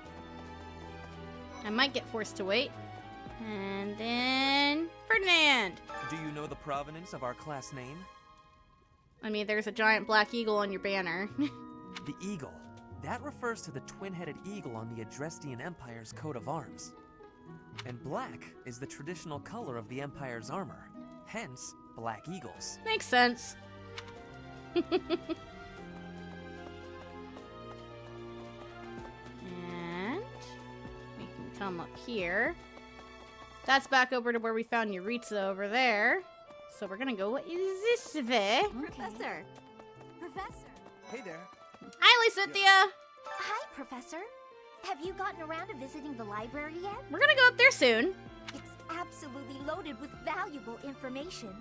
[SPEAKER 2] I might get forced to wait. And then Ferdinand.
[SPEAKER 22] Do you know the provenance of our class name?
[SPEAKER 2] I mean, there's a giant black eagle on your banner.
[SPEAKER 22] The eagle. That refers to the twin-headed eagle on the Adrestian Empire's coat of arms. And black is the traditional color of the Empire's armor. Hence, black eagles.
[SPEAKER 2] Makes sense. And we can come up here. That's back over to where we found Yuritsa over there. So we're gonna go this way.
[SPEAKER 8] Professor. Professor.
[SPEAKER 14] Hey there.
[SPEAKER 2] Hi, Lysithia.
[SPEAKER 8] Hi, Professor. Have you gotten around to visiting the library yet?
[SPEAKER 2] We're gonna go up there soon.
[SPEAKER 8] It's absolutely loaded with valuable information.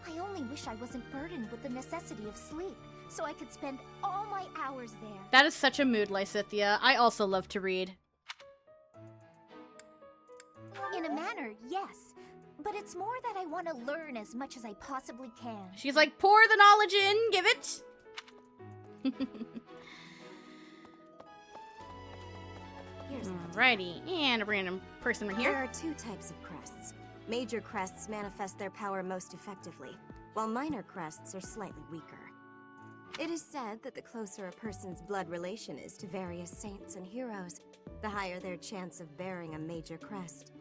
[SPEAKER 8] I only wish I wasn't burdened with the necessity of sleep, so I could spend all my hours there.
[SPEAKER 2] That is such a mood, Lysithia. I also love to read.
[SPEAKER 8] In a manner, yes. But it's more that I want to learn as much as I possibly can.
[SPEAKER 2] She's like, pour the knowledge in, give it. Alrighty, and a random person right here.
[SPEAKER 12] There are two types of crests. Major crests manifest their power most effectively, while minor crests are slightly weaker. It is said that the closer a person's blood relation is to various saints and heroes, the higher their chance of bearing a major crest.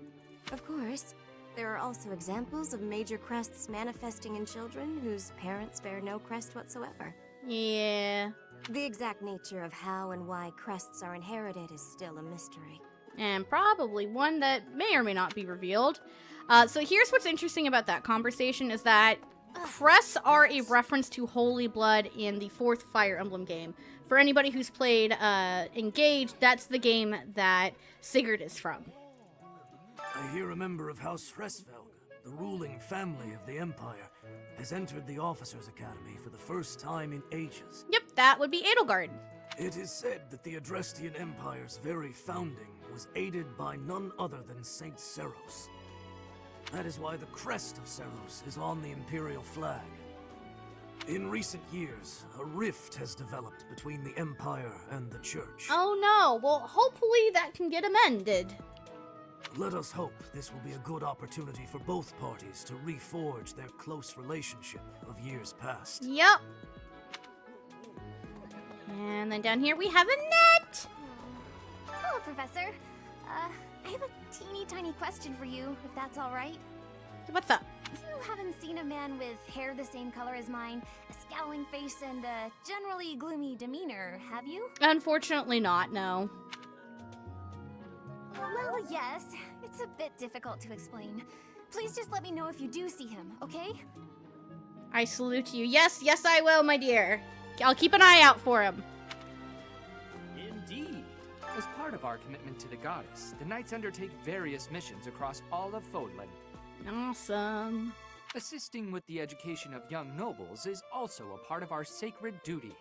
[SPEAKER 12] Of course, there are also examples of major crests manifesting in children whose parents bear no crest whatsoever.
[SPEAKER 2] Yeah.
[SPEAKER 12] The exact nature of how and why crests are inherited is still a mystery.
[SPEAKER 2] And probably one that may or may not be revealed. So here's what's interesting about that conversation is that crests are a reference to Holy Blood in the 4th Fire Emblem game. For anybody who's played Engaged, that's the game that Sigurd is from.
[SPEAKER 5] I hear a member of House Hresvelg, the ruling family of the Empire, has entered the Officers' Academy for the first time in ages.
[SPEAKER 2] Yep, that would be Edelgard.
[SPEAKER 5] It is said that the Adrestian Empire's very founding was aided by none other than Saint Seros. That is why the crest of Seros is on the Imperial flag. In recent years, a rift has developed between the Empire and the Church.
[SPEAKER 2] Oh no, well hopefully that can get amended.
[SPEAKER 5] Let us hope this will be a good opportunity for both parties to reforge their close relationship of years past.
[SPEAKER 2] Yep. And then down here we have Annette!
[SPEAKER 8] Hello, Professor. I have a teeny tiny question for you, if that's alright.
[SPEAKER 2] What's up?
[SPEAKER 8] You haven't seen a man with hair the same color as mine, a scowling face, and a generally gloomy demeanor, have you?
[SPEAKER 2] Unfortunately not, no.
[SPEAKER 8] Well, yes. It's a bit difficult to explain. Please just let me know if you do see him, okay?
[SPEAKER 2] I salute you. Yes, yes I will, my dear. I'll keep an eye out for him.
[SPEAKER 9] Indeed. As part of our commitment to the goddess, the knights undertake various missions across all of Fodlan.
[SPEAKER 2] Awesome.
[SPEAKER 9] Assisting with the education of young nobles is also a part of our sacred duty.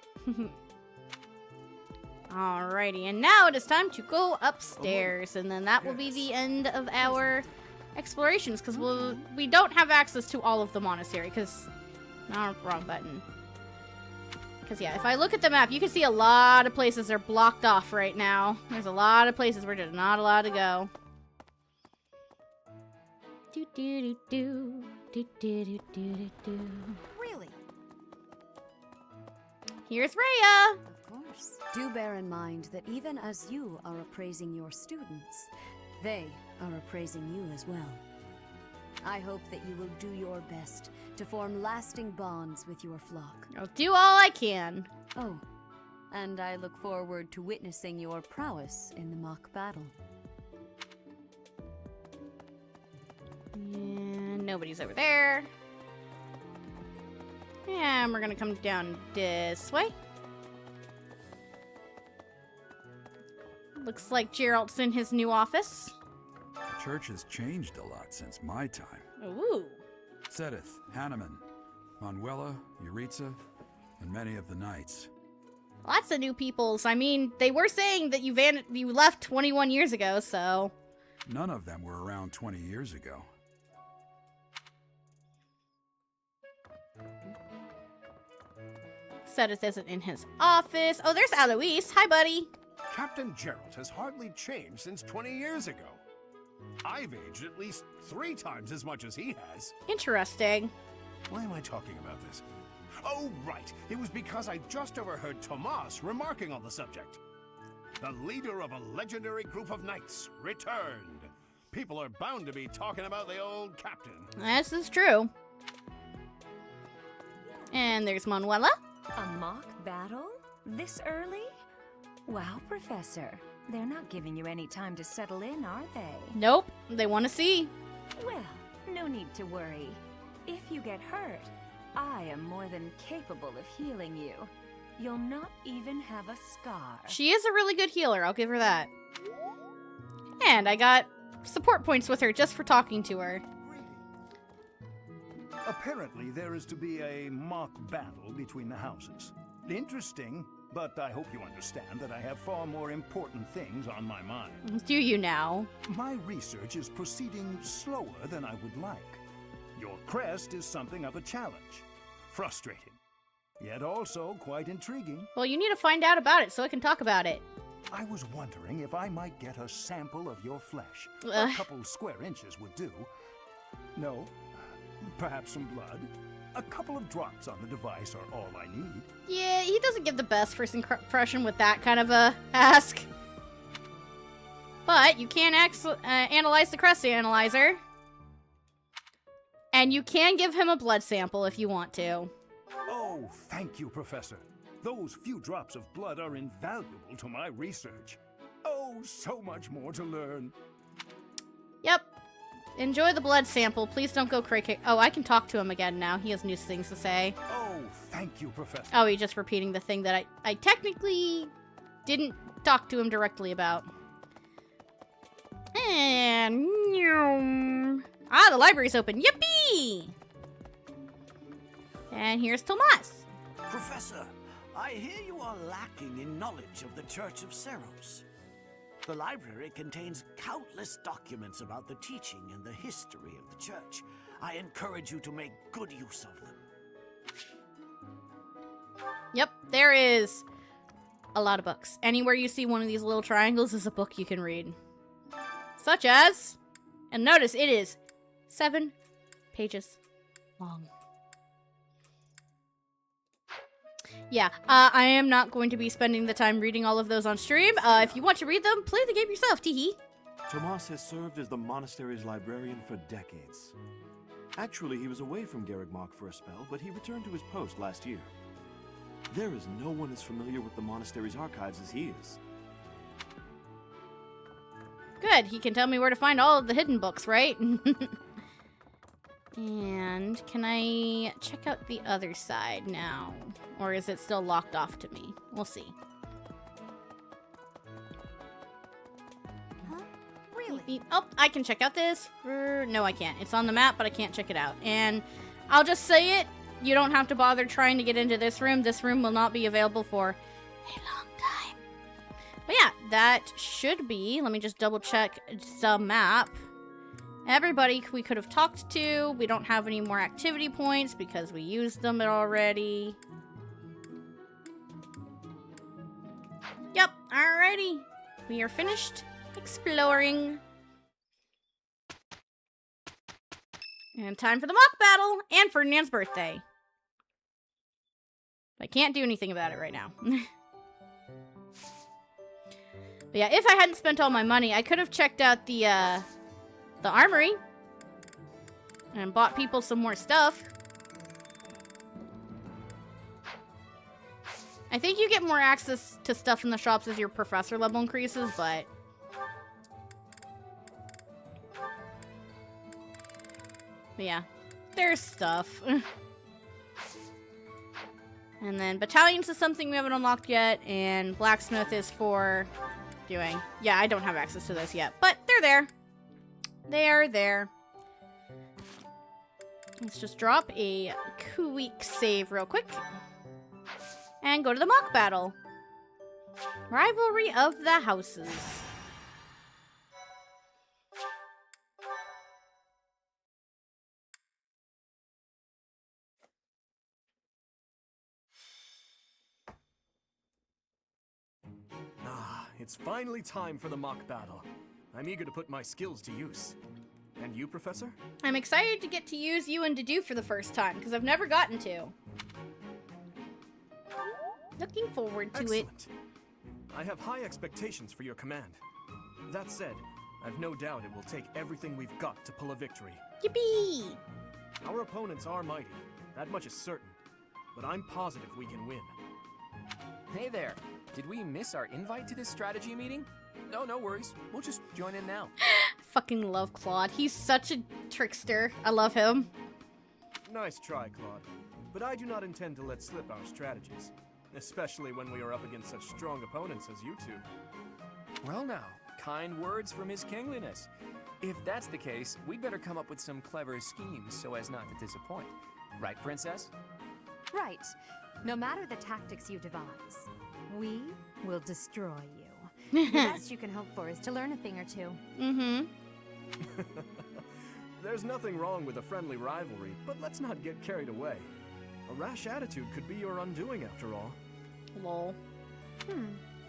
[SPEAKER 2] Alrighty, and now it is time to go upstairs, and then that will be the end of our explorations, because we don't have access to all of the monastery, because... No, wrong button. Because, yeah, if I look at the map, you can see a lot of places are blocked off right now. There's a lot of places we're just not allowed to go.
[SPEAKER 8] Really?
[SPEAKER 2] Here's Rhea!
[SPEAKER 16] Of course. Do bear in mind that even as you are appraising your students, they are appraising you as well. I hope that you will do your best to form lasting bonds with your flock.
[SPEAKER 2] I'll do all I can.
[SPEAKER 16] Oh, and I look forward to witnessing your prowess in the mock battle.
[SPEAKER 2] And nobody's over there. And we're gonna come down this way. Looks like Gerald's in his new office.
[SPEAKER 17] The church has changed a lot since my time.
[SPEAKER 2] Ooh.
[SPEAKER 17] Sedith, Hanneman, Manuela, Euritza, and many of the knights.
[SPEAKER 2] Lots of new peoples. I mean, they were saying that you left 21 years ago, so...
[SPEAKER 17] None of them were around 20 years ago.
[SPEAKER 2] Sedith isn't in his office. Oh, there's Alois. Hi, buddy.
[SPEAKER 23] Captain Gerald has hardly changed since 20 years ago. I've aged at least 3 times as much as he has.
[SPEAKER 2] Interesting.
[SPEAKER 23] Why am I talking about this? Oh, right. It was because I just overheard Tomas remarking on the subject. The leader of a legendary group of knights returned. People are bound to be talking about the old captain.
[SPEAKER 2] This is true. And there's Manuela.
[SPEAKER 11] A mock battle? This early? Wow, Professor. They're not giving you any time to settle in, are they?
[SPEAKER 2] Nope. They want to see.
[SPEAKER 11] Well, no need to worry. If you get hurt, I am more than capable of healing you. You'll not even have a scar.
[SPEAKER 2] She is a really good healer, I'll give her that. And I got support points with her just for talking to her.
[SPEAKER 25] Apparently, there is to be a mock battle between the houses. Interesting, but I hope you understand that I have far more important things on my mind.
[SPEAKER 2] Do you now?
[SPEAKER 25] My research is proceeding slower than I would like. Your crest is something of a challenge. Frustrating, yet also quite intriguing.
[SPEAKER 2] Well, you need to find out about it so I can talk about it.
[SPEAKER 25] I was wondering if I might get a sample of your flesh.
[SPEAKER 2] Ugh.
[SPEAKER 25] A couple square inches would do. No, perhaps some blood. A couple of drops on the device are all I need.
[SPEAKER 2] Yeah, he doesn't give the best first impression with that kind of a ask. But you can analyze the crest analyzer. And you can give him a blood sample if you want to.
[SPEAKER 25] Oh, thank you, Professor. Those few drops of blood are invaluable to my research. Oh, so much more to learn.
[SPEAKER 2] Yep. Enjoy the blood sample. Please don't go cray-cray. Oh, I can talk to him again now. He has new things to say.
[SPEAKER 25] Oh, thank you, Professor.
[SPEAKER 2] Oh, he's just repeating the thing that I technically didn't talk to him directly about. And Ah, the library's open. Yippee! And here's Tomas.
[SPEAKER 1] Professor, I hear you are lacking in knowledge of the Church of Seros. The library contains countless documents about the teaching and the history of the Church. I encourage you to make good use of them.
[SPEAKER 2] Yep, there is a lot of books. Anywhere you see one of these little triangles is a book you can read. Such as, and notice it is 7 pages long. Yeah, I am not going to be spending the time reading all of those on stream. If you want to read them, play the game yourself, teehee.
[SPEAKER 4] Tomas has served as the monastery's librarian for decades. Actually, he was away from Garrigmok for a spell, but he returned to his post last year. There is no one as familiar with the monastery's archives as he is.
[SPEAKER 2] Good, he can tell me where to find all of the hidden books, right? And can I check out the other side now? Or is it still locked off to me? We'll see.
[SPEAKER 8] Huh? Really?
[SPEAKER 2] Oh, I can check out this. No, I can't. It's on the map, but I can't check it out. And I'll just say it. You don't have to bother trying to get into this room. This room will not be available for a long time. But yeah, that should be. Let me just double check the map. Everybody we could have talked to. We don't have any more activity points because we used them already. Yep, alrighty. We are finished exploring. And time for the mock battle and Ferdinand's birthday. I can't do anything about it right now. But yeah, if I hadn't spent all my money, I could have checked out the armory and bought people some more stuff. I think you get more access to stuff in the shops as your professor level increases, but yeah, there's stuff. And then battalions is something we haven't unlocked yet, and blacksmith is for doing. Yeah, I don't have access to those yet, but they're there. They are there. Let's just drop a quick save real quick. And go to the mock battle. Rivalry of the Houses.
[SPEAKER 6] It's finally time for the mock battle. I'm eager to put my skills to use. And you, Professor?
[SPEAKER 2] I'm excited to get to use you and Dedu for the first time, because I've never gotten to. Looking forward to
[SPEAKER 6] Excellent. I have high expectations for your command. That said, I've no doubt it will take everything we've got to pull a victory.
[SPEAKER 2] Yippee!
[SPEAKER 6] Our opponents are mighty, that much is certain. But I'm positive we can win.
[SPEAKER 9] Hey there. Did we miss our invite to this strategy meeting? No, no worries. We'll just join in now.
[SPEAKER 2] Fucking love Claude. He's such a trickster. I love him.
[SPEAKER 6] Nice try, Claude. But I do not intend to let slip our strategies. Especially when we are up against such strong opponents as you two.
[SPEAKER 9] Well now, kind words from His Kingliness. If that's the case, we'd better come up with some clever schemes so as not to disappoint. Right, Princess?
[SPEAKER 11] Right. No matter the tactics you devise, we will destroy you. The best you can hope for is to learn a thing or two.
[SPEAKER 2] Mm-hmm.
[SPEAKER 6] There's nothing wrong with a friendly rivalry, but let's not get carried away. A rash attitude could be your undoing after all.
[SPEAKER 2] Lol.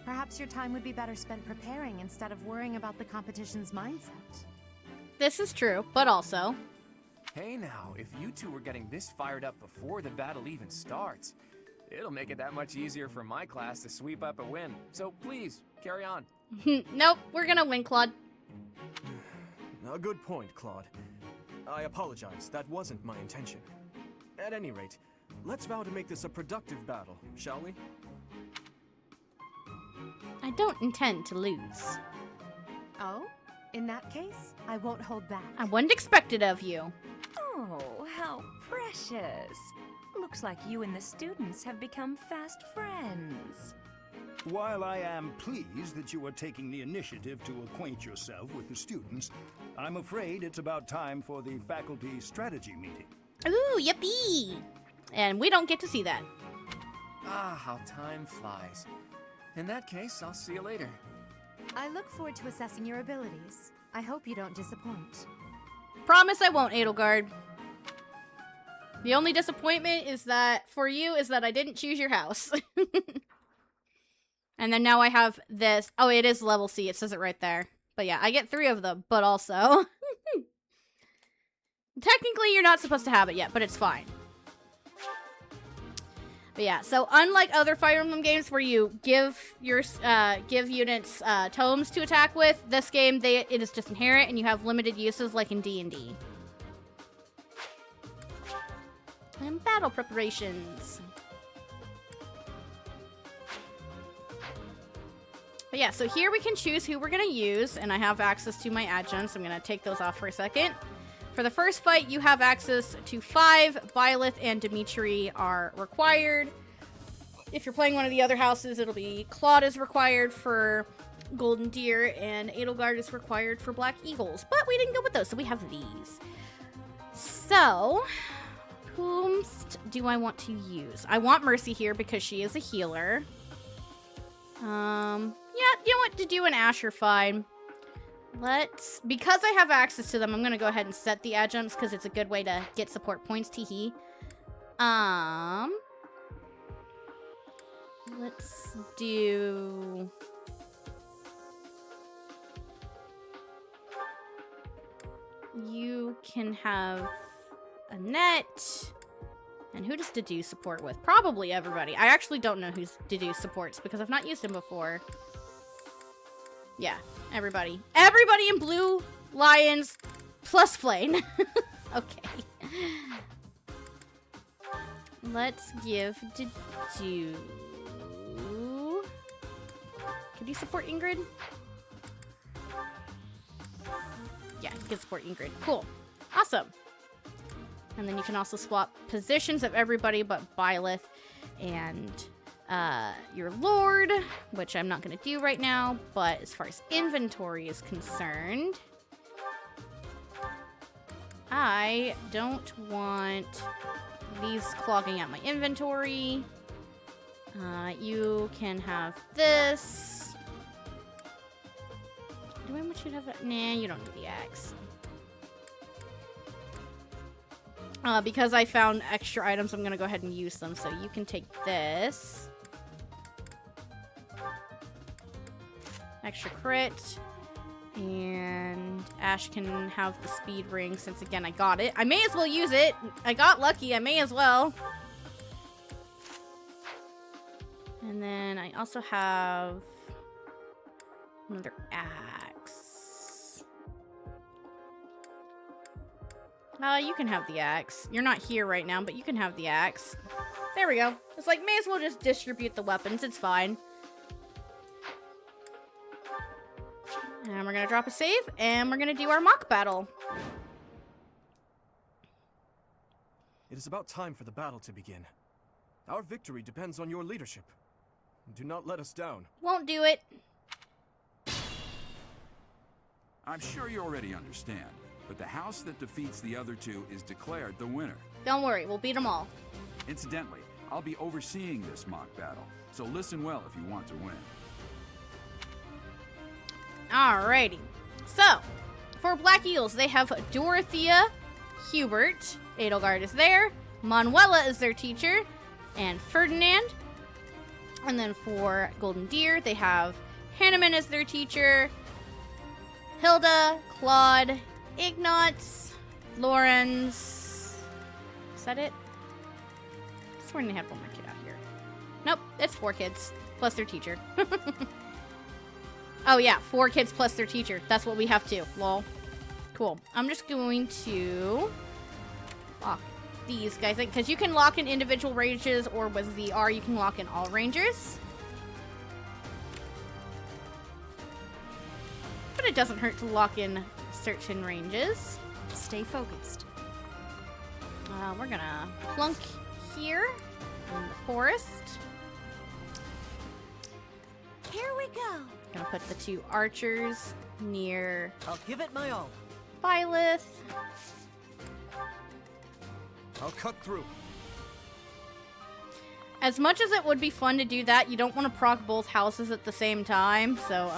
[SPEAKER 11] Perhaps your time would be better spent preparing instead of worrying about the competition's mindset.
[SPEAKER 2] This is true, but also...
[SPEAKER 9] Hey now, if you two were getting this fired up before the battle even starts, it'll make it that much easier for my class to sweep up a win. So please, carry on.
[SPEAKER 2] Nope, we're gonna win, Claude.
[SPEAKER 6] A good point, Claude. I apologize, that wasn't my intention. At any rate, let's vow to make this a productive battle, shall we?
[SPEAKER 2] I don't intend to lose.
[SPEAKER 11] Oh? In that case, I won't hold back.
[SPEAKER 2] I wouldn't expect it of you.
[SPEAKER 11] Oh, how precious. Looks like you and the students have become fast friends.
[SPEAKER 25] While I am pleased that you are taking the initiative to acquaint yourself with the students, I'm afraid it's about time for the faculty strategy meeting.
[SPEAKER 2] Ooh, yippee! And we don't get to see that.
[SPEAKER 9] Ah, how time flies. In that case, I'll see you later.
[SPEAKER 3] I look forward to assessing your abilities. I hope you don't disappoint.
[SPEAKER 2] Promise I won't, Edelgard. The only disappointment is that, for you, is that I didn't choose your house. And then now I have this. Oh, it is level C. It says it right there. But yeah, I get 3 of them, but also... Technically, you're not supposed to have it yet, but it's fine. But yeah, so unlike other Fire Emblem games where you give your give units tomes to attack with, this game it is just inherent and you have limited uses like in D&D. And battle preparations. But yeah, so here we can choose who we're gonna use, and I have access to my adjuncts. I'm gonna take those off for a second. For the first fight, you have access to 5. Byleth and Dimitri are required. If you're playing one of the other houses, it'll be Claude is required for Golden Deer, and Edelgard is required for Black Eagles. But we didn't go with those, so we have these. So, whom do I want to use? I want Mercy here because she is a healer. Yeah, you know what? To do an Ash, you're fine. Because I have access to them, I'm gonna go ahead and set the adjuncts because it's a good way to get support points, teehee. Let's do... You can have Annette. And who does Dedue support with? Probably everybody. I actually don't know who Dedue supports because I've not used him before. Yeah, everybody. Everybody in Blue Lions plus Flame. Okay. Let's give Dedue... Can you support Ingrid? Yeah, you can support Ingrid. Cool. Awesome. And then you can also swap positions of everybody but Byleth and your Lord, which I'm not going to do right now, but as far as inventory is concerned, I don't want these clogging out my inventory. You can have this. Do I want you to have that? Nah, you don't need the axe. Because I found extra items, I'm going to go ahead and use them. So you can take this. Extra crit. And Ash can have the speed ring since, again, I got it. I may as well use it. I got lucky. I may as well. And then I also have another axe. You can have the axe. You're not here right now, but you can have the axe. There we go. It's like, may as well just distribute the weapons. It's fine. And we're gonna drop a save, and we're gonna do our mock battle.
[SPEAKER 6] It is about time for the battle to begin. Our victory depends on your leadership. Do not let us down.
[SPEAKER 2] Won't do it.
[SPEAKER 17] I'm sure you already understand, but the house that defeats the other 2 is declared the winner.
[SPEAKER 2] Don't worry, we'll beat them all.
[SPEAKER 17] Incidentally, I'll be overseeing this mock battle, so listen well if you want to win.
[SPEAKER 2] Alrighty. So, for Black Eagles, they have Dorothea, Hubert, Edelgard is there, Manuela is their teacher, and Ferdinand. And then for Golden Deer, they have Hanneman as their teacher, Hilda, Claude, Ignatz, Lorenz. Is that it? I swear they had one more kid out here. Nope, it's 4 kids, plus their teacher. Oh yeah, 4 kids plus their teacher. That's what we have too. Lol. Cool. I'm just going to lock these guys in, because you can lock in individual ranges, or with ZR you can lock in all rangers. But it doesn't hurt to lock in certain ranges.
[SPEAKER 3] Stay focused.
[SPEAKER 2] We're gonna plunk here in the forest.
[SPEAKER 15] Here we go.
[SPEAKER 2] Gonna put the 2 archers near
[SPEAKER 7] I'll give it my all.
[SPEAKER 2] Byleth.
[SPEAKER 6] I'll cut through.
[SPEAKER 2] As much as it would be fun to do that, you don't want to proc both houses at the same time, so,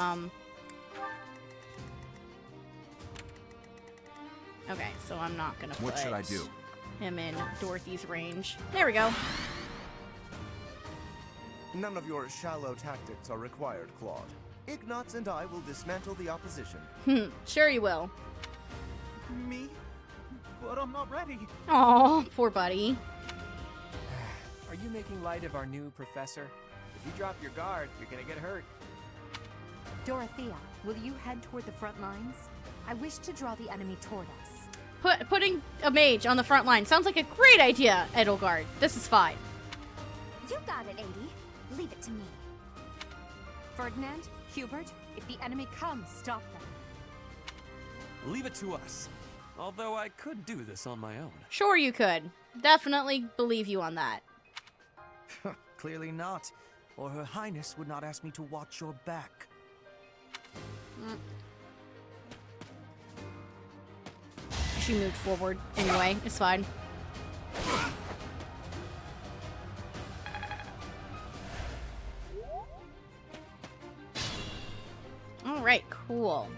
[SPEAKER 2] okay, so I'm not gonna
[SPEAKER 17] What
[SPEAKER 2] put
[SPEAKER 17] should I do?
[SPEAKER 2] him in Dorothy's range. There we go.
[SPEAKER 13] None of your shallow tactics are required, Claude. Ignatz and I will dismantle the opposition.
[SPEAKER 2] Sure you will.
[SPEAKER 10] Me? But I'm not ready.
[SPEAKER 2] Aw, poor buddy.
[SPEAKER 9] Are you making light of our new professor? If you drop your guard, you're gonna get hurt.
[SPEAKER 3] Dorothea, will you head toward the front lines? I wish to draw the enemy toward us.
[SPEAKER 2] Putting a mage on the front line sounds like a great idea, Edelgard. This is fine.
[SPEAKER 8] You got it, Adie. Leave it to me.
[SPEAKER 3] Ferdinand, Hubert, if the enemy comes, stop them.
[SPEAKER 22] Leave it to us. Although I could do this on my own.
[SPEAKER 2] Sure you could. Definitely believe you on that.
[SPEAKER 14] Clearly not, or Her Highness would not ask me to watch your back.
[SPEAKER 2] She moved forward anyway. It's fine. Alright, cool.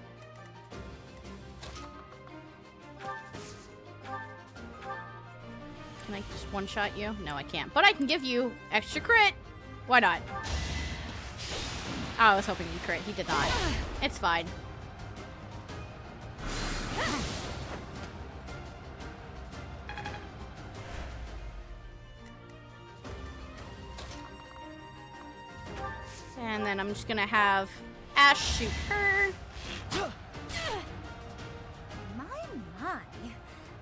[SPEAKER 2] Can I just one-shot you? No, I can't. But I can give you extra crit. Why not? Oh, I was hoping you crit. He did not. It's fine. And then I'm just gonna have Ash shoot her.
[SPEAKER 8] My.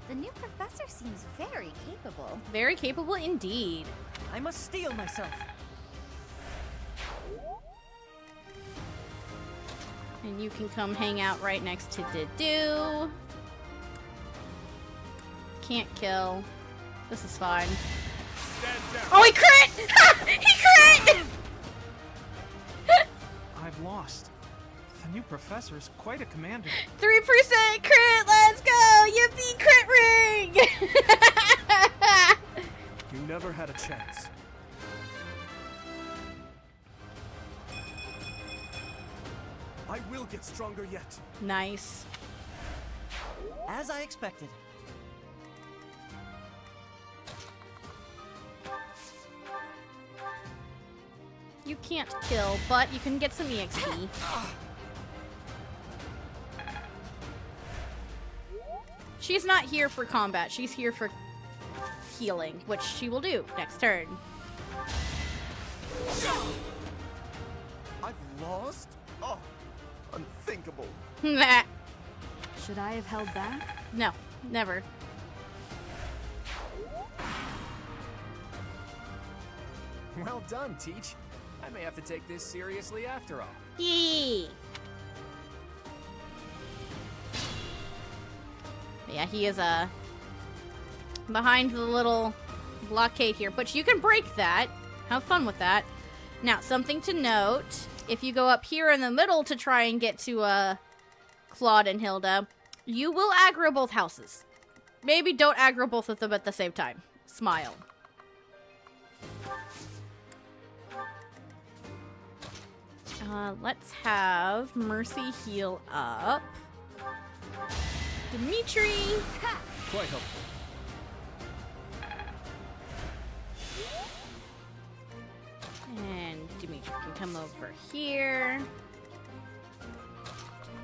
[SPEAKER 8] The new professor seems very capable.
[SPEAKER 2] Very capable indeed.
[SPEAKER 7] I must steel myself.
[SPEAKER 2] And you can come hang out right next to Didu. Can't kill. This is fine. Oh, he crit! He crit!
[SPEAKER 10] I've lost. The new professor is quite a commander.
[SPEAKER 2] 3% crit! Let's go! Yippee! Crit ring!
[SPEAKER 6] You never had a chance. I will get stronger yet.
[SPEAKER 2] Nice.
[SPEAKER 7] As I expected.
[SPEAKER 2] You can't kill, but you can get some EXP. She's not here for combat. She's here for healing, which she will do next turn.
[SPEAKER 13] I've lost? Oh, unthinkable.
[SPEAKER 2] Nah.
[SPEAKER 16] Should I have held back?
[SPEAKER 2] No, never.
[SPEAKER 9] Well done, Teach. I may have to take this seriously after all.
[SPEAKER 2] Yee. Yeah, he is behind the little blockade here, but you can break that. Have fun with that. Now, something to note, if you go up here in the middle to try and get to Claude and Hilda, you will aggro both houses. Maybe don't aggro both of them at the same time. Smile. Let's have Mercy heal up. Dimitri!
[SPEAKER 6] Quite helpful.
[SPEAKER 2] And Dimitri can come over here.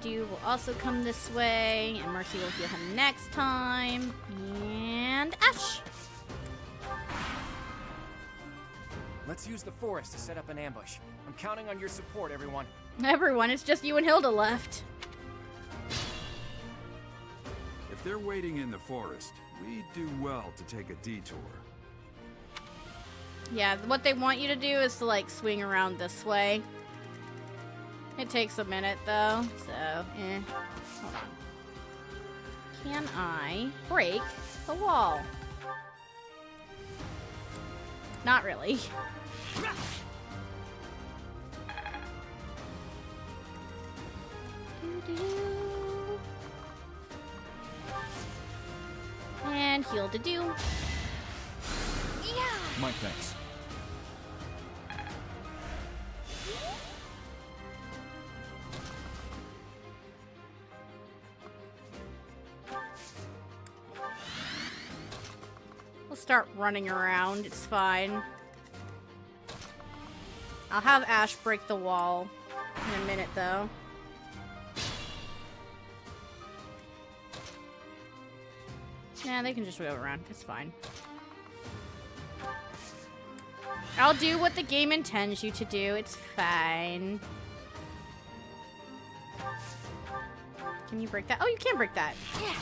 [SPEAKER 2] Dew will also come this way, and Mercy will heal him next time. And Ash!
[SPEAKER 9] Let's use the forest to set up an ambush. I'm counting on your support, everyone.
[SPEAKER 2] Everyone, it's just you and Hilda left.
[SPEAKER 17] If they're waiting in the forest, we do well to take a detour.
[SPEAKER 2] Yeah, what they want you to do is to, like, swing around this way. It takes a minute, though, so, Hold on. Can I break the wall? Not really. And heal to do.
[SPEAKER 18] My thanks.
[SPEAKER 2] We'll start running around. It's fine. I'll have Ash break the wall in a minute, though. Nah, they can just go around. It's fine. I'll do what the game intends you to do. It's fine. Can you break that? Oh, you can break that. Yeah.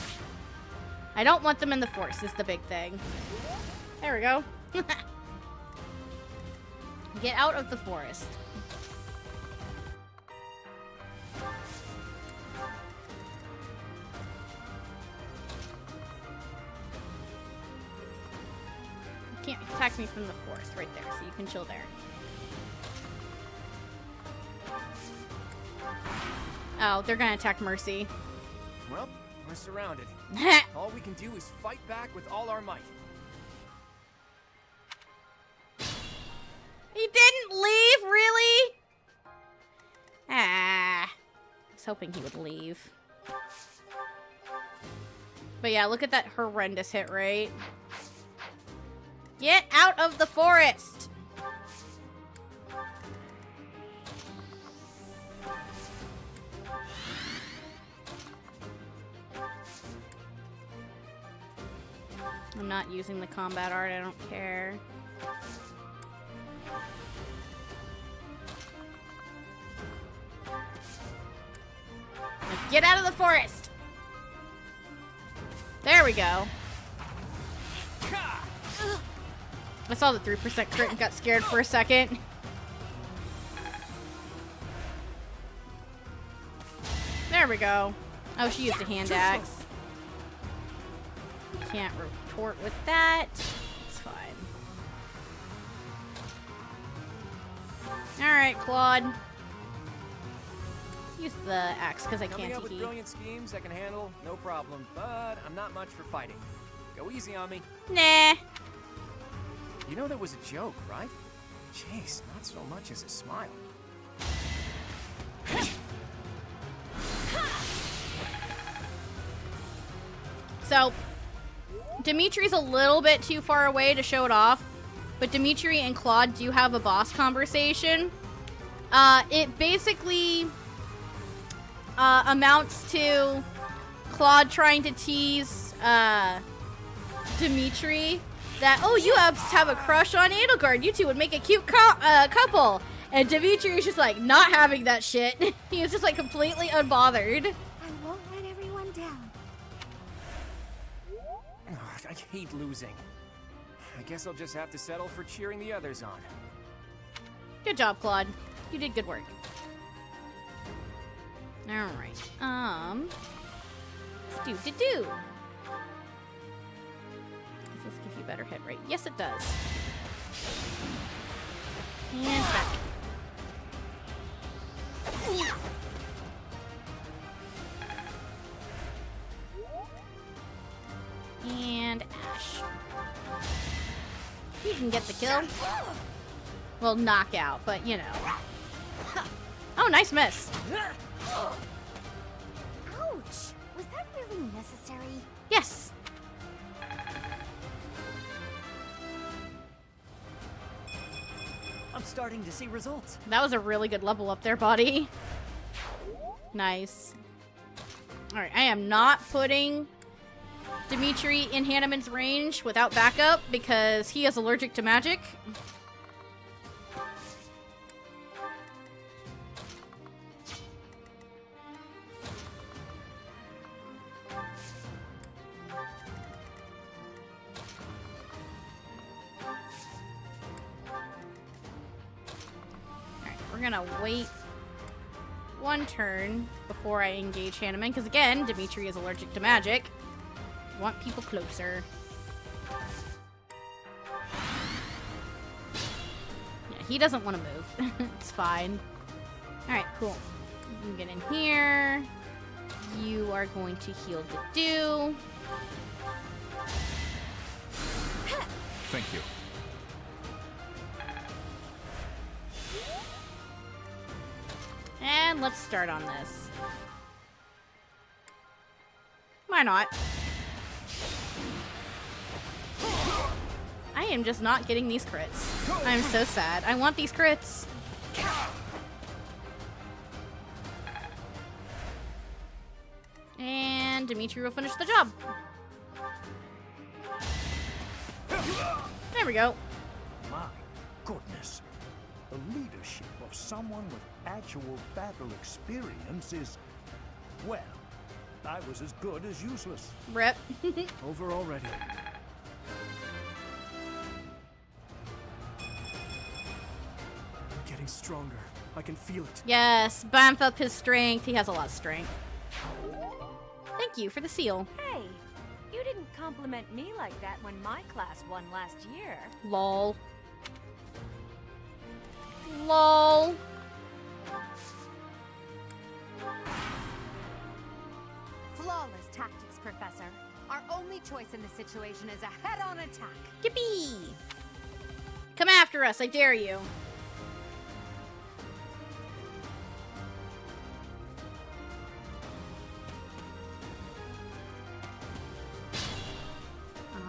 [SPEAKER 2] I don't want them in the forest is the big thing. There we go. Get out of the forest. You can't attack me from the forest right there, so you can chill there. Oh, they're gonna attack Mercy.
[SPEAKER 9] Well, we're surrounded. All we can do is fight back with all our might.
[SPEAKER 2] He didn't leave, really? Ah. I was hoping he would leave. But yeah, look at that horrendous hit rate. Get out of the forest! I'm not using the combat art, I don't care. Get out of the forest! There we go. I saw the 3% crit and got scared for a second. There we go. Oh, she used a hand axe. Can't retort with that. It's fine. Alright, Claude. Use the axe because I can't
[SPEAKER 9] Coming up with
[SPEAKER 2] TP.
[SPEAKER 9] brilliant schemes I can handle, no problem. But I'm not much for fighting. Go easy on me.
[SPEAKER 2] Nah.
[SPEAKER 9] You know that was a joke, right? Jeez, not so much as a smile.
[SPEAKER 2] So, Dimitri's a little bit too far away to show it off, but Dimitri and Claude do have a boss conversation. It basically amounts to Claude trying to tease Dimitri that, oh, you have a crush on Edelgard. You two would make a cute couple. And Dimitri is just like not having that shit. He is just like completely unbothered.
[SPEAKER 15] I won't let everyone down.
[SPEAKER 9] Ugh, I hate losing. I guess I'll just have to settle for cheering the others on.
[SPEAKER 2] Good job, Claude. You did good work. Alright. Let's do. Does this give you better hit rate? Yes, it does. And back. And Ash. You can get the kill. Well, knockout, but you know. Oh, nice miss.
[SPEAKER 8] Ouch! Was that really necessary?
[SPEAKER 2] Yes.
[SPEAKER 7] I'm starting to see results.
[SPEAKER 2] That was a really good level up there, buddy. Nice. Alright, I am not putting Dimitri in Hanneman's range without backup because he is allergic to magic. We're gonna wait one turn before I engage Hanneman, because again, Dimitri is allergic to magic. Want people closer. Yeah, he doesn't want to move. It's fine. Alright, cool. You can get in here. you are going to heal Dedue.
[SPEAKER 17] Thank you.
[SPEAKER 2] And let's start on this. Why not? I am just not getting these crits. I'm so sad. I want these crits. And Dimitri will finish the job. There we go.
[SPEAKER 25] My goodness. The leadership of someone with actual battle experience is, well, I was as good as useless.
[SPEAKER 2] Rip.
[SPEAKER 6] Over already. I'm getting stronger. I can feel it.
[SPEAKER 2] Yes, bamf up his strength. He has a lot of strength. Thank you for the seal.
[SPEAKER 11] Hey, you didn't compliment me like that when my class won last year.
[SPEAKER 2] Lol. Lol.
[SPEAKER 3] Flawless tactics, Professor. Our only choice in this situation is a head-on attack.
[SPEAKER 2] Yippee! Come after us, I dare you.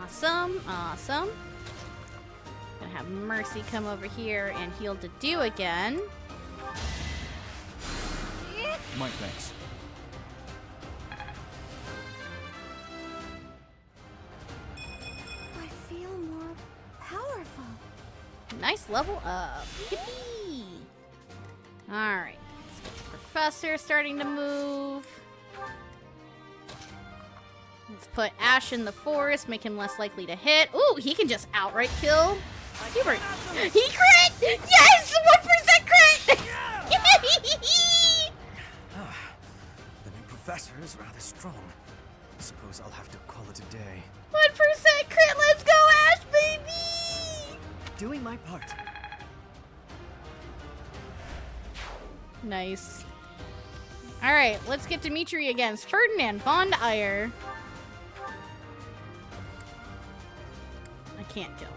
[SPEAKER 2] Awesome, awesome. Gonna have Mercy come over here and heal Dedue again.
[SPEAKER 17] My thanks.
[SPEAKER 15] I feel more powerful.
[SPEAKER 2] Nice level up. Yippee! Alright. Let's get the Professor starting to move. Let's put Ash in the forest, make him less likely to hit. Ooh, he can just outright kill Hubert. He crit! Yes! 1% crit!
[SPEAKER 14] The new professor is rather strong. I suppose I'll have to call it a day.
[SPEAKER 2] 1% crit! Let's go, Ash, baby!
[SPEAKER 7] Doing my part.
[SPEAKER 2] Nice. Alright, let's get Dimitri against Ferdinand von Eyre. I can't kill.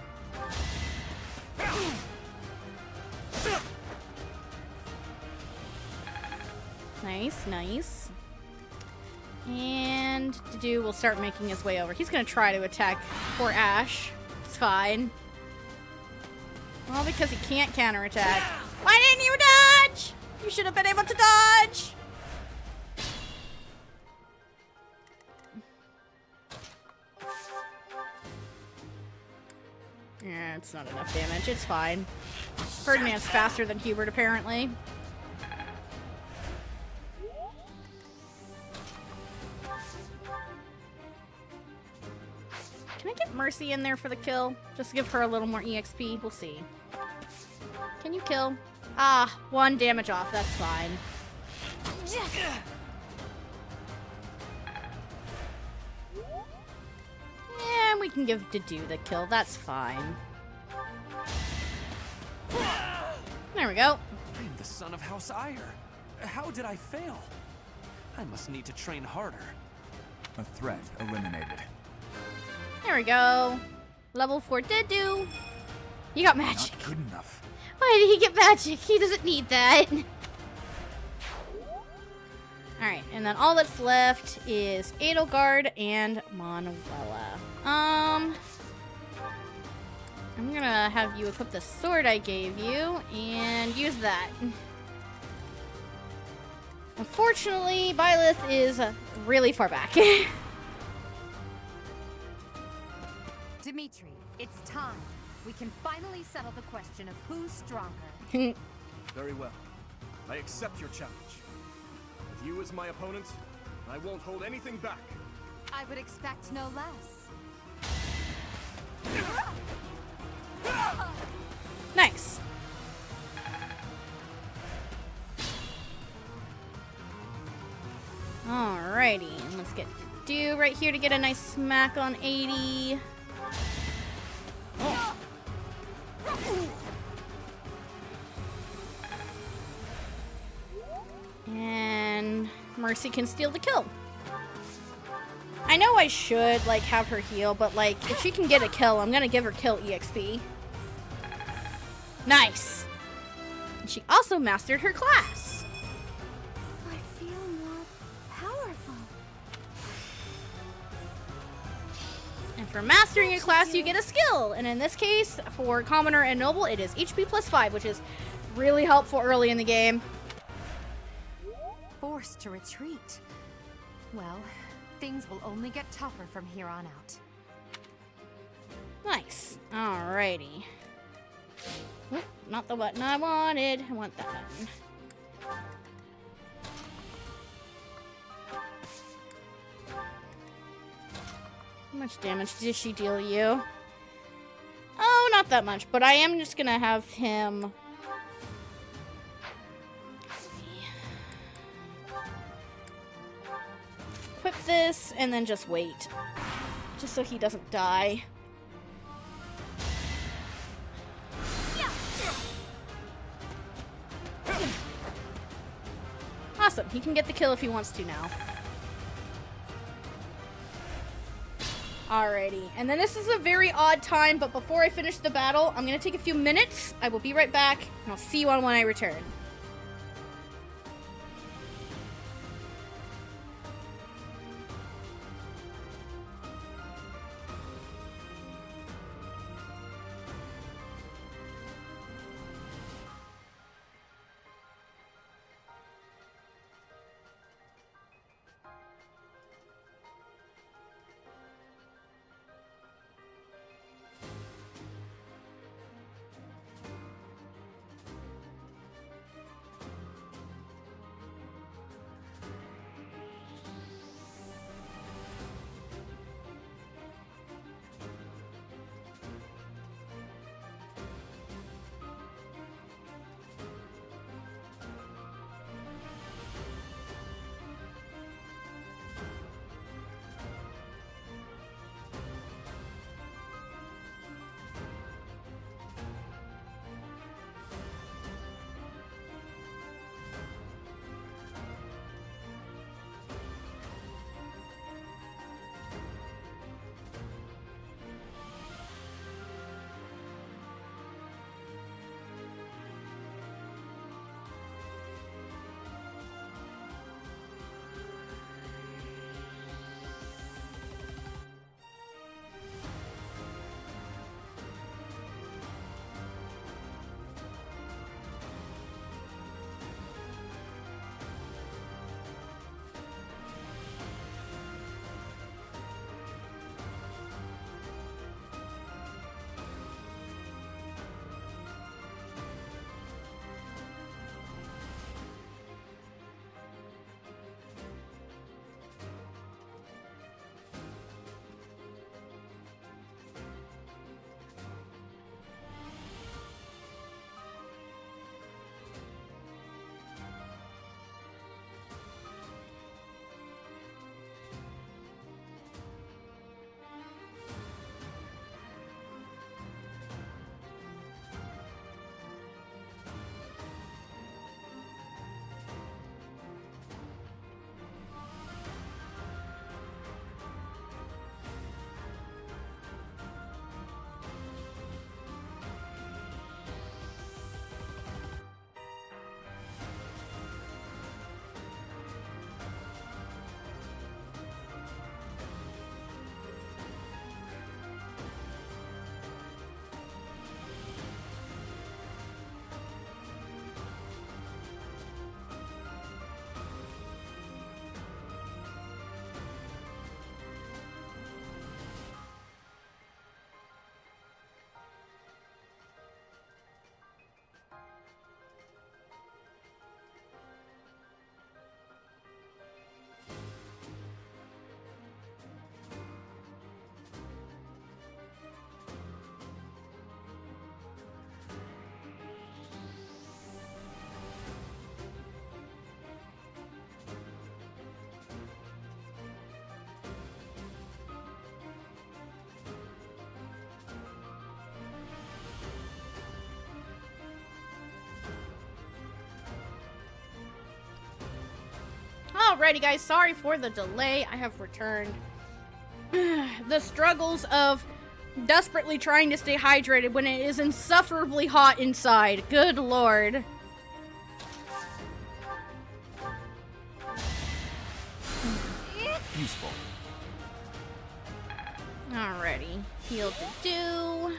[SPEAKER 2] Nice, nice. And Dedue will start making his way over. He's gonna try to attack poor Ash. It's fine. Well, because he can't counterattack. Why didn't you dodge? You should have been able to dodge. Yeah, it's not enough damage. It's fine. Ferdinand's faster than Hubert, apparently. Can I get Mercy in there for the kill? Just to give her a little more EXP? We'll see. Can you kill? Ah, 1 damage off. That's fine. And we can give Dedue the kill. That's fine. There we go.
[SPEAKER 22] I am the son of House Eyre. How did I fail? I must need to train harder.
[SPEAKER 17] A threat eliminated.
[SPEAKER 2] There we go. Level 4 Dedue. You got magic.
[SPEAKER 17] Not good enough.
[SPEAKER 2] Why did he get magic? He doesn't need that. Alright, and then all that's left is Edelgard and Manuela. I'm gonna have you equip the sword I gave you and use that. Unfortunately, Byleth is really far back.
[SPEAKER 3] Dimitri, it's time. We can finally settle the question of who's stronger.
[SPEAKER 6] Very well. I accept your challenge. With you as my opponent, I won't hold anything back.
[SPEAKER 3] I would expect no less.
[SPEAKER 2] Nice. Alrighty, let's get Dedue right here to get a nice smack on 80. And Mercy can steal the kill. I know I should, like, have her heal, but, like, if she can get a kill, I'm gonna give her kill EXP. Nice! And she also mastered her class.
[SPEAKER 15] I feel more powerful.
[SPEAKER 2] And for mastering a class, you get a skill. And in this case, for Commoner and Noble, it is HP plus 5, which is really helpful early in the game.
[SPEAKER 3] Forced to retreat. Well, things will only get tougher from here on out.
[SPEAKER 2] Nice. Alrighty. Oop, not the button I wanted. I want that button. How much damage did she deal you? Oh, not that much, but I am just gonna have him... equip this, and then just wait. Just so he doesn't die. Awesome, he can get the kill if he wants to now. Alrighty, and then this is a very odd time, but before I finish the battle, I'm gonna take a few minutes. I will be right back, and I'll see you on when I return. Alrighty, guys, sorry for the delay. I have returned. The struggles of desperately trying to stay hydrated when it is insufferably hot inside. Good lord.
[SPEAKER 6] Useful.
[SPEAKER 2] Alrighty. Heal to do.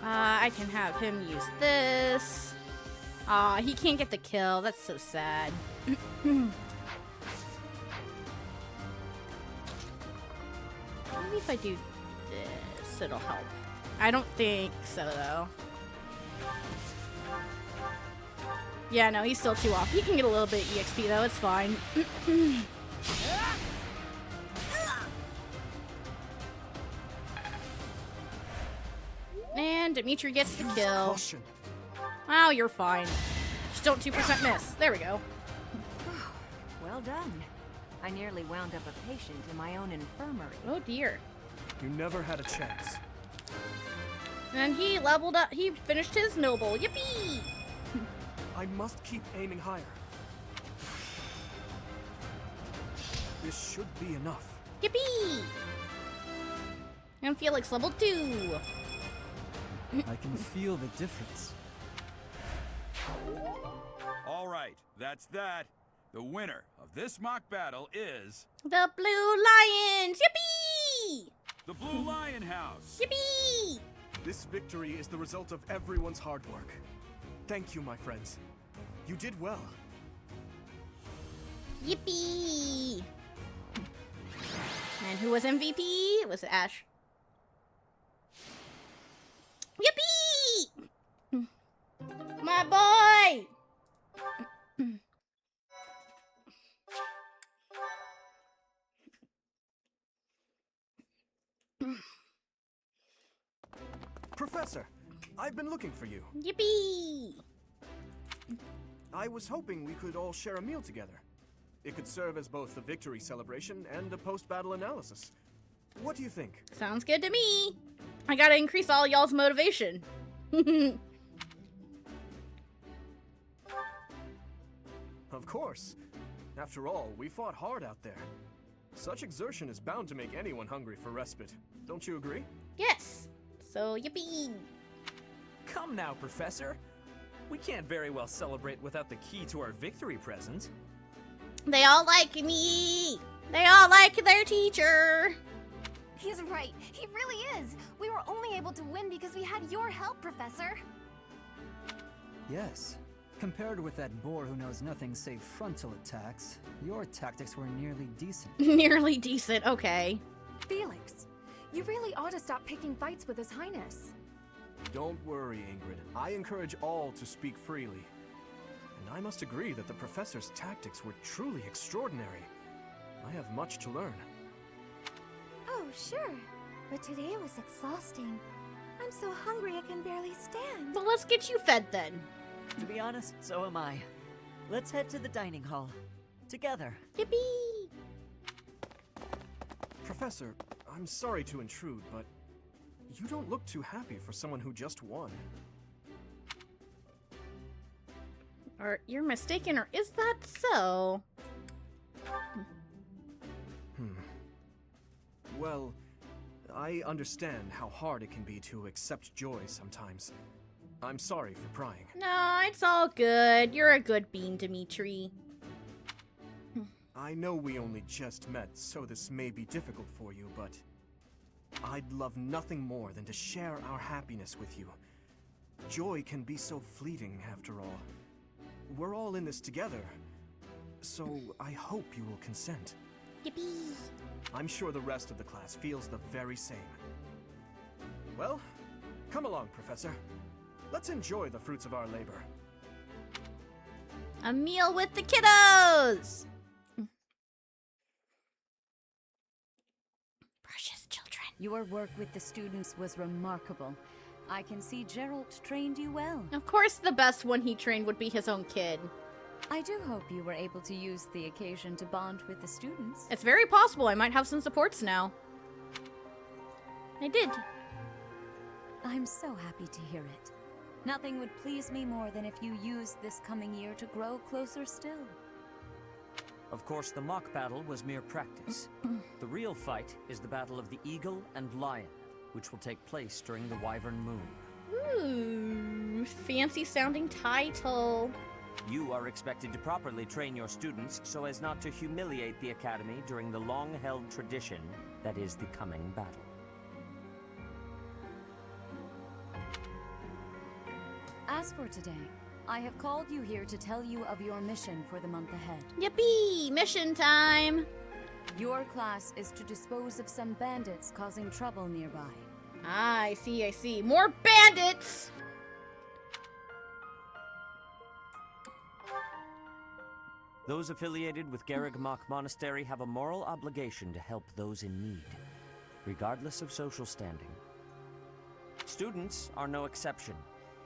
[SPEAKER 2] I can have him use this. Aw, he can't get the kill. That's so sad. Maybe if I do this, it'll help. I don't think so, though. Yeah, no, he's still too off. He can get a little bit EXP, though. It's fine. And Dimitri gets the kill. Wow, you're fine. Just don't 2% miss. There we go.
[SPEAKER 11] Well done. I nearly wound up a patient in my own infirmary.
[SPEAKER 2] Oh dear.
[SPEAKER 6] You never had a chance.
[SPEAKER 2] And he leveled up. He finished his noble. Yippee!
[SPEAKER 6] I must keep aiming higher. This should be enough.
[SPEAKER 2] Yippee! And Felix level 2.
[SPEAKER 18] I can feel the difference.
[SPEAKER 17] All right, that's that. The winner of this mock battle is...
[SPEAKER 2] The Blue Lions! Yippee!
[SPEAKER 17] The Blue Lion House!
[SPEAKER 2] Yippee!
[SPEAKER 6] This victory is the result of everyone's hard work. Thank you, my friends. You did well.
[SPEAKER 2] Yippee! And who was MVP? It was Ash. Yippee! My boy!
[SPEAKER 6] Professor, I've been looking for you.
[SPEAKER 2] Yippee!
[SPEAKER 6] I was hoping we could all share a meal together. It could serve as both a victory celebration and a post-battle analysis. What do you think?
[SPEAKER 2] Sounds good to me. I gotta increase all y'all's motivation.
[SPEAKER 6] Of course. After all, we fought hard out there. Such exertion is bound to make anyone hungry for respite. Don't you agree?
[SPEAKER 2] Yes. So, yippee.
[SPEAKER 19] Come now, Professor. We can't very well celebrate without the key to our victory present.
[SPEAKER 2] They all like me. They all like their teacher.
[SPEAKER 8] He's right. He really is. We were only able to win because we had your help, Professor.
[SPEAKER 18] Yes. Compared with that boar who knows nothing save frontal attacks, your tactics were nearly decent.
[SPEAKER 2] Nearly decent, okay.
[SPEAKER 20] Felix, you really ought to stop picking fights with His Highness.
[SPEAKER 6] Don't worry, Ingrid. I encourage all to speak freely. And I must agree that the Professor's tactics were truly extraordinary. I have much to learn.
[SPEAKER 15] Oh, sure. But today was exhausting. I'm so hungry I can barely stand.
[SPEAKER 2] Well, let's get you fed then.
[SPEAKER 7] To be honest, so am I. Let's head to the dining hall. Together.
[SPEAKER 2] Yippee!
[SPEAKER 6] Professor, I'm sorry to intrude, but you don't look too happy for someone who just won.
[SPEAKER 2] Or you're mistaken, or is that so?
[SPEAKER 6] Well, I understand how hard it can be to accept joy sometimes. I'm sorry for prying.
[SPEAKER 2] No, it's all good. You're a good bean, Dimitri.
[SPEAKER 6] I know we only just met, so this may be difficult for you, but I'd love nothing more than to share our happiness with you. Joy can be so fleeting, after all. We're all in this together, so I hope you will consent.
[SPEAKER 2] Yippee!
[SPEAKER 6] I'm sure the rest of the class feels the very same. Well, come along, Professor. Let's enjoy the fruits of our labor.
[SPEAKER 2] A meal with the kiddos! Precious children.
[SPEAKER 16] Your work with the students was remarkable. I can see Gerald trained you well.
[SPEAKER 2] Of course the best one he trained would be his own kid.
[SPEAKER 16] I do hope you were able to use the occasion to bond with the students.
[SPEAKER 2] It's very possible I might have some supports now. I did.
[SPEAKER 16] I'm so happy to hear it. Nothing would please me more than if you used this coming year to grow closer still.
[SPEAKER 5] Of course, the mock battle was mere practice. The real fight is the Battle of the Eagle and Lion, which will take place during the Wyvern Moon.
[SPEAKER 2] Ooh, fancy sounding title.
[SPEAKER 5] You are expected to properly train your students so as not to humiliate the Academy during the long-held tradition that is the coming battle.
[SPEAKER 16] As for today, I have called you here to tell you of your mission for the month ahead.
[SPEAKER 2] Yippee! Mission time!
[SPEAKER 16] Your class is to dispose of some bandits causing trouble nearby.
[SPEAKER 2] Ah, I see, I see. More bandits!
[SPEAKER 5] Those affiliated with Garreg-Mach Monastery have a moral obligation to help those in need, regardless of social standing. Students are no exception.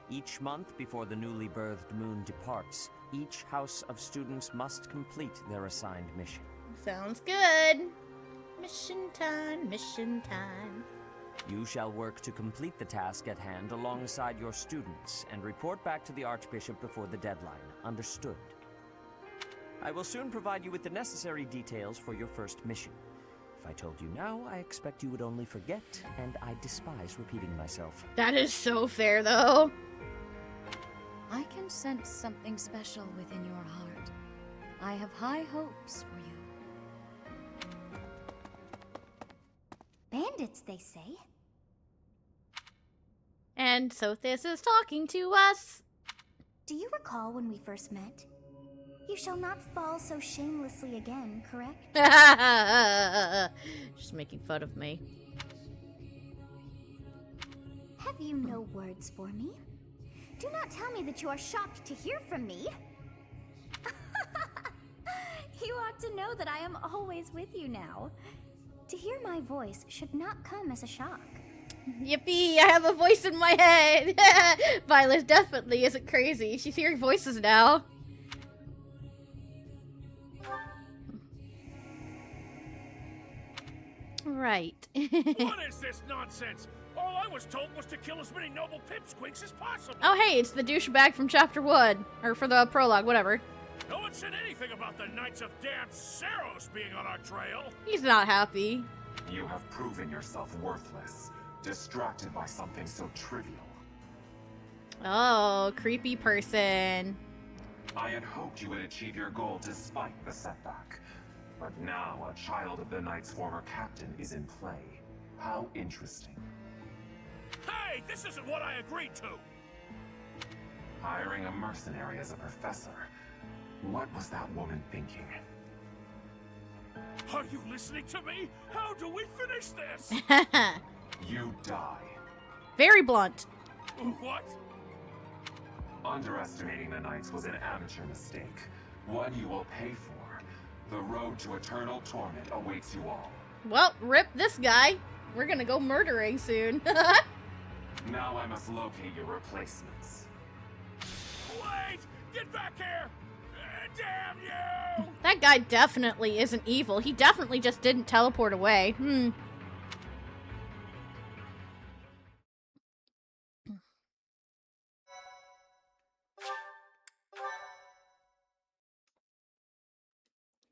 [SPEAKER 5] Each month before the newly birthed moon departs, each house of students must complete their assigned mission.
[SPEAKER 2] Sounds good. Mission time, mission time.
[SPEAKER 5] You shall work to complete the task at hand alongside your students and report back to the Archbishop before the deadline. Understood? I will soon provide you with the necessary details for your first mission. If I told you now, I expect you would only forget, and I despise repeating myself.
[SPEAKER 2] That is so fair, though.
[SPEAKER 16] I can sense something special within your heart. I have high hopes for you.
[SPEAKER 8] Bandits, they say.
[SPEAKER 2] And Sothis is talking to us.
[SPEAKER 8] Do you recall when we first met? You shall not fall so shamelessly again, correct?
[SPEAKER 2] Just making fun of me.
[SPEAKER 8] Have you no words for me? Do not tell me that you are shocked to hear from me. You ought to know that I am always with you now. To hear my voice should not come as a shock.
[SPEAKER 2] Yippee, I have a voice in my head. Violet definitely isn't crazy. She's hearing voices now. Right.
[SPEAKER 12] What is this nonsense? All I was told was to kill as many noble pipsqueaks as possible.
[SPEAKER 2] Oh, hey, it's the douchebag from Chapter 1. Or for the prologue, whatever.
[SPEAKER 12] No one said anything about the Knights of Damned Seros being on our trail.
[SPEAKER 2] He's not happy.
[SPEAKER 21] You have proven yourself worthless, distracted by something so trivial.
[SPEAKER 2] Oh, creepy person.
[SPEAKER 21] I had hoped you would achieve your goal despite the setback. But now a child of the Knight's former captain is in play. How interesting.
[SPEAKER 12] Hey, this isn't what I agreed to!
[SPEAKER 21] Hiring a mercenary as a professor. What was that woman thinking?
[SPEAKER 12] Are you listening to me? How do we finish this?
[SPEAKER 21] You die.
[SPEAKER 2] Very blunt.
[SPEAKER 12] What?
[SPEAKER 21] Underestimating the Knights was an amateur mistake. One you will pay for. The road to eternal torment awaits you all.
[SPEAKER 2] Well, rip this guy. We're gonna go murdering soon.
[SPEAKER 21] Now I must locate your replacements.
[SPEAKER 12] Wait! Get back here! Damn you!
[SPEAKER 2] That guy definitely isn't evil. He definitely just didn't teleport away.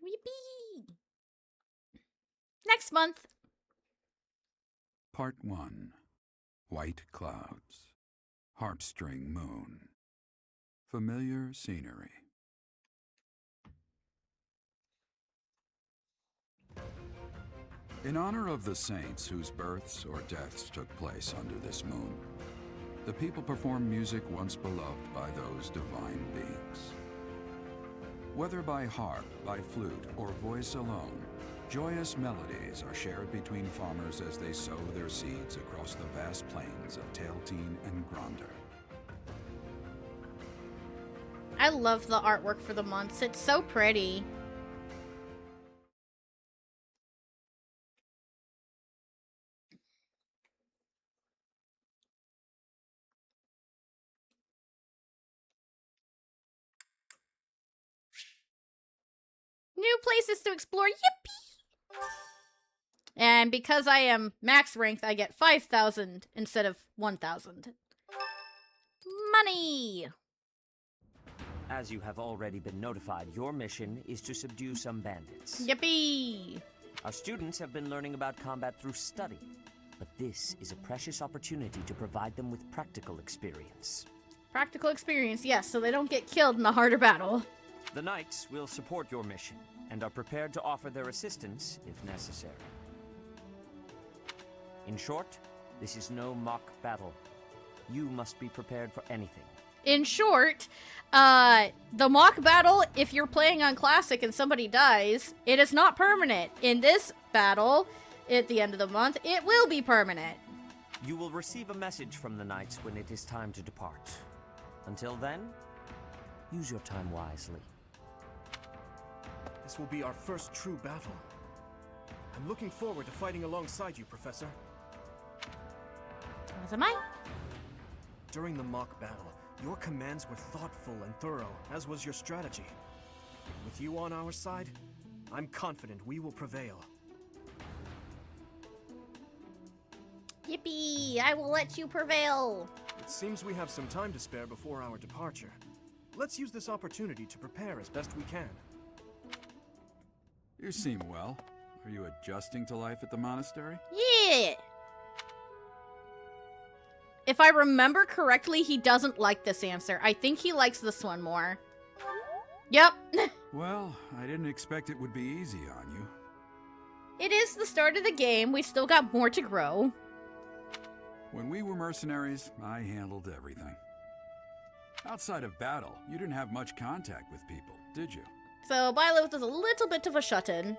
[SPEAKER 2] Weepy. Next month.
[SPEAKER 17] Part 1. White Clouds. Heartstring Moon. Familiar scenery. In honor of the saints whose births or deaths took place under this moon, the people perform music once beloved by those divine beings. Whether by harp, by flute, or voice alone, joyous melodies are shared between farmers as they sow their seeds across the vast plains of Tailteen and Gronder.
[SPEAKER 2] I love the artwork for the months. It's so pretty. New places to explore. Yippee! And because I am max ranked, I get 5,000 instead of 1,000. Money!
[SPEAKER 5] As you have already been notified, your mission is to subdue some bandits.
[SPEAKER 2] Yippee!
[SPEAKER 5] Our students have been learning about combat through study, but this is a precious opportunity to provide them with practical experience.
[SPEAKER 2] Practical experience, yes, so they don't get killed in the harder battle.
[SPEAKER 5] The Knights will support your mission and are prepared to offer their assistance if necessary. In short, this is no mock battle. You must be prepared for anything.
[SPEAKER 2] In short, the mock battle, if you're playing on Classic and somebody dies, it is not permanent. In this battle, at the end of the month, it will be permanent.
[SPEAKER 5] You will receive a message from the Knights when it is time to depart. Until then, use your time wisely.
[SPEAKER 6] This will be our first true battle. I'm looking forward to fighting alongside you, Professor.
[SPEAKER 2] As am I.
[SPEAKER 6] During the mock battle, your commands were thoughtful and thorough, as was your strategy. With you on our side, I'm confident we will prevail.
[SPEAKER 2] Yippee! I will let you prevail.
[SPEAKER 6] It seems we have some time to spare before our departure. Let's use this opportunity to prepare as best we can.
[SPEAKER 17] You seem well. Are you adjusting to life at the monastery?
[SPEAKER 2] Yeah! If I remember correctly, he doesn't like this answer. I think he likes this one more. Yep.
[SPEAKER 17] Well, I didn't expect it would be easy on you.
[SPEAKER 2] It is the start of the game. We've still got more to grow.
[SPEAKER 17] When we were mercenaries, I handled everything. Outside of battle, you didn't have much contact with people, did you?
[SPEAKER 2] So Byleth is a little bit of a shut-in.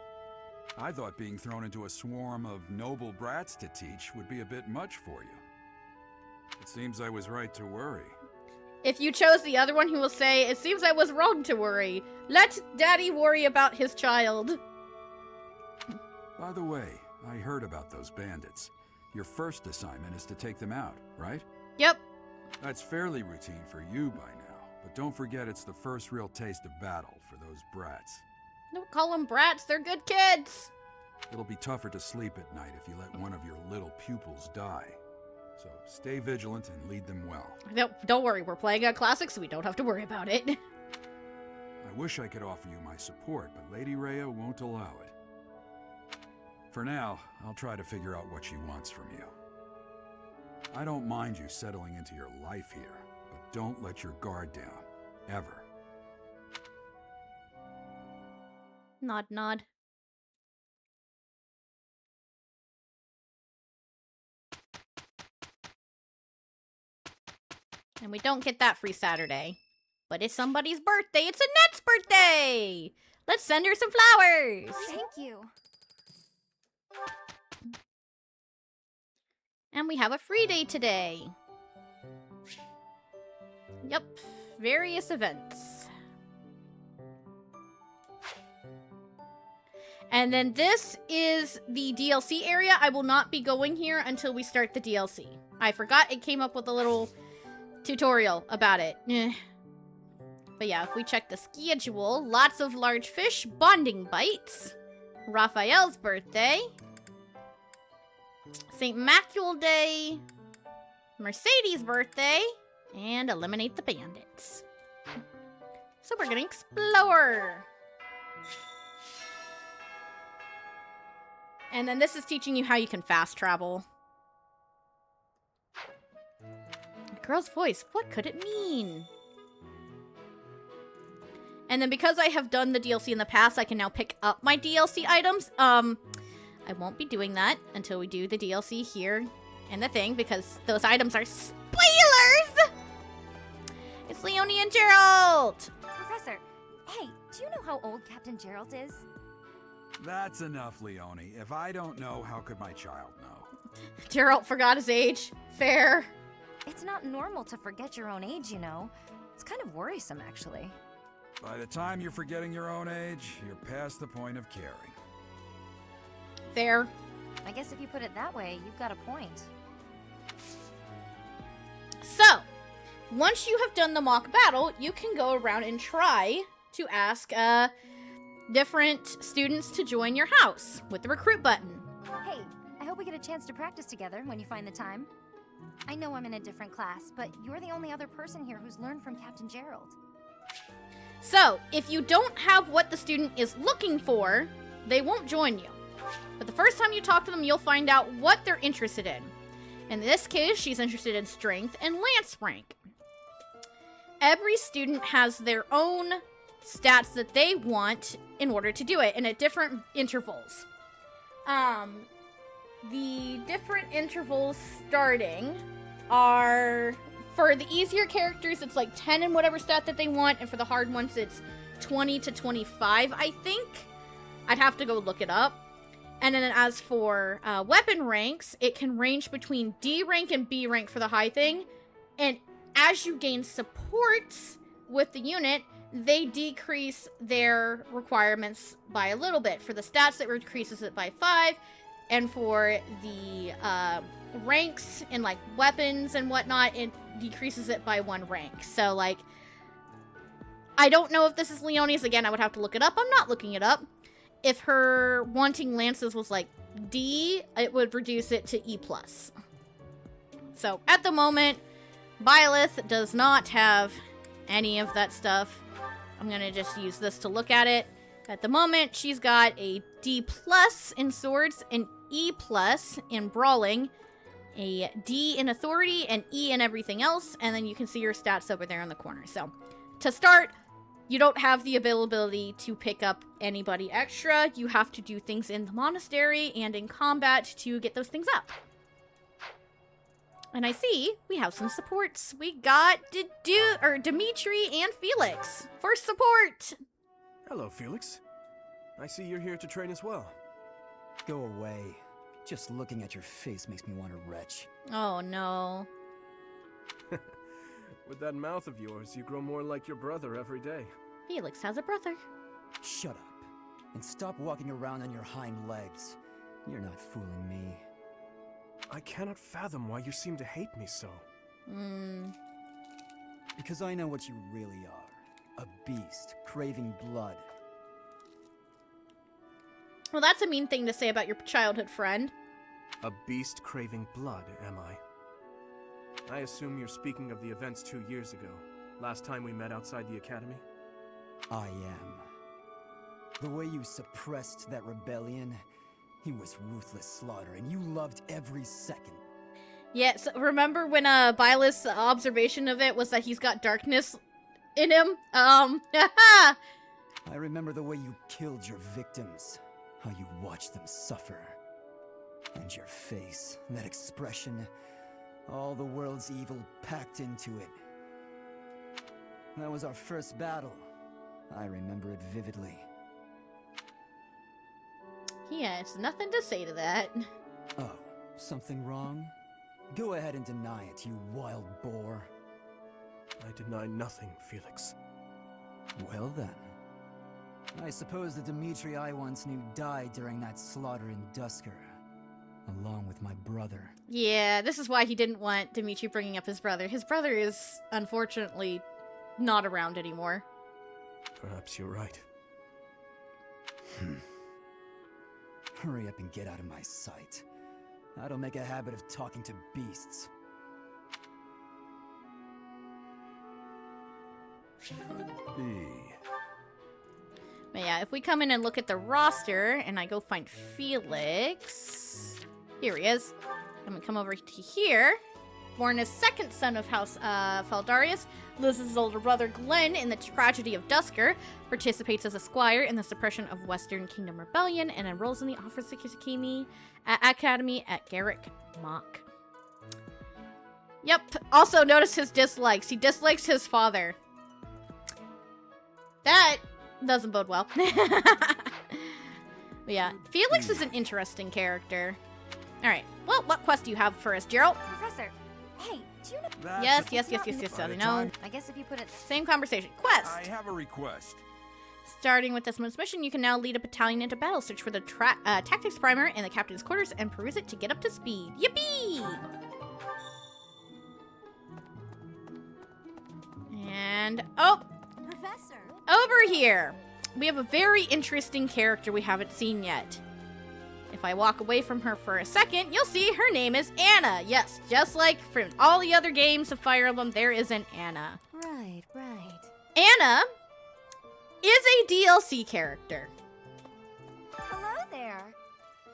[SPEAKER 17] I thought being thrown into a swarm of noble brats to teach would be a bit much for you. It seems I was right to worry.
[SPEAKER 2] If you chose the other one, he will say, it seems I was wrong to worry. Let Daddy worry about his child.
[SPEAKER 17] By the way, I heard about those bandits. Your first assignment is to take them out, right?
[SPEAKER 2] Yep.
[SPEAKER 17] That's fairly routine for you by now, but don't forget it's the first real taste of battle for those brats.
[SPEAKER 2] Don't call them brats, they're good kids.
[SPEAKER 17] It'll be tougher to sleep at night if you let one of your little pupils die. So stay vigilant and lead them well.
[SPEAKER 2] Don't worry, we're playing a classic, so we don't have to worry about it.
[SPEAKER 17] I wish I could offer you my support, but Lady Rhea won't allow it. For now, I'll try to figure out what she wants from you. I don't mind you settling into your life here, but don't let your guard down. Ever.
[SPEAKER 2] Nod, nod. And we don't get that free Saturday. But it's somebody's birthday. It's Annette's birthday! Let's send her some flowers!
[SPEAKER 8] Thank you.
[SPEAKER 2] And we have a free day today. Yep. Various events. And then this is the DLC area. I will not be going here until we start the DLC. I forgot it came up with a little tutorial about it. But yeah, if we check the schedule, lots of large fish, bonding bites, Raphael's birthday, St. Macule Day, Mercedes' birthday, and eliminate the bandits. So we're gonna explore. And then this is teaching you how you can fast travel. A girl's voice, what could it mean? And then because I have done the DLC in the past, I can now pick up my DLC items. I won't be doing that until we do the DLC here and the thing, because those items are spoilers! It's Leonie and Gerald!
[SPEAKER 8] Professor, hey, do you know how old Captain Gerald is?
[SPEAKER 17] That's enough, Leonie. If I don't know, how could my child know?
[SPEAKER 2] Gerald forgot his age. Fair.
[SPEAKER 8] It's not normal to forget your own age, you know. It's kind of worrisome, actually.
[SPEAKER 17] By the time you're forgetting your own age, you're past the point of caring.
[SPEAKER 2] Fair.
[SPEAKER 8] I guess if you put it that way, you've got a point.
[SPEAKER 2] So, once you have done the mock battle, you can go around and try to ask different students to join your house with the recruit button.
[SPEAKER 8] Hey, I hope we get a chance to practice together when you find the time. I know I'm in a different class, but you're the only other person here who's learned from Captain Gerald.
[SPEAKER 2] So, if you don't have what the student is looking for, they won't join you. But the first time you talk to them, you'll find out what they're interested in. In this case, she's interested in strength and lance rank. Every student has their own stats that they want in order to do it, and at different intervals. The different intervals starting are, for the easier characters, it's like 10 in whatever stat that they want, and for the hard ones, it's 20 to 25, I think. I'd have to go look it up. And then as for weapon ranks, it can range between D rank and B rank for the high thing, and as you gain supports with the unit, they decrease their requirements by a little bit. For the stats, it decreases it by 5, and for the ranks and like weapons and whatnot, it decreases it by 1 rank. So like, I don't know if this is Leonie's. Again, I would have to look it up. I'm not looking it up. If her wanting lances was like D, it would reduce it to E+. So at the moment, Byleth does not have any of that stuff. I'm gonna just use this to look at it. At the moment, she's got a D+ in swords, an E+ in brawling, a D in authority, and E in everything else, and then you can see your stats over there in the corner. So, to start, you don't have the availability to pick up anybody extra. You have to do things in the monastery and in combat to get those things up. And I see we have some supports. We got Dimitri and Felix for support.
[SPEAKER 6] Hello, Felix. I see you're here to train as well.
[SPEAKER 18] Go away. Just looking at your face makes me want to retch.
[SPEAKER 2] Oh, no.
[SPEAKER 6] With that mouth of yours, you grow more like your brother every day.
[SPEAKER 2] Felix has a brother.
[SPEAKER 18] Shut up. And stop walking around on your hind legs. You're not fooling me.
[SPEAKER 6] I cannot fathom why you seem to hate me so.
[SPEAKER 18] Because I know what you really are. A beast, craving blood.
[SPEAKER 2] Well, that's a mean thing to say about your childhood friend.
[SPEAKER 6] A beast craving blood, am I? I assume you're speaking of the events 2 years ago. Last time we met outside the academy?
[SPEAKER 18] I am. The way you suppressed that rebellion, he was ruthless slaughter, and you loved every second.
[SPEAKER 2] Yeah, so remember when Byleth's observation of it was that he's got darkness in him?
[SPEAKER 18] I remember the way you killed your victims, how you watched them suffer. And your face, that expression, all the world's evil packed into it. That was our first battle. I remember it vividly.
[SPEAKER 2] He has nothing to say to that.
[SPEAKER 18] Oh, something wrong? Go ahead and deny it, you wild boar.
[SPEAKER 6] I deny nothing, Felix.
[SPEAKER 18] Well then. I suppose the Dimitri I once knew died during that slaughter in Dusker. Along with my brother.
[SPEAKER 2] Yeah, this is why he didn't want Dimitri bringing up his brother. His brother is, unfortunately, not around anymore.
[SPEAKER 6] Perhaps you're right.
[SPEAKER 18] Hurry up and get out of my sight. I don't make a habit of talking to beasts.
[SPEAKER 2] But yeah, if we come in and look at the roster, and I go find Felix... Here he is. I'm gonna come over to here. Born as second son of House Feldarius, lives with his older brother Glenn in the tragedy of Dusker, participates as a squire in the suppression of Western Kingdom Rebellion, and enrolls in the Officer Academy at Garrick Mock. Yep. Also, notice his dislikes. He dislikes his father. That doesn't bode well. But yeah, Felix is an interesting character. Alright, well, what quest do you have for us, Gerald?
[SPEAKER 8] Professor, hey, do you know...
[SPEAKER 2] Yes, I know.
[SPEAKER 8] I guess if you put it...
[SPEAKER 2] Same conversation. Quest!
[SPEAKER 1] I have a request.
[SPEAKER 2] Starting with this month's mission, you can now lead a battalion into battle. Search for the tactics primer in the captain's quarters and peruse it to get up to speed. Yippee! And, oh!
[SPEAKER 15] Professor!
[SPEAKER 2] Over here! We have a very interesting character we haven't seen yet. If I walk away from her for a second, you'll see her name is Anna. Yes, just like from all the other games of Fire Emblem, there is an Anna.
[SPEAKER 16] Right.
[SPEAKER 2] Anna is a DLC character.
[SPEAKER 8] Hello there.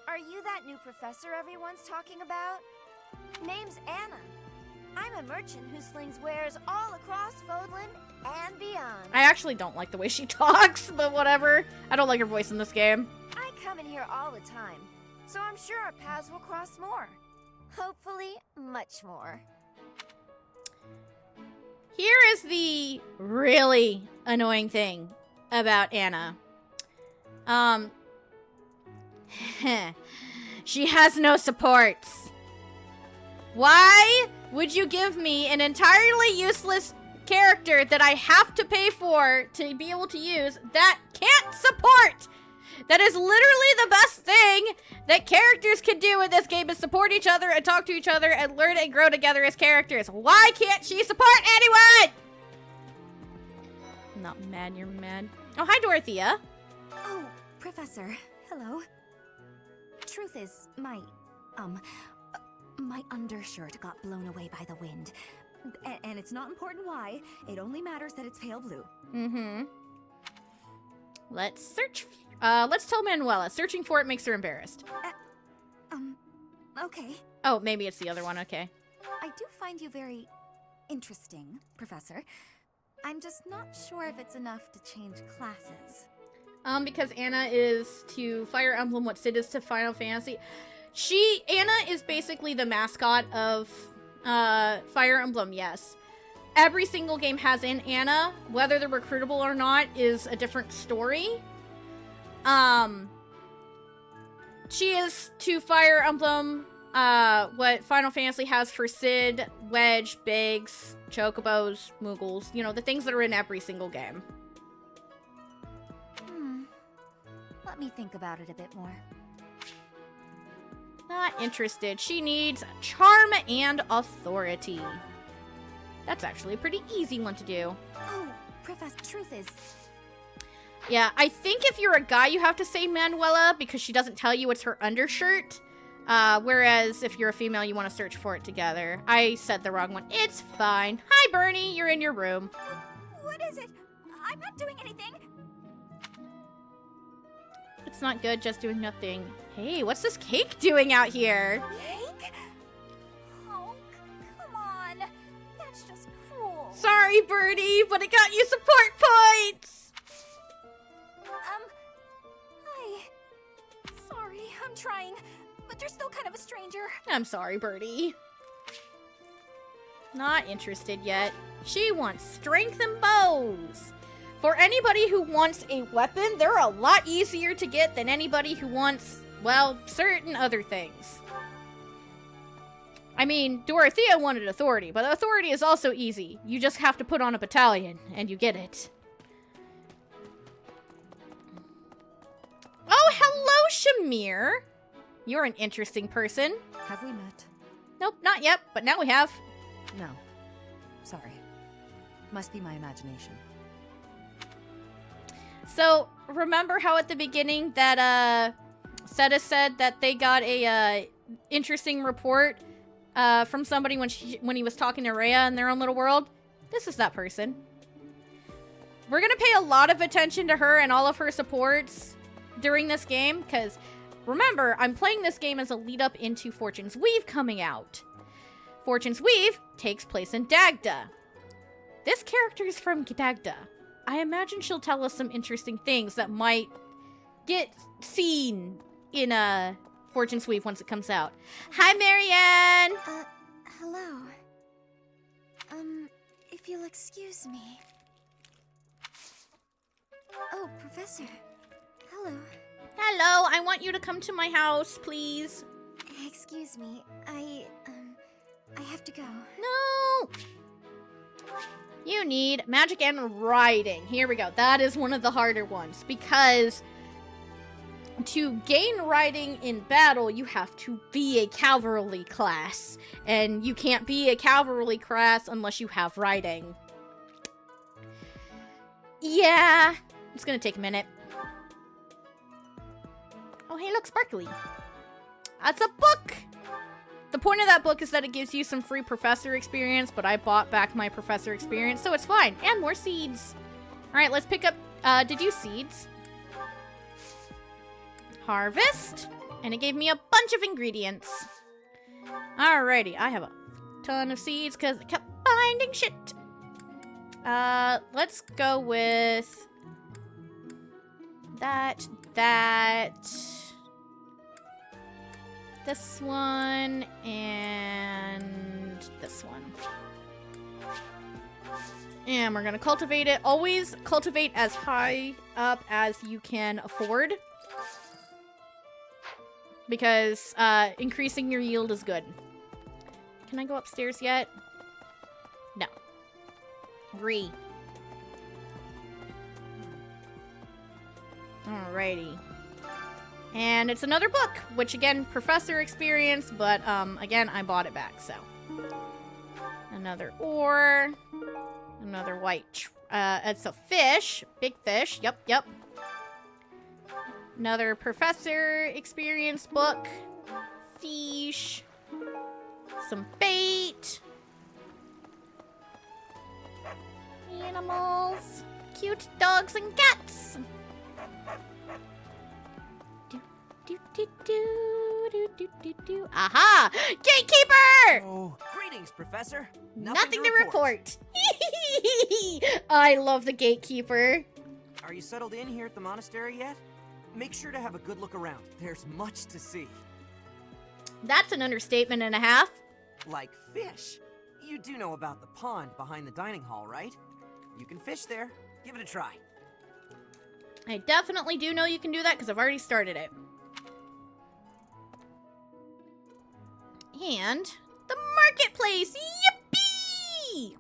[SPEAKER 8] Are you that new professor everyone's talking about? Name's Anna. I'm a merchant who slings wares all across Fodland and beyond.
[SPEAKER 2] I actually don't like the way she talks, but whatever. I don't like her voice in this game.
[SPEAKER 8] I come in here all the time, so I'm sure our paths will cross more. Hopefully, much more.
[SPEAKER 2] Here is the really annoying thing about Anna. She has no supports. Why would you give me an entirely useless character that I have to pay for to be able to use that can't support? That is literally the best thing that characters can do in this game is support each other and talk to each other and learn and grow together as characters. Why can't she support anyone? I'm not mad, you're mad. Oh, hi, Dorothea.
[SPEAKER 3] Oh, Professor. Hello. Truth is, my undershirt got blown away by the wind. And it's not important why. It only matters that it's pale blue.
[SPEAKER 2] Mm-hmm. Let's search. Let's tell Manuela. Searching for it makes her embarrassed.
[SPEAKER 3] Okay.
[SPEAKER 2] Oh, maybe it's the other one. Okay.
[SPEAKER 3] I do find you very interesting, Professor. I'm just not sure if it's enough to change classes.
[SPEAKER 2] Because Anna is to Fire Emblem what Sid is to Final Fantasy. Anna is basically the mascot of Fire Emblem, yes. Every single game has an Anna. Whether they're recruitable or not is a different story. She is to Fire Emblem what Final Fantasy has for Sid, Wedge, Biggs, Chocobos, Moogles. You know, the things that are in every single game.
[SPEAKER 3] Let me think about it a bit more.
[SPEAKER 2] Not interested. She needs charm and authority. That's actually a pretty easy one to do.
[SPEAKER 3] Oh, Professor, truth is...
[SPEAKER 2] Yeah, I think if you're a guy, you have to say Manuela because she doesn't tell you it's her undershirt. Whereas if you're a female, you want to search for it together. I said the wrong one. It's fine. Hi, Bernie. You're in your room.
[SPEAKER 8] What is it? I'm not doing anything.
[SPEAKER 2] It's not good just doing nothing. Hey, what's this cake doing out here?
[SPEAKER 8] Cake? Oh, come on. That's just cruel.
[SPEAKER 2] Sorry, Bernie, but it got you support points.
[SPEAKER 8] Hi. Sorry, I'm trying, but you're still kind of a stranger.
[SPEAKER 2] I'm sorry, Bertie. Not interested yet. She wants strength and bows. For anybody who wants a weapon, they're a lot easier to get than anybody who wants, well, certain other things. I mean, Dorothea wanted authority, but authority is also easy. You just have to put on a battalion, and you get it. Oh, hello, Shamir. You're an interesting person.
[SPEAKER 3] Have we met?
[SPEAKER 2] Nope, not yet, but now we have.
[SPEAKER 3] No. Sorry. Must be my imagination.
[SPEAKER 2] So, remember how at the beginning that, Seta said that they got a, interesting report, from somebody when he was talking to Rhea in their own little world? This is that person. We're gonna pay a lot of attention to her and all of her supports during this game, because, remember, I'm playing this game as a lead-up into Fortune's Weave coming out. Fortune's Weave takes place in Dagda. This character is from Dagda. I imagine she'll tell us some interesting things that might get seen in Fortune's Weave once it comes out. Hi, Marianne!
[SPEAKER 3] Hello. If you'll excuse me. Oh, Professor. Hello.
[SPEAKER 2] Hello, I want you to come to my house, please.
[SPEAKER 3] Excuse me. I have to go.
[SPEAKER 2] No! You need magic and riding. Here we go. That is one of the harder ones because to gain riding in battle, you have to be a cavalry class. And you can't be a cavalry class unless you have riding. Yeah, it's gonna take a minute. Oh, hey, look, sparkly. That's a book! The point of that book is that it gives you some free professor experience, but I bought back my professor experience, so it's fine. And more seeds. Alright, let's pick up, deduce seeds. Harvest. And it gave me a bunch of ingredients. Alrighty, I have a ton of seeds because I kept finding shit. Let's go with that, this one, and this one. And we're gonna cultivate it. Always cultivate as high up as you can afford, because increasing your yield is good. Can I go upstairs yet? No. Alrighty. And it's another book, which again, professor experience, but again, I bought it back, so. Another ore. Another white, it's a fish. Big fish, yep. Another professor experience book. Fish. Some bait. Animals. Cute dogs and cats. Do. Aha! Gatekeeper!
[SPEAKER 7] Oh, greetings, Professor.
[SPEAKER 2] Nothing to report. I love the gatekeeper.
[SPEAKER 7] Are you settled in here at the monastery yet? Make sure to have a good look around. There's much to see.
[SPEAKER 2] That's an understatement and a half.
[SPEAKER 7] Like fish. You do know about the pond behind the dining hall, right? You can fish there. Give it a try.
[SPEAKER 2] I definitely do know you can do that because I've already started it. And the marketplace! Yippee!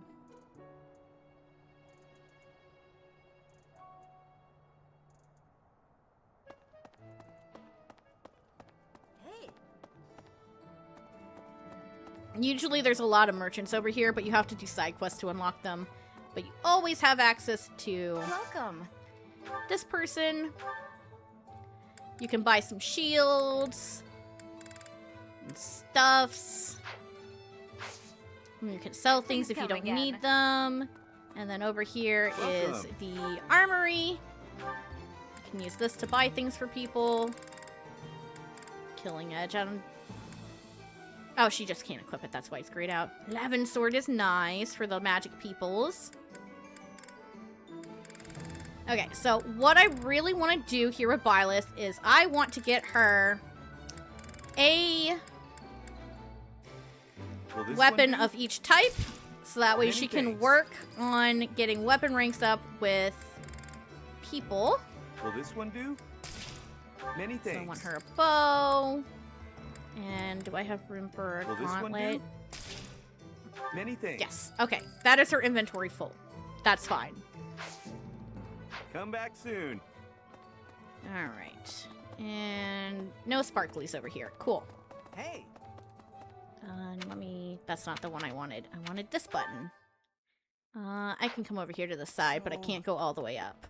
[SPEAKER 2] Usually there's a lot of merchants over here, but you have to do side quests to unlock them. But you always have access to...
[SPEAKER 20] Welcome.
[SPEAKER 2] This person. You can buy some shields. And stuffs. And you can sell things if you don't need them. And then over here is the armory. You can use this to buy things for people. Killing Edge. Oh, she just can't equip it. That's why it's grayed out. Lavin Sword is nice for the magic peoples. Okay, so what I really want to do here with Byleth is I want to get her a weapon of each type, so that way she can work on getting weapon ranks up with people.
[SPEAKER 1] Will this one do? Many things.
[SPEAKER 2] So I want her a bow. And do I have room for a gauntlet?
[SPEAKER 1] Many things.
[SPEAKER 2] Yes. Okay. That is her inventory full. That's fine.
[SPEAKER 1] Come back soon.
[SPEAKER 2] All right. And no sparklies over here. Cool.
[SPEAKER 7] Hey.
[SPEAKER 2] That's not the one I wanted. I wanted this button. I can come over here to the side, but I can't go all the way up.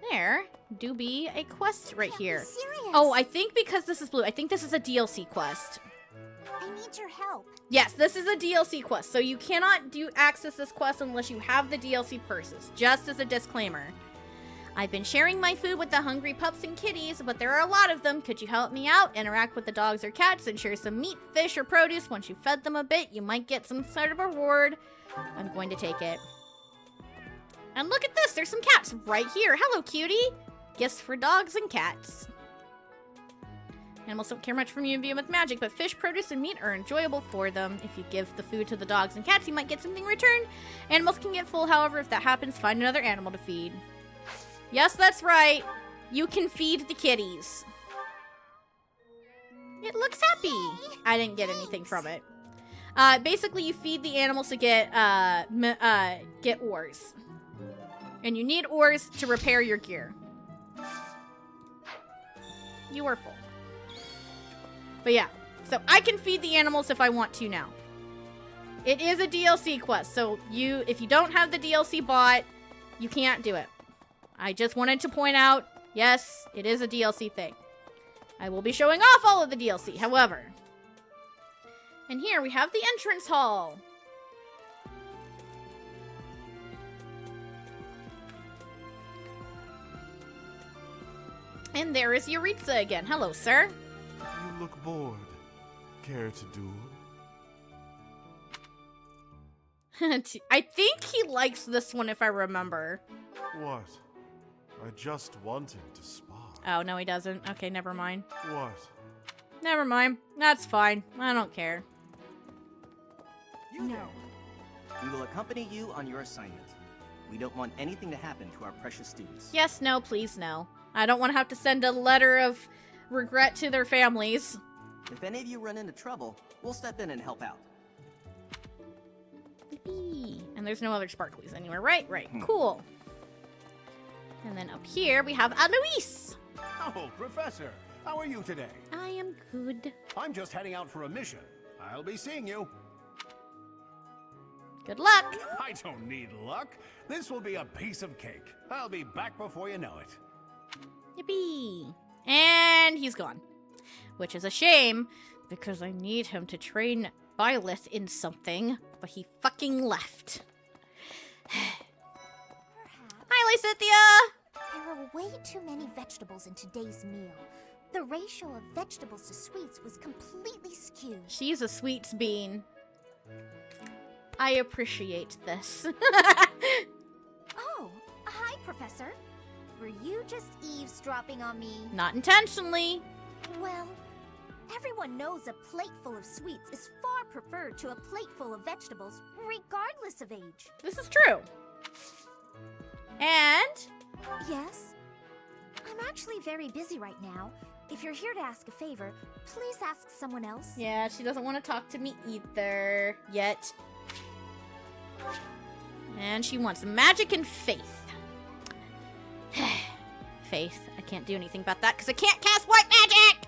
[SPEAKER 2] There do be a quest right here. Oh, I think because this is blue, I think this is a DLC quest.
[SPEAKER 15] I need your help.
[SPEAKER 2] Yes, this is a DLC quest, so you cannot access this quest unless you have the DLC purses, just as a disclaimer. I've been sharing my food with the hungry pups and kitties, but there are a lot of them. Could you help me out? Interact with the dogs or cats and share some meat, fish, or produce. Once you've fed them a bit, you might get some sort of reward. I'm going to take it. And look at this, there's some cats right here. Hello, cutie. Gifts for dogs and cats. Animals don't care much from you and view with magic, but fish, produce, and meat are enjoyable for them. If you give the food to the dogs and cats, you might get something in return. Animals can get full, however, if that happens, find another animal to feed. Yes, that's right. You can feed the kitties. It looks happy. I didn't get anything from it. Basically, you feed the animals to get ores. And you need ores to repair your gear. You are full. But yeah, so I can feed the animals if I want to now. It is a DLC quest, so if you don't have the DLC bought, you can't do it. I just wanted to point out, yes, it is a DLC thing. I will be showing off all of the DLC, however. And here we have the entrance hall. And there is Yuritsa again. Hello, sir.
[SPEAKER 4] You look bored. Care to duel?
[SPEAKER 2] I think he likes this one if I remember.
[SPEAKER 4] What? I just want him to spar.
[SPEAKER 2] Oh, no he doesn't. Okay, never mind.
[SPEAKER 4] What?
[SPEAKER 2] Never mind. That's fine. I don't care.
[SPEAKER 10] No. We will accompany you on your assignment. We don't want anything to happen to our precious students.
[SPEAKER 2] Yes, no, please, no. I don't want to have to send a letter of regret to their families.
[SPEAKER 10] If any of you run into trouble, we'll step in and help out.
[SPEAKER 2] Yippee. And there's no other sparklies anywhere, right? Right, cool. And then up here, we have Alois.
[SPEAKER 13] Oh, Professor, how are you today?
[SPEAKER 2] I am good.
[SPEAKER 13] I'm just heading out for a mission. I'll be seeing you.
[SPEAKER 2] Good luck.
[SPEAKER 13] I don't need luck. This will be a piece of cake. I'll be back before you know it.
[SPEAKER 2] Yippee. And he's gone. Which is a shame, because I need him to train Byleth in something, but he fucking left. Hi, Lysithia!
[SPEAKER 3] There are way too many vegetables in today's meal. The ratio of vegetables to sweets was completely skewed.
[SPEAKER 2] She's a sweets bean. I appreciate this.
[SPEAKER 3] Oh, hi, Professor. Were you just eavesdropping on me?
[SPEAKER 2] Not intentionally.
[SPEAKER 3] Well, everyone knows a plate full of sweets is far preferred to a plate full of vegetables, regardless of age.
[SPEAKER 2] This is true. And?
[SPEAKER 3] Yes? I'm actually very busy right now. If you're here to ask a favor, please ask someone else.
[SPEAKER 2] Yeah, she doesn't want to talk to me either. Yet. And she wants magic and faith. Faith. I can't do anything about that because I can't cast white magic!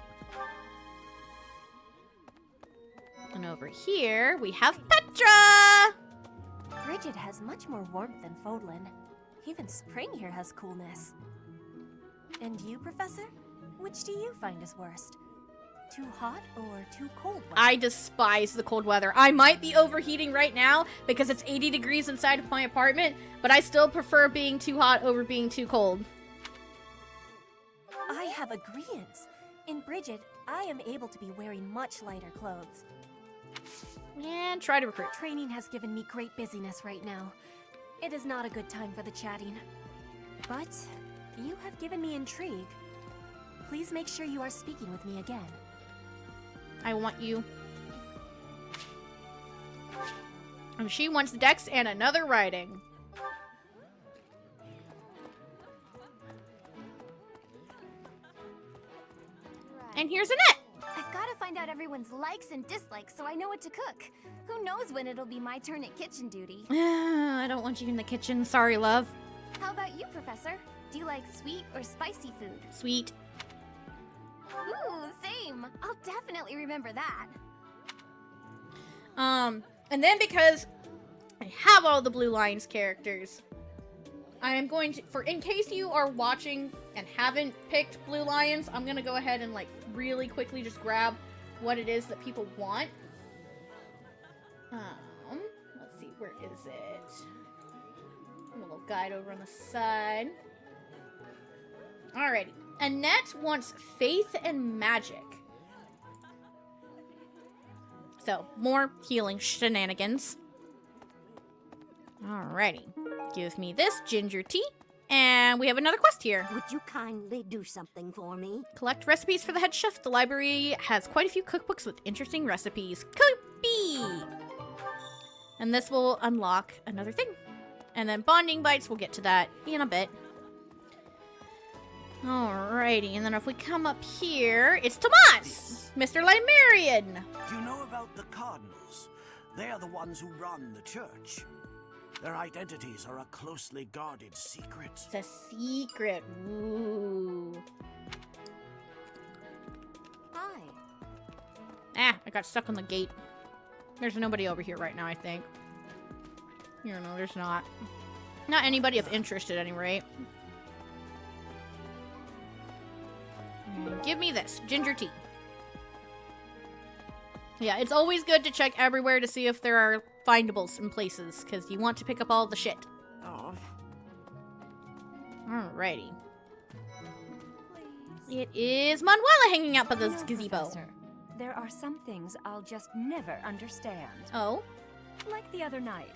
[SPEAKER 2] And over here, we have Petra!
[SPEAKER 23] Bridget has much more warmth than Fodlan. Even spring here has coolness. And you, Professor? Which do you find is worst? Too hot or too cold weather?
[SPEAKER 2] I despise the cold weather. I might be overheating right now because it's 80 degrees inside of my apartment, but I still prefer being too hot over being too cold.
[SPEAKER 23] I have agreeance. In Bridget, I am able to be wearing much lighter clothes.
[SPEAKER 2] And try to recruit.
[SPEAKER 23] Training has given me great busyness right now. It is not a good time for the chatting. But you have given me intrigue. Please make sure you are speaking with me again.
[SPEAKER 2] I want you. And she wants Dex and another writing. And here's Annette.
[SPEAKER 8] I've got to find out everyone's likes and dislikes so I know what to cook. Who knows when it'll be my turn at kitchen duty.
[SPEAKER 2] I don't want you in the kitchen. Sorry, love.
[SPEAKER 8] How about you, Professor? Do you like sweet or spicy food?
[SPEAKER 2] Sweet.
[SPEAKER 8] Ooh, same. I'll definitely remember that.
[SPEAKER 2] And then because I have all the Blue Lions characters, I am going to, in case you are watching and haven't picked Blue Lions, I'm going to go ahead and, like, really quickly just grab what it is that people want. Let's see, where is it? A little guide over on the side. Alrighty. Annette wants faith and magic. So, more healing shenanigans. Alrighty. Give me this ginger tea. And we have another quest here.
[SPEAKER 24] Would you kindly do something for me?
[SPEAKER 2] Collect recipes for the head chef. The library has quite a few cookbooks with interesting recipes. Coopy! And this will unlock another thing. And then bonding bites, we'll get to that in a bit. Alrighty, and then if we come up here, it's Tomas! Mr. Limerian!
[SPEAKER 26] Do you know about the Cardinals? They are the ones who run the church. Their identities are a closely guarded secret.
[SPEAKER 2] It's a secret. Ooh.
[SPEAKER 23] Hi.
[SPEAKER 2] Ah, I got stuck on the gate. There's nobody over here right now, I think. You know, there's not. Not anybody of interest at any rate. Give me this. Ginger tea. Yeah, it's always good to check everywhere to see if there are findables in places, because you want to pick up all the shit.
[SPEAKER 23] Oh.
[SPEAKER 2] Alrighty. It is Manuela hanging out by the gazebo.
[SPEAKER 9] Professor, there are some things I'll just never understand.
[SPEAKER 2] Oh?
[SPEAKER 9] Like the other night,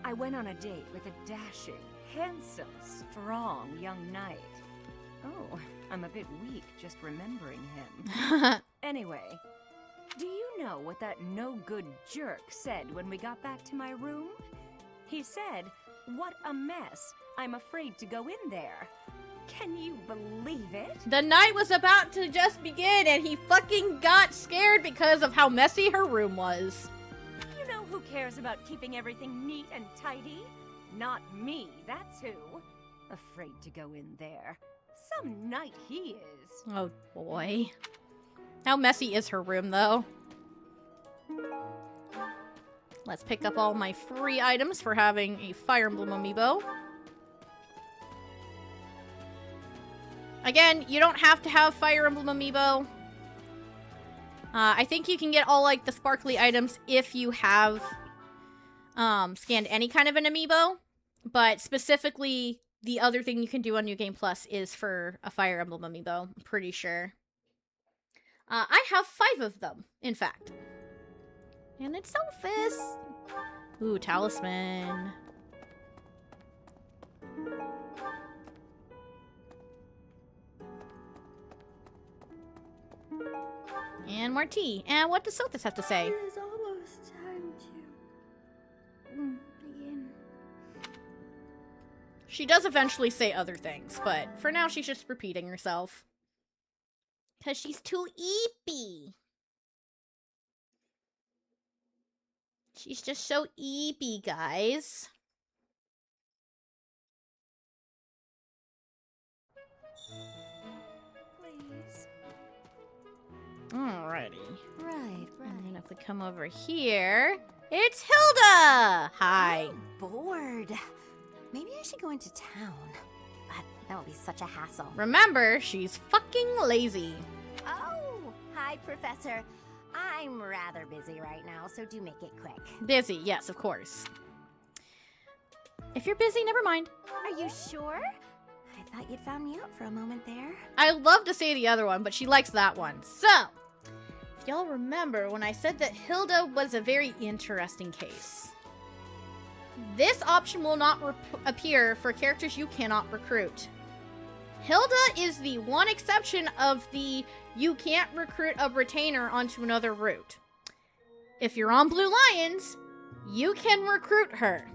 [SPEAKER 9] I went on a date with a dashing, handsome, strong young knight. Oh, I'm a bit weak just remembering him. Anyway, do you know what that no-good jerk said when we got back to my room? He said, "What a mess. I'm afraid to go in there." Can you believe it?
[SPEAKER 2] The night was about to just begin and he fucking got scared because of how messy her room was.
[SPEAKER 9] You know who cares about keeping everything neat and tidy? Not me, that's who. Afraid to go in there. Some knight he is.
[SPEAKER 2] Oh boy. How messy is her room though? Let's pick up all my free items for having a Fire Emblem amiibo. Again, you don't have to have Fire Emblem amiibo. I think you can get all like the sparkly items if you have scanned any kind of an amiibo. But specifically, the other thing you can do on New Game Plus is for a Fire Emblem amiibo. I'm pretty sure. I have 5 of them, in fact. And it's Sophus. Ooh, talisman. And more tea. And what does Sophus have to say?
[SPEAKER 15] It is almost time to begin.
[SPEAKER 2] She does eventually say other things, but for now she's just repeating herself. Because she's too eepy. She's just so eepy, guys.
[SPEAKER 15] Please.
[SPEAKER 2] Alrighty.
[SPEAKER 15] Right.
[SPEAKER 2] And then if we come over here, it's Hilda! Hi.
[SPEAKER 11] I'm bored. Maybe I should go into town. But that would be such a hassle.
[SPEAKER 2] Remember, she's fucking lazy.
[SPEAKER 11] Oh, hi, Professor. I'm rather busy right now, so do make it quick.
[SPEAKER 2] Busy, yes, of course. If you're busy, never mind.
[SPEAKER 11] Are you sure? I thought you'd found me out for a moment there.
[SPEAKER 2] I'd love to say the other one, but she likes that one. So, if y'all remember when I said that Hilda was a very interesting case, this option will not appear for characters you cannot recruit. Hilda is the one exception of the you can't recruit a retainer onto another route. If you're on Blue Lions, you can recruit her.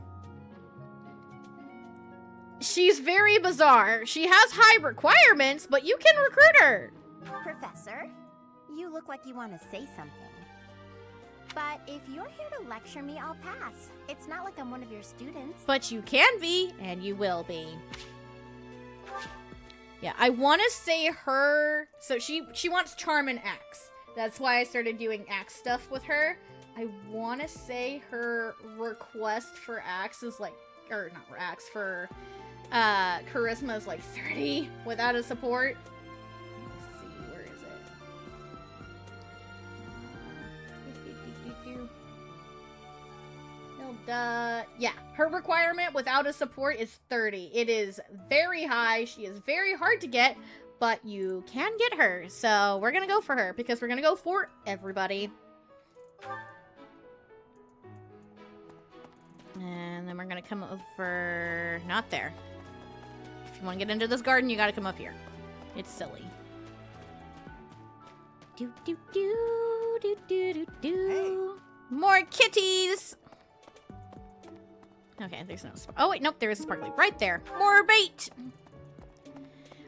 [SPEAKER 2] She's very bizarre. She has high requirements, but you can recruit her.
[SPEAKER 11] Professor, you look like you want to say something. But if you're here to lecture me, I'll pass. It's not like I'm one of your students.
[SPEAKER 2] But you can be, and you will be. Yeah, I want to say her... So she wants Charm and Axe. That's why I started doing Axe stuff with her. I want to say her request for Axe is like... Or not Axe, for Charisma is like 30 without a support. Let's see, where is it? Hilda... Yeah, her requirement without a support is 30. It is very high. She is very hard to get, but you can get her. So we're gonna go for her because we're gonna go for everybody. And then we're gonna come over... Not there. If you want to get into this garden, you gotta come up here. It's silly. Do do do do do do do. Hey. More kitties! Okay, there's no... Oh, wait, nope, there is a sparkly. Right there. More bait!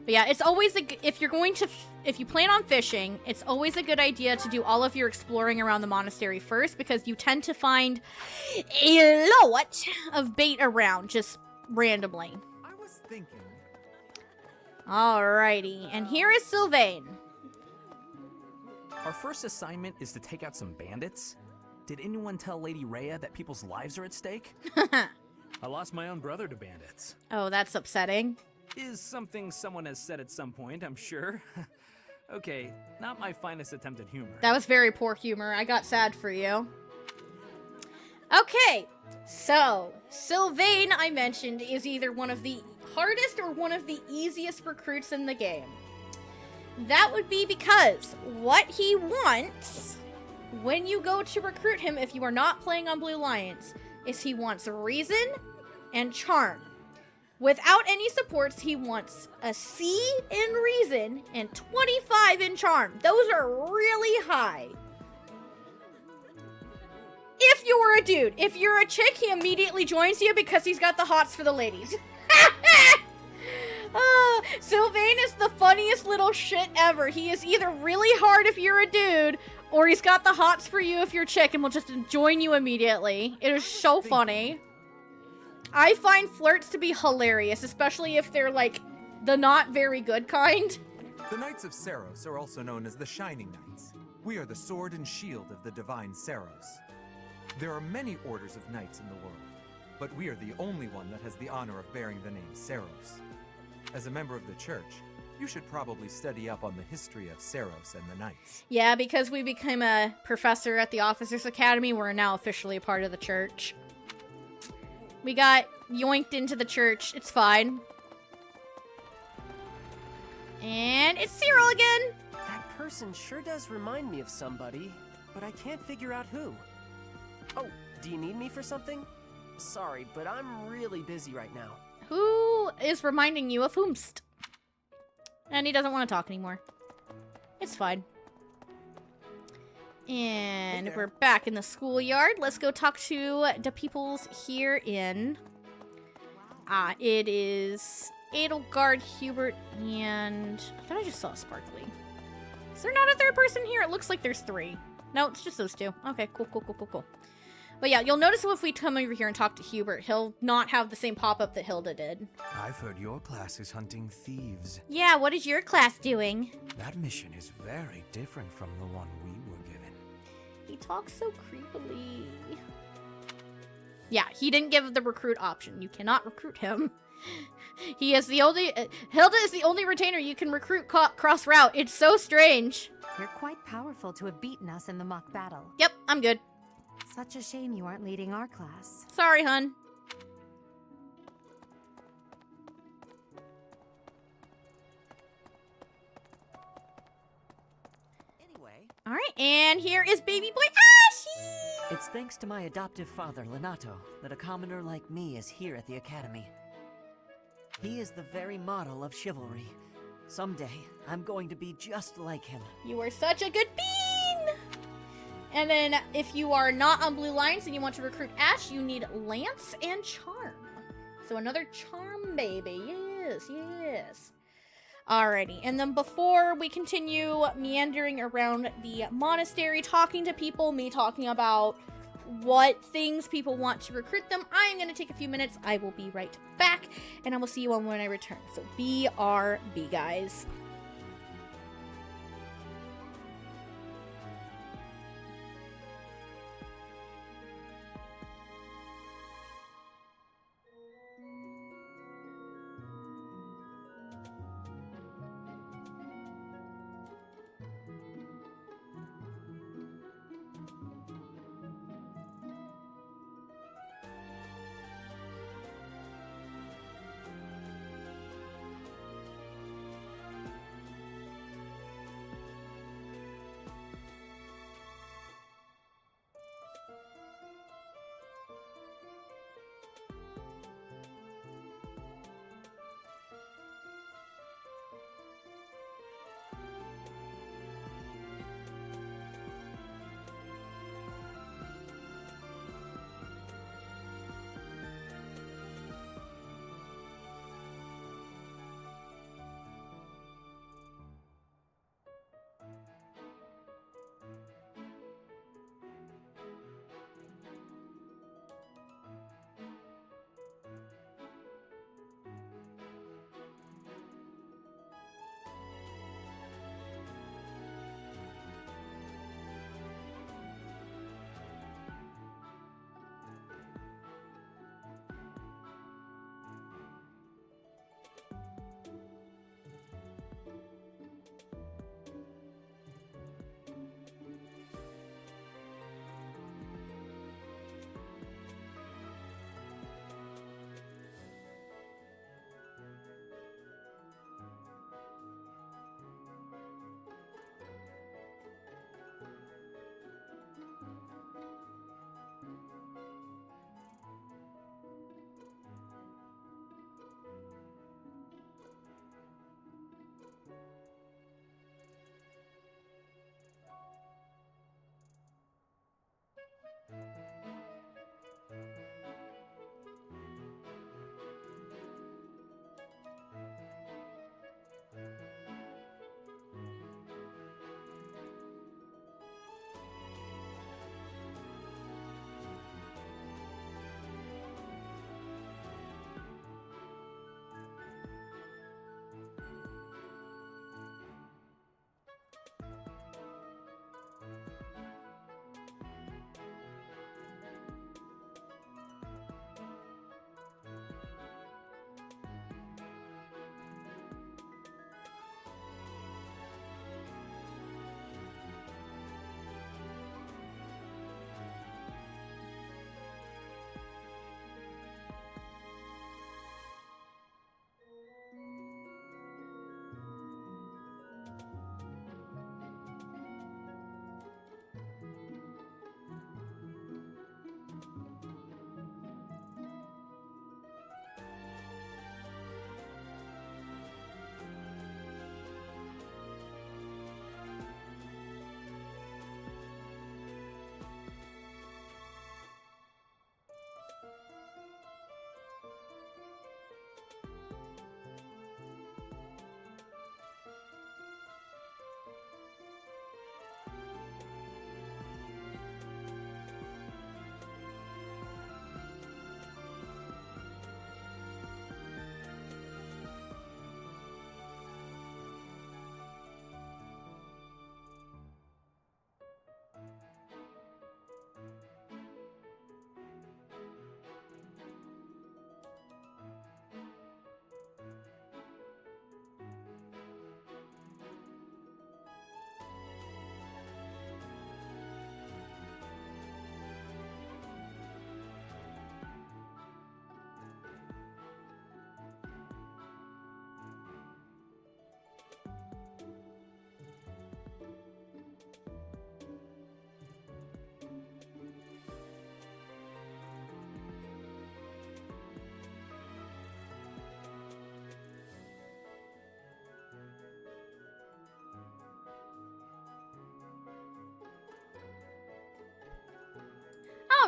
[SPEAKER 2] But yeah, it's always if you're going to... If you plan on fishing, it's always a good idea to do all of your exploring around the monastery first, because you tend to find a lot of bait around, just randomly.
[SPEAKER 14] I was thinking...
[SPEAKER 2] Alrighty, and here is Sylvain.
[SPEAKER 19] Our first assignment is to take out some bandits. Did anyone tell Lady Rhea that people's lives are at stake?
[SPEAKER 12] I lost my own brother to bandits.
[SPEAKER 2] Oh, that's upsetting.
[SPEAKER 19] Is something someone has said at some point, I'm sure. Okay, not my finest attempt at humor.
[SPEAKER 2] That was very poor humor. I got sad for you. Okay, so Sylvain, I mentioned, is either one of the hardest or one of the easiest recruits in the game. That would be because what he wants when you go to recruit him, if you are not playing on Blue Lions, is he wants reason and charm. Without any supports, he wants a C in reason and 25 in charm. Those are really high. If you were a dude. If you're a chick, he immediately joins you because he's got the hots for the ladies. Sylvain is the funniest little shit ever. He is either really hard if you're a dude, or he's got the hots for you if you're a chick and will just join you immediately. It is so funny. I find flirts to be hilarious, especially if they're, like, the not very good kind.
[SPEAKER 5] The Knights of Saros are also known as the Shining Knights. We are the sword and shield of the divine Saros. There are many orders of knights in the world, but we are the only one that has the honor of bearing the name Saros. As a member of the church, you should probably study up on the history of Saros and the Knights.
[SPEAKER 2] Yeah, because we became a professor at the Officers Academy, we're now officially a part of the church. We got yoinked into the church. It's fine. And it's Cyril again!
[SPEAKER 14] That person sure does remind me of somebody, but I can't figure out who. Oh, do you need me for something? Sorry, but I'm really busy right now.
[SPEAKER 2] Who is reminding you of whomst? And he doesn't want to talk anymore. It's fine. And we're back in the schoolyard. Let's go talk to the peoples here in... it is Edelgard, Hubert, and... I thought I just saw Sparkly. Is there not a third person here? It looks like there's 3. No, it's just those 2. Okay, cool. But yeah, you'll notice if we come over here and talk to Hubert, he'll not have the same pop-up that Hilda did.
[SPEAKER 17] I've heard your class is hunting thieves.
[SPEAKER 2] Yeah, what is your class doing?
[SPEAKER 17] That mission is very different from the one we were given.
[SPEAKER 2] He talks so creepily. Yeah, he didn't give the recruit option. You cannot recruit him. He is the only... Hilda is the only retainer you can recruit cross-route. It's so strange.
[SPEAKER 21] You're quite powerful to have beaten us in the mock battle.
[SPEAKER 2] Yep, I'm good.
[SPEAKER 21] Such a shame you aren't leading our class.
[SPEAKER 2] Sorry, hun.
[SPEAKER 14] Anyway.
[SPEAKER 2] Alright, and here is baby boy Ashi!
[SPEAKER 14] It's thanks to my adoptive father, Lenato, that a commoner like me is here at the academy. He is the very model of chivalry. Someday, I'm going to be just like him.
[SPEAKER 2] You are such a good bean! And then, if you are not on Blue Lions and you want to recruit Ash, you need Lance and Charm. So another Charm baby. Yes. Alrighty, and then before we continue meandering around the monastery, talking to people, me talking about what things people want to recruit them, I am going to take a few minutes. I will be right back, and I will see you on when I return. So BRB, guys.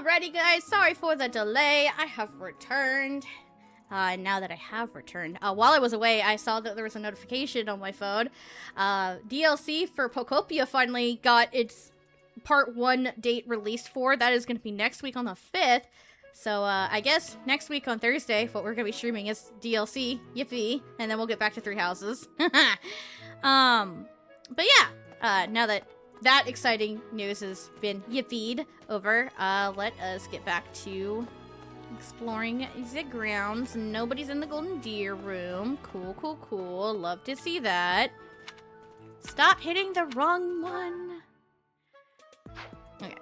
[SPEAKER 2] Alrighty, guys. Sorry for the delay. I have returned. Now that I have returned, while I was away, I saw that there was a notification on my phone. DLC for Pokopia finally got its Part 1 date released for. That is going to be next week on the 5th. So, I guess next week on Thursday, what we're going to be streaming is DLC. Yippee. And then we'll get back to Three Houses. But yeah, now that that exciting news has been yippied over, let us get back to exploring the grounds. Nobody's in the Golden Deer room. Cool, cool, cool. Love to see that. Stop hitting the wrong one. Okay.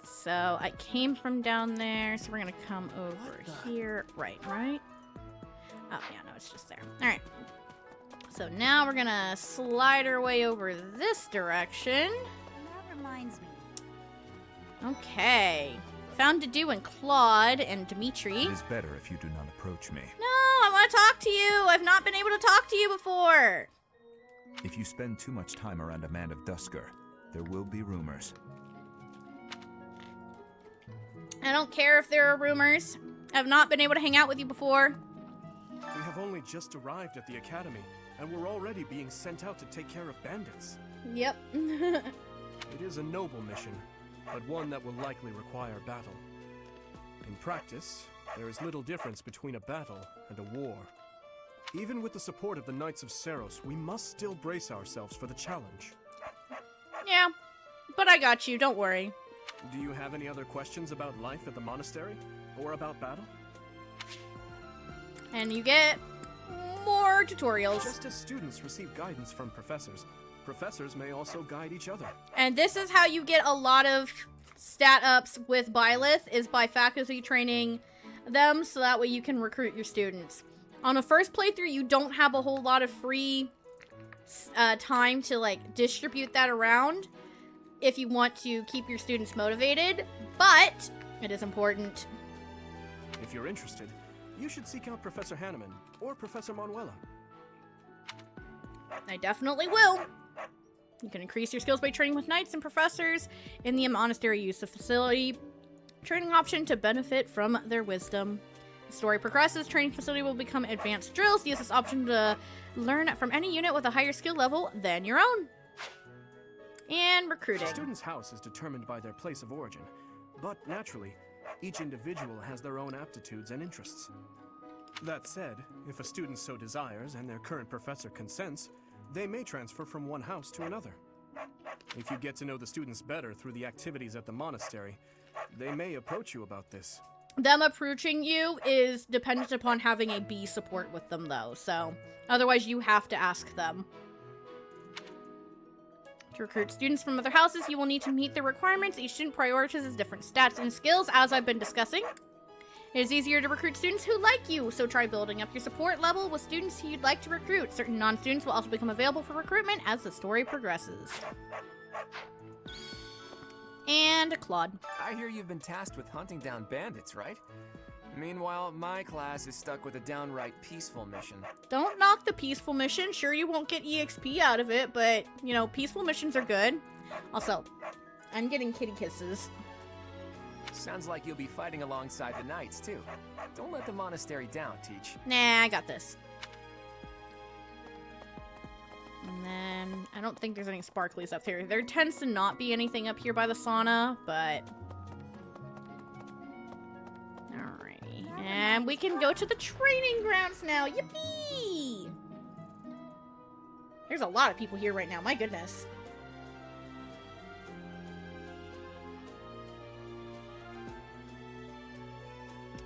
[SPEAKER 2] So I came from down there, so we're gonna come over here. Right? Oh, yeah, no, it's just there. Alright. So now we're gonna slide our way over this direction.
[SPEAKER 11] That reminds me.
[SPEAKER 2] Okay. Found Dedu and Claude and Dimitri.
[SPEAKER 6] It is better if you do not approach me.
[SPEAKER 2] No, I want to talk to you. I've not been able to talk to you before.
[SPEAKER 6] If you spend too much time around a man of Dusker, there will be rumors.
[SPEAKER 2] I don't care if there are rumors. I've not been able to hang out with you before.
[SPEAKER 4] We have only just arrived at the academy, and we're already being sent out to take care of bandits.
[SPEAKER 2] Yep.
[SPEAKER 4] It is a noble mission, but one that will likely require battle. In practice, there is little difference between a battle and a war. Even with the support of the Knights of Seros, we must still brace ourselves for the challenge.
[SPEAKER 2] Yeah, but I got you, don't worry.
[SPEAKER 4] Do you have any other questions about life at the monastery? Or about battle?
[SPEAKER 2] And you get more tutorials.
[SPEAKER 4] Just as students receive guidance from professors, professors may also guide each other.
[SPEAKER 2] And this is how you get a lot of stat ups with Byleth, is by faculty training them, so that way you can recruit your students. On a first playthrough, you don't have a whole lot of free time to like distribute that around if you want to keep your students motivated, but it is important.
[SPEAKER 4] If you're interested, you should seek out Professor Hanneman or Professor Manuela.
[SPEAKER 2] I definitely will. You can increase your skills by training with knights and professors in the monastery. Use the facility training option to benefit from their wisdom. The story progresses, training facility will become advanced drills. Use this option to learn from any unit with a higher skill level than your own. And recruiting.
[SPEAKER 4] A student's house is determined by their place of origin, but naturally, each individual has their own aptitudes and interests. That said, if a student so desires and their current professor consents, they may transfer from one house to another. If you get to know the students better through the activities at the monastery, they may approach you about this.
[SPEAKER 2] Them approaching you is dependent upon having a B support with them, though, so otherwise you have to ask them. To recruit students from other houses, you will need to meet the requirements. Each student prioritizes different stats and skills, as I've been discussing. It is easier to recruit students who like you, so try building up your support level with students who you'd like to recruit. Certain non-students will also become available for recruitment as the story progresses. And Claude.
[SPEAKER 16] I hear you've been tasked with hunting down bandits, right? Meanwhile, my class is stuck with a downright peaceful mission.
[SPEAKER 2] Don't knock the peaceful mission. Sure, you won't get EXP out of it, but, you know, peaceful missions are good. Also, I'm getting kitty kisses.
[SPEAKER 16] Sounds like you'll be fighting alongside the knights, too. Don't let the monastery down, Teach.
[SPEAKER 2] Nah, I got this. And then, I don't think there's any sparklies up here. There tends to not be anything up here by the sauna, but... Alrighty. And we can go to the training grounds now. Yippee! There's a lot of people here right now. My goodness.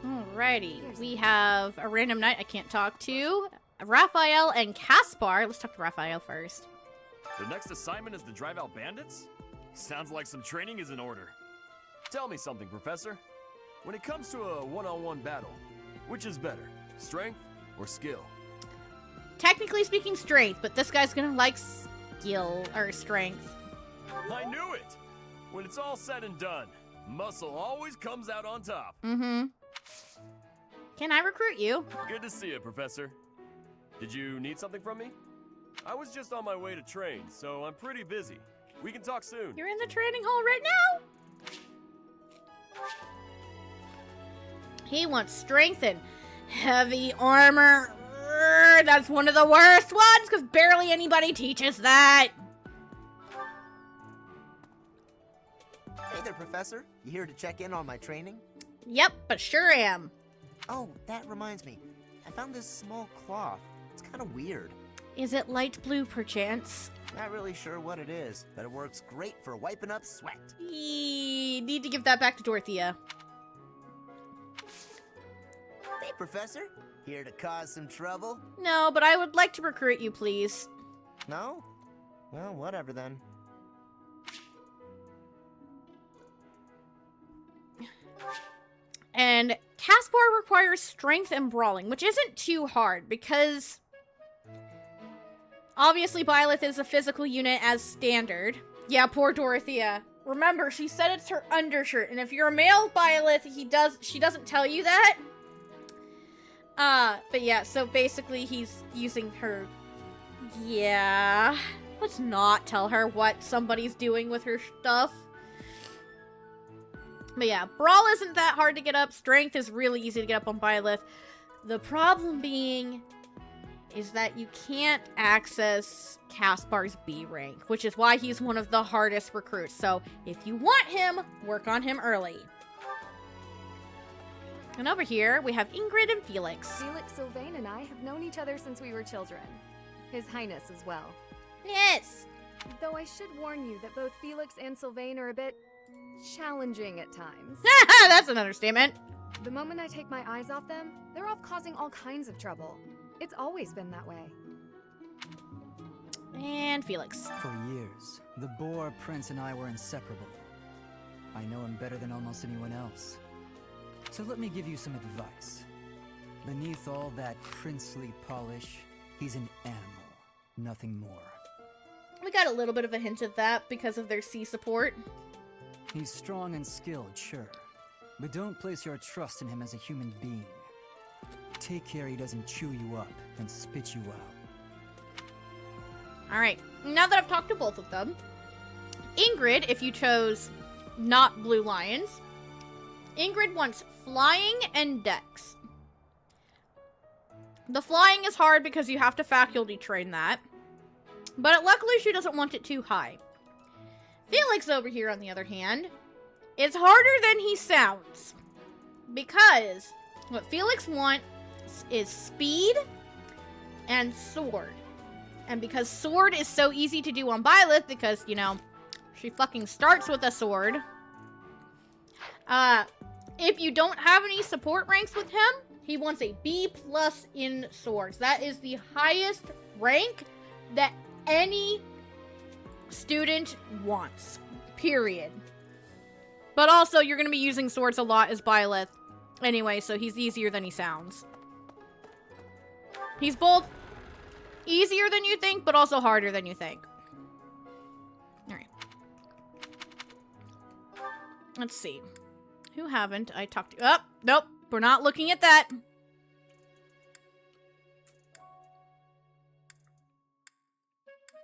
[SPEAKER 2] Alrighty. We have a random knight I can't talk to. Raphael and Caspar. Let's talk to Raphael first.
[SPEAKER 18] The next assignment is to drive out bandits? Sounds like some training is in order. Tell me something, Professor. When it comes to a one-on-one battle, which is better, strength or skill?
[SPEAKER 2] Technically speaking, strength, but this guy's gonna like skill or strength.
[SPEAKER 18] I knew it! When it's all said and done, muscle always comes out on top.
[SPEAKER 2] Mm-hmm. Can I recruit you?
[SPEAKER 18] Good to see you, Professor. Did you need something from me? I was just on my way to train, so I'm pretty busy. We can talk soon.
[SPEAKER 2] You're in the training hall right now? He wants strength and heavy armor. That's one of the worst ones, because barely anybody teaches that.
[SPEAKER 1] Hey there, Professor. You here to check in on my training?
[SPEAKER 2] Yep, but sure am.
[SPEAKER 1] Oh, that reminds me. I found this small cloth. It's kind of weird.
[SPEAKER 2] Is it light blue, perchance?
[SPEAKER 1] Not really sure what it is, but it works great for wiping up sweat.
[SPEAKER 2] Need to give that back to Dorothea.
[SPEAKER 1] Hey, Professor. Here to cause some trouble?
[SPEAKER 2] No, but I would like to recruit you, please.
[SPEAKER 1] No? Well, whatever then.
[SPEAKER 2] And Caspar requires strength and brawling, which isn't too hard because obviously Byleth is a physical unit as standard. Yeah, poor Dorothea. Remember, she said it's her undershirt, and if you're a male Byleth, she doesn't tell you that. But yeah, so basically he's using her. Yeah. Let's not tell her what somebody's doing with her stuff. But yeah, Brawl isn't that hard to get up. Strength is really easy to get up on Byleth. The problem being is that you can't access Caspar's B rank, which is why he's one of the hardest recruits. So if you want him, work on him early. And over here, we have Ingrid and Felix.
[SPEAKER 7] Felix Sylvain and I have known each other since we were children. His Highness as well.
[SPEAKER 2] Yes!
[SPEAKER 7] Though I should warn you that both Felix and Sylvain are a bit challenging at times.
[SPEAKER 2] That's an understatement.
[SPEAKER 7] The moment I take my eyes off them, they're off causing all kinds of trouble. It's always been that way.
[SPEAKER 2] And Felix.
[SPEAKER 10] For years, the Boar Prince and I were inseparable. I know him better than almost anyone else. So let me give you some advice. Beneath all that princely polish, he's an animal, nothing more.
[SPEAKER 2] We got a little bit of a hint of that because of their C support.
[SPEAKER 10] He's strong and skilled, sure. But don't place your trust in him as a human being. Take care he doesn't chew you up and spit you out.
[SPEAKER 2] Alright, now that I've talked to both of them, Ingrid, if you chose not Blue Lions, Ingrid wants flying and dex. The flying is hard because you have to faculty train that, but luckily she doesn't want it too high. Felix over here, on the other hand, is harder than he sounds, because what Felix wants is speed and sword. And because sword is so easy to do on Byleth, because, you know, she fucking starts with a sword. If you don't have any support ranks with him, he wants a B+ in swords. That is the highest rank that any student wants. Period. But also, you're going to be using swords a lot as Byleth anyway, so he's easier than he sounds. He's both easier than you think, but also harder than you think. Alright. Let's see. Who haven't I talked to? Oh, nope. We're not looking at that.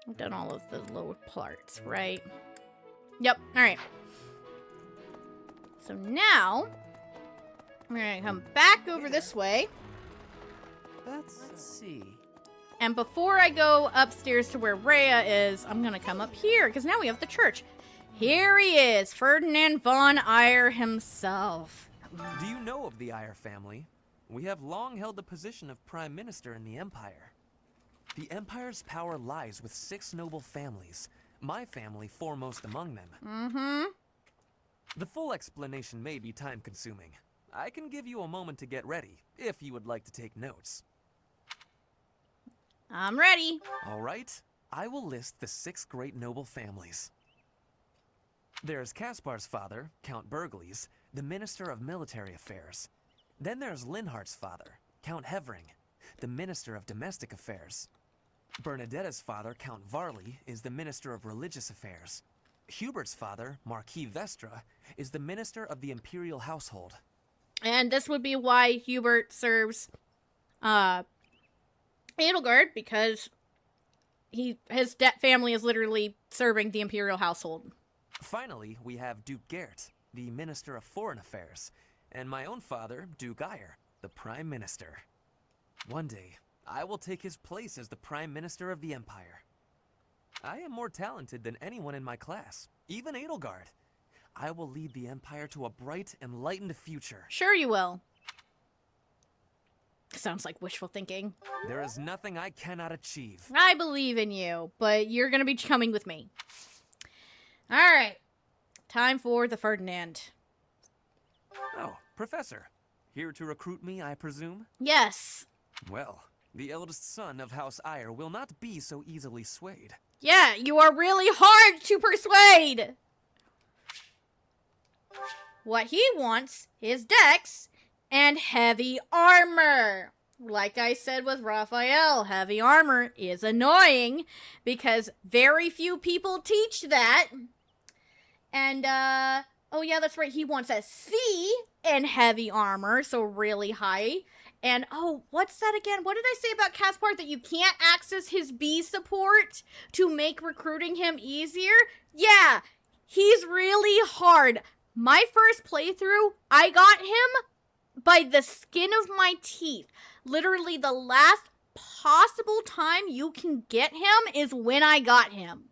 [SPEAKER 2] I've done all of the lower parts, right? Yep. Alright. So now, we're going to come back over this way.
[SPEAKER 1] Let's see.
[SPEAKER 2] And before I go upstairs to where Rhea is, I'm going to come up here, because now we have the church. Here he is, Ferdinand von Eyre himself.
[SPEAKER 5] Do you know of the Eyre family? We have long held the position of Prime Minister in the Empire. The Empire's power lies with 6 noble families, my family foremost among them.
[SPEAKER 2] Mm-hmm.
[SPEAKER 5] The full explanation may be time-consuming. I can give you a moment to get ready, if you would like to take notes.
[SPEAKER 2] I'm ready.
[SPEAKER 5] All right, I will list the 6 great noble families. There's Caspar's father, Count Burgles, the Minister of Military Affairs. Then there's Linhardt's father, Count Hevering, the Minister of Domestic Affairs. Bernadetta's father, Count Varley, is the Minister of Religious Affairs. Hubert's father, Marquis Vestra, is the Minister of the Imperial Household.
[SPEAKER 2] And this would be why Hubert serves Edelgard, because his family is literally serving the Imperial Household.
[SPEAKER 5] Finally, we have Duke Gert, the Minister of Foreign Affairs.
[SPEAKER 17] and my own father, Duke Ire, the Prime Minister. One day, I will take his place as the Prime Minister of the Empire. I am more talented than anyone in my class, even Edelgard. I will lead the Empire to a bright, enlightened future.
[SPEAKER 2] Sure you will. Sounds like wishful thinking.
[SPEAKER 17] There is nothing I cannot achieve.
[SPEAKER 2] I believe in you, but you're gonna be coming with me. Alright. Time for the Ferdinand.
[SPEAKER 17] Oh, Professor. Here to recruit me, I presume?
[SPEAKER 2] Yes.
[SPEAKER 17] Well, the eldest son of House Ire will not be so easily swayed.
[SPEAKER 2] Yeah, you are really hard to persuade! What he wants is dex and heavy armor. Like I said with Raphael, heavy armor is annoying because very few people teach that. And, oh yeah, that's right, he wants a C in heavy armor, so really high. And, oh, what's that again? What did I say about Caspar? That you can't access his B support to make recruiting him easier? Yeah, he's really hard. My first playthrough, I got him by the skin of my teeth. Literally the last possible time you can get him is when I got him.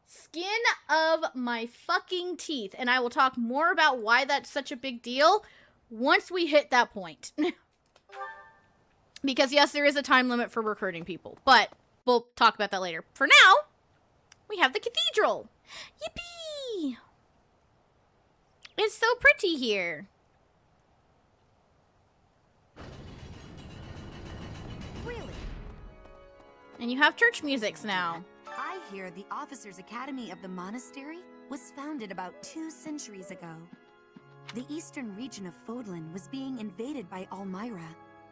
[SPEAKER 2] Skin of my fucking teeth. And I will talk more about why that's such a big deal once we hit that point. Because yes, there is a time limit for recruiting people, but we'll talk about that later. For now, we have the cathedral. Yippee! It's so pretty here.
[SPEAKER 21] Really?
[SPEAKER 2] And you have church musics now.
[SPEAKER 21] I hear the Officers' Academy of the monastery was founded about 2 centuries ago. The eastern region of Fodlan was being invaded by Almyra,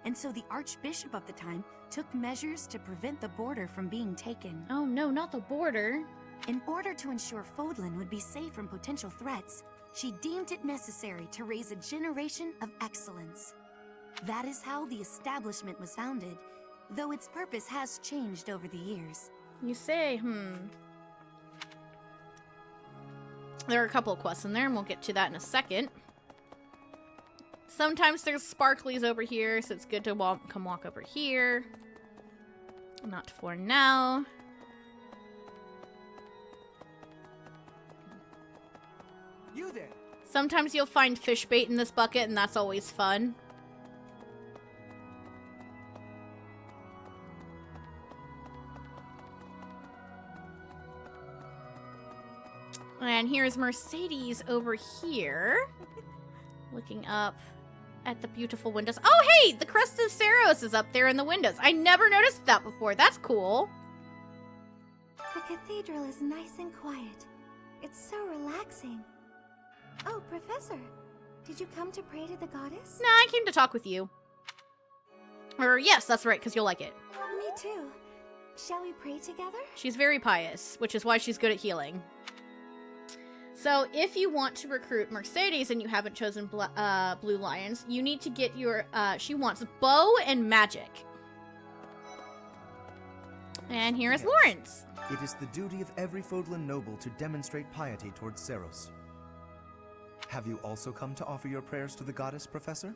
[SPEAKER 21] and so the Archbishop of the time took measures to prevent the border from being taken.
[SPEAKER 2] Oh no, not the border.
[SPEAKER 21] In order to ensure Fodlan would be safe from potential threats, she deemed it necessary to raise a generation of excellence. That is how the establishment was founded, though its purpose has changed over the years.
[SPEAKER 2] You say, There are a couple of quests in there, and we'll get to that in a second. Sometimes there's sparklies over here, so it's good to come walk over here. Not for now.
[SPEAKER 10] You there.
[SPEAKER 2] Sometimes you'll find fish bait in this bucket, and that's always fun. And here's Mercedes over here, looking up at the beautiful windows. Oh, hey! The crest of Saros is up there in the windows. I never noticed that before. That's cool.
[SPEAKER 15] The cathedral is nice and quiet. It's so relaxing. Oh, Professor, did you come to pray to the goddess?
[SPEAKER 2] No, I came to talk with you. Or, yes, that's right, because you'll like it.
[SPEAKER 15] Me too. Shall we pray together?
[SPEAKER 2] She's very pious, which is why she's good at healing. So, if you want to recruit Mercedes and you haven't chosen Blue Lions, you need to get your, she wants bow and magic. And here is Lawrence.
[SPEAKER 3] It is the duty of every Fodlan noble to demonstrate piety towards Saros. Have you also come to offer your prayers to the goddess, Professor?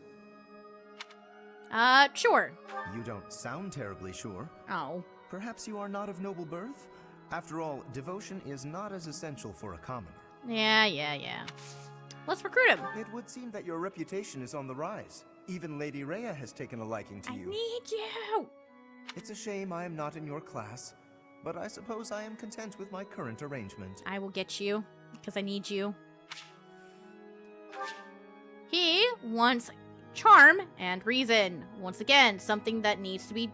[SPEAKER 2] Sure.
[SPEAKER 3] You don't sound terribly sure.
[SPEAKER 2] Oh.
[SPEAKER 3] Perhaps you are not of noble birth? After all, devotion is not as essential for a commoner.
[SPEAKER 2] Yeah. Let's recruit him.
[SPEAKER 3] It would seem that your reputation is on the rise. Even Lady Rhea has taken a liking to you.
[SPEAKER 2] I need you!
[SPEAKER 3] It's a shame I am not in your class, but I suppose I am content with my current arrangement.
[SPEAKER 2] I will get you, because I need you. He wants charm and reason. Once again, something that needs to be,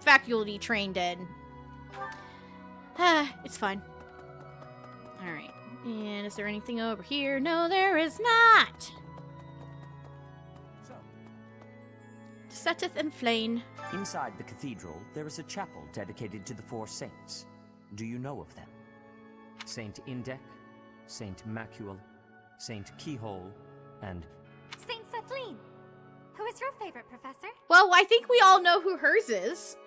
[SPEAKER 2] faculty trained in. It's fine. Alright. And is there anything over here? No, there is not! Setteth and Flame.
[SPEAKER 8] Inside the cathedral, there is a chapel dedicated to the 4 saints. Do you know of them? Saint Indek, Saint Macule, Saint Keyhole, and...
[SPEAKER 7] Saint Sethlin! Who is your favorite, Professor?
[SPEAKER 2] Well, I think we all know who hers is.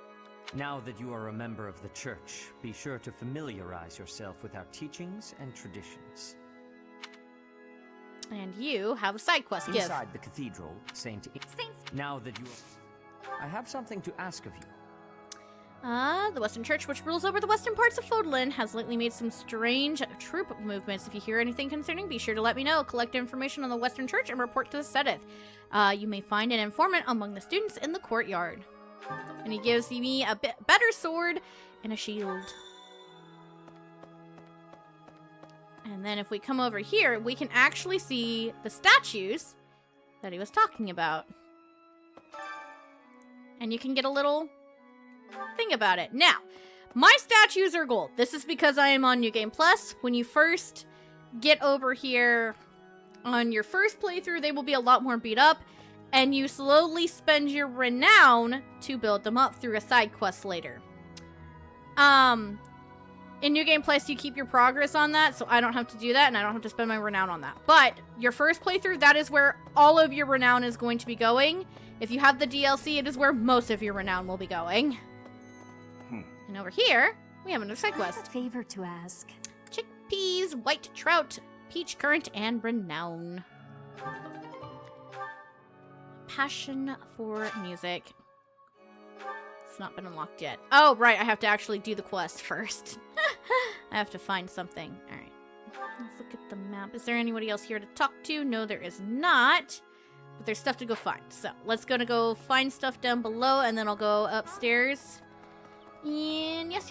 [SPEAKER 8] Now that you are a member of the church, be sure to familiarize yourself with our teachings and traditions.
[SPEAKER 2] And you have a side quest give.
[SPEAKER 8] Inside the cathedral, Saints. Now that you... I have something to ask of you.
[SPEAKER 2] The Western Church, which rules over the western parts of Fodlan, has lately made some strange troop movements. If you hear anything concerning, be sure to let me know. Collect information on the Western Church and report to the Sedith. You may find an informant among the students in the courtyard. And he gives me a bit better sword and a shield. And then if we come over here, we can actually see the statues that he was talking about. And you can get a little thing about it. Now, my statues are gold. This is because I am on New Game Plus. When you first get over here on your first playthrough, they will be a lot more beat up, and you slowly spend your renown to build them up through a side quest later. In New Game Plus, you keep your progress on that, so I don't have to do that, and I don't have to spend my renown on that. But your first playthrough, that is where all of your renown is going to be going. If you have the DLC, it is where most of your renown will be going. And over here, we have another side quest.
[SPEAKER 21] I have a favor to ask.
[SPEAKER 2] Chickpeas, white trout, peach currant, and renown. Passion for music. It's not been unlocked yet. Oh, right, I have to actually do the quest first. I have to find something. Alright. Let's look at the map. Is there anybody else here to talk to? No, there is not. But there's stuff to go find. So, let's go find stuff down below, and then I'll go upstairs. And yes.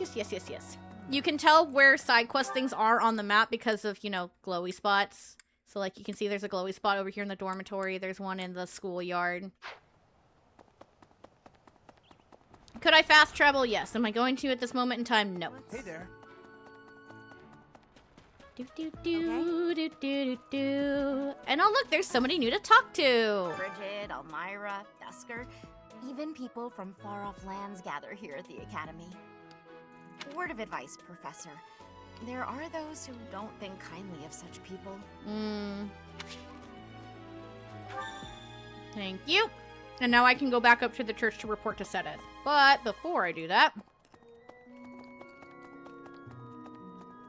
[SPEAKER 2] You can tell where side quest things are on the map because of, you know, glowy spots. So, like, you can see there's a glowy spot over here in the dormitory. There's one in the schoolyard. Could I fast travel? Yes. Am I going to at this moment in time? No.
[SPEAKER 3] Hey there.
[SPEAKER 2] And oh, look, there's somebody new to talk to.
[SPEAKER 13] Bridget, Elmira, Dusker. Even people from far-off lands gather here at the Academy. Word of advice, Professor. There are those who don't think kindly of such people.
[SPEAKER 2] Thank you. And now I can go back up to the church to report to Sedith. But before I do that,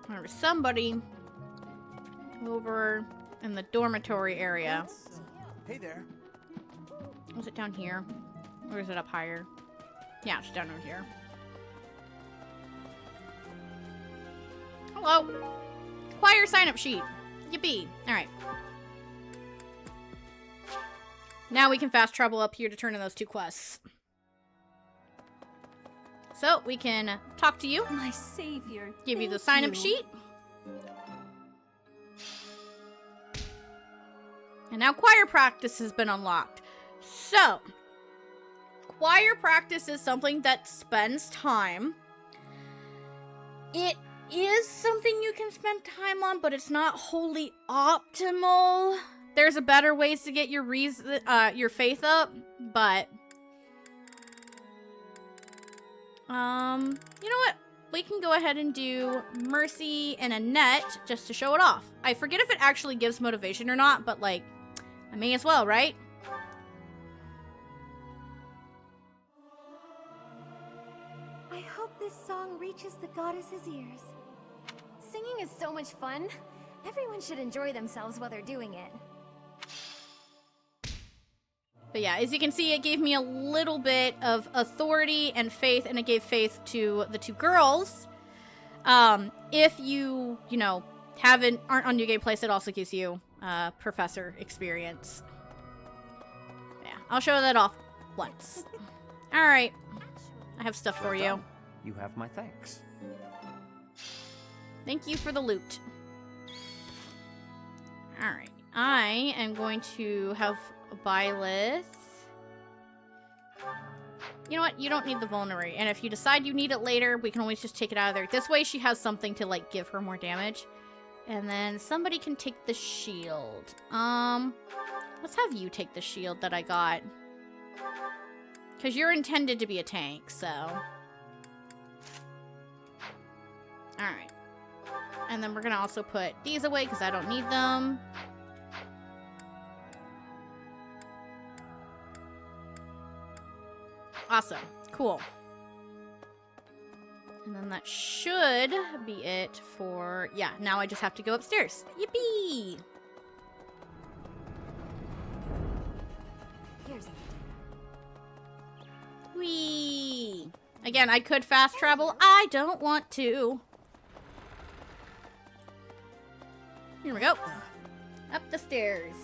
[SPEAKER 2] there's somebody over in the dormitory area.
[SPEAKER 3] Hey there.
[SPEAKER 2] Was it down here? Or is it up higher? Yeah, it's down over here. Hello. Choir sign-up sheet. Yippee. Alright. Now we can fast travel up here to turn in those two quests. So, we can talk to you.
[SPEAKER 9] My savior.
[SPEAKER 2] Give you the sign-up sheet. And now choir practice has been unlocked. So, choir practice is something that spends time. It is something you can spend time on, but it's not wholly optimal. There's a better ways to get your faith up, but you know what? We can go ahead and do Mercy and Annette just to show it off. I forget if it actually gives motivation or not, but like, I may as well, right?
[SPEAKER 15] I hope this song reaches the goddess's ears.
[SPEAKER 21] Singing is so much fun. Everyone should enjoy themselves while they're doing it.
[SPEAKER 2] But yeah, as you can see, it gave me a little bit of authority and faith, and it gave faith to the two girls. If you know, aren't on New Game Plus, it also gives you professor experience. Yeah, I'll show that off once. Alright. I have stuff for you.
[SPEAKER 8] You have my thanks.
[SPEAKER 2] Thank you for the loot. Alright. I am going to have Byleth. You know what? You don't need the vulnerary. And if you decide you need it later, we can always just take it out of there. This way she has something to, like, give her more damage. And then somebody can take the shield. Let's have you take the shield that I got. Because you're intended to be a tank, so. Alright. And then we're going to also put these away because I don't need them. Awesome. Cool. And then that should be it for... Yeah, now I just have to go upstairs. Yippee! Again, I could fast travel. I don't want to. Here we go. Up the stairs.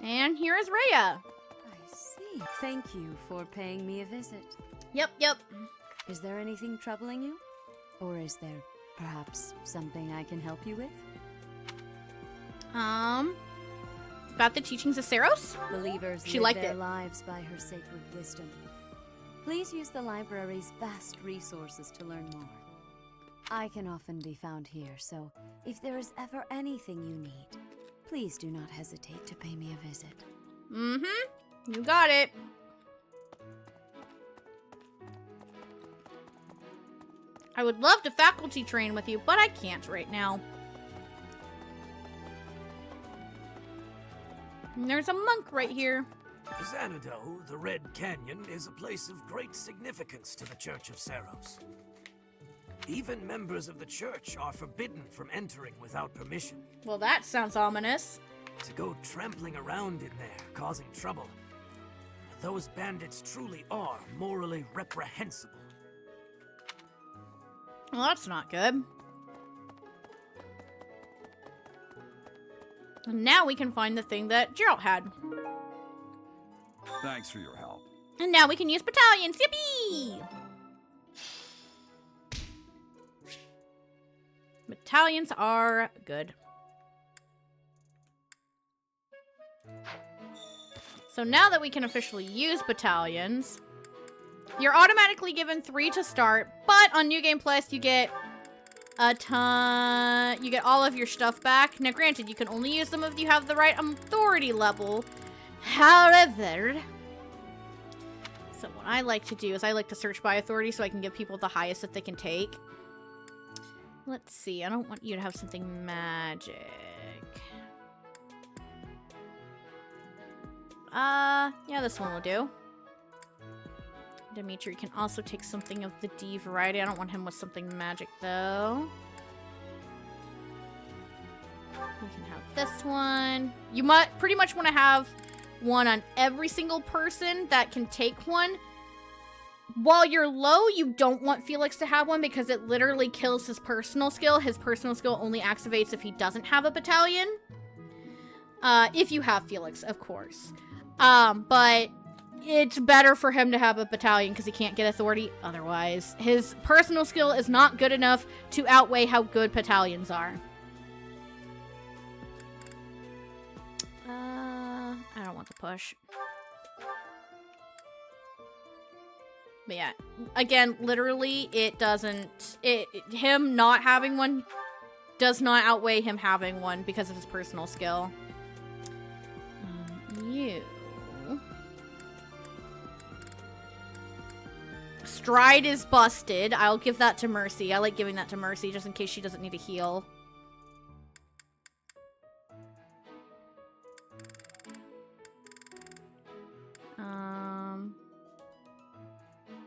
[SPEAKER 2] And here is Rhea.
[SPEAKER 9] I see. Thank you for paying me a visit.
[SPEAKER 2] Yep, yep.
[SPEAKER 9] Is there anything troubling you? Or is there perhaps something I can help you with?
[SPEAKER 2] About the teachings of Saros?
[SPEAKER 9] Believers
[SPEAKER 2] She
[SPEAKER 9] live
[SPEAKER 2] liked
[SPEAKER 9] their
[SPEAKER 2] it.
[SPEAKER 9] lives by her sacred wisdom. Please use the library's vast resources to learn more. I can often be found here, so if there is ever anything you need, please do not hesitate to pay me a visit.
[SPEAKER 2] Mm-hmm. You got it. I would love to faculty train with you, but I can't right now. And there's a monk right here.
[SPEAKER 12] Xanadu, the Red Canyon, is a place of great significance to the Church of Saros. Even members of the church are forbidden from entering without permission.
[SPEAKER 2] Well, that sounds ominous.
[SPEAKER 12] To go trampling around in there, causing trouble. Those bandits truly are morally reprehensible.
[SPEAKER 2] Well, that's not good. And now we can find the thing that Geralt had.
[SPEAKER 6] Thanks for your help.
[SPEAKER 2] And now we can use battalions. Yippee! Battalions are good. So now that we can officially use battalions, you're automatically given 3 to start, but on New Game Plus you get a ton, you get all of your stuff back. Now granted, you can only use them if you have the right authority level. However, so what I like to do is I like to search by authority so I can give people the highest that they can take. Let's see, I don't want you to have something magic. Yeah, this one will do. Dimitri can also take something of the D variety. I don't want him with something magic, though. We can have this one. You pretty much want to have one on every single person that can take one. While you're low, you don't want Felix to have one because it literally kills his personal skill. His personal skill only activates if he doesn't have a battalion. If you have Felix, of course. But it's better for him to have a battalion because he can't get authority otherwise. His personal skill is not good enough to outweigh how good battalions are. I don't want the push. But yeah, again, literally, it doesn't... him not having one does not outweigh him having one because of his personal skill. You... Stride is busted. I'll give that to Mercy. I like giving that to Mercy just in case she doesn't need a heal.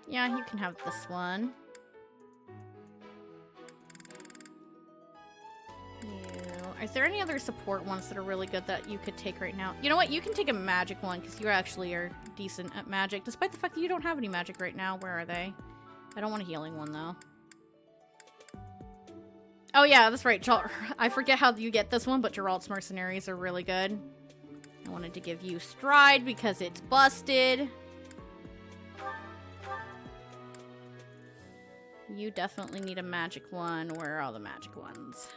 [SPEAKER 2] Yeah, you can have this one. Is there any other support ones that are really good that you could take right now? You know what? You can take a magic one because you actually are decent at magic. Despite the fact that you don't have any magic right now. Where are they? I don't want a healing one though. Oh yeah, that's right. I forget how you get this one, but Geralt's Mercenaries are really good. I wanted to give you Stride because it's busted. You definitely need a magic one. Where are all the magic ones?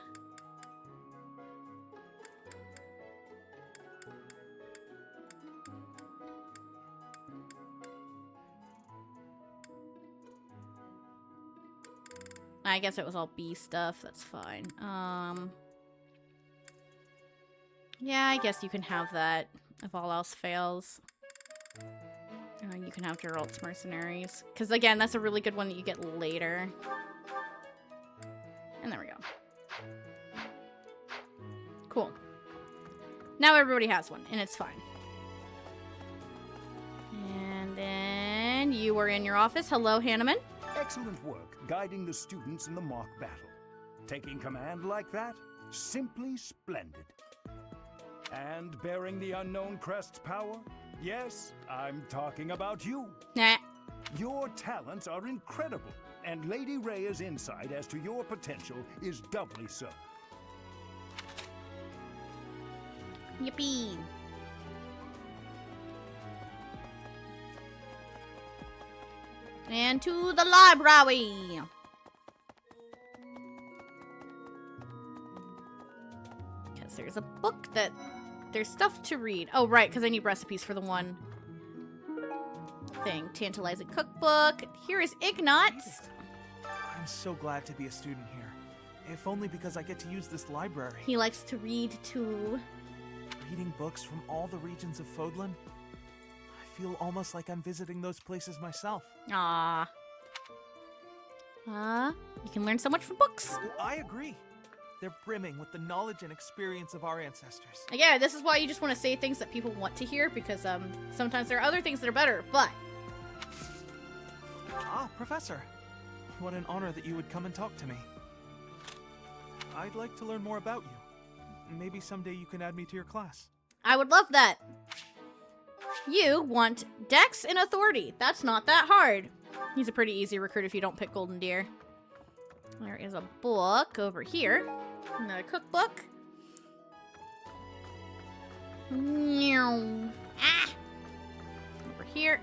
[SPEAKER 2] I guess it was all B stuff. That's fine. Yeah, I guess you can have that if all else fails. You can have Geralt's Mercenaries. Because, again, that's a really good one that you get later. And there we go. Cool. Now everybody has one, and it's fine. And then you were in your office. Hello, Hanneman.
[SPEAKER 20] Excellent work guiding the students in the mock battle. Taking command like that? Simply splendid. And bearing the unknown crest's power? Yes, I'm talking about you.
[SPEAKER 2] Nah.
[SPEAKER 20] Your talents are incredible, and Lady Rhea's insight as to your potential is doubly so.
[SPEAKER 2] Yippee. And to the library. Because there's a book that... There's stuff to read. Oh, right, because I need recipes for the one thing. Tantalizing cookbook. Here is Ignatz.
[SPEAKER 19] I'm so glad to be a student here. If only because I get to use this library.
[SPEAKER 2] He likes to read, too.
[SPEAKER 19] Reading books from all the regions of Fodlan, I feel almost like I'm visiting those places myself.
[SPEAKER 2] Ah. You can learn so much from books.
[SPEAKER 19] I agree. They're brimming with the knowledge and experience of our ancestors.
[SPEAKER 2] Again, this is why you just want to say things that people want to hear, because sometimes there are other things that are better, but...
[SPEAKER 19] Ah, Professor. What an honor that you would come and talk to me. I'd like to learn more about you. Maybe someday you can add me to your class.
[SPEAKER 2] I would love that. You want Dex and Authority. That's not that hard. He's a pretty easy recruit if you don't pick Golden Deer. There is a book over here. Another cookbook. Ah! Over here.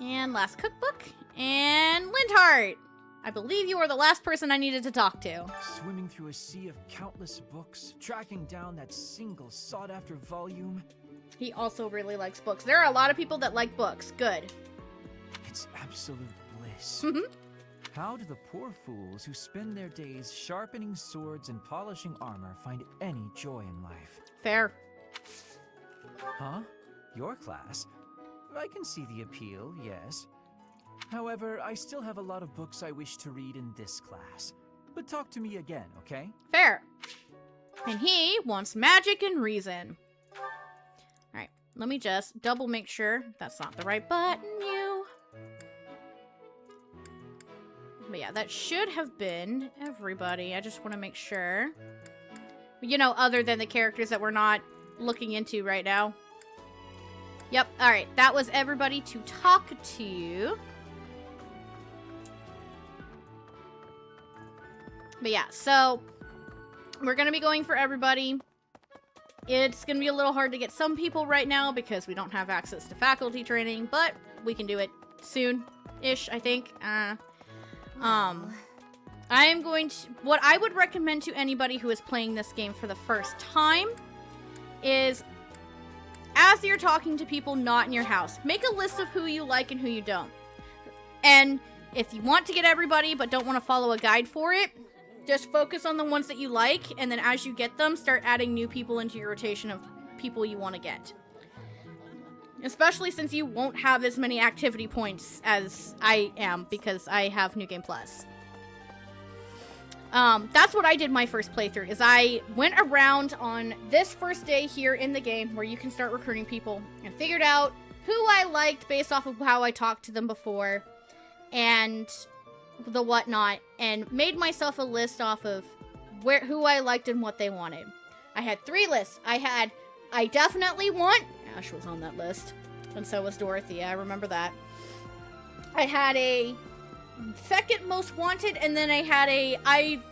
[SPEAKER 2] And last cookbook. And Lindhart. I believe you are the last person I needed to talk to.
[SPEAKER 10] Swimming through a sea of countless books, tracking down that single sought-after volume.
[SPEAKER 2] He also really likes books. There are a lot of people that like books. Good.
[SPEAKER 10] It's absolute bliss. How do the poor fools who spend their days sharpening swords and polishing armor find any joy in life?
[SPEAKER 2] Fair.
[SPEAKER 10] Huh? Your class? I can see the appeal, yes. However, I still have a lot of books I wish to read in this class. But talk to me again, okay?
[SPEAKER 2] Fair. And he wants magic and reason. Alright, let me just double make sure that's not the right button, But yeah, that should have been everybody. I just want to make sure. You know, other than the characters that we're not looking into right now. Yep, alright. That was everybody to talk to. But yeah, so we're going to be going for everybody. It's going to be a little hard to get some people right now because we don't have access to faculty training, but we can do it soon-ish, I think. I am going to... What I would recommend to anybody who is playing this game for the first time is, as you're talking to people not in your house, make a list of who you like and who you don't. And if you want to get everybody but don't want to follow a guide for it, just focus on the ones that you like, and then as you get them, start adding new people into your rotation of people you want to get. Especially since you won't have as many activity points as I am, because I have New Game Plus. That's what I did my first playthrough, is I went around on this first day here in the game, where you can start recruiting people, and figured out who I liked based off of how I talked to them before, and the whatnot, and made myself a list off of who I liked and what they wanted. I had 3 lists. I definitely want... Ash was on that list. And so was Dorothy. I remember that. I had a second most wanted, and then I had a I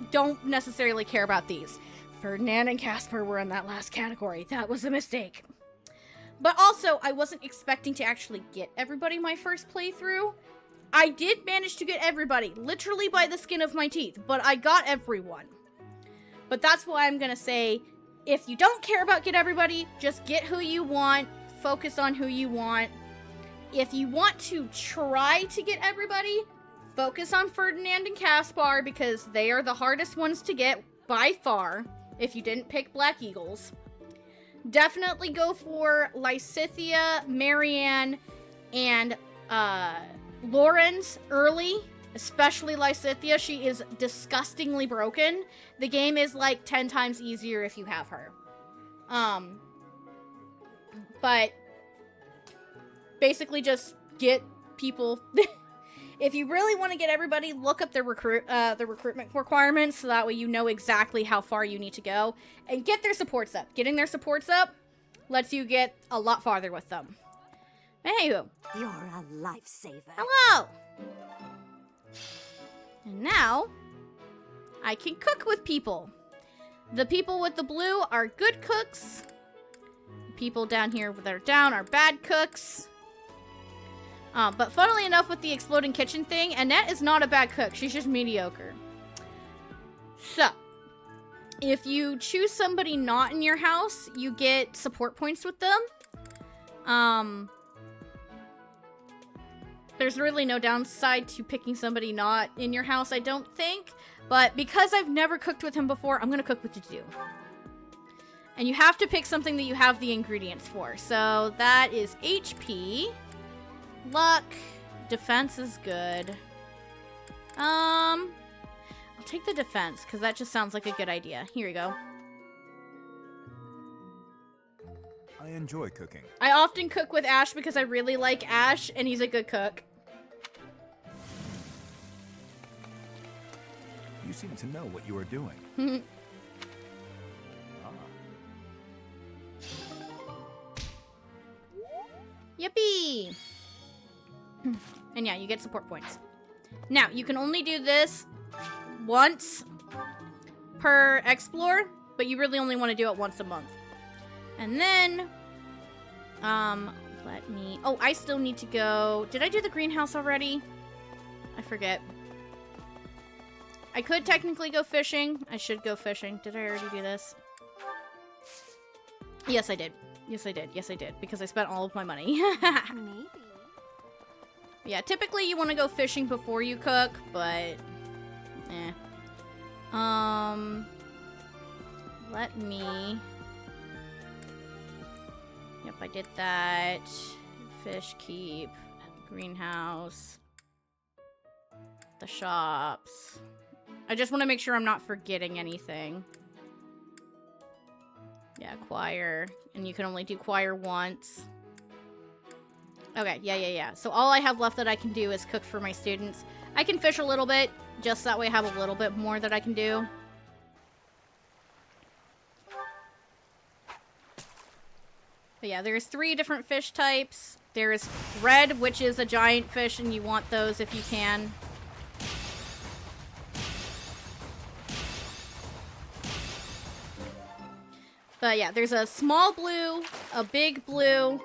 [SPEAKER 2] don't necessarily care about these. Ferdinand and Casper were in that last category. That was a mistake. But also, I wasn't expecting to actually get everybody my first playthrough. I did manage to get everybody, literally by the skin of my teeth, but I got everyone. But that's why I'm gonna say, if you don't care about get everybody, just get who you want, focus on who you want. If you want to try to get everybody, focus on Ferdinand and Caspar, because they are the hardest ones to get by far, if you didn't pick Black Eagles. Definitely go for Lysithea, Marianne, and Lorenz early, especially Lysithea. She is disgustingly broken. The game is like 10 times easier if you have her. But basically just get people. If you really want to get everybody, look up the recruitment requirements so that way you know exactly how far you need to go. And get their supports up. Getting their supports up lets you get a lot farther with them. Anywho.
[SPEAKER 21] You're a lifesaver.
[SPEAKER 2] Hello! And now, I can cook with people. The people with the blue are good cooks. The people down here that are down are bad cooks. But funnily enough, with the exploding kitchen thing, Annette is not a bad cook. She's just mediocre. So, if you choose somebody not in your house, you get support points with them. There's really no downside to picking somebody not in your house, I don't think. But because I've never cooked with him before, I'm going to cook with Juju. And you have to pick something that you have the ingredients for. So that is HP. Luck. Defense is good. I'll take the defense, because that just sounds like a good idea. Here we go.
[SPEAKER 6] I enjoy cooking.
[SPEAKER 2] I often cook with Ash because I really like Ash, and he's a good cook.
[SPEAKER 6] You seem to know what you are doing.
[SPEAKER 2] Yippee! And yeah, you get support points. Now, you can only do this once per explore, but you really only want to do it once a month. And then, let me... Oh, I still need to go... Did I do the greenhouse already? I forget. I could technically go fishing. I should go fishing. Did I already do this? Yes, I did. Yes, I did. Yes, I did. Because I spent all of my money.
[SPEAKER 11] Maybe.
[SPEAKER 2] Yeah, typically you want to go fishing before you cook, but... Let me... Yep, I did that. Fish keep. Greenhouse. The shops. I just want to make sure I'm not forgetting anything. Yeah, choir. And you can only do choir once. Okay, yeah. So all I have left that I can do is cook for my students. I can fish a little bit, just that way I have a little bit more that I can do. But yeah, there's 3 different fish types. There's red, which is a giant fish, and you want those if you can. But yeah, there's a small blue, a big blue,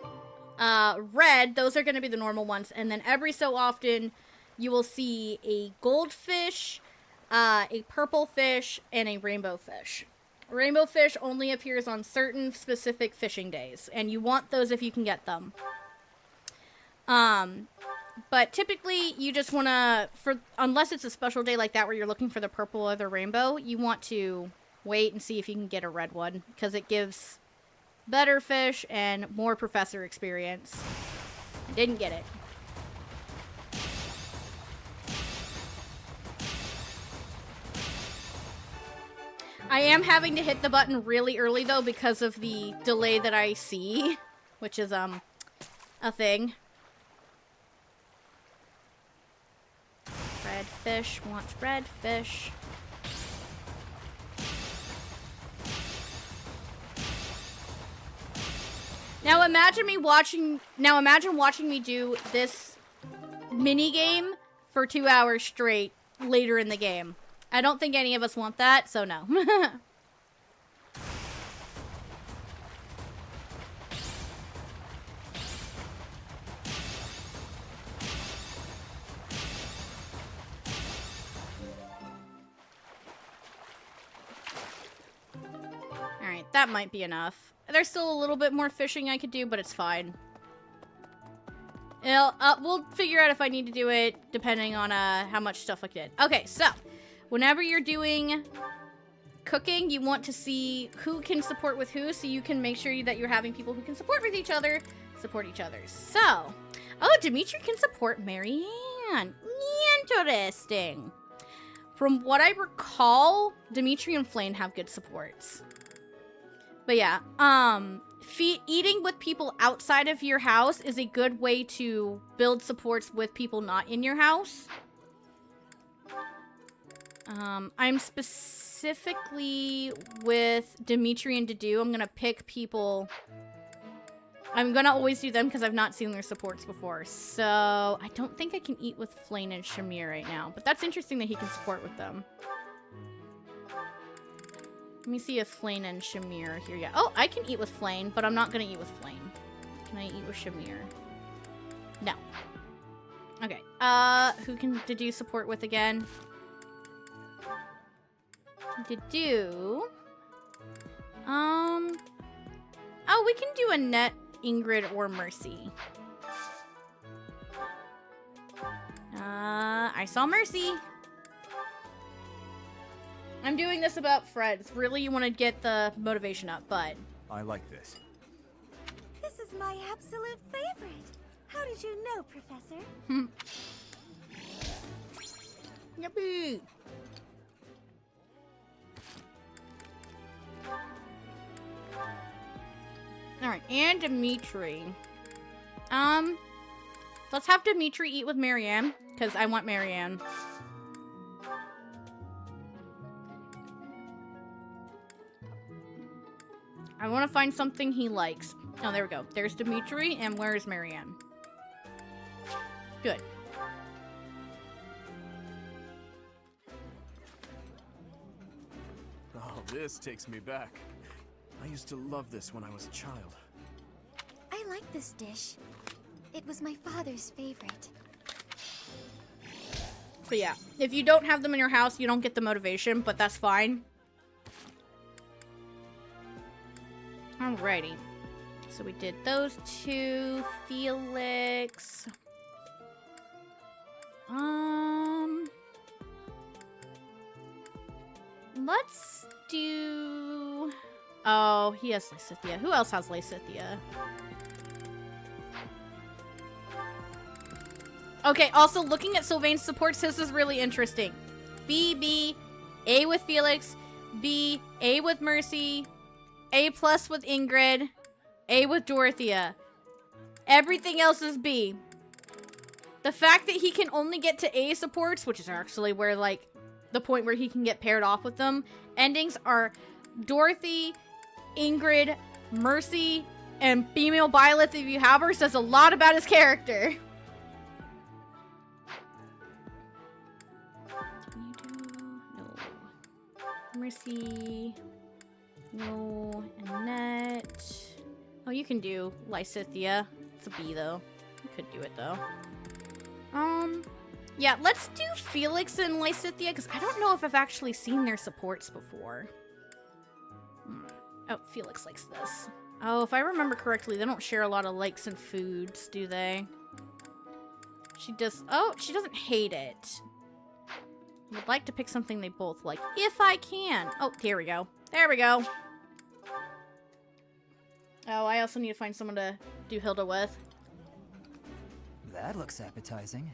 [SPEAKER 2] red. Those are going to be the normal ones. And then every so often, you will see a goldfish, a purple fish, and a rainbow fish. Rainbow fish only appears on certain specific fishing days, and you want those if you can get them. But typically, you just want to, unless it's a special day like that where you're looking for the purple or the rainbow, you want to wait and see if you can get a red one, because it gives better fish and more professor experience. I didn't get it. I am having to hit the button really early, though, because of the delay that I see, which is, a thing. Red fish wants red fish. Now imagine watching me do this mini game for 2 hours straight later in the game. I don't think any of us want that, so no. Alright, that might be enough. There's still a little bit more fishing I could do, but it's fine. We'll figure out if I need to do it, depending on how much stuff I did. Okay, so, whenever you're doing cooking, you want to see who can support with who, so you can make sure that you're having people who can support with each other, support each other. So, oh, Dimitri can support Marianne. Interesting. From what I recall, Dimitri and Flame have good supports. But yeah, eating with people outside of your house is a good way to build supports with people not in your house. I'm specifically with Dimitri and Dedu. I'm gonna pick people. I'm gonna always do them because I've not seen their supports before. So I don't think I can eat with Flane and Shamir right now. But that's interesting that he can support with them. Let me see if Flane and Shamir are here yet. Oh, I can eat with Flane, but I'm not gonna eat with Flane. Can I eat with Shamir? No. Okay. Who did you support with again? Dedu. Oh, we can do Annette, Ingrid, or Mercy. I saw Mercy. I'm doing this about friends. Really, you want to get the motivation up, but...
[SPEAKER 6] I like this.
[SPEAKER 15] This is my absolute favorite. How did you know, Professor?
[SPEAKER 2] Yippee! Alright, and Dimitri. Let's have Dimitri eat with Marianne, because I want Marianne. I want to find something he likes. Oh, there we go. There's Dimitri, and where's Marianne? Good.
[SPEAKER 4] Oh, this takes me back. I used to love this when I was a child.
[SPEAKER 15] I like this dish. It was my father's favorite.
[SPEAKER 2] But yeah, if you don't have them in your house, you don't get the motivation, but that's fine. Alrighty. So we did those two. Felix. Let's do... Oh, he has Lysithea. Who else has Lysithea? Okay, also looking at Sylvain's supports, this is really interesting. B, A with Felix, B, A with Mercy, A+ with Ingrid, A with Dorothea. Everything else is B. The fact that he can only get to A supports, which is actually where, like, the point where he can get paired off with them, endings are Dorothy, Ingrid, Mercy, and female Byleth if you have her, says a lot about his character. No. Mercy. No. Annette. Oh, you can do Lysithea. It's a B, though. You could do it, though. Yeah, let's do Felix and Lysithea, because I don't know if I've actually seen their supports before. Oh, Felix likes this. Oh, if I remember correctly, they don't share a lot of likes and foods, do they? She does... Oh, she doesn't hate it. Would like to pick something they both like, if I can. Oh, here we go. There we go. Oh, I also need to find someone to do Hilda with.
[SPEAKER 10] That looks appetizing.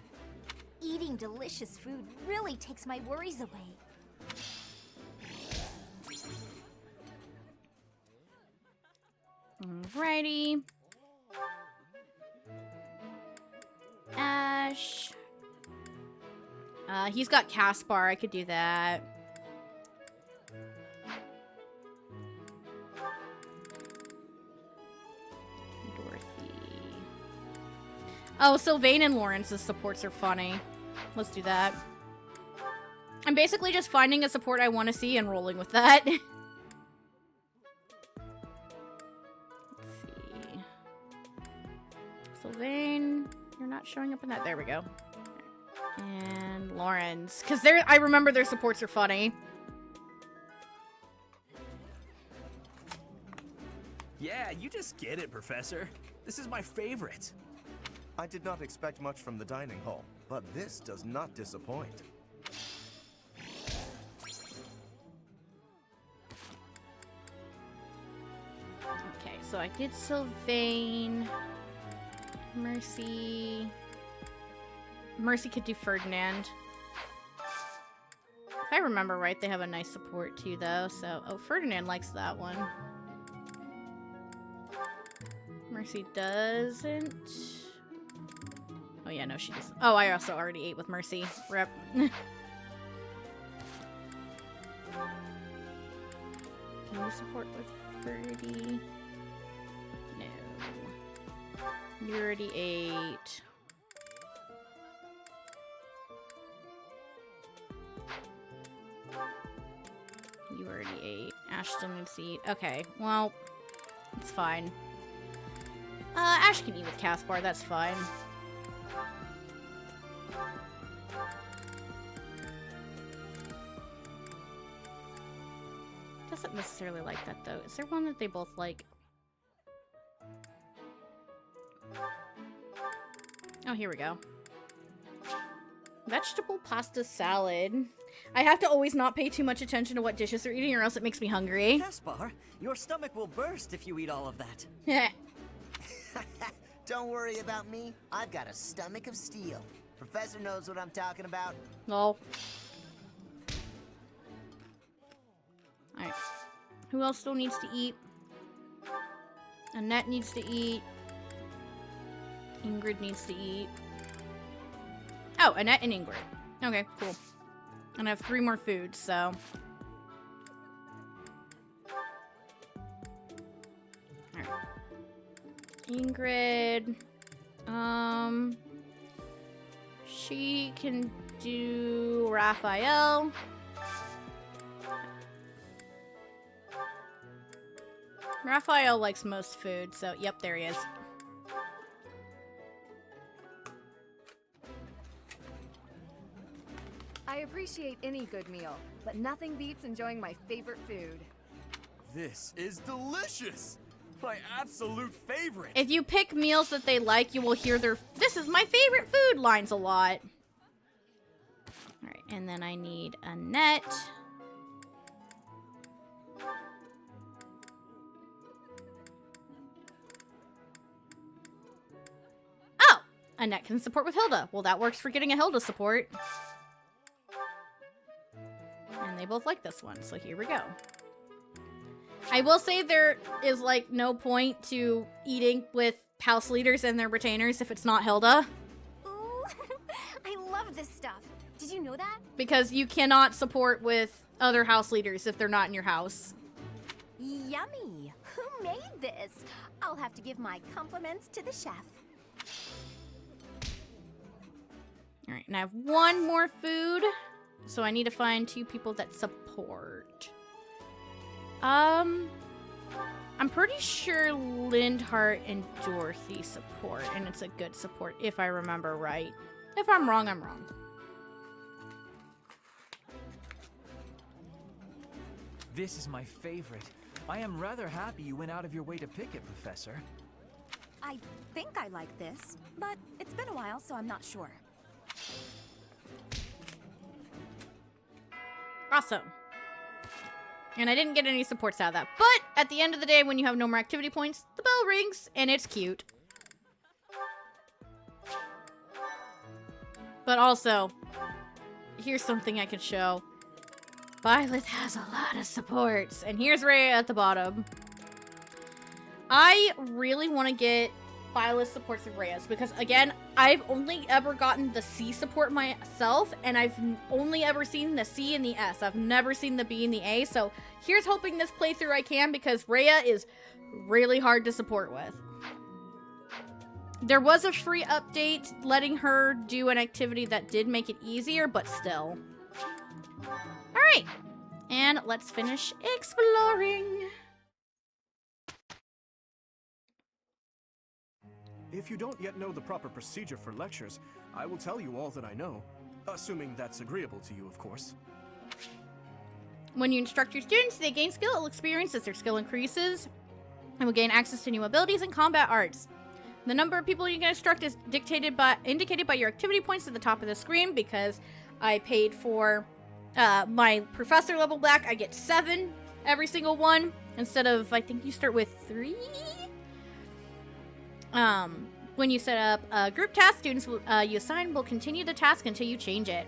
[SPEAKER 11] Eating delicious food really takes my worries away.
[SPEAKER 2] Alrighty. Ash. He's got Caspar. I could do that. Dorothy. Oh, Sylvain and Lawrence's supports are funny. Let's do that. I'm basically just finding a support I want to see and rolling with that. Let's see. Sylvain, you're not showing up in that. There we go. And Lawrence. Because I remember their supports are funny.
[SPEAKER 19] Yeah, you just get it, Professor. This is my favorite.
[SPEAKER 3] I did not expect much from the dining hall, but this does not disappoint.
[SPEAKER 2] Okay, so I did Sylvain. Mercy. Mercy could do Ferdinand. If I remember right, they have a nice support too, though. So, oh, Ferdinand likes that one. Mercy doesn't. Oh yeah, no, she doesn't. Oh, I also already ate with Mercy. Rip. Can you support with 30? No. You already ate. You already ate. Ash still needs to eat. Okay, well, it's fine. Ash can eat with Caspar, that's fine. Doesn't necessarily like that, though. Is there one that they both like? Oh, here we go. Vegetable pasta salad. I have to always not pay too much attention to what dishes they're eating or else it makes me hungry.
[SPEAKER 14] Caspar, your stomach will burst if you eat all of that.
[SPEAKER 2] Yeah.
[SPEAKER 1] Don't worry about me. I've got a stomach of steel. Professor knows what I'm talking about.
[SPEAKER 2] No. Alright. Who else still needs to eat? Annette needs to eat. Ingrid needs to eat. Oh, Annette and Ingrid. Okay, cool. And I have 3 more foods, so... Alright. Ingrid... She can do Raphael. Raphael likes most food, so yep, there he is.
[SPEAKER 7] I appreciate any good meal, but nothing beats enjoying my favorite food.
[SPEAKER 18] This is delicious! My absolute favorite!
[SPEAKER 2] If you pick meals that they like, you will hear their "this is my favorite food" lines a lot. Alright, and then I need Annette. Oh! Annette can support with Hilda. Well, that works for getting a Hilda support. And they both like this one, so here we go. I will say there is, like, no point to eating with house leaders and their retainers if it's not Hilda.
[SPEAKER 21] Ooh, I love this stuff. Did you know that?
[SPEAKER 2] Because you cannot support with other house leaders if they're not in your house.
[SPEAKER 11] Yummy! Who made this? I'll have to give my compliments to the chef.
[SPEAKER 2] Alright, and I have 1 more food. So I need to find 2 people that support. I'm pretty sure Lindhart and Dorothy support, and it's a good support, if I remember right. If I'm wrong, I'm wrong.
[SPEAKER 10] This is my favorite. I am rather happy you went out of your way to pick it, Professor.
[SPEAKER 21] I think I like this, but it's been a while, so I'm not sure.
[SPEAKER 2] Awesome. And I didn't get any supports out of that. But at the end of the day, when you have no more activity points, the bell rings, and it's cute. But also, here's something I can show. Violet has a lot of supports. And here's Rhea at the bottom. I really want to get Violet supports with Rhea's because, again, I've only ever gotten the C support myself, and I've only ever seen the C and the S. I've never seen the B and the A, so here's hoping this playthrough I can because Rhea is really hard to support with. There was a free update letting her do an activity that did make it easier, but still. Alright, and let's finish exploring.
[SPEAKER 4] If you don't yet know the proper procedure for lectures, I will tell you all that I know. Assuming that's agreeable to you, of course.
[SPEAKER 2] When you instruct your students, they gain skill experience as their skill increases, and will gain access to new abilities and combat arts. The number of people you can instruct is indicated by your activity points at the top of the screen. Because I paid for my professor level black, I get 7 every single one instead of, I think you start with 3. When you set up a group task, students you assign will continue the task until you change it.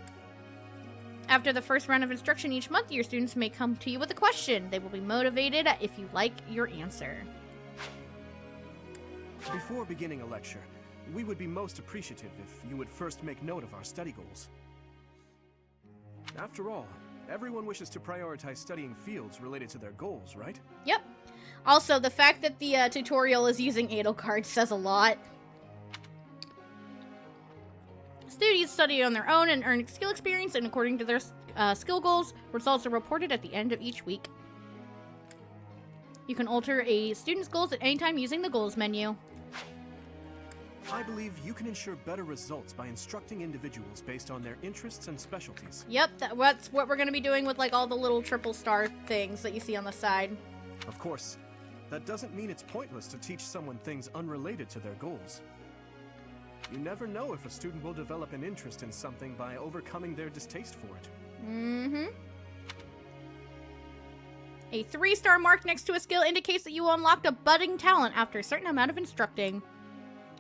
[SPEAKER 2] After the first round of instruction each month, your students may come to you with a question. They will be motivated if you like your answer.
[SPEAKER 4] Before beginning a lecture, we would be most appreciative if you would first make note of our study goals. After all, everyone wishes to prioritize studying fields related to their goals, right?
[SPEAKER 2] Yep. Also, the fact that the tutorial is using Adel cards says a lot. Students study on their own and earn skill experience, and according to their skill goals, results are reported at the end of each week. You can alter a student's goals at any time using the goals menu.
[SPEAKER 4] I believe you can ensure better results by instructing individuals based on their interests and specialties.
[SPEAKER 2] Yep, that's what we're going to be doing with like all the little triple star things that you see on the side.
[SPEAKER 4] Of course, that doesn't mean it's pointless to teach someone things unrelated to their goals. You never know if a student will develop an interest in something by overcoming their distaste for it.
[SPEAKER 2] Mm-hmm. A 3-star mark next to a skill indicates that you unlocked a budding talent after a certain amount of instructing.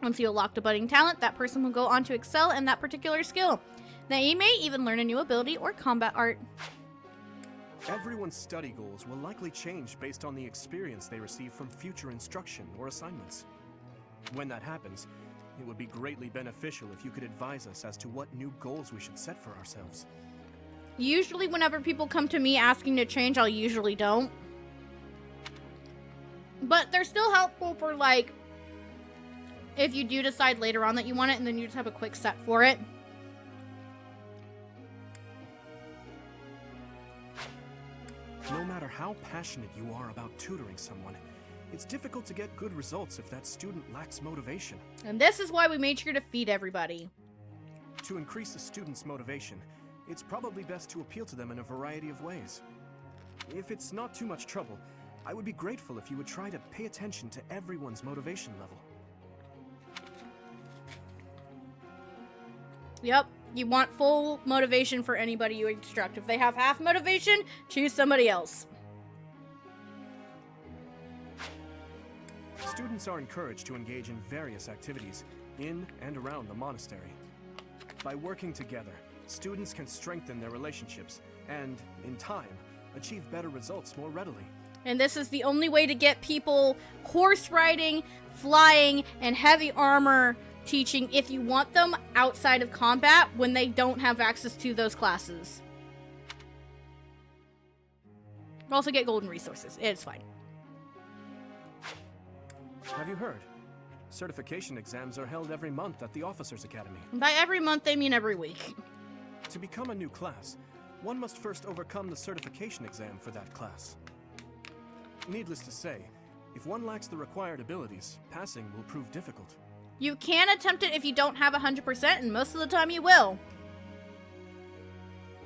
[SPEAKER 2] Once you unlock a budding talent, that person will go on to excel in that particular skill. Now, you may even learn a new ability or combat art.
[SPEAKER 4] Everyone's study goals will likely change based on the experience they receive from future instruction or assignments. When that happens, it would be greatly beneficial if you could advise us as to what new goals we should set for ourselves.
[SPEAKER 2] Usually, whenever people come to me asking to change, I'll usually don't. But they're still helpful for, like, if you do decide later on that you want it, and then you just have a quick set for it.
[SPEAKER 4] No matter how passionate you are about tutoring someone, it's difficult to get good results if that student lacks motivation.
[SPEAKER 2] And this is why we made sure to feed everybody.
[SPEAKER 4] To increase a student's motivation, it's probably best to appeal to them in a variety of ways. If it's not too much trouble, I would be grateful if you would try to pay attention to everyone's motivation level.
[SPEAKER 2] Yep, you want full motivation for anybody you instruct. If they have half motivation, choose somebody else.
[SPEAKER 4] Students are encouraged to engage in various activities in and around the monastery. By working together, students can strengthen their relationships and, in time, achieve better results more readily.
[SPEAKER 2] And this is the only way to get people horse riding, flying, and heavy armor teaching if you want them outside of combat when they don't have access to those classes. You also get golden resources. It's fine.
[SPEAKER 4] Have you heard? Certification exams are held every month at the Officers Academy.
[SPEAKER 2] And by every month, they mean every week.
[SPEAKER 4] To become a new class, one must first overcome the certification exam for that class. Needless to say, if one lacks the required abilities, passing will prove difficult.
[SPEAKER 2] You can attempt it if you don't have 100%, and most of the time you will.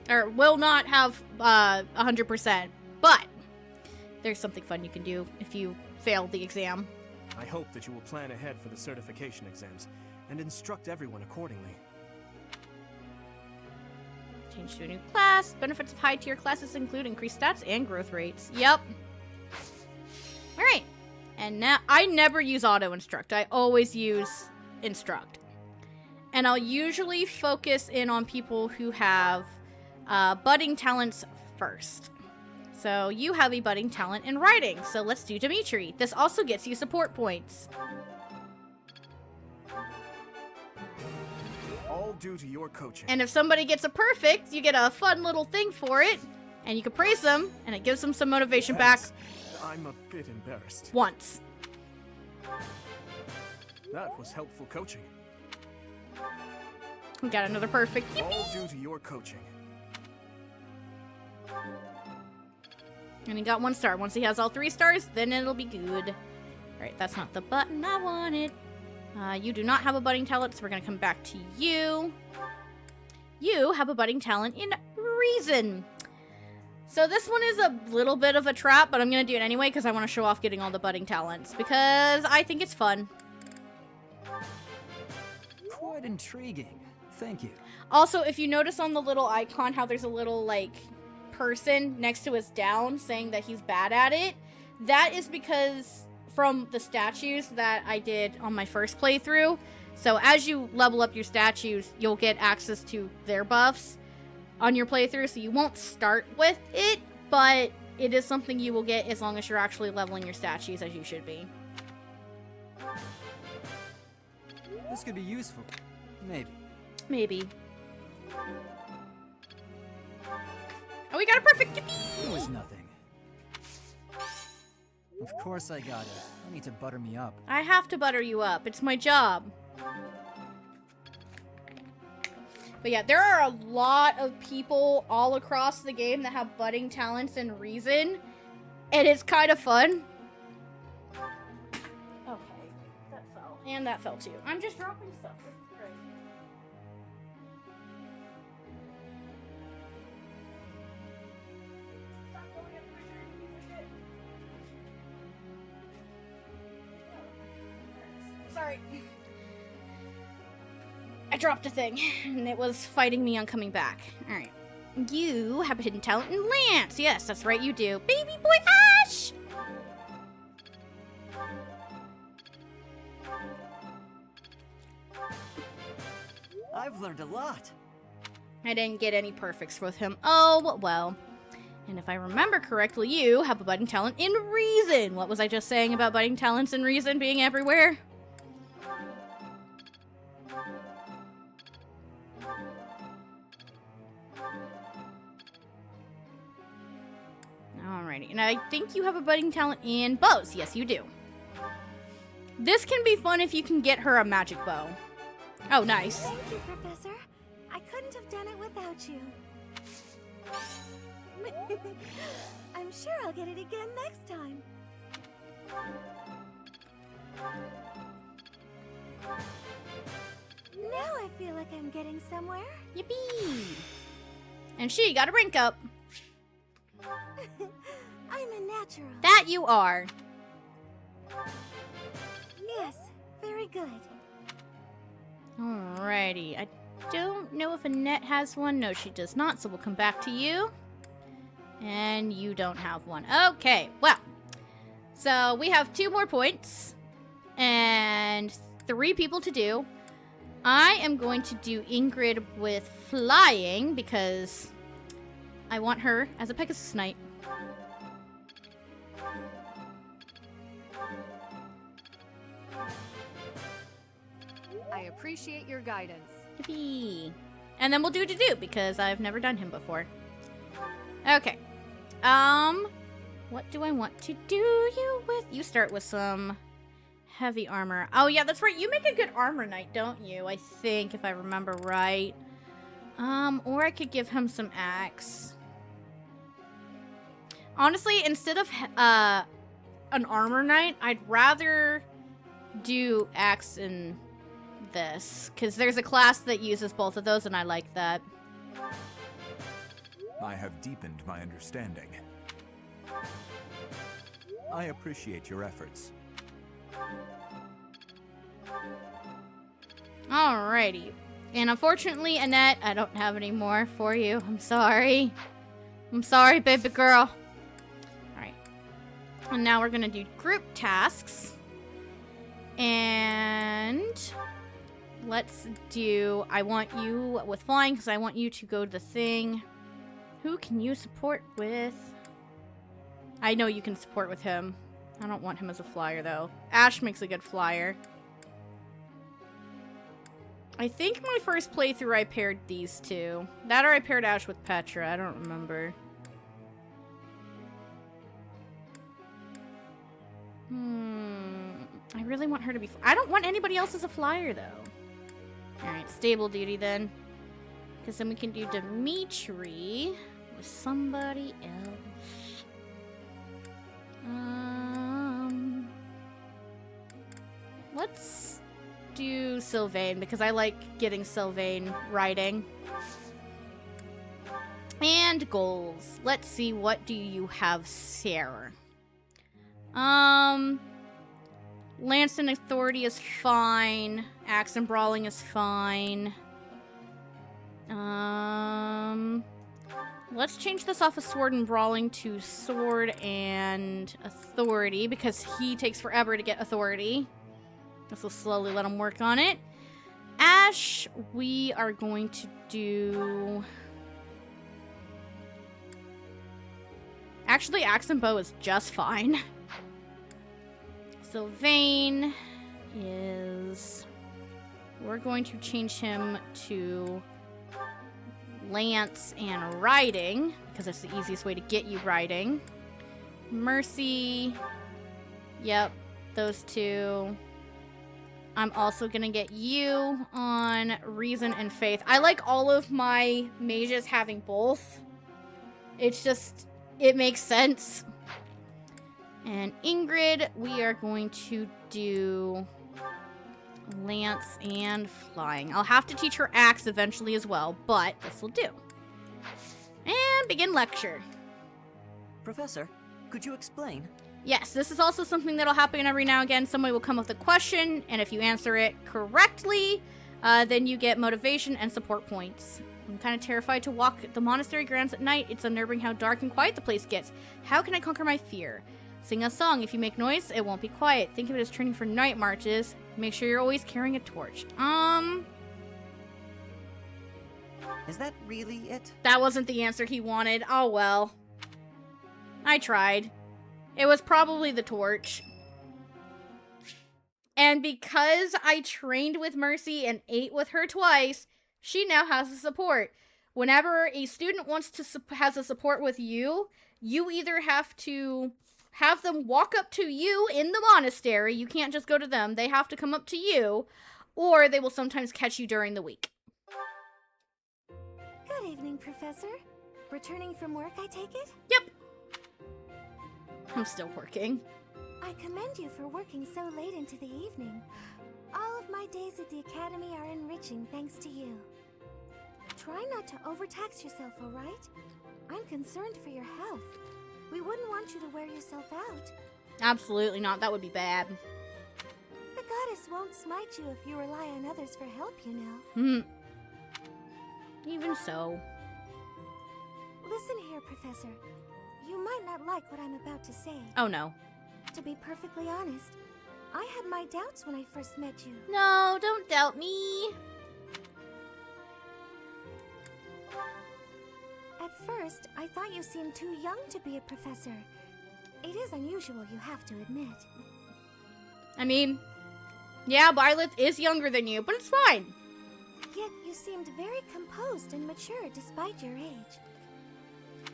[SPEAKER 2] Or will not have 100%, but there's something fun you can do if you fail the exam.
[SPEAKER 4] I hope that you will plan ahead for the certification exams and instruct everyone accordingly.
[SPEAKER 2] Change to a new class. Benefits of high-tier classes include increased stats and growth rates. Yep. Alright. And now, I never use auto-instruct. I always use instruct. And I'll usually focus in on people who have budding talents first. So you have a budding talent in writing. So let's do Dimitri. This also gets you support points.
[SPEAKER 4] All due to your coaching.
[SPEAKER 2] And if somebody gets a perfect, you get a fun little thing for it. And you can praise them, and it gives them some motivation back.
[SPEAKER 4] I'm a bit embarrassed.
[SPEAKER 2] Once.
[SPEAKER 4] That was helpful coaching.
[SPEAKER 2] We got another perfect.
[SPEAKER 4] All due to your coaching.
[SPEAKER 2] And he got 1 star. Once he has all 3 stars, then it'll be good. Alright, that's not the button I wanted. You do not have a budding talent, so we're going to come back to you. You have a budding talent in reason. So this one is a little bit of a trap, but I'm going to do it anyway because I want to show off getting all the budding talents. Because I think it's fun.
[SPEAKER 10] Quite intriguing. Thank you.
[SPEAKER 2] Also, if you notice on the little icon how there's a little, like, person next to his down saying that he's bad at it, that is because from the statues that I did on my first playthrough. So as you level up your statues, you'll get access to their buffs on your playthrough, so you won't start with it, but it is something you will get as long as you're actually leveling your statues as you should be.
[SPEAKER 10] This could be useful. Maybe.
[SPEAKER 2] Maybe. Oh, we got a perfect
[SPEAKER 10] It was nothing. Of course I got it. I need to butter me up.
[SPEAKER 2] I have to butter you up. It's my job. But yeah, there are a lot of people all across the game that have budding talents and reason. And it's kind of fun. Okay, that fell. And that fell too. I'm just dropping stuff. This is great. Sorry. I dropped a thing, and it was fighting me on coming back. Alright. You have a hidden talent in Lance. Yes, that's right, you do. Baby boy Ash!
[SPEAKER 14] I've learned a lot.
[SPEAKER 2] I didn't get any perfects with him. Oh, well. And if I remember correctly, you have a budding talent in Reason. What was I just saying about budding talents in Reason being everywhere? Alrighty, and I think you have a budding talent in bows. Yes, you do. This can be fun if you can get her a magic bow. Oh, nice.
[SPEAKER 15] Thank you, Professor. I couldn't have done it without you. I'm sure I'll get it again next time. Now I feel like I'm getting somewhere.
[SPEAKER 2] Yippee! And she got a rank up.
[SPEAKER 15] I'm a natural.
[SPEAKER 2] That you are.
[SPEAKER 15] Yes, very good.
[SPEAKER 2] Alrighty. I don't know if Annette has one. No, she does not, so we'll come back to you. And you don't have one. Okay, well. So we have 2 more points. And 3 people to do. I am going to do Ingrid with flying because I want her as a Pegasus Knight.
[SPEAKER 7] I appreciate your guidance.
[SPEAKER 2] Yippee. And then we'll do because I've never done him before. Okay. What do I want to do you with? You start with some heavy armor. Oh yeah, that's right. You make a good armor knight, don't you? I think, if I remember right. Or I could give him some axe. Honestly, instead of an armor knight, I'd rather do axe in this, because there's a class that uses both of those, and I like that.
[SPEAKER 6] I have deepened my understanding. I appreciate your efforts.
[SPEAKER 2] Alrighty. And unfortunately, Annette, I don't have any more for you. I'm sorry. I'm sorry, baby girl. Alright. And now we're gonna do group tasks. And let's do, I want you with flying because I want you to go to the thing. Who can you support with? I know you can support with him. I don't want him as a flyer though. Ash makes a good flyer. I think my first playthrough I paired these 2. That or I paired Ash with Petra. I don't remember. I really want her to be... I don't want anybody else as a flyer, though. Alright, stable duty, then. Because then we can do Dimitri with somebody else. Let's do Sylvain, because I like getting Sylvain riding. And goals. Let's see, what do you have, Sarah? Lance and Authority is fine. Axe and Brawling is fine. Let's change this off of Sword and Brawling to Sword and Authority, because he takes forever to get Authority. This will slowly let him work on it. Ash, we are going to do... Actually, Axe and Bow is just fine. Sylvain is we're going to change him to Lance and riding, because that's the easiest way to get you riding. Mercy. Yep, those two. I'm also gonna get you on reason and faith. I like all of my mages having both. It's just, it makes sense. And Ingrid, we are going to do Lance and flying. I'll have to teach her axe eventually as well, but this will do. And begin lecture.
[SPEAKER 14] Professor, could you explain?
[SPEAKER 2] Yes, this is also something that'll happen every now and again. Somebody will come with a question, and if you answer it correctly, then you get motivation and support points. I'm kind of terrified to walk the monastery grounds at night. It's unnerving how dark and quiet the place gets. How can I conquer my fear? Sing a song. If you make noise, it won't be quiet. Think of it as training for night marches. Make sure you're always carrying a torch.
[SPEAKER 14] Is that really it?
[SPEAKER 2] That wasn't the answer he wanted. Oh well. I tried. It was probably the torch. And because I trained with Mercy and ate with her twice, she now has a support. Whenever a student wants to has a support with you, you either have to have them walk up to you in the monastery. You can't just go to them. They have to come up to you, or they will sometimes catch you during the week.
[SPEAKER 15] Good evening, Professor. Returning from work, I take it?
[SPEAKER 2] Yep. I'm still working.
[SPEAKER 15] I commend you for working so late into the evening. All of my days at the academy are enriching thanks to you. Try not to overtax yourself, all right? I'm concerned for your health. We wouldn't want you to wear yourself out.
[SPEAKER 2] Absolutely not. That would be bad.
[SPEAKER 15] The goddess won't smite you if you rely on others for help, you know.
[SPEAKER 2] Even so.
[SPEAKER 15] Listen here, Professor. You might not like what I'm about to say.
[SPEAKER 2] Oh no.
[SPEAKER 15] To be perfectly honest, I had my doubts when I first met you.
[SPEAKER 2] No, don't doubt me.
[SPEAKER 15] At first, I thought you seemed too young to be a professor. It is unusual, you have to admit.
[SPEAKER 2] I mean, yeah, Violet is younger than you, but it's fine.
[SPEAKER 15] Yet you seemed very composed and mature despite your age.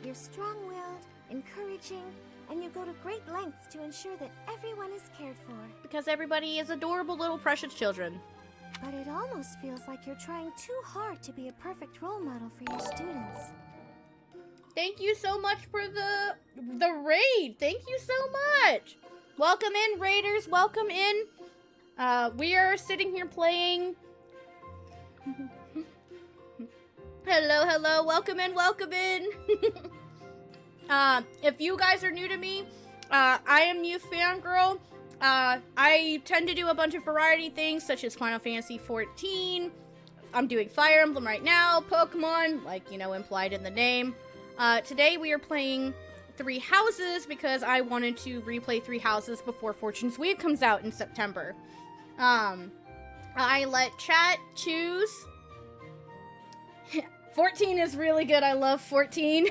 [SPEAKER 15] You're strong-willed, encouraging, and you go to great lengths to ensure that everyone is cared for.
[SPEAKER 2] Because everybody is adorable little precious children.
[SPEAKER 15] But it almost feels like you're trying too hard to be a perfect role model for your students.
[SPEAKER 2] Thank you so much for the raid. Thank you so much. Welcome in, raiders. Welcome in. We are sitting here playing. Hello, hello. Welcome in, welcome in. If you guys are new to me, I am Youth Fangirl. I tend to do a bunch of variety things, such as Final Fantasy XIV. I'm doing Fire Emblem right now, Pokemon, like, you know, implied in the name. Today we are playing Three Houses because I wanted to replay Three Houses before Fortune's Weave comes out in September. I let chat choose. 14 is really good. I love 14.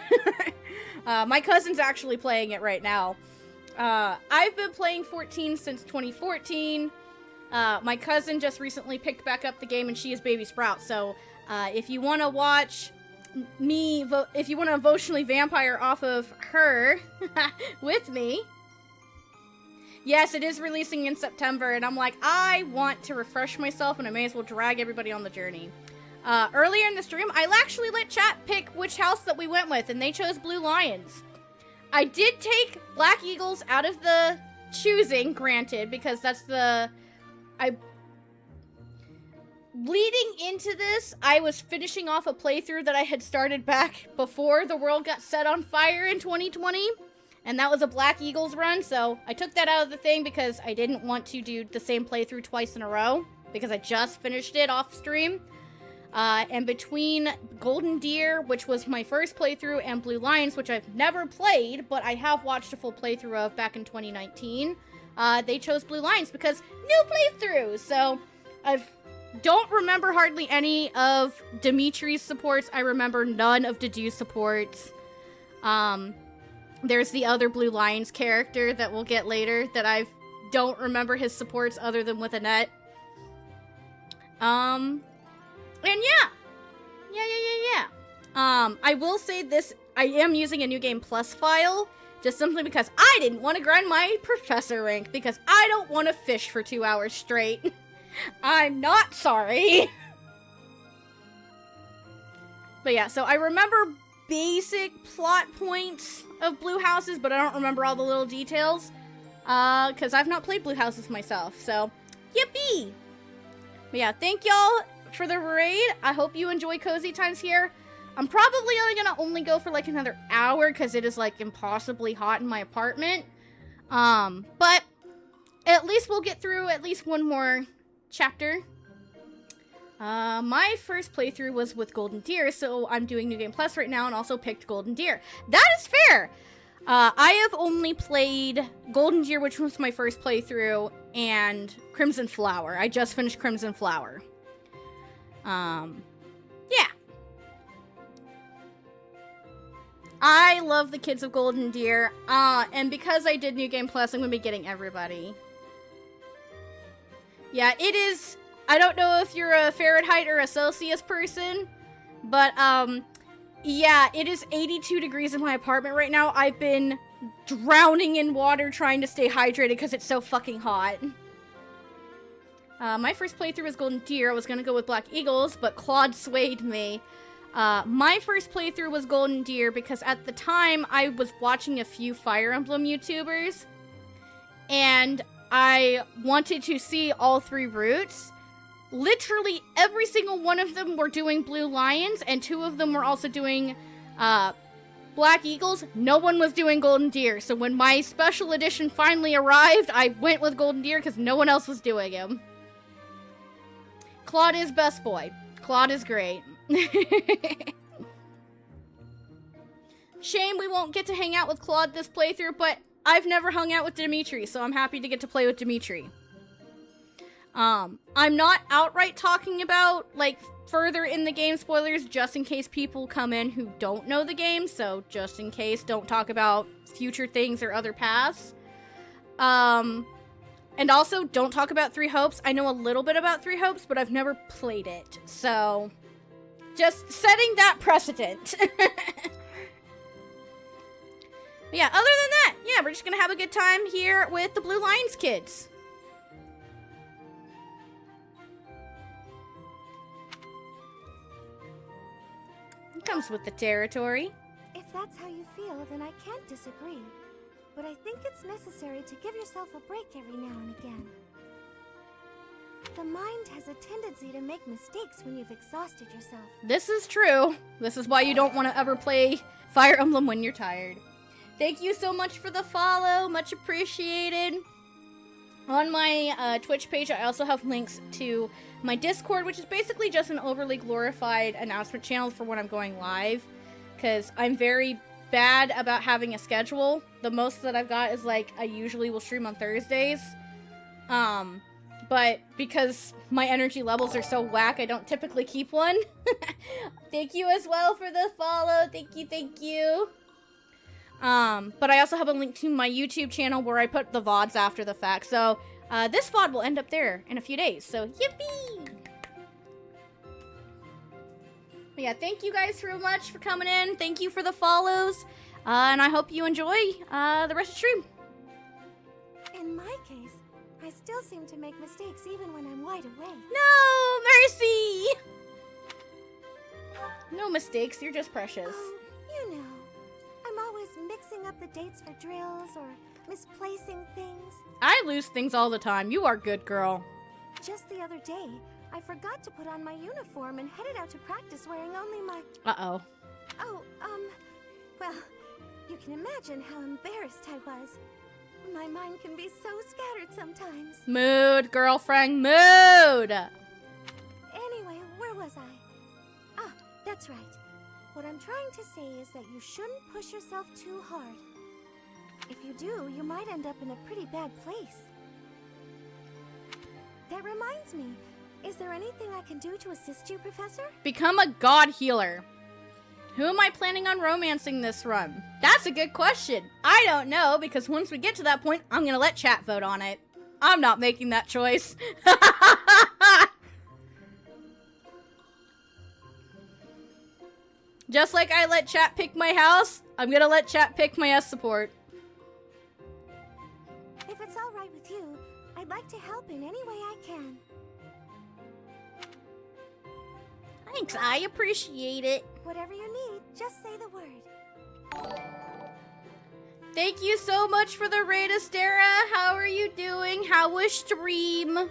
[SPEAKER 2] My cousin's actually playing it right now. I've been playing 14 since 2014. My cousin just recently picked back up the game and she is Baby Sprout. So if you want to watch me, if you want to emotionally vampire off of her with me. Yes, it is releasing in September. And I'm like, I want to refresh myself and I may as well drag everybody on the journey. Earlier in the stream, I actually let chat pick which house that we went with, and they chose Blue Lions. I did take Black Eagles out of the choosing, granted, because that's the... Leading into this, I was finishing off a playthrough that I had started back before the world got set on fire in 2020, and that was a Black Eagles run, so I took that out of the thing because I didn't want to do the same playthrough twice in a row, because I just finished it off stream. And between Golden Deer, which was my first playthrough, and Blue Lions, which I've never played, but I have watched a full playthrough of back in 2019, they chose Blue Lions because new playthrough. So I don't remember hardly any of Dimitri's supports. I remember none of Dedu's supports. There's the other Blue Lions character that we'll get later that I don't remember his supports other than with Annette. And yeah. I will say this, I am using a New Game Plus file, just simply because I didn't want to grind my professor rank, because I don't want to fish for 2 hours straight. I'm not sorry. But yeah, so I remember basic plot points of Blue Houses, but I don't remember all the little details, because I've not played Blue Houses myself, so yippee! But yeah, thank y'all for the raid. I hope you enjoy Cozy Times here. I'm probably only go for like another hour, because it is like impossibly hot in my apartment. But at least we'll get through at least one more chapter. My first playthrough was with Golden Deer, so I'm doing New Game Plus right now and also picked Golden Deer. That is fair! I have only played Golden Deer, which was my first playthrough, and Crimson Flower. I just finished Crimson Flower. Yeah. I love the kids of Golden Deer, and because I did New Game Plus, I'm gonna be getting everybody. Yeah, it is... I don't know if you're a Fahrenheit or a Celsius person, but, yeah, it is 82 degrees in my apartment right now. I've been drowning in water trying to stay hydrated because it's so fucking hot. My first playthrough was Golden Deer. I was gonna go with Black Eagles, but Claude swayed me. My first playthrough was Golden Deer because at the time I was watching a few Fire Emblem YouTubers, and I wanted to see all 3 routes. Literally every single one of them were doing Blue Lions, and 2 of them were also doing Black Eagles. No one was doing Golden Deer, so when my special edition finally arrived, I went with Golden Deer because no one else was doing him. Claude is best boy. Claude is great. Shame we won't get to hang out with Claude this playthrough, but I've never hung out with Dimitri, so I'm happy to get to play with Dimitri. I'm not outright talking about, like, further in the game spoilers, just in case people come in who don't know the game, so just in case, don't talk about future things or other paths. And also, don't talk about Three Hopes. I know a little bit about Three Hopes, but I've never played it, so just setting that precedent. But yeah, other than that, yeah, we're just gonna have a good time here with the Blue Lions kids. It comes with the territory.
[SPEAKER 15] If that's how you feel, then I can't disagree. But I think it's necessary to give yourself a break every now and again. The mind has a tendency to make mistakes when you've exhausted yourself.
[SPEAKER 2] This is true. This is why you don't want to ever play Fire Emblem when you're tired. Thank you so much for the follow. Much appreciated. On my Twitch page, I also have links to my Discord, which is basically just an overly glorified announcement channel for when I'm going live. Because I'm very bad about having a schedule. The most that I've got is, like, I usually will stream on Thursdays. But because my energy levels are so whack, I don't typically keep one. Thank you as well for the follow. Thank you, thank you. But I also have a link to my YouTube channel where I put the VODs after the fact. So, this VOD will end up there in a few days. So, yippee! But yeah, thank you guys so much for coming in. Thank you for the follows. And I hope you enjoy, the rest of the stream.
[SPEAKER 15] In my case, I still seem to make mistakes even when I'm wide awake.
[SPEAKER 2] No, Mercy! No mistakes, you're just precious.
[SPEAKER 15] You know, I'm always mixing up the dates for drills or misplacing things.
[SPEAKER 2] I lose things all the time. You are good, girl.
[SPEAKER 15] Just the other day, I forgot to put on my uniform and headed out to practice wearing only my...
[SPEAKER 2] Uh-oh.
[SPEAKER 15] Oh, well, you can imagine how embarrassed I was. My mind can be so scattered sometimes.
[SPEAKER 2] Mood, girlfriend, mood!
[SPEAKER 15] Anyway, where was I? Ah, that's right. What I'm trying to say is that you shouldn't push yourself too hard. If you do, you might end up in a pretty bad place. That reminds me, is there anything I can do to assist you, Professor?
[SPEAKER 2] Become a god healer. Who am I planning on romancing this run? That's a good question. I don't know, because once we get to that point, I'm gonna let chat vote on it. I'm not making that choice. Just like I let chat pick my house, I'm gonna let chat pick my S support.
[SPEAKER 15] If it's all right with you, I'd like to help in any way I can.
[SPEAKER 2] Thanks, I appreciate it.
[SPEAKER 15] Whatever you need, just say the word.
[SPEAKER 2] Thank you so much for the raid, Astera. How are you doing? How was stream?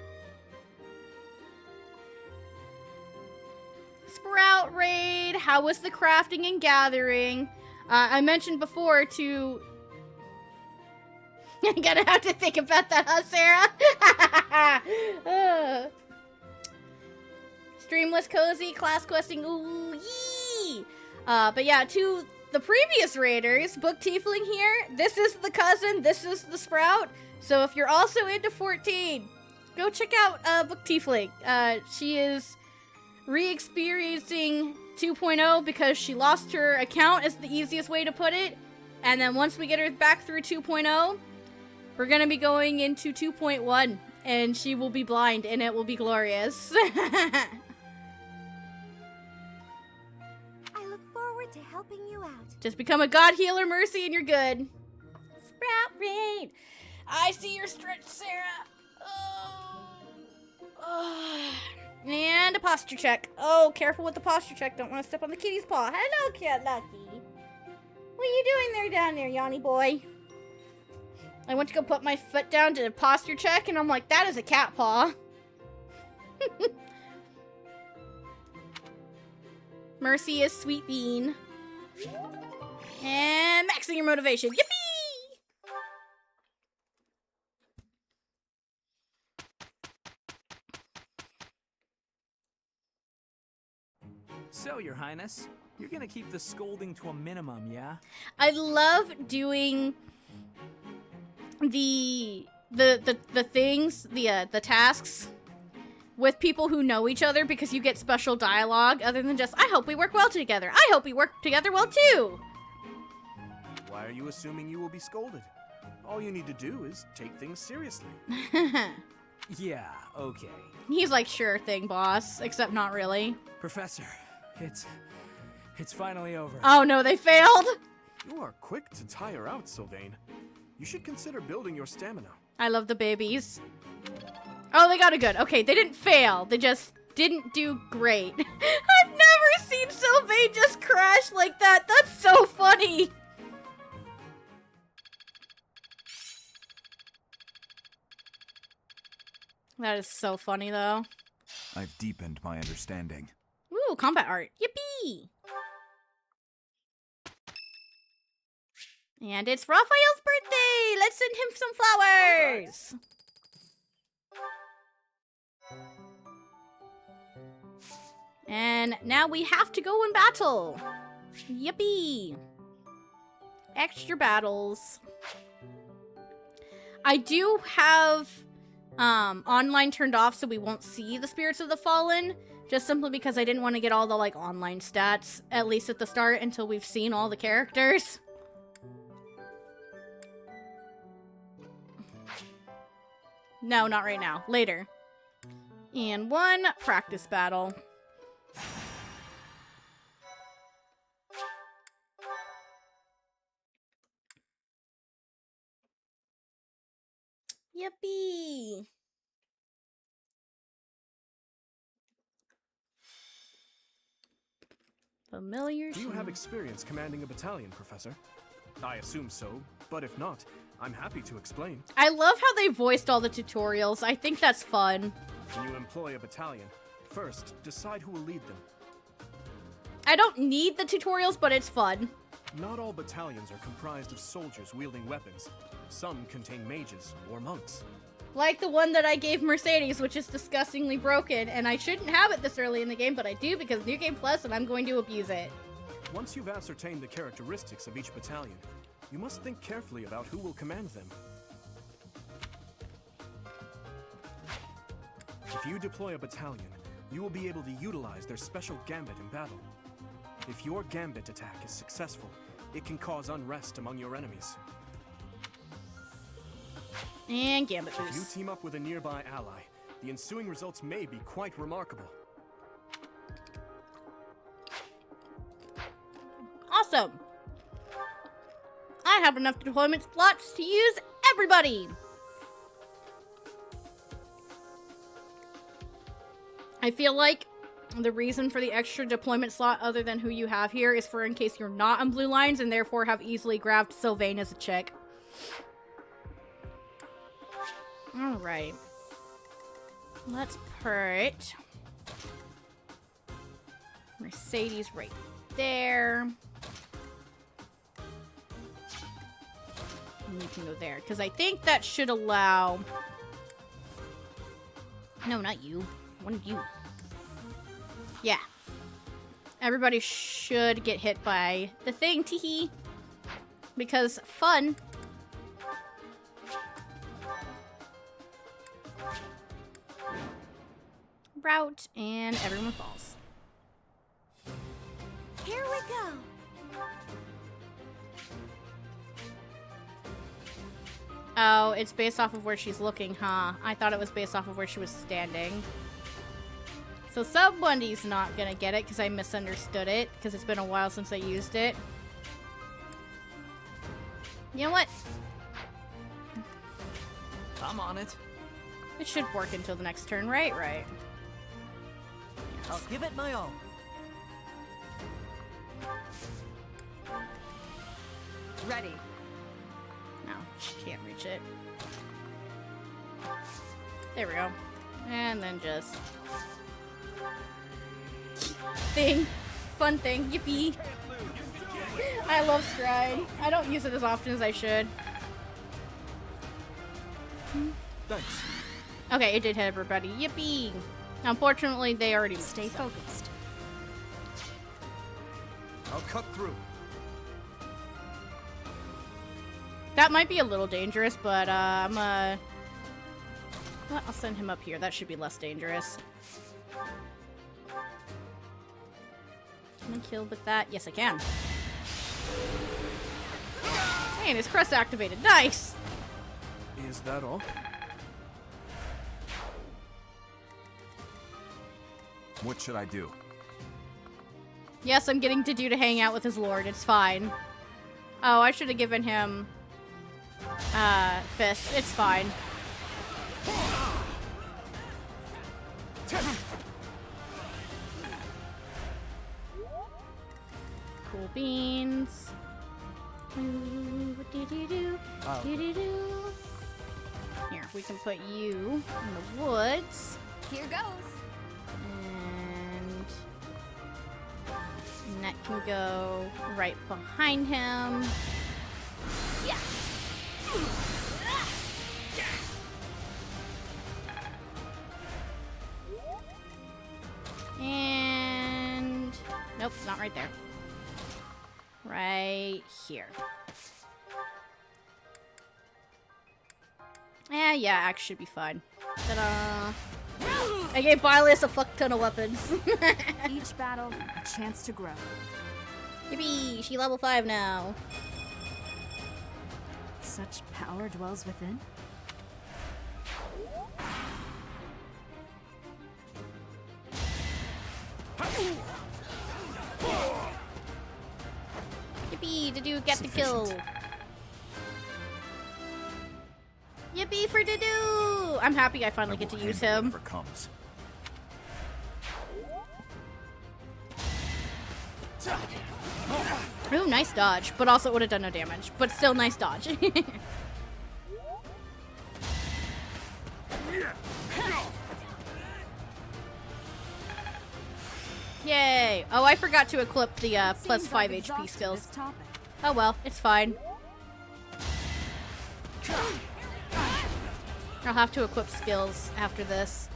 [SPEAKER 2] Sprout raid. How was the crafting and gathering? I mentioned before to... I'm gonna have to think about that, huh, Sarah? Stream was cozy, class questing, ooh, yee! But yeah, to the previous raiders, Book Tiefling here, this is the cousin, this is the Sprout. So if you're also into 14, go check out Book Tiefling. She is re-experiencing 2.0 because she lost her account, is the easiest way to put it. And then once we get her back through 2.0, we're gonna be going into 2.1, and she will be blind, and it will be glorious.
[SPEAKER 15] To helping you out.
[SPEAKER 2] Just become a god healer, Mercy, and you're good. Sprout raid. I see your stretch, Sarah. And a posture check. Oh, careful with the posture check. Don't want to step on the kitty's paw. Hello, Cat Lucky. What are you doing there down there, Yanni boy? I went to go put my foot down to posture check, and I'm like, that is a cat paw. Mercy is Sweet Bean. And maxing your motivation. Yippee!
[SPEAKER 19] So, Your Highness, you're gonna keep the scolding to a minimum, yeah?
[SPEAKER 2] I love doing the things, the tasks with people who know each other, because you get special dialogue other than just, I hope we work well together. I hope we work together well too.
[SPEAKER 4] Why are you assuming you will be scolded? All you need to do is take things seriously.
[SPEAKER 19] Yeah, okay.
[SPEAKER 2] He's like, sure thing, boss, except not really.
[SPEAKER 19] Professor, it's finally over.
[SPEAKER 2] Oh no, they failed.
[SPEAKER 4] You are quick to tire out, Sylvain. You should consider building your stamina.
[SPEAKER 2] I love the babies. Oh, they got it good. Okay, they didn't fail. They just didn't do great. I've never seen Sylvain just crash like that. That's so funny. That is so funny, though.
[SPEAKER 6] I've deepened my understanding.
[SPEAKER 2] Ooh, combat art. Yippee! And it's Raphael's birthday! Let's send him some flowers! And now we have to go in battle. Yippee! Extra battles. I do have online turned off so we won't see the Spirits of the Fallen, just simply because I didn't want to get all the like online stats, at least at the start, until we've seen all the characters. No, not right now. Later. And one practice battle. Yippee! Familiar.
[SPEAKER 4] Do you have experience commanding a battalion, Professor? I assume so, but if not, I'm happy to explain.
[SPEAKER 2] I love how they voiced all the tutorials. I think that's fun.
[SPEAKER 4] When you employ a battalion, first, decide who will lead them.
[SPEAKER 2] I don't need the tutorials, but it's fun.
[SPEAKER 4] Not all battalions are comprised of soldiers wielding weapons. Some contain mages or monks.
[SPEAKER 2] Like the one that I gave Mercedes, which is disgustingly broken, and I shouldn't have it this early in the game, but I do because New Game Plus, and I'm going to abuse it.
[SPEAKER 4] Once you've ascertained the characteristics of each battalion, you must think carefully about who will command them. If you deploy a battalion, you will be able to utilize their special gambit in battle. If your gambit attack is successful, it can cause unrest among your enemies.
[SPEAKER 2] And gambit boost.
[SPEAKER 4] If you team up with a nearby ally, the ensuing results may be quite remarkable.
[SPEAKER 2] awesome. I have enough deployment slots to use everybody. I feel like the reason for the extra deployment slot other than who you have here is for in case you're not on blue lines and therefore have easily grabbed Sylvain as a chick. Alright. Let's put Mercedes right there. And you can go there, because I think that should allow... No, not you. One of you. Yeah. Everybody should get hit by the thing, teehee. Because fun. Route, and everyone falls.
[SPEAKER 15] Here we go.
[SPEAKER 2] Oh, it's based off of where she's looking, huh? I thought it was based off of where she was standing. So somebody's not gonna get it because I misunderstood it because it's been a while since I used it. You know what?
[SPEAKER 17] I'm on it.
[SPEAKER 2] It should work until the next turn, right? Right. Yes.
[SPEAKER 14] I'll give it my all.
[SPEAKER 7] Ready.
[SPEAKER 2] No, she can't reach it. There we go. And then just... Thing. Fun thing. Yippee. I love Stride. I don't use it as often as I should.
[SPEAKER 4] Thanks.
[SPEAKER 2] Okay, it did hit everybody. Yippee! Unfortunately, they already moved.
[SPEAKER 7] Stay focused.
[SPEAKER 4] I'll cut through.
[SPEAKER 2] That might be a little dangerous, but I'll send him up here. That should be less dangerous. Can I kill with that? Yes, I can. Man, his crest activated. Nice!
[SPEAKER 4] Is that all?
[SPEAKER 6] What should I do?
[SPEAKER 2] Yes, I'm getting Dedu to hang out with his lord. It's fine. Oh, I should have given him... Fist. It's fine. Cool beans. Here, we can put you in the woods.
[SPEAKER 7] Here goes.
[SPEAKER 2] And that can go right behind him. Yeah. And nope, not right there. Right here. Yeah, Axe should be fine. Ta-da! I gave Bilius a fuck ton of weapons.
[SPEAKER 7] Each battle, a chance to grow.
[SPEAKER 2] Yippee! She level 5 now.
[SPEAKER 7] Such power dwells within.
[SPEAKER 2] Yippee! Dedu get the kill. Yippee for Dedu! I'm happy I finally get to use him.
[SPEAKER 6] Comes.
[SPEAKER 2] Ooh, nice dodge, but also it would have done no damage. But still, nice dodge. Yay! Oh, I forgot to equip the plus 5 HP skills. Oh well, it's fine. I'll have to equip skills after this.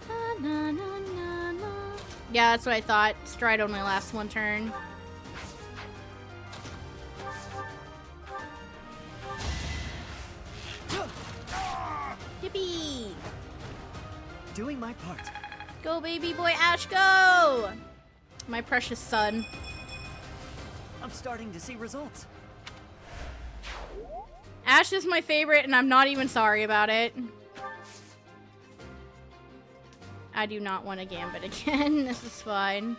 [SPEAKER 2] Na, na, na, na. Yeah, that's what I thought. Stride only lasts one turn. Yippee!
[SPEAKER 14] Doing my part.
[SPEAKER 2] Go, baby boy Ash, go! My precious son.
[SPEAKER 14] I'm starting to see results.
[SPEAKER 2] Ash is my favorite, and I'm not even sorry about it. I do not want to Gambit again. This is fine.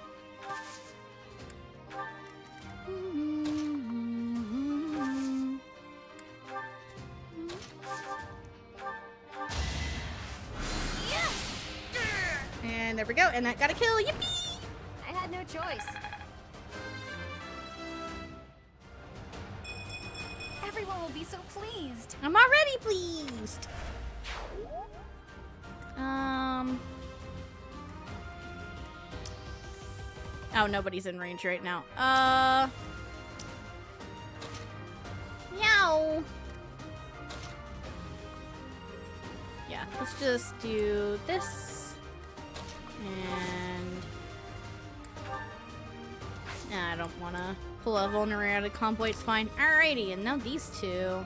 [SPEAKER 2] And there we go. And that got a kill. Yippee!
[SPEAKER 7] I had no choice.
[SPEAKER 21] Everyone will be so pleased.
[SPEAKER 2] I'm already pleased. Oh, nobody's in range right now. Meow. Yeah, let's just do this. And I don't want to pull a vulnerability combo. It's fine. Alrighty, and now these two.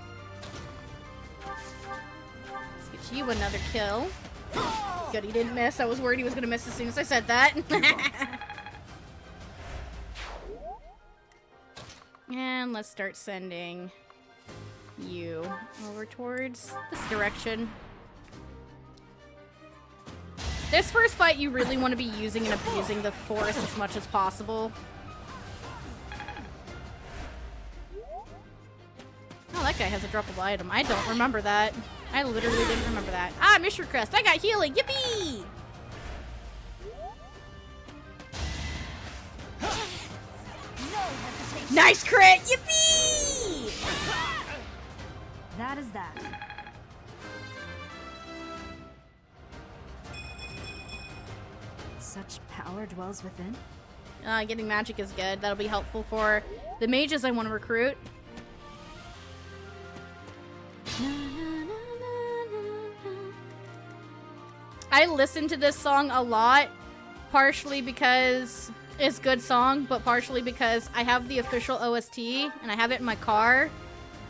[SPEAKER 2] Let's get you another kill. Good, he didn't miss. I was worried he was going to miss as soon as I said that. And let's start sending you over towards this direction. This first fight, you really want to be using and abusing the force as much as possible. Oh, that guy has a droppable item. I don't remember that. I literally didn't remember that. Ah, Mystery Crest. I got healing. Yippee! Nice crit! Yippee!
[SPEAKER 7] That is that.
[SPEAKER 21] Such power dwells within.
[SPEAKER 2] Getting magic is good. That'll be helpful for the mages I want to recruit. I listen to this song a lot, partially because it's a good song, but partially because I have the official OST, and I have it in my car,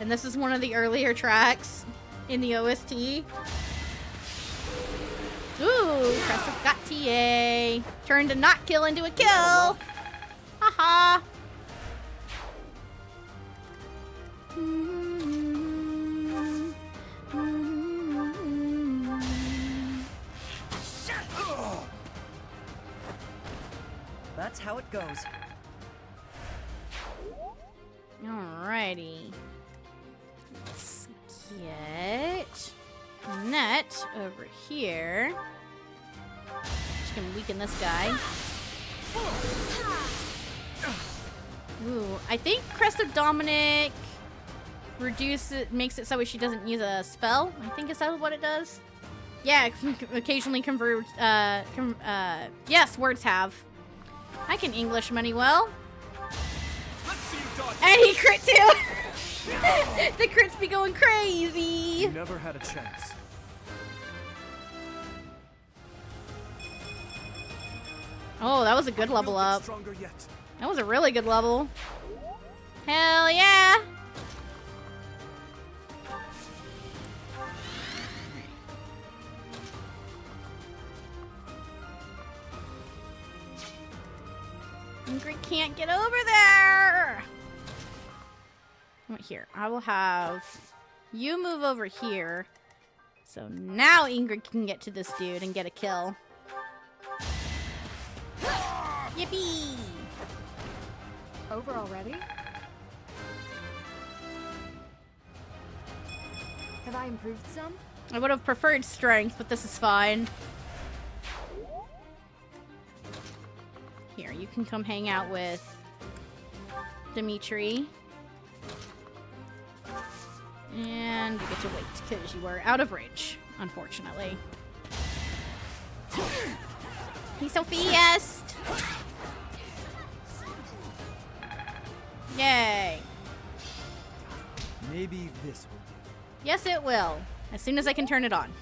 [SPEAKER 2] and this is one of the earlier tracks in the OST. Ooh, Crest got TA. Turned a not kill into a kill. Haha.
[SPEAKER 14] That's how it goes.
[SPEAKER 2] Alrighty. Let's get Net over here. Just gonna weaken this guy. Ooh, I think Crest of Dominic makes it so she doesn't use a spell. I think is that what it does? Yeah, it can occasionally convert. Yes, words have. I can English money well. And he crit too! The crits be going crazy!
[SPEAKER 4] You never had a chance.
[SPEAKER 2] Oh, that was a good level up.
[SPEAKER 4] Stronger yet.
[SPEAKER 2] That was a really good level. Hell yeah! Ingrid can't get over there! Right here. I will have you move over here. So now Ingrid can get to this dude and get a kill. Yippee!
[SPEAKER 7] Over already? Have I improved some?
[SPEAKER 2] I would have preferred strength, but this is fine. Here, you can come hang out with Dimitri. And you get to wait, because you are out of range, unfortunately. He's so fast! Yay!
[SPEAKER 10] Maybe this will do.
[SPEAKER 2] Yes, it will. As soon as I can turn it on.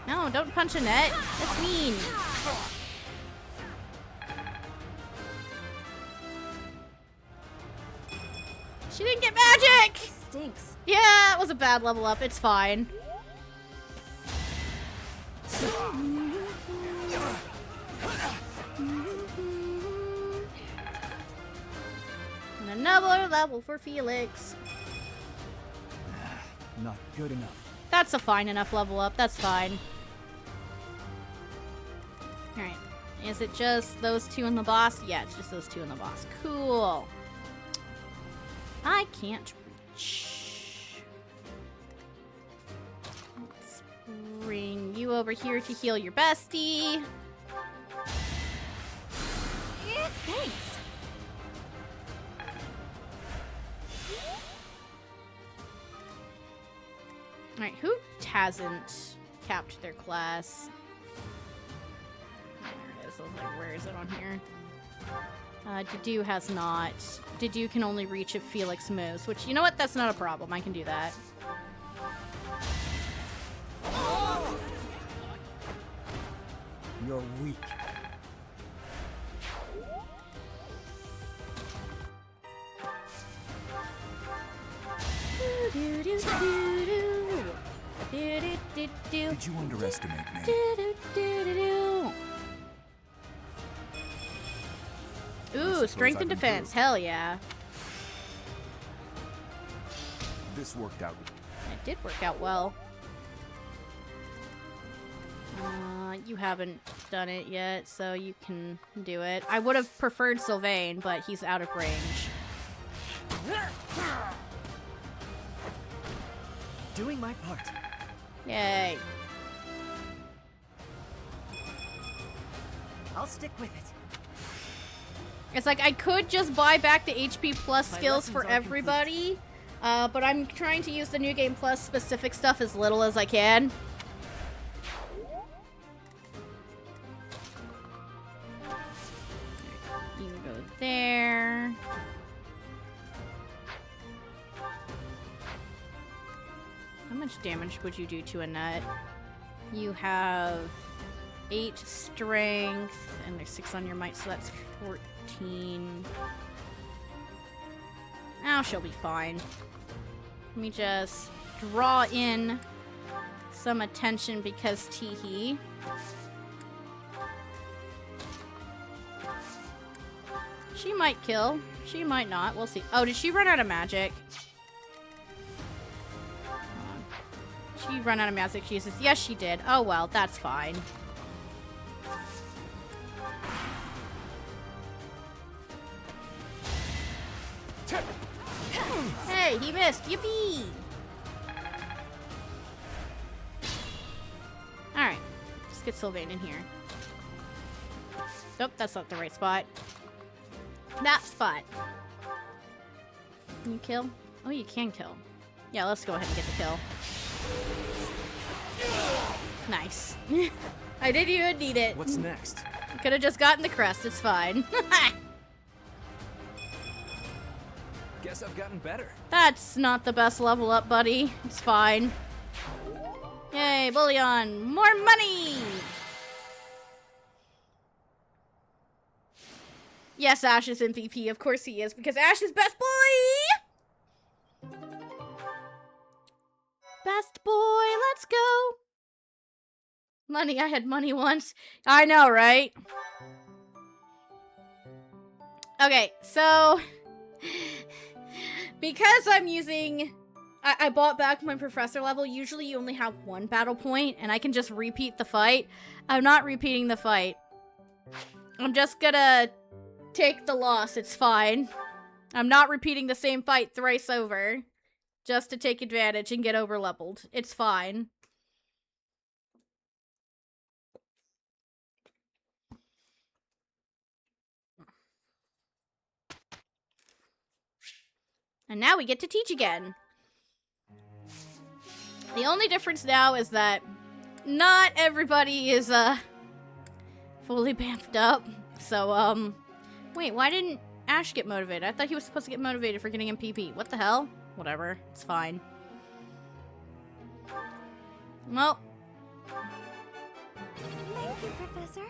[SPEAKER 2] No, don't punch Annette. That's mean. She didn't get magic!
[SPEAKER 7] It stinks.
[SPEAKER 2] Yeah, it was a bad level up. It's fine. And another level for Felix.
[SPEAKER 10] Not good enough.
[SPEAKER 2] That's a fine enough level up. That's fine. Alright. Is it just those two in the boss? Yeah, it's just those two in the boss. Cool. I can't reach. Let's bring you over here to heal your bestie.
[SPEAKER 21] Thanks.
[SPEAKER 2] Alright, who hasn't capped their class? There it is. I was like, where is it on here? Dedue has not. Dedue can only reach if Felix moves, which, you know what? That's not a problem. I can do that.
[SPEAKER 10] You're weak.
[SPEAKER 6] Did you underestimate me?
[SPEAKER 2] Ooh, strength and defense. Hell yeah.
[SPEAKER 6] This worked out.
[SPEAKER 2] It did work out well. You haven't done it yet, so you can do it. I would have preferred Sylvain, but he's out of range.
[SPEAKER 14] Doing my part.
[SPEAKER 2] Yay.
[SPEAKER 14] I'll stick with it.
[SPEAKER 2] It's like I could just buy back the HP Plus
[SPEAKER 14] My
[SPEAKER 2] skills for
[SPEAKER 14] lessons are
[SPEAKER 2] everybody, but I'm trying to use the New Game Plus specific stuff as little as I can. You go there. How much damage would you do to a nut? You have 8 strength, and there's 6 on your might, so that's 14. Oh, she'll be fine. Let me just draw in some attention because teehee. She might kill. She might not. We'll see. Oh, did she run out of magic? She run out of magic she uses. Yes, she did. Oh, well, that's fine. Hey, he missed. Yippee! Alright. Let's get Sylvain in here. Nope, that's not the right spot. That spot. Can you kill? Oh, you can kill. Yeah, let's go ahead and get the kill. Nice. I didn't even need it.
[SPEAKER 4] What's next?
[SPEAKER 2] Could have just gotten the crest. It's fine.
[SPEAKER 17] Guess I've gotten better.
[SPEAKER 2] That's not the best level up, buddy. It's fine. Yay, bullion. More money! Yes, Ash is MVP. Of course he is, because Ash is best boy! Best boy, let's go! Money, I had money once. I know, right? Okay, so... because I'm using... I bought back my professor level. Usually you only have 1 battle point, and I can just repeat the fight. I'm not repeating the fight. I'm just gonna take the loss. It's fine. I'm not repeating the same fight thrice over. Just to take advantage and get over-leveled. It's fine. And now we get to teach again. The only difference now is that not everybody is, fully bamfed up. So, wait, why didn't Ash get motivated? I thought he was supposed to get motivated for getting MP. What the hell? Whatever. It's fine. Well.
[SPEAKER 15] Thank you, Professor.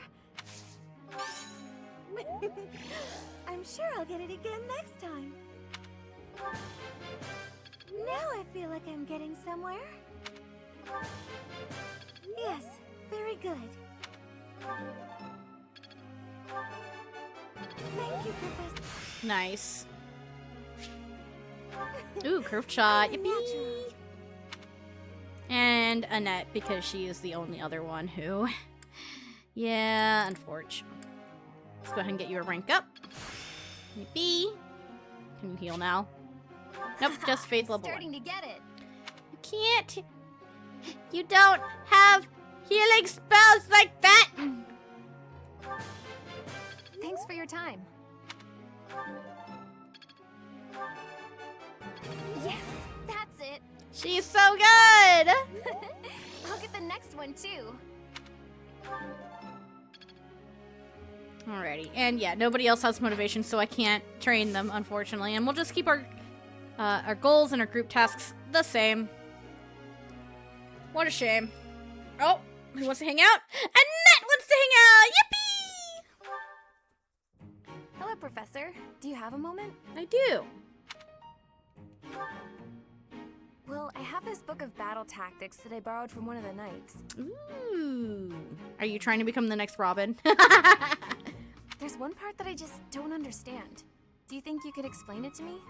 [SPEAKER 15] I'm sure I'll get it again next time. Now I feel like I'm getting somewhere. Yes, very good. Thank you, Professor.
[SPEAKER 2] Nice. Ooh, curved shot. Yippee! And Annette, because she is the only other one who... yeah, unfortunately. Let's go ahead and get you a rank up. Yippee! Can you heal now? Nope, just faith level 1.
[SPEAKER 21] Starting to get it.
[SPEAKER 2] You can't. You don't have Healing spells like that!
[SPEAKER 7] Thanks for your time. Yes, that's it.
[SPEAKER 2] She's so good!
[SPEAKER 7] I'll get the next one too.
[SPEAKER 2] Alrighty, and yeah, nobody else has motivation, so I can't train them, unfortunately. And we'll just keep our goals and our group tasks the same. What a shame. Oh, who wants to hang out? Annette wants to hang out! Yippee!
[SPEAKER 7] Hello, Professor. Do you have a moment?
[SPEAKER 2] I do.
[SPEAKER 7] Well, I have this book of battle tactics that I borrowed from one of the knights.
[SPEAKER 2] Ooh. Are you trying to become the next Robin?
[SPEAKER 7] There's one part that I just don't understand. Do you think you could explain it to me?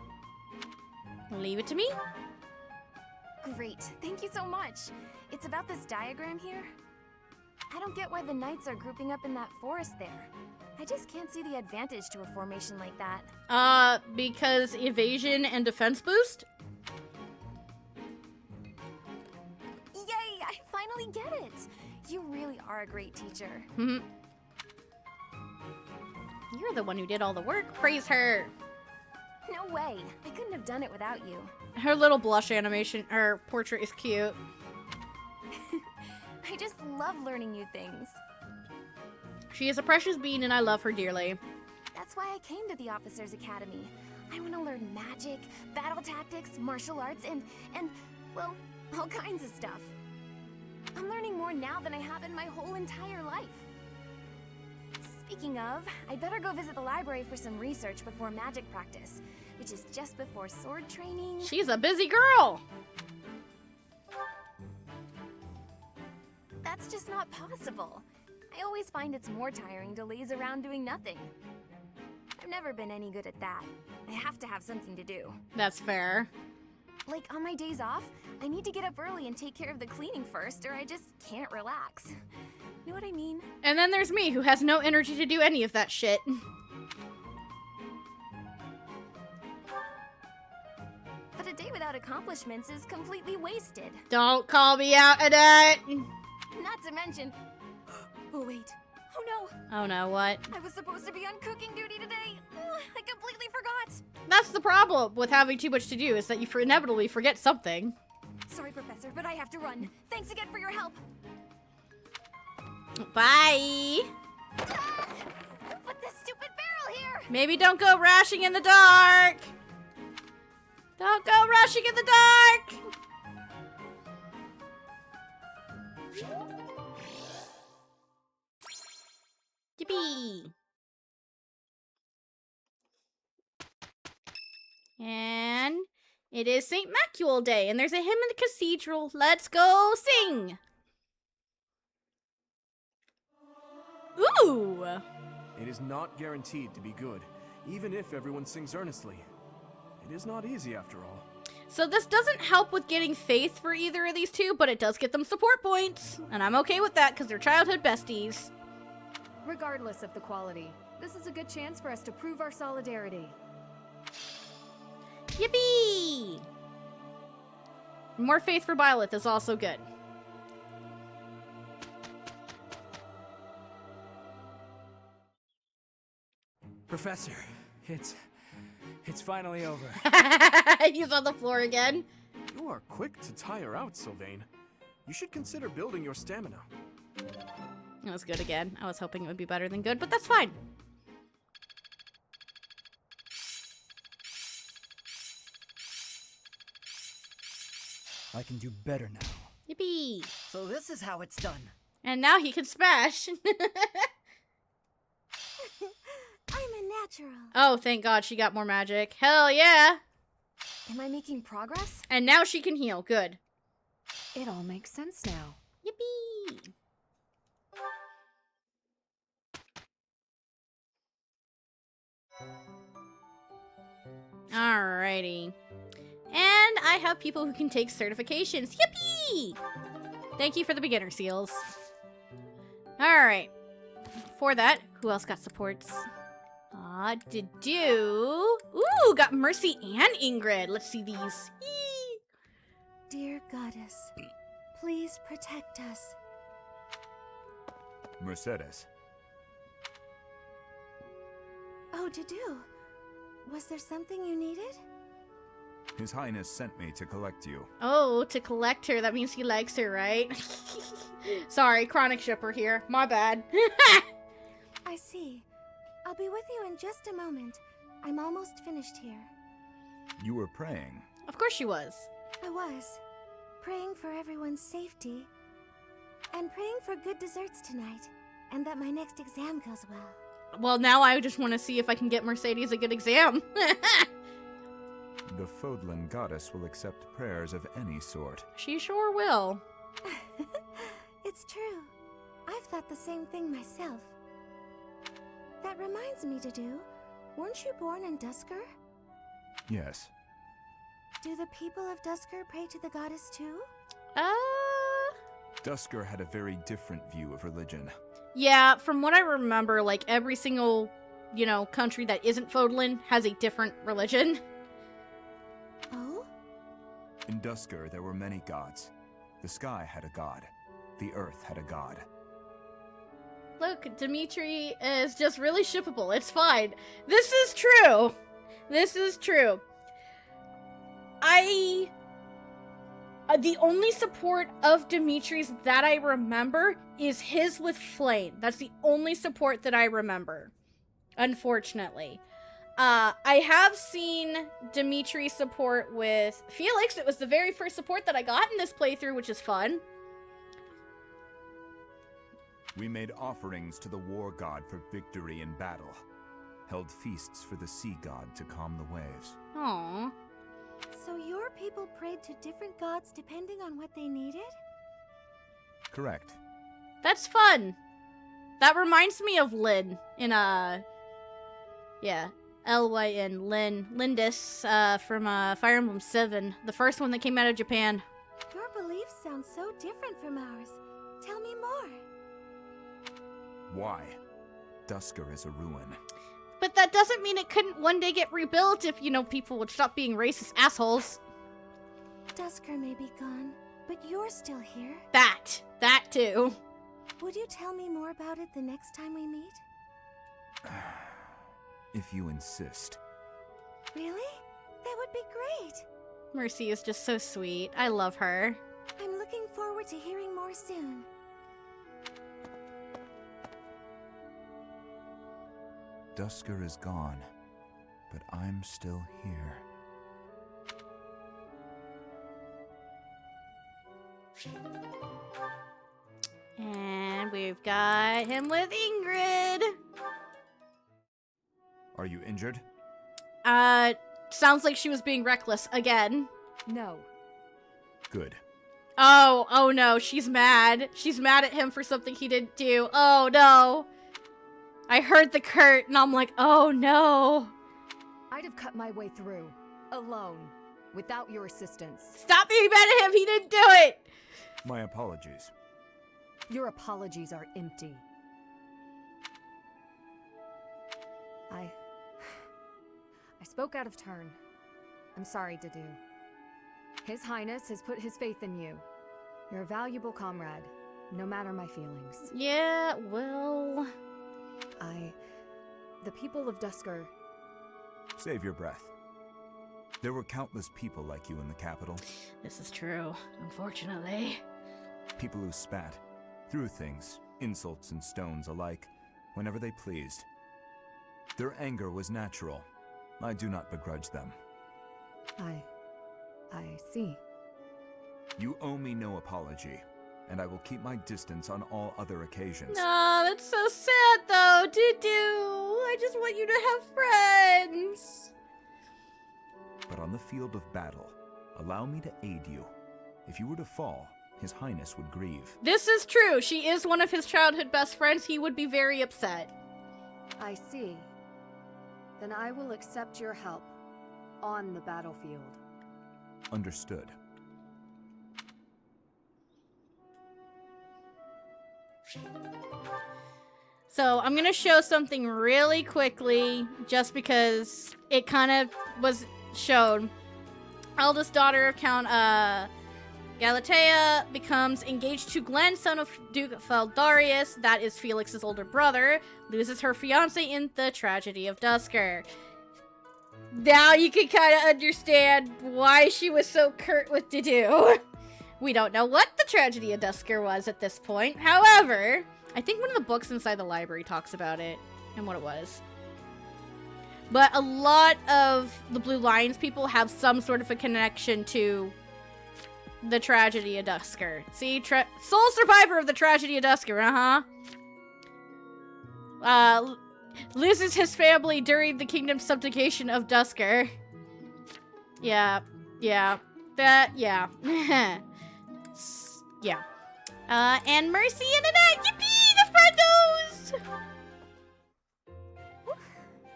[SPEAKER 2] Leave it to me.
[SPEAKER 7] Great. Thank you so much. It's about this diagram here. I don't get why the knights are grouping up in that forest there. I just can't see the advantage to a formation like that.
[SPEAKER 2] Because evasion and defense boost?
[SPEAKER 7] Yay! I finally get it! You really are a great teacher.
[SPEAKER 2] Mm-hmm. You're the one who did all the work. Praise her.
[SPEAKER 7] No way. I couldn't have done it without you.
[SPEAKER 2] Her little blush animation, or portrait is cute.
[SPEAKER 7] I just love learning new things.
[SPEAKER 2] She is a precious being and I love her dearly.
[SPEAKER 7] That's why I came to the Officers Academy. I want to learn magic, battle tactics, martial arts, and, well, all kinds of stuff. I'm learning more now than I have in my whole entire life. Speaking of, I'd better go visit the library for some research before magic practice, which is just before sword training.
[SPEAKER 2] She's a busy girl!
[SPEAKER 7] That's just not possible. I always find it's more tiring to laze around doing nothing. I've never been any good at that. I have to have something to do.
[SPEAKER 2] That's fair.
[SPEAKER 7] Like, on my days off, I need to get up early and take care of the cleaning first, or I just can't relax. Know what I mean?
[SPEAKER 2] And then there's me, who has no energy to do any of that shit.
[SPEAKER 7] But a day without accomplishments is completely wasted.
[SPEAKER 2] Don't call me out, Annette!
[SPEAKER 7] Not to mention... Oh, wait. Oh, no.
[SPEAKER 2] Oh, no, what?
[SPEAKER 7] I was supposed to be on cooking duty today. I completely forgot.
[SPEAKER 2] That's the problem with having too much to do, is that you inevitably forget something.
[SPEAKER 7] Sorry, Professor, but I have to run. Thanks again for your help.
[SPEAKER 2] Bye!
[SPEAKER 7] Ah! Who put this stupid barrel here?
[SPEAKER 2] Maybe don't go rashing in the dark! Don't go rushing in the dark! Yippee! And it is St. Macule Day, and there's a hymn in the cathedral. Let's go sing! Ooh!
[SPEAKER 4] It is not guaranteed to be good, even if everyone sings earnestly. It is not easy after all.
[SPEAKER 2] So this doesn't help with getting faith for either of these two, but it does get them support points. And I'm okay with that, because they're childhood besties.
[SPEAKER 7] Regardless of the quality, this is a good chance for us to prove our solidarity.
[SPEAKER 2] Yippee! More faith for Byleth is also good.
[SPEAKER 16] Professor, it's finally over.
[SPEAKER 2] He's on the floor again.
[SPEAKER 4] You are quick to tire out, Sylvain. You should consider building your stamina.
[SPEAKER 2] That was good again. I was hoping it would be better than good, but that's fine.
[SPEAKER 10] I can do better now.
[SPEAKER 2] Yippee!
[SPEAKER 14] So this is how it's done.
[SPEAKER 2] And now he can smash.
[SPEAKER 15] I'm a natural.
[SPEAKER 2] Oh, thank God she got more magic. Hell yeah!
[SPEAKER 7] Am I making progress?
[SPEAKER 2] And now she can heal. Good.
[SPEAKER 7] It all makes sense now.
[SPEAKER 2] Yippee! Alrighty. And I have people who can take certifications. Yippee! Thank you for the beginner seals. Alright. For that, who else got supports? Ooh, got Mercy and Ingrid. Let's see these. Yee.
[SPEAKER 15] Dear Goddess, please protect us.
[SPEAKER 6] Mercedes.
[SPEAKER 15] Oh, Dedue. Was there something you needed?
[SPEAKER 6] His Highness sent me to collect you.
[SPEAKER 2] Oh, to collect her. That means he likes her, right? Sorry, chronic shipper here. My bad.
[SPEAKER 15] I see. I'll be with you in just a moment. I'm almost finished here.
[SPEAKER 6] You were praying.
[SPEAKER 2] Of course she was.
[SPEAKER 15] I was. Praying for everyone's safety. And praying for good desserts tonight. And that my next exam goes well.
[SPEAKER 2] Well, now I just want to see if I can get Mercedes a good exam.
[SPEAKER 6] The Fodlan goddess will accept prayers of any sort.
[SPEAKER 2] She sure will.
[SPEAKER 15] It's true. I've thought the same thing myself. That reminds me, Dedue. Weren't you born in Dusker?
[SPEAKER 6] Yes.
[SPEAKER 15] Do the people of Dusker pray to the goddess too?
[SPEAKER 6] Dusker had a very different view of religion.
[SPEAKER 2] Yeah, from what I remember, like, every single, country that isn't Fodlan has a different religion.
[SPEAKER 15] Oh?
[SPEAKER 6] In Dusker, there were many gods. The sky had a god. The earth had a god.
[SPEAKER 2] Look, Dimitri is just really shippable. It's fine. This is true. This is true. The only support of Dimitri's that I remember is his with Flame. That's the only support that I remember, unfortunately. I have seen Dimitri's support with Felix. It was the very first support that I got in this playthrough, which is fun.
[SPEAKER 6] We made offerings to the war god for victory in battle. Held feasts for the sea god to calm the waves.
[SPEAKER 2] Aww.
[SPEAKER 15] So your people prayed to different gods depending on what they needed?
[SPEAKER 6] Correct.
[SPEAKER 2] That's fun. That reminds me of Lyn in, L-Y-N, Lyn. Lindis, from, Fire Emblem 7. The first one that came out of Japan.
[SPEAKER 15] Your beliefs sound so different from ours. Tell me more.
[SPEAKER 6] Why? Dusker is a ruin.
[SPEAKER 2] But that doesn't mean it couldn't one day get rebuilt if, people would stop being racist assholes.
[SPEAKER 15] Dusker may be gone, but you're still here.
[SPEAKER 2] That too.
[SPEAKER 15] Would you tell me more about it the next time we meet?
[SPEAKER 6] If you insist.
[SPEAKER 15] Really? That would be great.
[SPEAKER 2] Mercy is just so sweet. I love her.
[SPEAKER 15] I'm looking forward to hearing more soon.
[SPEAKER 6] Dusker is gone, but I'm still here.
[SPEAKER 2] And we've got him with Ingrid.
[SPEAKER 6] Are you injured?
[SPEAKER 2] Sounds like she was being reckless again.
[SPEAKER 9] No.
[SPEAKER 6] Good.
[SPEAKER 2] Oh no, she's mad. She's mad at him for something he didn't do. Oh no. I heard the Kurt, and I'm like, oh no.
[SPEAKER 9] I'd have cut my way through, alone, without your assistance.
[SPEAKER 2] Stop being mad at him, he didn't do it!
[SPEAKER 6] My apologies.
[SPEAKER 9] Your apologies are empty. I spoke out of turn. I'm sorry, Dedue. His Highness has put his faith in you. You're a valuable comrade, no matter my feelings.
[SPEAKER 2] Yeah, well...
[SPEAKER 9] The people of Dusker...
[SPEAKER 6] Save your breath. There were countless people like you in the capital.
[SPEAKER 2] This is true, unfortunately.
[SPEAKER 6] People who spat, threw things, insults and stones alike, whenever they pleased. Their anger was natural. I do not begrudge them.
[SPEAKER 9] I see.
[SPEAKER 6] You owe me no apology, and I will keep my distance on all other occasions.
[SPEAKER 2] No, that's so sad though, Dedue. I just want you to have friends.
[SPEAKER 6] But on the field of battle, allow me to aid you. If you were to fall, His Highness would grieve.
[SPEAKER 2] This is true. She is one of his childhood best friends. He would be very upset.
[SPEAKER 9] I see. Then I will accept your help on the battlefield.
[SPEAKER 6] Understood.
[SPEAKER 2] So I'm gonna show something really quickly, just because it kind of was shown. Eldest daughter of Count Galatea becomes engaged to Glenn, son of Duke Feldarius, that is Felix's older brother, loses her fiance in the tragedy of Dusker. Now you can kind of understand why she was so curt with Dedue. We don't know what the tragedy of Dusker was at this point. However, I think one of the books inside the library talks about it and what it was. But a lot of the Blue Lions people have some sort of a connection to the tragedy of Dusker. See? Sole survivor of the tragedy of Dusker, loses his family during the kingdom's subjugation of Dusker. Yeah. Yeah. Yeah. Yeah. And Mercy and Annette! Yippee! The friendos!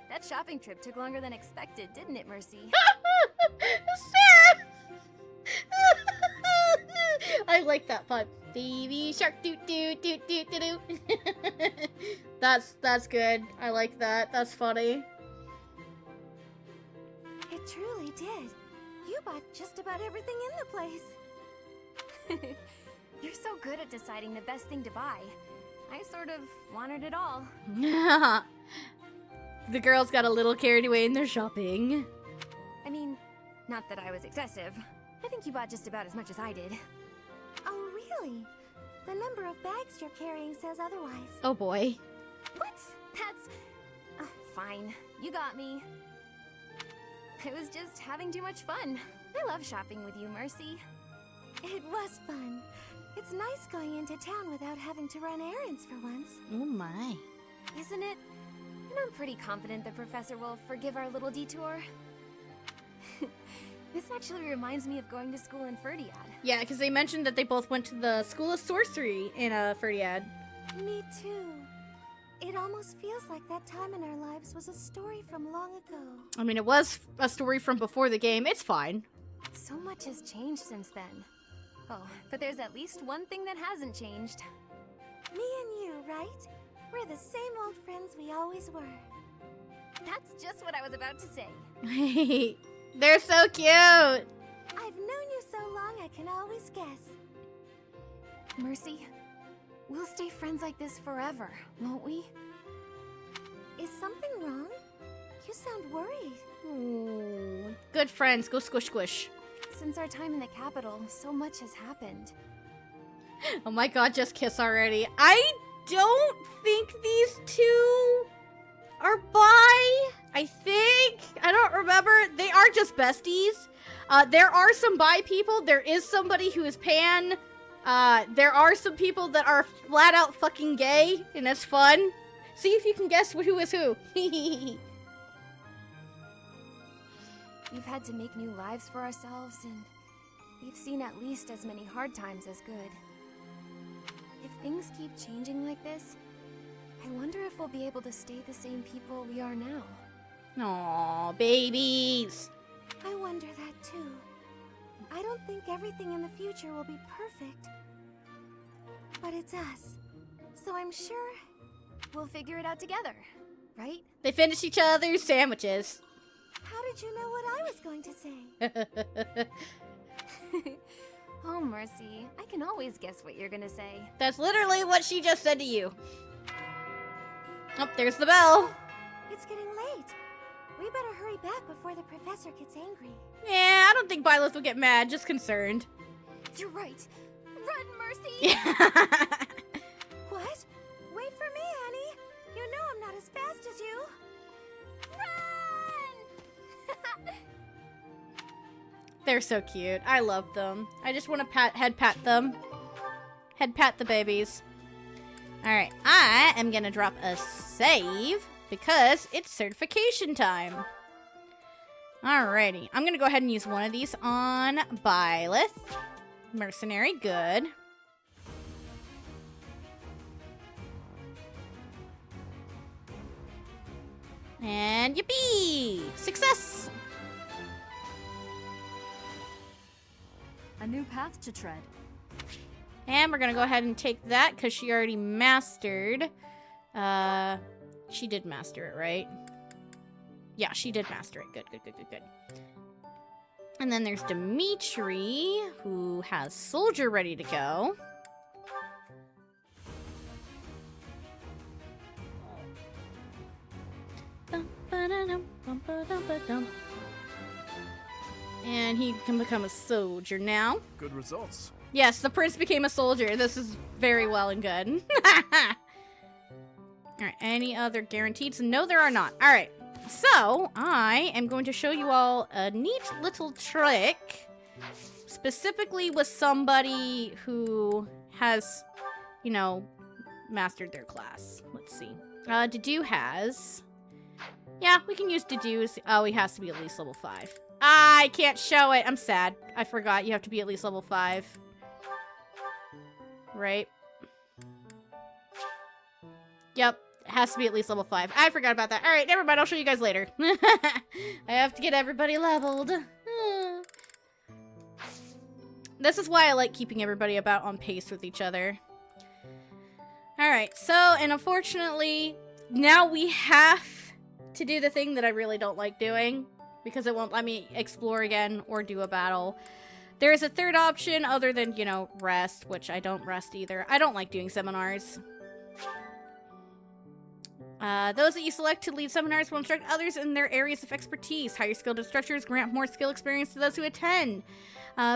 [SPEAKER 7] That shopping trip took longer than expected, didn't it, Mercy?
[SPEAKER 2] Sarah! I like that pun. Baby shark doo doo doo doo doo doo. That's good. I like that. That's funny.
[SPEAKER 15] It truly did. You bought just about everything in the place.
[SPEAKER 7] You're so good at deciding the best thing to buy. I sort of wanted it all.
[SPEAKER 2] The girls got a little carried away in their shopping.
[SPEAKER 7] I mean, not that I was excessive. I think you bought just about as much as I did.
[SPEAKER 15] Oh, really? The number of bags you're carrying says otherwise.
[SPEAKER 2] Oh boy.
[SPEAKER 7] What? That's... fine. You got me. I was just having too much fun. I love shopping with you, Mercy.
[SPEAKER 15] It was fun. It's nice going into town without having to run errands for once.
[SPEAKER 2] Oh my.
[SPEAKER 7] Isn't it? And I'm pretty confident the professor will forgive our little detour. This actually reminds me of going to school in Ferdiad.
[SPEAKER 2] Yeah, because they mentioned that they both went to the School of Sorcery in Ferdiad.
[SPEAKER 15] Me too. It almost feels like that time in our lives was a story from long ago.
[SPEAKER 2] I mean, it was a story from before the game. It's fine.
[SPEAKER 7] So much has changed since then. Oh, but there's at least one thing that hasn't changed.
[SPEAKER 15] Me and you, right? We're the same old friends we always were.
[SPEAKER 7] That's just what I was about to say.
[SPEAKER 2] They're so cute!
[SPEAKER 15] I've known you so long I can always guess.
[SPEAKER 7] Mercy, we'll stay friends like this forever, won't we?
[SPEAKER 15] Is something wrong? You sound worried.
[SPEAKER 2] Ooh. Good friends, go squish squish.
[SPEAKER 7] Since our time in the capital, so much has happened.
[SPEAKER 2] Oh my god, just kiss already. I don't think these two are bi. I think. I don't remember. They are just besties. There are some bi people. There is somebody who is pan. There are some people that are flat out fucking gay, and it's fun. See if you can guess who is who.
[SPEAKER 7] We've had to make new lives for ourselves, and we've seen at least as many hard times as good. If things keep changing like this, I wonder if we'll be able to stay the same people we are now.
[SPEAKER 2] Aw, babies.
[SPEAKER 15] I wonder that too. I don't think everything in the future will be perfect. But it's us. So I'm sure
[SPEAKER 7] we'll figure it out together, right?
[SPEAKER 2] They finish each other's sandwiches.
[SPEAKER 15] How did you know what I was going to say?
[SPEAKER 7] Oh, Mercy. I can always guess what you're gonna say.
[SPEAKER 2] That's literally what she just said to you. Oh, there's the bell.
[SPEAKER 15] It's getting late. We better hurry back before the professor gets angry.
[SPEAKER 2] Yeah, I don't think Byleth will get mad, just concerned.
[SPEAKER 7] You're right. Run, Mercy!
[SPEAKER 15] What? Wait for me, honey. You know I'm not as fast as you.
[SPEAKER 7] Run!
[SPEAKER 2] They're so cute. I love them. I just want to head pat them. Head pat the babies. Alright, I am gonna drop a save because it's certification time. Alrighty, I'm gonna go ahead and use one of these on Byleth. Mercenary, good. And yippee! Success!
[SPEAKER 9] A new path to tread.
[SPEAKER 2] And we're gonna go ahead and take that because she already mastered. She did master it, right? Yeah, she did master it. Good, good, good, good, good. And then there's Dimitri, who has Soldier ready to go. And he can become a soldier now.
[SPEAKER 4] Good results.
[SPEAKER 2] Yes, the prince became a soldier. This is very well and good. Alright, any other guaranteed? No, there are not. Alright, so I am going to show you all a neat little trick. Specifically with somebody who has, you know, mastered their class. Let's see. Dedu has... Yeah, we can use Dedu's. Oh, he has to be at least level 5. I can't show it. I'm sad. I forgot you have to be at least level 5. Right? Yep. It has to be at least level 5. I forgot about that. Alright, never mind. I'll show you guys later. I have to get everybody leveled. This is why I like keeping everybody about on pace with each other. Alright, so, and unfortunately, now we have to do the thing that I really don't like doing, because it won't let me explore again or do a battle. There is a third option other than, you know, rest, which I don't rest either. I don't like doing seminars. Those that you select to lead seminars will instruct others in their areas of expertise. Higher skilled instructors grant more skill experience to those who attend.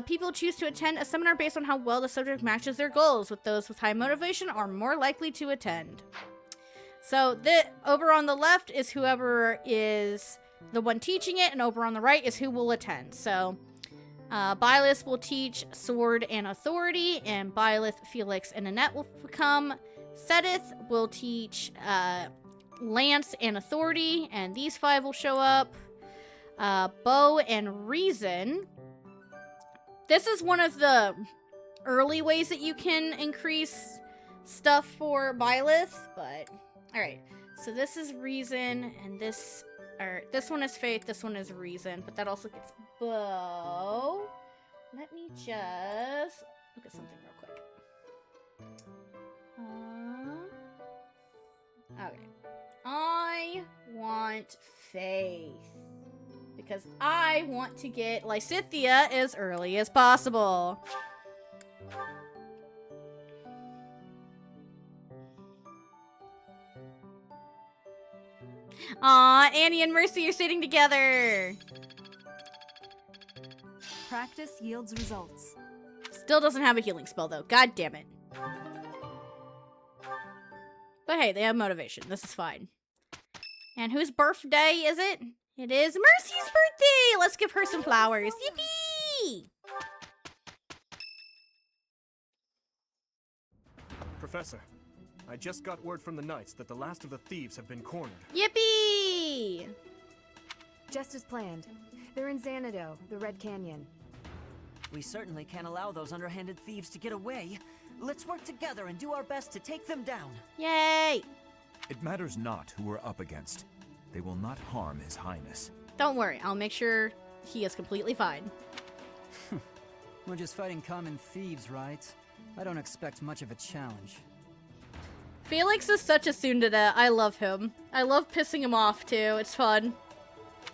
[SPEAKER 2] People choose to attend a seminar based on how well the subject matches their goals, with those with high motivation are more likely to attend. So, over on the left is whoever is the one teaching it, and over on the right is who will attend. So, Byleth will teach Sword and Authority, and Byleth, Felix, and Annette will come. Sedith will teach Lance and Authority, and these 5 will show up. Bo and Reason. This is one of the early ways that you can increase stuff for Byleth, but... Alright, so this is Reason, and this one is Faith, this one is Reason, but that also gets Bo. Let me just look at something real quick. Okay. I want Faith, because I want to get Lysithea as early as possible. Aw, Annie and Mercy are sitting together.
[SPEAKER 21] Practice yields results.
[SPEAKER 2] Still doesn't have a healing spell, though. God damn it. But hey, they have motivation. This is fine. And whose birthday is it? It is Mercy's birthday! Let's give her some flowers. Yippee!
[SPEAKER 4] Professor, I just got word from the Knights that the last of the thieves have been cornered.
[SPEAKER 2] Yippee!
[SPEAKER 5] Just as planned. They're in Xanadu, the Red Canyon.
[SPEAKER 14] We certainly can't allow those underhanded thieves to get away. Let's work together and do our best to take them down.
[SPEAKER 2] Yay!
[SPEAKER 6] It matters not who we're up against. They will not harm His Highness.
[SPEAKER 2] Don't worry, I'll make sure he is completely fine.
[SPEAKER 10] We're just fighting common thieves, right? I don't expect much of a challenge.
[SPEAKER 2] Felix is such a tsundere. I love him. I love pissing him off, too. It's fun.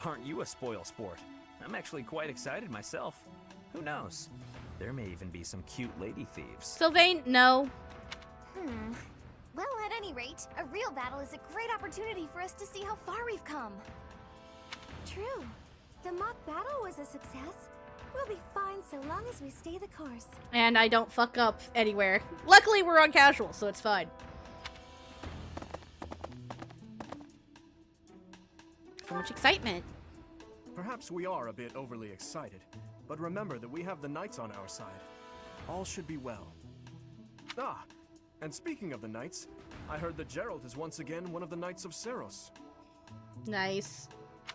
[SPEAKER 17] Aren't you a spoil sport? I'm actually quite excited myself. Who knows? There may even be some cute lady thieves.
[SPEAKER 2] Sylvain, no.
[SPEAKER 7] Well, at any rate, a real battle is a great opportunity for us to see how far we've come.
[SPEAKER 15] True. The mock battle was a success. We'll be fine so long as we stay the course.
[SPEAKER 2] And I don't fuck up anywhere. Luckily, we're on casual, so it's fine. So much excitement.
[SPEAKER 4] Perhaps we are a bit overly excited, but remember that we have the Knights on our side. All should be well. Ah, and speaking of the Knights, I heard that Gerald is once again one of the Knights of Seros.
[SPEAKER 2] Nice.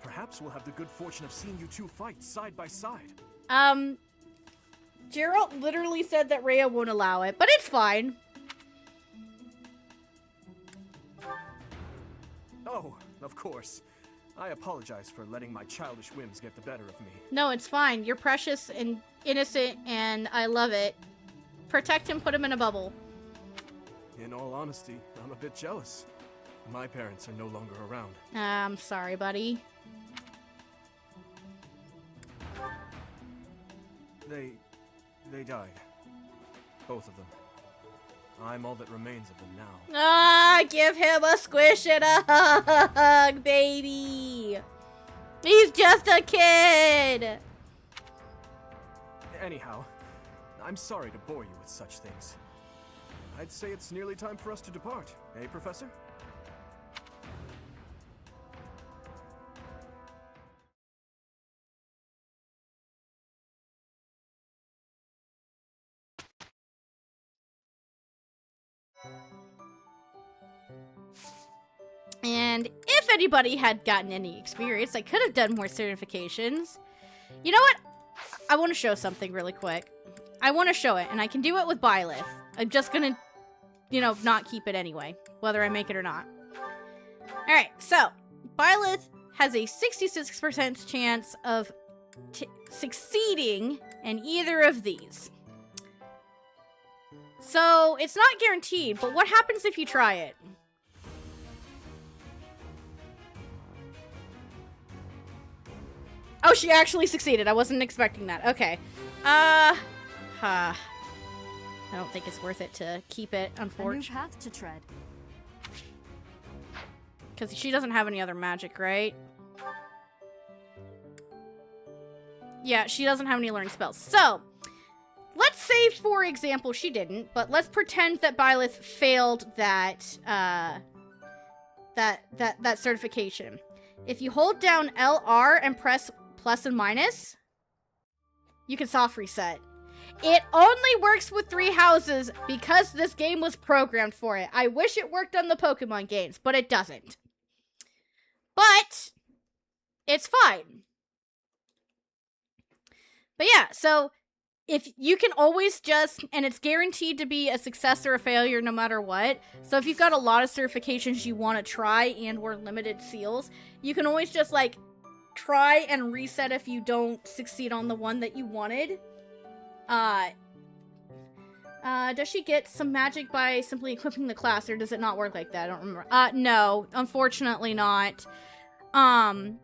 [SPEAKER 4] Perhaps we'll have the good fortune of seeing you two fight side by side.
[SPEAKER 2] Gerald literally said that Rhea won't allow it, but it's fine.
[SPEAKER 4] Oh, of course. I apologize for letting my childish whims get the better of me.
[SPEAKER 2] No, it's fine. You're precious and innocent, and I love it. Protect him, put him in a bubble.
[SPEAKER 4] In all honesty, I'm a bit jealous. My parents are no longer around.
[SPEAKER 2] I'm sorry, buddy.
[SPEAKER 4] They died. Both of them. I'm all that remains of them now.
[SPEAKER 2] Ah, give him a squish and a hug, baby. He's just a kid.
[SPEAKER 4] Anyhow, I'm sorry to bore you with such things. I'd say it's nearly time for us to depart, eh, Professor?
[SPEAKER 2] And if anybody had gotten any experience, I could have done more certifications. You know what? I want to show something really quick. I want to show it, and I can do it with Byleth. I'm just gonna, you know, not keep it anyway, whether I make it or not. Alright, so, Byleth has a 66% chance of succeeding in either of these. So, it's not guaranteed, but what happens if you try it? Oh, she actually succeeded. I wasn't expecting that. Okay. I don't think it's worth it to keep it, unfortunately.
[SPEAKER 9] A new path to tread.
[SPEAKER 2] Because she doesn't have any other magic, right? Yeah, she doesn't have any learning spells. So, let's say, for example, she didn't, but let's pretend that Byleth failed that, that certification. If you hold down LR and press plus and minus, you can soft reset. It only works with 3 houses because this game was programmed for it. I wish it worked on the Pokemon games, but it doesn't. But it's fine. But yeah, so if you can always just, and it's guaranteed to be a success or a failure no matter what. So if you've got a lot of certifications you want to try and or limited seals, you can always just like try and reset if you don't succeed on the one that you wanted. Does she get some magic by simply equipping the class, or does it not work like that? I don't remember. No, unfortunately not. The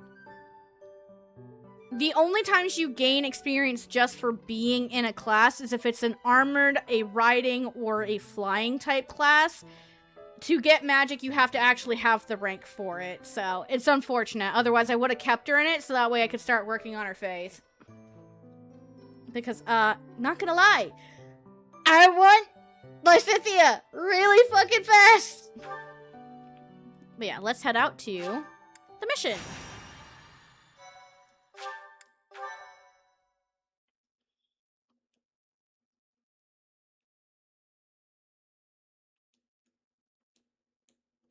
[SPEAKER 2] only times you gain experience just for being in a class is if it's an armored, a riding, or a flying type class. To get magic, you have to actually have the rank for it, so it's unfortunate. Otherwise, I would have kept her in it, so that way I could start working on her faith. Because, not gonna lie, I want Lysithea really fucking fast! But yeah, let's head out to the mission.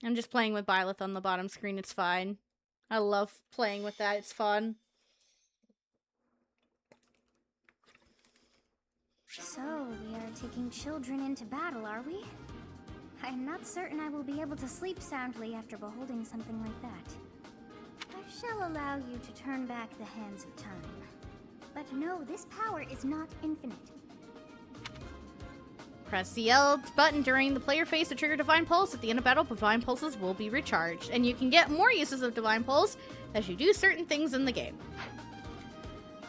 [SPEAKER 2] I'm just playing with Byleth on the bottom screen, it's fine. I love playing with that, it's fun.
[SPEAKER 11] So, we are taking children into battle, are we? I am not certain I will be able to sleep soundly after beholding something like that. I shall allow you to turn back the hands of time. But no, this power is not infinite.
[SPEAKER 2] Press the L button during the player phase to trigger Divine Pulse. At the end of battle, Divine Pulses will be recharged. And you can get more uses of Divine Pulse as you do certain things in the game.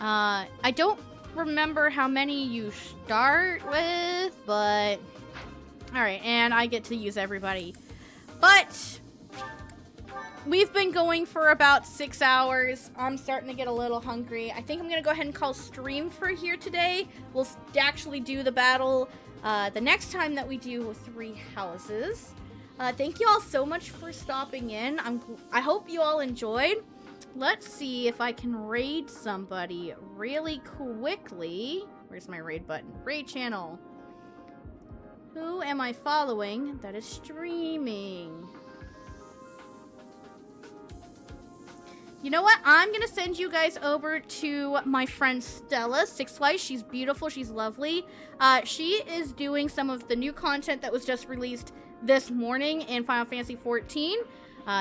[SPEAKER 2] I don't remember how many you start with, but... Alright, and I get to use everybody. But... we've been going for about 6 hours. I'm starting to get a little hungry. I think I'm going to go ahead and call stream for here today. We'll actually do the battle the next time that we do Three Houses. Thank you all so much for stopping in. I hope you all enjoyed. Let's see if I can raid somebody really quickly. Where's my raid button? Raid channel. Who am I following that is streaming? You know what? I'm going to send you guys over to my friend Stella, Sixfly. She's beautiful. She's lovely. She is doing some of the new content that was just released this morning in Final Fantasy XIV.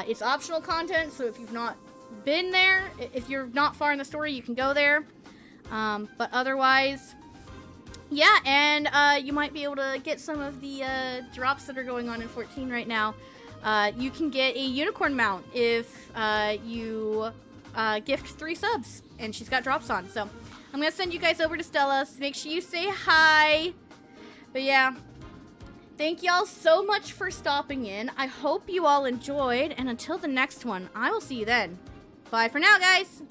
[SPEAKER 2] It's optional content, so if you've not been there, if you're not far in the story, you can go there. But otherwise, yeah, and you might be able to get some of the drops that are going on in 14 right now. You can get a unicorn mount if you gift 3 subs, and she's got drops on. So I'm gonna send you guys over to Stella. So make sure you say hi. But yeah, thank y'all so much for stopping in. I hope you all enjoyed, and until the next one, I will see you then. Bye for now, guys.